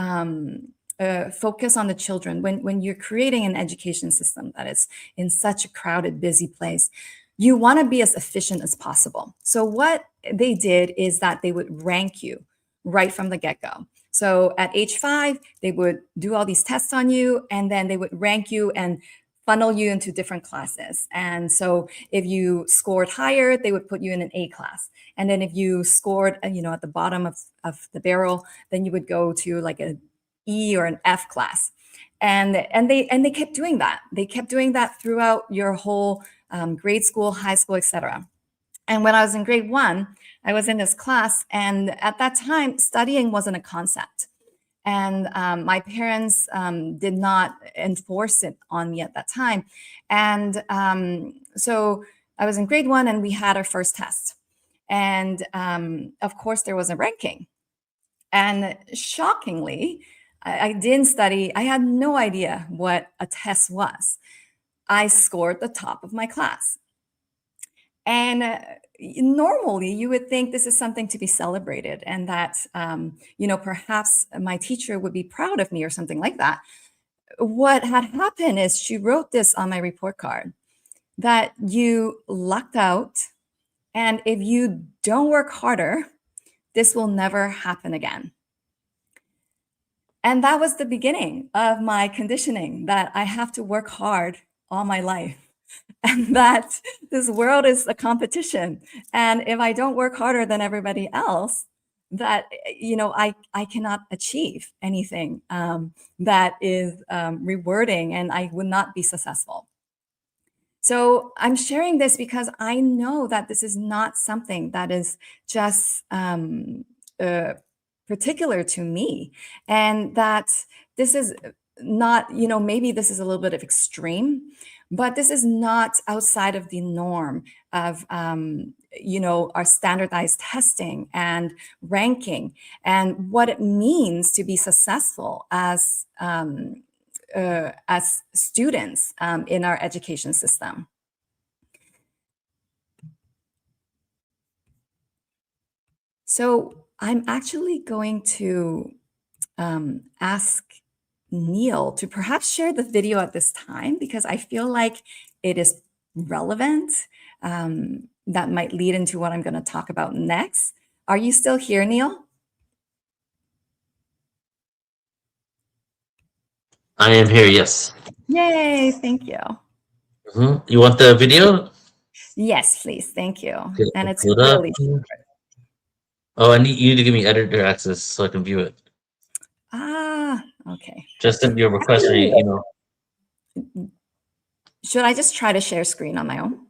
focus on the children. When you're creating an education system that is in such a crowded, busy place, you want to be as efficient as possible. So what they did is that they would rank you right from the get-go. So at age 5, they would do all these tests on you, and then they would rank you and funnel you into different classes. And so if you scored higher, they would put you in an A class. And then if you scored, at the bottom of the barrel, then you would go to like an E or an F class. And they kept doing that. They kept doing that throughout your whole grade school, high school, etc. And when I was in grade 1, I was in this class, and at that time, studying wasn't a concept. And my parents did not enforce it on me at that time. And so I was in grade 1, and we had our first test. And of course, there was a ranking. And shockingly, I didn't study. I had no idea what a test was. I scored the top of my class. And normally you would think this is something to be celebrated, and that, perhaps my teacher would be proud of me or something like that. What had happened is she wrote this on my report card, that you lucked out, and if you don't work harder, this will never happen again. And that was the beginning of my conditioning, that I have to work hard all my life, and that this world is a competition. And if I don't work harder than everybody else, that, I cannot achieve anything that is rewarding, and I would not be successful. So I'm sharing this because I know that this is not something that is just particular to me, and that this is not, maybe this is a little bit of extreme, but this is not outside of the norm of, our standardized testing and ranking, and what it means to be successful as students in our education system. So I'm actually going to ask Neil to perhaps share the video at this time, because I feel like it is relevant. That might lead into what I'm going to talk about next. Are you still here, Neil? I am here, yes. Yay, thank you. You want the video? Yes, please, thank you. Okay, And it's pull it up. really short. Oh, you need to give me editor access so I can view it. Okay. Just send your request or your email. Should I just try to share screen on my own?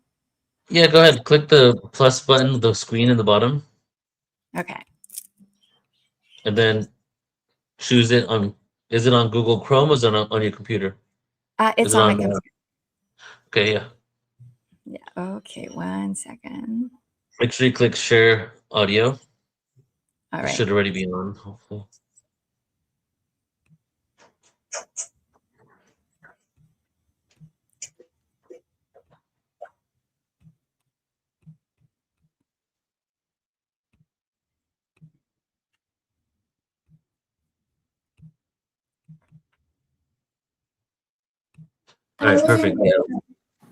Yeah, go ahead. Click the plus button, the screen in the bottom, Okay. and then choose it on. Is it on Google Chrome or is it on your computer? It's Is it on my on? computer. Okay, yeah. Yeah. Okay. 1 second. Make sure you click share audio. All It right. should already be on, hopefully. All right, perfect. Yeah.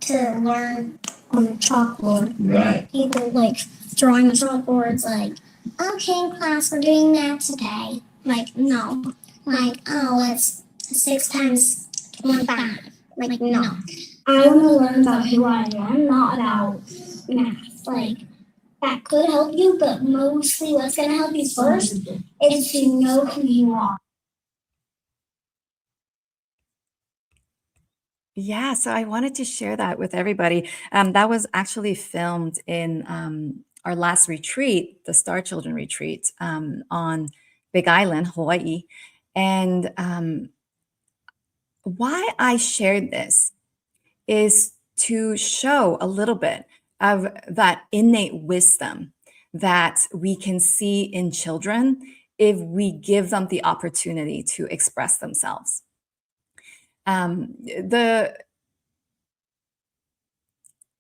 To learn on the chalkboard. Right. People like drawing the chalkboards like, okay, class, we're doing math today. Like, no. Like, oh, it's 6 times 25. Like, no. I want to learn about who I am, not about math. Like, that could help you, but mostly what's going to help you first is to know who you are. Yeah, so I wanted to share that with everybody. That was actually filmed in our last retreat, the Star Children retreat on Big Island, Hawaii. And why I shared this is to show a little bit of that innate wisdom that we can see in children if we give them the opportunity to express themselves. The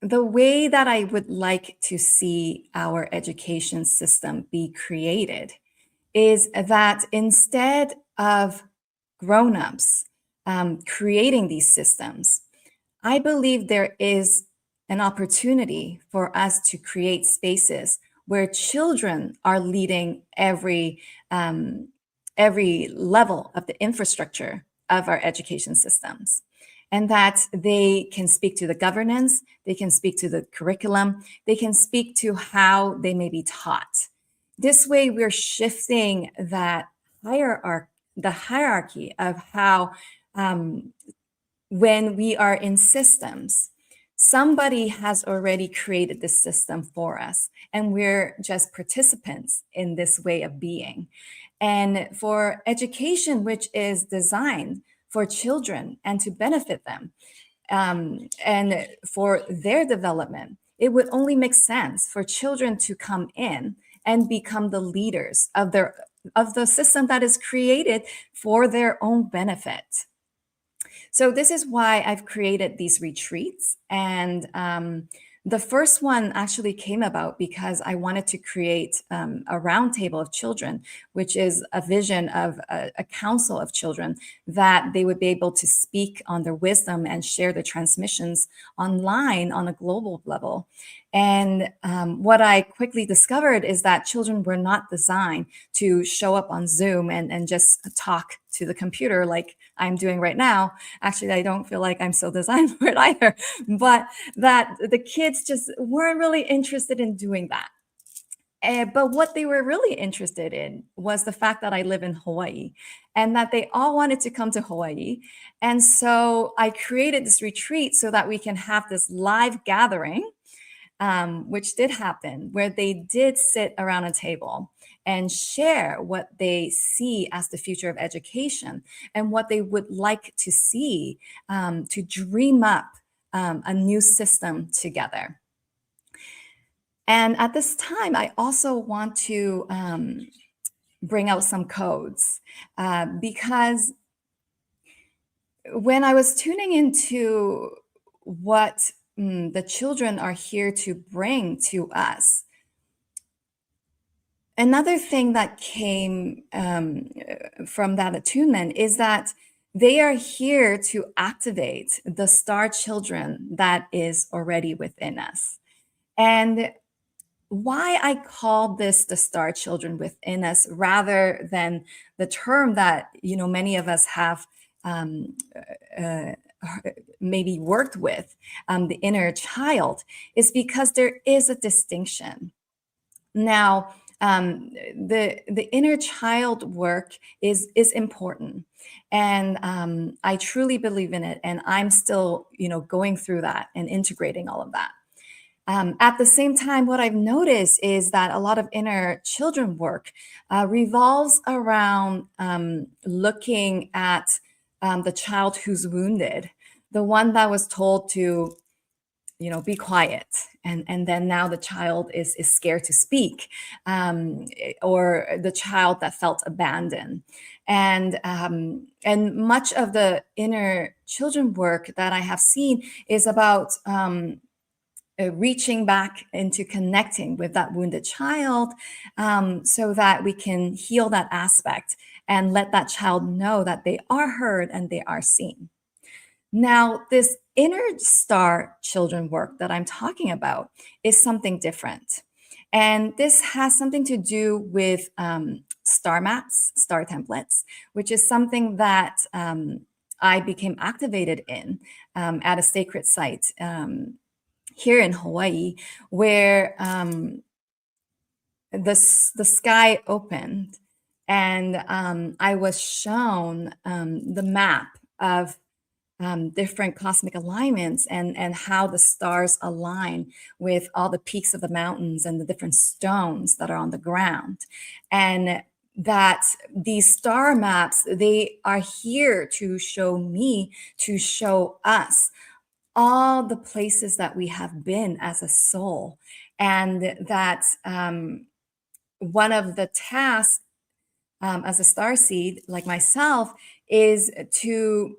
way that I would like to see our education system be created is that instead of grown-ups creating these systems, I believe there is an opportunity for us to create spaces where children are leading every level of the infrastructure of our education systems, and that they can speak to the governance, they can speak to the curriculum, they can speak to how they may be taught. This way, we're shifting that hierarchy of how when we are in systems, somebody has already created this system for us, and we're just participants in this way of being. And for education, which is designed for children and to benefit them, and for their development, it would only make sense for children to come in and become the leaders of the system that is created for their own benefit. So this is why I've created these retreats. And the first one actually came about because I wanted to create a roundtable of children, which is a vision of a council of children that they would be able to speak on their wisdom and share the transmissions online on a global level. And what I quickly discovered is that children were not designed to show up on Zoom and just talk to the computer like I'm doing right now. Actually, I don't feel like I'm so designed for it either, but that the kids just weren't really interested in doing that. But what they were really interested in was the fact that I live in Hawaii and that they all wanted to come to Hawaii. And so I created this retreat so that we can have this live gathering, which did happen, where they did sit around a table and share what they see as the future of education and what they would like to see to dream up a new system together. And at this time, I also want to bring out some codes because when I was tuning into what the children are here to bring to us, another thing that came from that attunement is that they are here to activate the star children that is already within us. And why I call this the star children within us rather than the term that many of us have maybe worked with, the inner child, is because there is a distinction. Now, the inner child work is important, and I truly believe in it, and I'm still going through that and integrating all of that. At the same time, what I've noticed is that a lot of inner children work revolves around looking at the child who's wounded, the one that was told to be quiet, and then now the child is scared to speak, or the child that felt abandoned. And much of the inner children work that I have seen is about reaching back into connecting with that wounded child, so that we can heal that aspect and let that child know that they are heard and they are seen. Now, this inner star children work that I'm talking about is something different. And this has something to do with star maps, star templates, which is something that I became activated in at a sacred site here in Hawaii, where the sky opened, and I was shown the map of different cosmic alignments, and how the stars align with all the peaks of the mountains and the different stones that are on the ground. And that these star maps, they are here to show me, to show us all the places that we have been as a soul. And that one of the tasks as a starseed like myself is to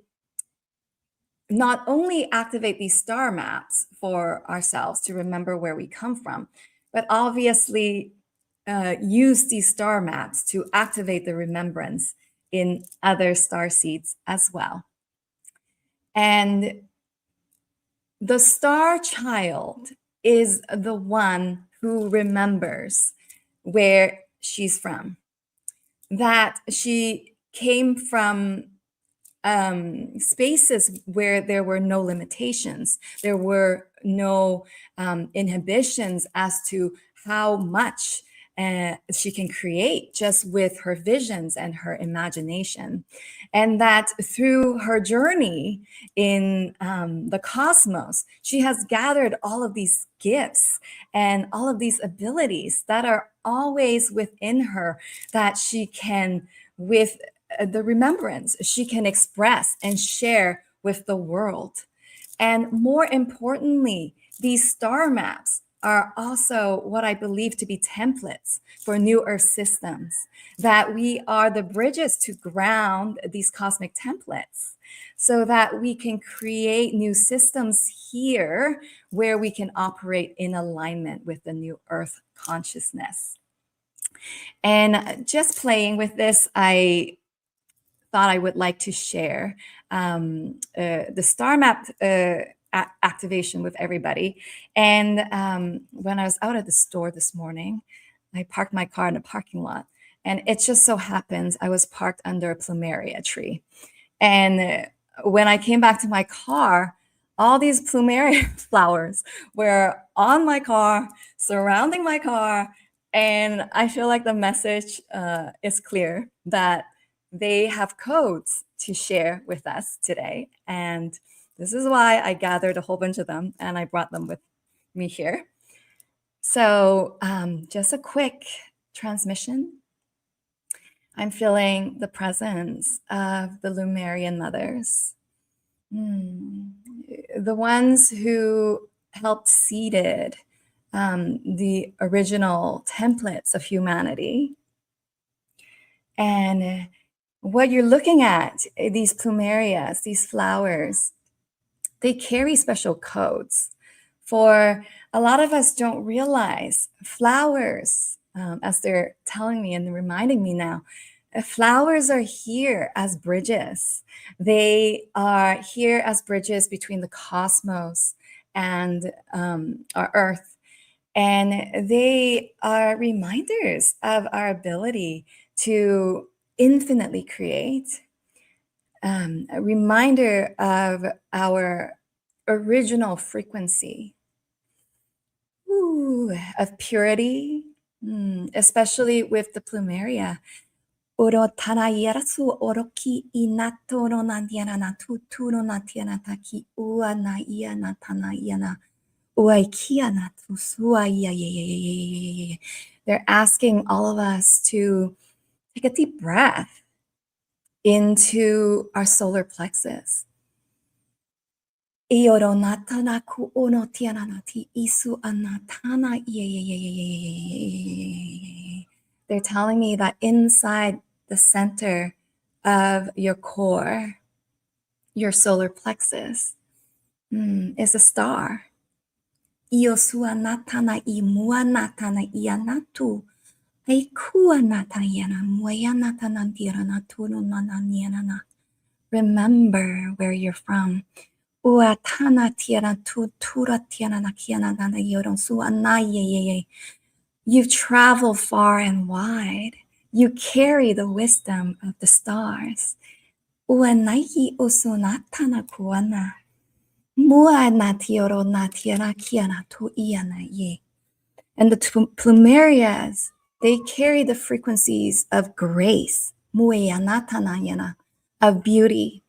not only activate these star maps for ourselves to remember where we come from, but obviously use these star maps to activate the remembrance in other starseeds as well. And the star child is the one who remembers where she's from, that she came from spaces where there were no limitations, there were no inhibitions as to how much she can create just with her visions and her imagination. And that through her journey in the cosmos, she has gathered all of these gifts and all of these abilities that are always within her, that she can, with the remembrance, she can express and share with the world. And more importantly, these star maps are also what I believe to be templates for new earth systems, that we are the bridges to ground these cosmic templates, so that we can create new systems here where we can operate in alignment with the new earth consciousness. And just playing with this, I thought I would like to share the star map activation with everybody. And when I was out at the store this morning, I parked my car in a parking lot, and it just so happens I was parked under a plumeria tree. And when I came back to my car, all these plumeria flowers were on my car, surrounding my car. And I feel like the message is clear, that they have codes to share with us today. And this is why I gathered a whole bunch of them and I brought them with me here. So just a quick transmission. I'm feeling the presence of the Lemurian mothers, the ones who helped seeded the original templates of humanity. And what you're looking at, these plumerias, these flowers, they carry special codes. For a lot of us don't realize flowers, as they're telling me and reminding me now, flowers are here as bridges. They are here as bridges between the cosmos and our earth. And they are reminders of our ability to infinitely create, a reminder of our original frequency, of purity, especially with the plumeria. Oro tanayera su oroki inatoro nandiana tuturo natiana taki uana iana tanayana uaikiana tusua. They're asking all of us to take a deep breath into our solar plexus. They're telling me that inside the center of your core, your solar plexus, is a star. Remember where you're from. You've traveled far and wide. You carry the wisdom of the stars. And the plumerias, they carry the frequencies of grace, of beauty,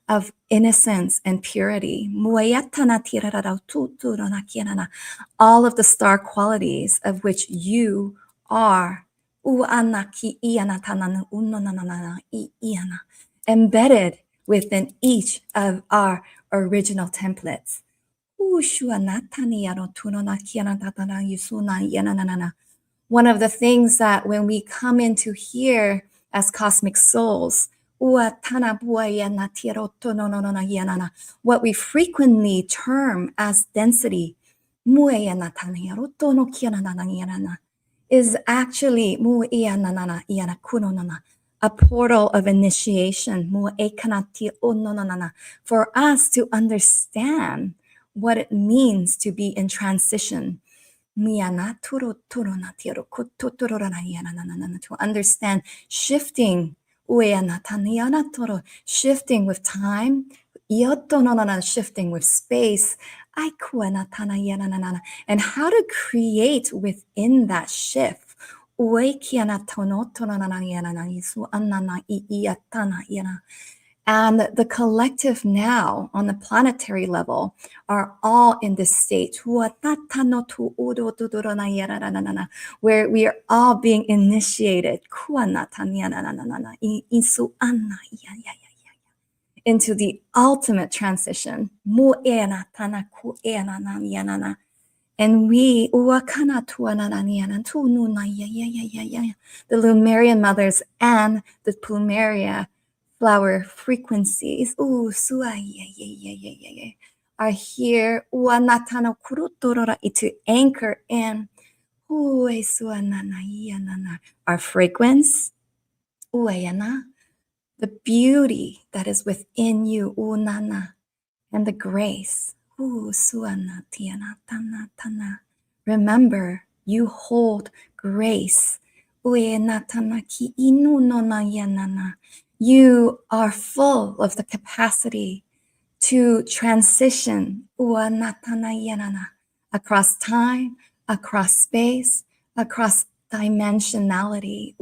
of innocence and purity, all of the star qualities of which you are embedded within each of our original templates. One of the things that when we come into here as cosmic souls, what we frequently term as density is actually a portal of initiation for us to understand what it means to be in transition. To understand shifting, shifting with time, shifting with space, and how to create within that shift. And the collective now on the planetary level are all in this state where we are all being initiated into the ultimate transition. And we, the Lemurian mothers and the plumeria flower frequencies, are here to anchor in our fragrance, the beauty that is within you, and the grace. Remember, you hold grace. You are full of the capacity to transition across time, across space, across dimensionality.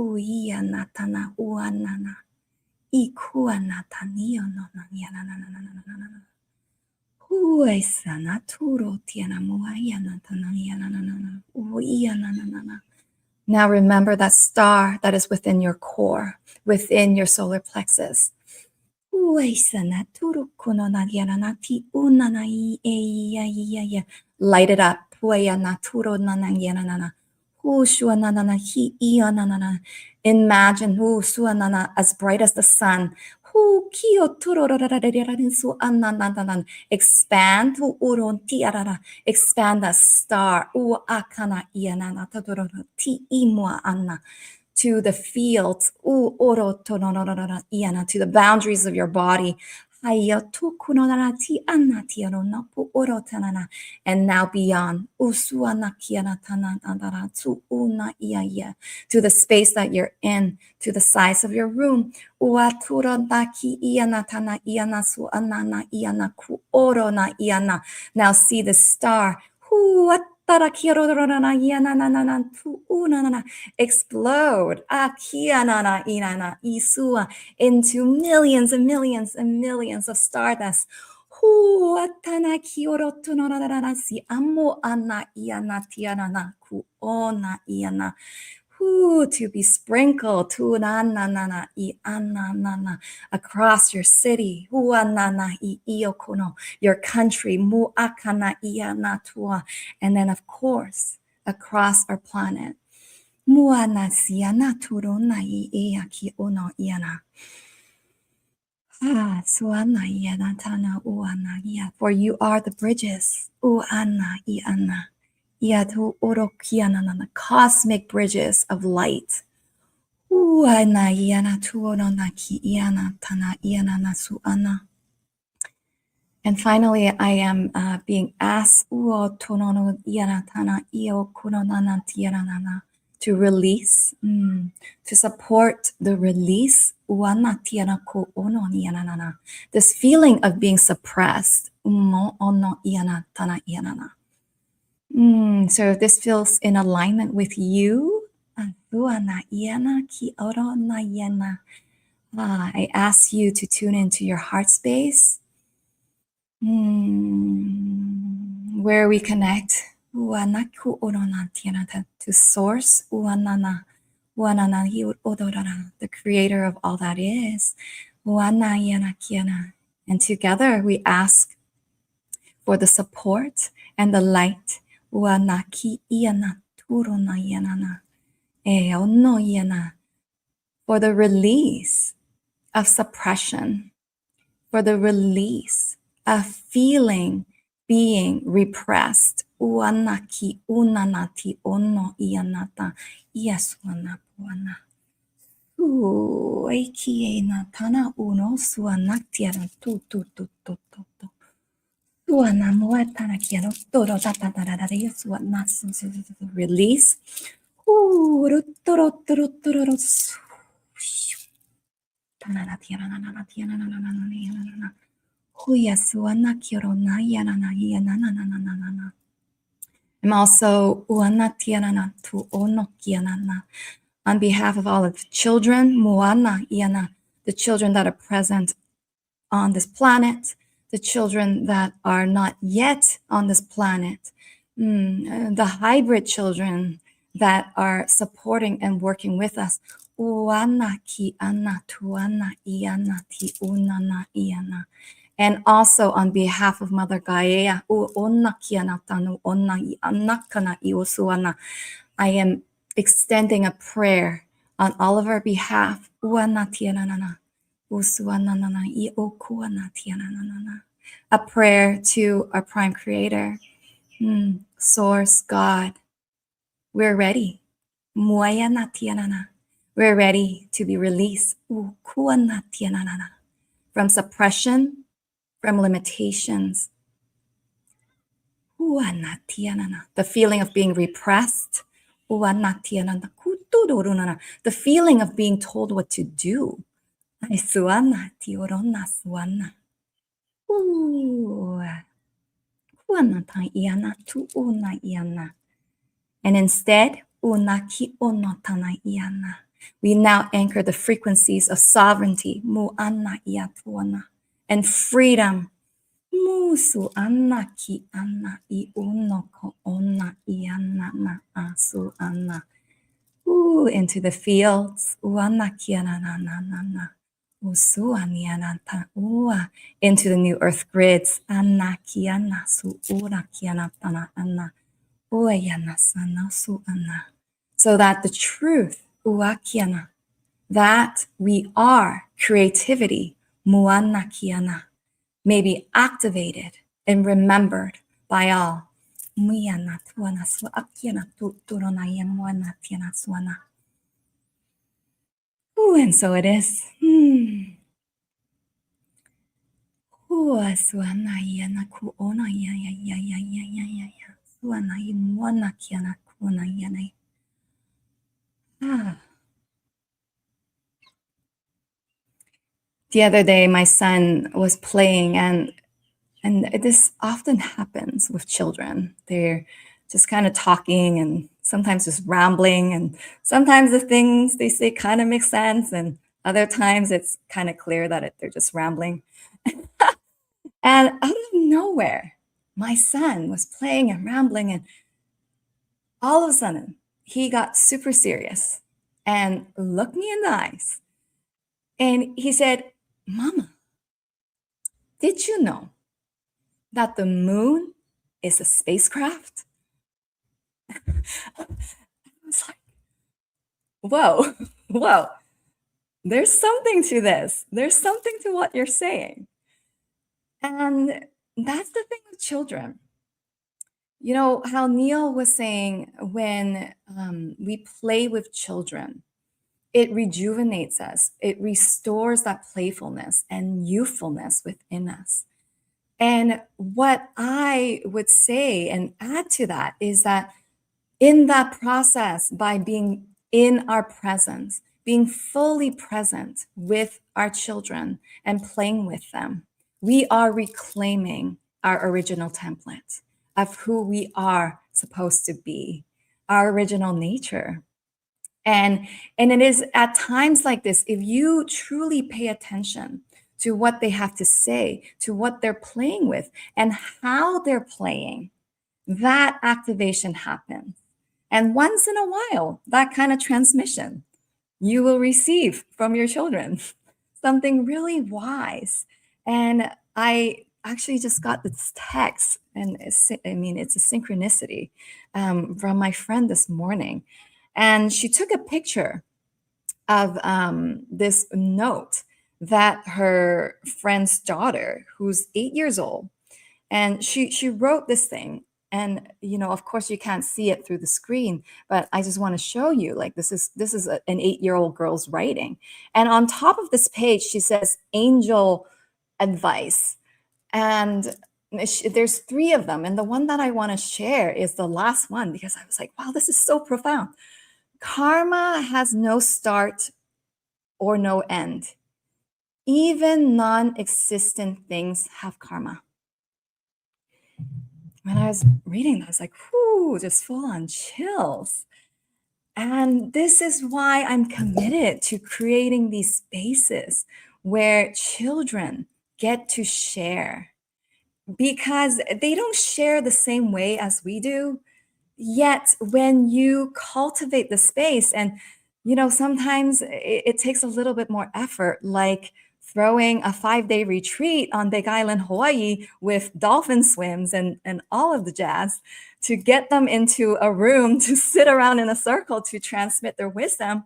Now remember that star that is within your core, within your solar plexus. Light it up. Imagine as bright as the sun. Expand, expand that star to the fields, to the boundaries of your body. And now beyond, to the space that you're in, to the size of your room. Now see the star explode into millions and millions and millions of stardust. To be sprinkled across your city, your country, and then of course across our planet. For you are the bridges, the cosmic bridges of light. And finally, I am being asked to release, to support the release, this feeling of being suppressed. So if this feels in alignment with you, I ask you to tune into your heart space, where we connect to source, the creator of all that is. And together we ask for the support and the light for the release of suppression, for the release of feeling being repressed. Release. I'm also on behalf of all of the children, the children that are present on this planet, the children that are not yet on this planet, the hybrid children that are supporting and working with us. And also on behalf of Mother Gaia, I am extending a prayer on all of our behalf. A prayer to our Prime Creator, Source, God. We're ready. We're ready to be released from suppression, from limitations. The feeling of being repressed. The feeling of being told what to do. And instead, we now anchor the frequencies of sovereignty and freedom into the fields, into the new earth grids, so that the truth, that we are creativity, may be activated and remembered by all. And so it is. The other day, my son was playing, and this often happens with children. They're just kind of talking and sometimes just rambling. And sometimes the things they say kind of make sense. And other times it's kind of clear that they're just rambling. And out of nowhere, my son was playing and rambling. And all of a sudden, he got super serious and looked me in the eyes. And he said, Mama, did you know that the moon is a spacecraft? I was like, whoa, whoa, there's something to this. There's something to what you're saying. And that's the thing with children. You know, how Neil was saying, when we play with children, it rejuvenates us. It restores that playfulness and youthfulness within us. And what I would say and add to that is that in that process, by being in our presence, being fully present with our children and playing with them, we are reclaiming our original template of who we are supposed to be, our original nature. And it is at times like this, if you truly pay attention to what they have to say, to what they're playing with, and how they're playing, that activation happens. And once in a while, that kind of transmission you will receive from your children, something really wise. And I actually just got this text, and it's a synchronicity from my friend this morning. And she took a picture of this note that her friend's daughter, who's 8 years old, and she wrote this thing. And, you know, of course you can't see it through the screen, but I just want to show you, like, this is an 8-year-old girl's writing. And on top of this page, she says, angel advice. And there's 3 of them. And the one that I want to share is the last one, because I was like, wow, this is so profound. Karma has no start or no end. Even non-existent things have karma. When I was reading that, I was like, whoo, just full on chills. And this is why I'm committed to creating these spaces where children get to share, because they don't share the same way as we do. Yet when you cultivate the space, and, you know, sometimes it takes a little bit more effort, like throwing a 5-day retreat on Big Island, Hawaii, with dolphin swims and all of the jazz, to get them into a room to sit around in a circle to transmit their wisdom.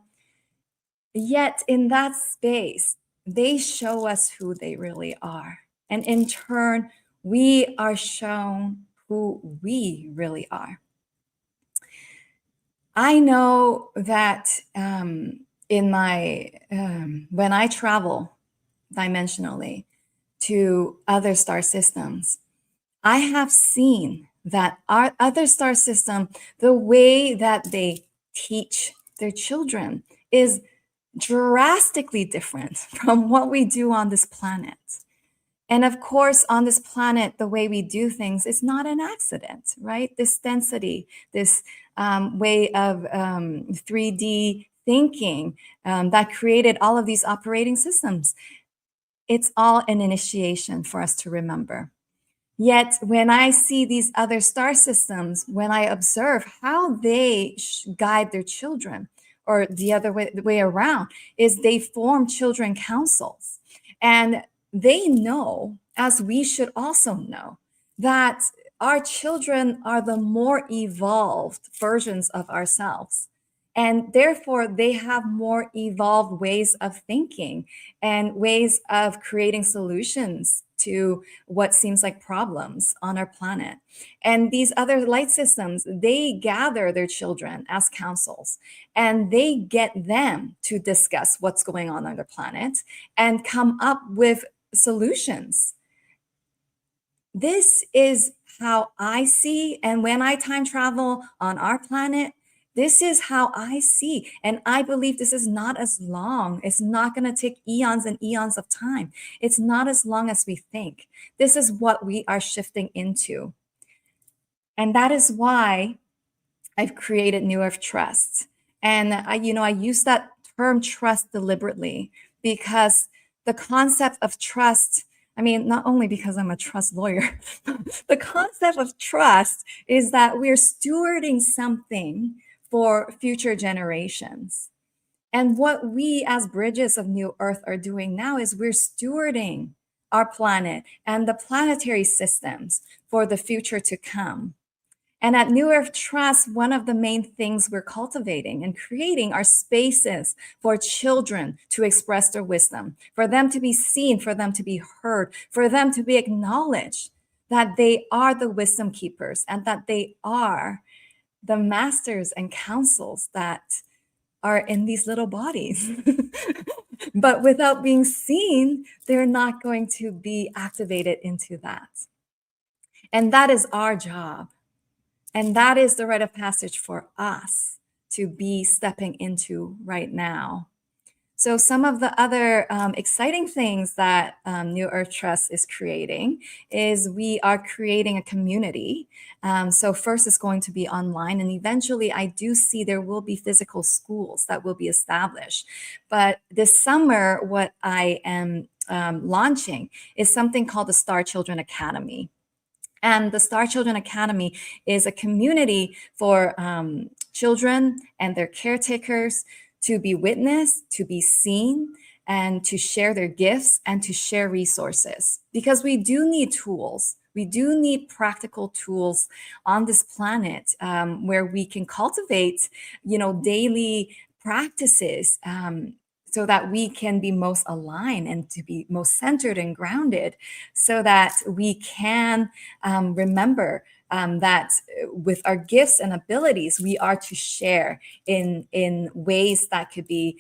Yet in that space, they show us who they really are. And in turn, we are shown who we really are. I know that in my when I travel dimensionally to other star systems, I have seen that our other star system, the way that they teach their children is drastically different from what we do on this planet. And of course, on this planet, the way we do things is not an accident, right? This density, this way of 3D thinking that created all of these operating systems. It's all an initiation for us to remember. Yet when I see these other star systems, when I observe how they guide their children, or the other way around, is they form children councils. And they know, as we should also know, that our children are the more evolved versions of ourselves. And therefore, they have more evolved ways of thinking and ways of creating solutions to what seems like problems on our planet. And these other light systems, they gather their children as councils, and they get them to discuss what's going on their planet and come up with solutions. This is how I see, and when I time travel on our planet, this is how I see. And I believe this is not as long. It's not going to take eons and eons of time. It's not as long as we think. This is what we are shifting into. And that is why I've created New Earth Trust. And I use that term trust deliberately because the concept of trust, I mean, not only because I'm a trust lawyer, the concept of trust is that we're stewarding something for future generations. And what we as bridges of New Earth are doing now is we're stewarding our planet and the planetary systems for the future to come. And at New Earth Trust, one of the main things we're cultivating and creating are spaces for children to express their wisdom, for them to be seen, for them to be heard, for them to be acknowledged that they are the wisdom keepers and that they are the masters and councils that are in these little bodies. But without being seen, they're not going to be activated into that. And that is our job. And that is the rite of passage for us to be stepping into right now. So some of the other exciting things that New Earth Trust is creating is we are creating a community. So first it's going to be online, and eventually I do see there will be physical schools that will be established. But this summer, what I am launching is something called the Star Children Academy. And the Star Children Academy is a community for children and their caretakers to be witnessed, to be seen, and to share their gifts and to share resources. Because we do need tools. We do need practical tools on this planet where we can cultivate, daily practices so that we can be most aligned and to be most centered and grounded, so that we can remember that with our gifts and abilities, we are to share in ways that could be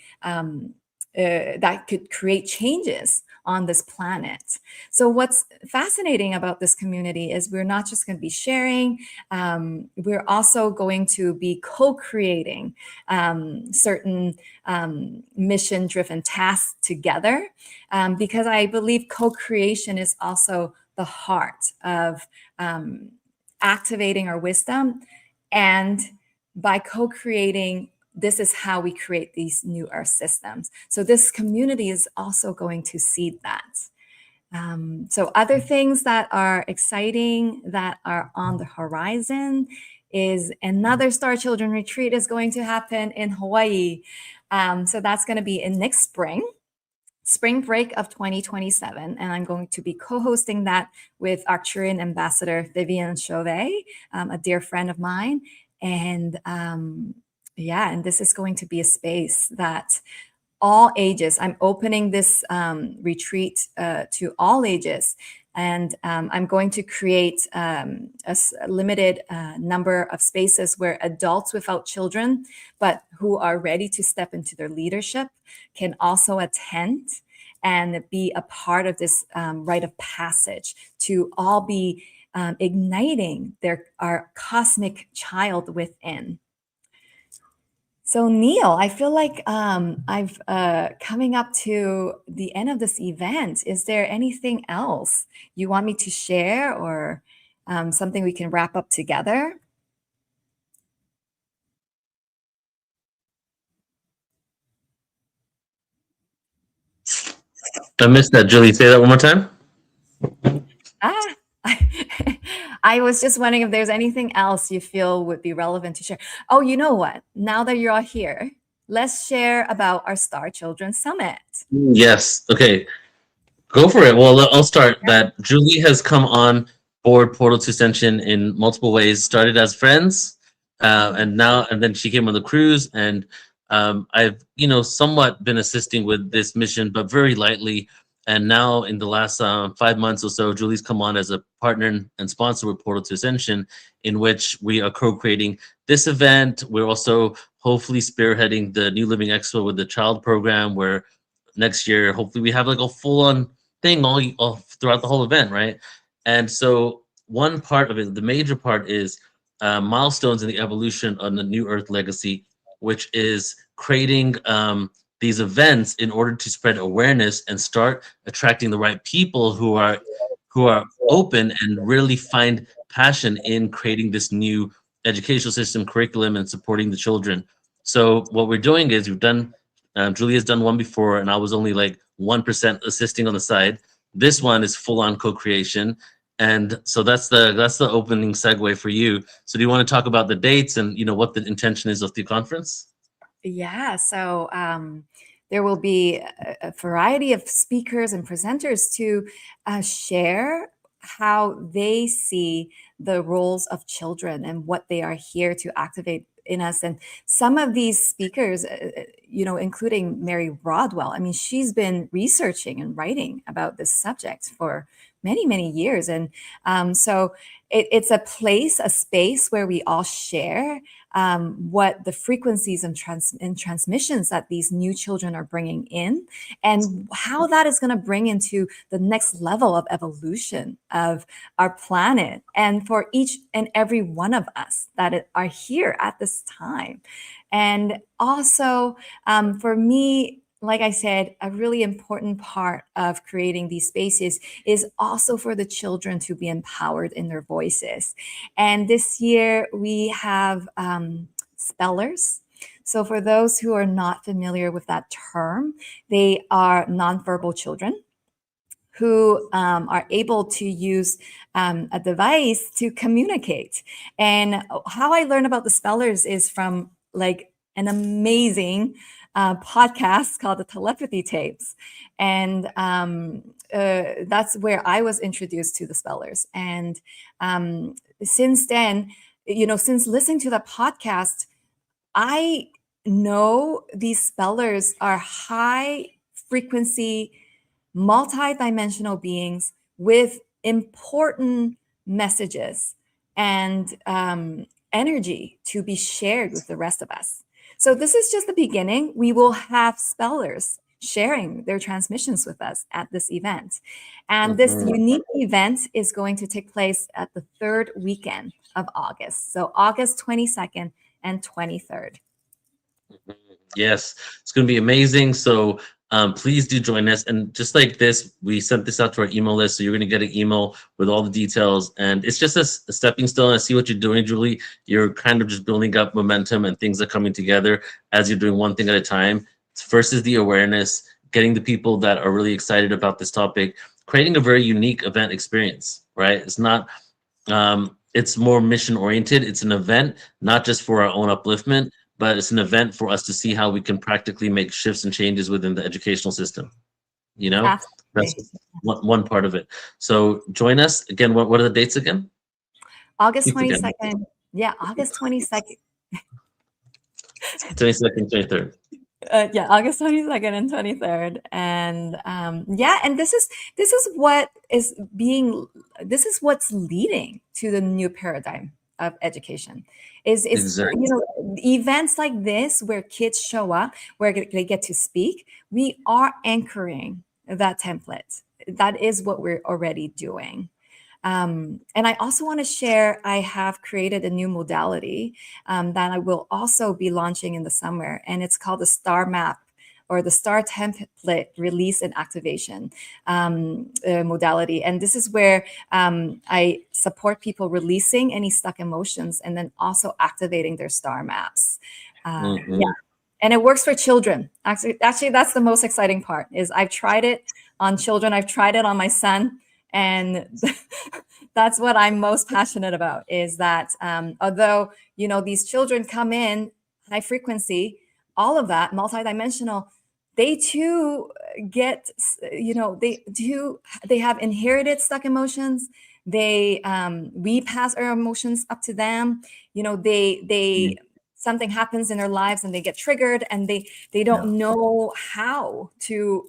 that could create changes on this planet. So what's fascinating about this community is we're not just going to be sharing, we're also going to be co-creating certain mission-driven tasks together, because I believe co-creation is also the heart of activating our wisdom. And by co-creating, this is how we create these new earth systems. So this community is also going to seed that. So other things that are exciting that are on the horizon is another Star Children retreat is going to happen in Hawaii. So that's going to be in next spring break of 2027. And I'm going to be co-hosting that with Arcturian Ambassador Vivian Chauvet, a dear friend of mine. And and this is going to be a space that all ages, I'm opening this retreat to all ages. And I'm going to create a limited number of spaces where adults without children, but who are ready to step into their leadership, can also attend and be a part of this rite of passage to all be igniting our cosmic child within. So Neil, I feel like I've coming up to the end of this event. Is there anything else you want me to share, or something we can wrap up together? I missed that, Julie. Say that one more time. I was just wondering if there's anything else you feel would be relevant to share. Oh, you know what? Now that you're all here, let's share about our Star Children Summit. Yes. Okay. Go for it. Well, I'll start. That Julie has come on board Portal to Ascension in multiple ways. Started as friends, and then she came on the cruise, and I've somewhat been assisting with this mission, but very lightly. And now in the last 5 months or so, Julie's come on as a partner and sponsor with Portal to Ascension, in which we are co-creating this event. We're also hopefully spearheading the New Living Expo with the child program, where next year, hopefully we have like a full-on thing all throughout the whole event, right? And so one part of it, the major part, is milestones in the evolution of the New Earth legacy, which is creating these events in order to spread awareness and start attracting the right people who who are open and really find passion in creating this new educational system, curriculum, and supporting the children. So what we're doing is we've done, Julia's done one before, and I was only like 1% assisting on the side. This one is full on co-creation. And so that's the opening segue for you. So do you want to talk about the dates and what the intention is of the conference? Yeah, so there will be a variety of speakers and presenters to share how they see the roles of children and what they are here to activate in us. And some of these speakers, including Mary Rodwell, I mean, she's been researching and writing about this subject for many, many years. And so it's a place, a space where we all share what the frequencies and transmissions that these new children are bringing in, and how that is going to bring into the next level of evolution of our planet, and for each and every one of us that are here at this time. And also, for me, like I said, a really important part of creating these spaces is also for the children to be empowered in their voices. And this year we have spellers. So for those who are not familiar with that term, they are nonverbal children who are able to use a device to communicate. And how I learned about the spellers is from like an amazing podcast called the Telepathy Tapes. And that's where I was introduced to the spellers. And since then, since listening to the podcast, I know these spellers are high frequency, multi-dimensional beings with important messages and energy to be shared with the rest of us. So this is just the beginning. We will have spellers sharing their transmissions with us at this event. And this unique event is going to take place at the third weekend of August. So August 22nd and 23rd. Yes, it's going to be amazing. So please do join us. And just like this, we sent this out to our email list. So you're going to get an email with all the details. And it's just a stepping stone. I see what you're doing, Julie. You're kind of just building up momentum, and things are coming together as you're doing one thing at a time. First is the awareness, getting the people that are really excited about this topic, creating a very unique event experience, right? It's not, it's more mission oriented. It's an event, not just for our own upliftment, but it's an event for us to see how we can practically make shifts and changes within the educational system. That's one part of it. So join us again. What are the dates again? August 22nd. Yeah, August 22nd. 22nd, 23rd. August 22nd and 23rd. And and this is what's leading to the new paradigm of education. Is Exactly. Events like this where kids show up, where they get to speak, we are anchoring that template. That is what we're already doing. And I also want to share, I have created a new modality that I will also be launching in the summer, and it's called the STAR map, or the STAR template release and activation modality. And this is where I support people releasing any stuck emotions and then also activating their STAR maps. And it works for children. Actually, that's the most exciting part. Is I've tried it on children. I've tried it on my son. And that's what I'm most passionate about, is that although, these children come in high frequency, all of that multidimensional, they too get, they have inherited stuck emotions. We pass our emotions up to them. Something happens in their lives and they get triggered, and they don't know how to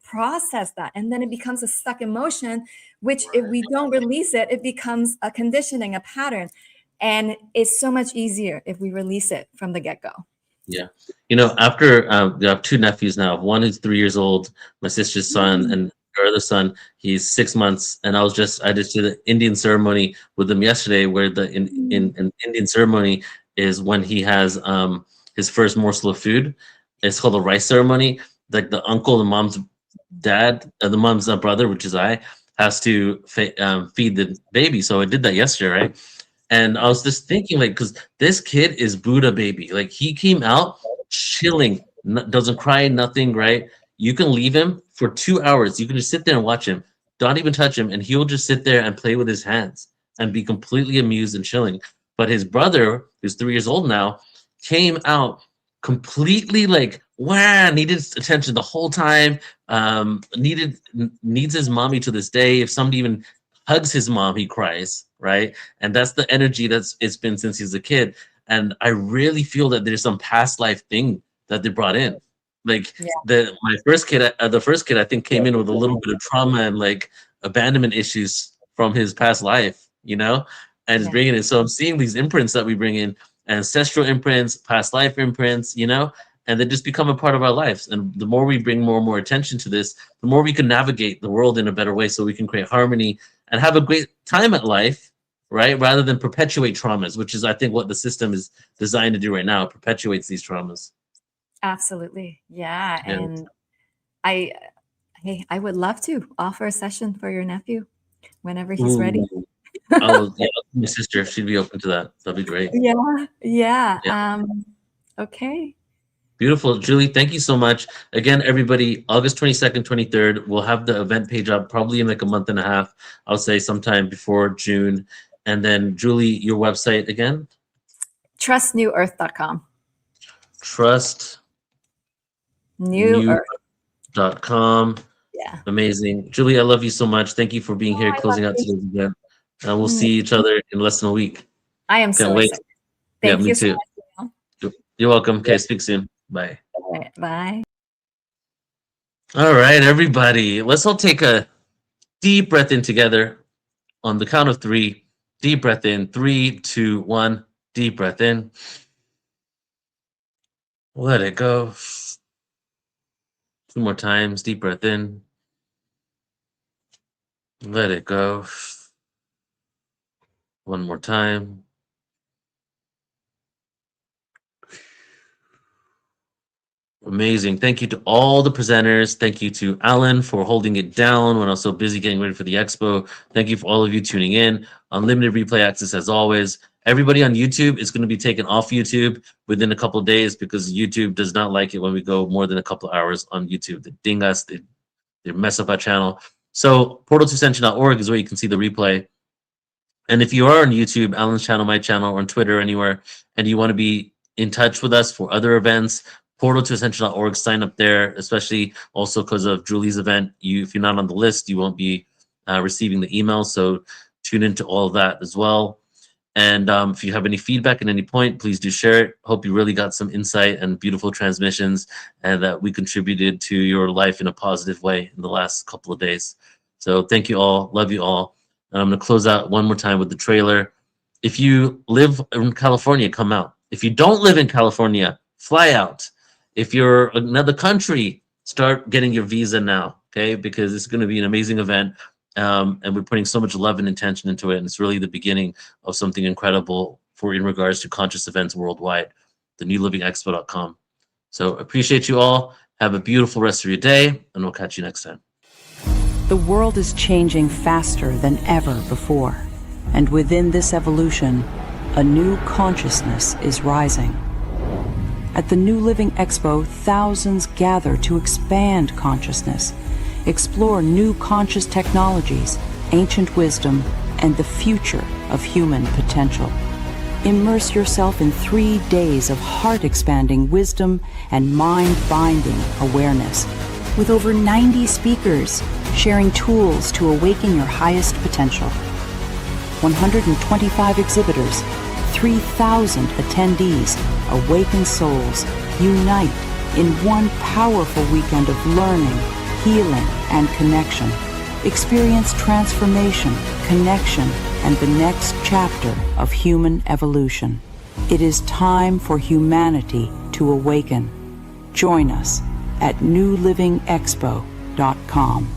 process that. And then it becomes a stuck emotion, which if we don't release it, it becomes a conditioning, a pattern. And it's so much easier if we release it from the get-go. Yeah. After I have two nephews now. One is 3 years old, my sister's son, and our other son, he's 6 months. And I just did the Indian ceremony with him yesterday, where in Indian ceremony is when he has his first morsel of food. It's called a rice ceremony. Like the uncle, the mom's dad, the mom's brother, which is I, has to feed the baby. So I did that yesterday, right? And I was just thinking, like, because this kid is Buddha baby. Like, he came out chilling, doesn't cry, nothing, right? You can leave him for 2 hours. You can just sit there and watch him. Don't even touch him, and he'll just sit there and play with his hands and be completely amused and chilling. But his brother, who's 3 years old now, came out completely like, wow, needed attention the whole time. Needs his mommy to this day. If somebody even hugs his mom, he cries, right? And that's the energy it's been since he's a kid. And I really feel that there's some past life thing that they brought in. Like the first kid, I think, came in with a little bit of trauma and like abandonment issues from his past life, and is bringing it. So I'm seeing these imprints that we bring in, ancestral imprints, past life imprints, and they just become a part of our lives. And the more we bring more and more attention to this, the more we can navigate the world in a better way, so we can create harmony and have a great time at life, right? Rather than perpetuate traumas, which is, I think, what the system is designed to do right now. It perpetuates these traumas. Absolutely. Yeah. And I would love to offer a session for your nephew whenever he's ready. Oh, yeah, my sister, she'd be open to that. That'd be great. Yeah. Okay. Beautiful. Julie, thank you so much. Again, everybody, August 22nd, 23rd, we'll have the event page up probably in like a month and a half. I'll say sometime before June. And then, Julie, your website again? TrustNewEarth.com. TrustNewEarth.com. Yeah. Amazing. Julie, I love you so much. Thank you for being here, closing out today's event. We'll see each other in less than a week. I am so excited. Thank you so much. You're welcome. Okay, speak soon. Bye. Bye. All right, everybody. Let's all take a deep breath in together on the count of 3. Deep breath in. 3, 2, 1. Deep breath in. Let it go. 2 more times. Deep breath in. Let it go. 1 more time. Amazing. Thank you to all the presenters. Thank you to Alan for holding it down when I was so busy getting ready for the expo. Thank you for all of you tuning in. Unlimited replay access as always. Everybody on YouTube is going to be taken off YouTube within a couple of days, because YouTube does not like it when we go more than a couple of hours on YouTube. They ding us. They mess up our channel. So portal2ascension.org is where you can see the replay. And if you are on YouTube, Alan's channel, my channel, or on Twitter, anywhere, and you want to be in touch with us for other events, portal2ascension.org, sign up there, especially also because of Julie's event. If you're not on the list, you won't be receiving the email. So tune into all of that as well. And if you have any feedback at any point, please do share it. Hope you really got some insight and beautiful transmissions, and that we contributed to your life in a positive way in the last couple of days. So thank you all. Love you all. And I'm going to close out one more time with the trailer. If you live in California, come out. If you don't live in California, fly out. If you're another country, start getting your visa now, okay? Because it's going to be an amazing event, and we're putting so much love and intention into it, and it's really the beginning of something incredible in regards to conscious events worldwide, the newlivingexpo.com. So appreciate you all. Have a beautiful rest of your day, and we'll catch you next time. The world is changing faster than ever before, and within this evolution, a new consciousness is rising. At the New Living Expo, thousands gather to expand consciousness, explore new conscious technologies, ancient wisdom, and the future of human potential. Immerse yourself in 3 days of heart-expanding wisdom and mind-binding awareness, with over 90 speakers sharing tools to awaken your highest potential. 125 exhibitors, 3,000 attendees, awakened souls unite in one powerful weekend of learning, healing, and connection. Experience transformation, connection, and the next chapter of human evolution. It is time for humanity to awaken. Join us at newlivingexpo.com.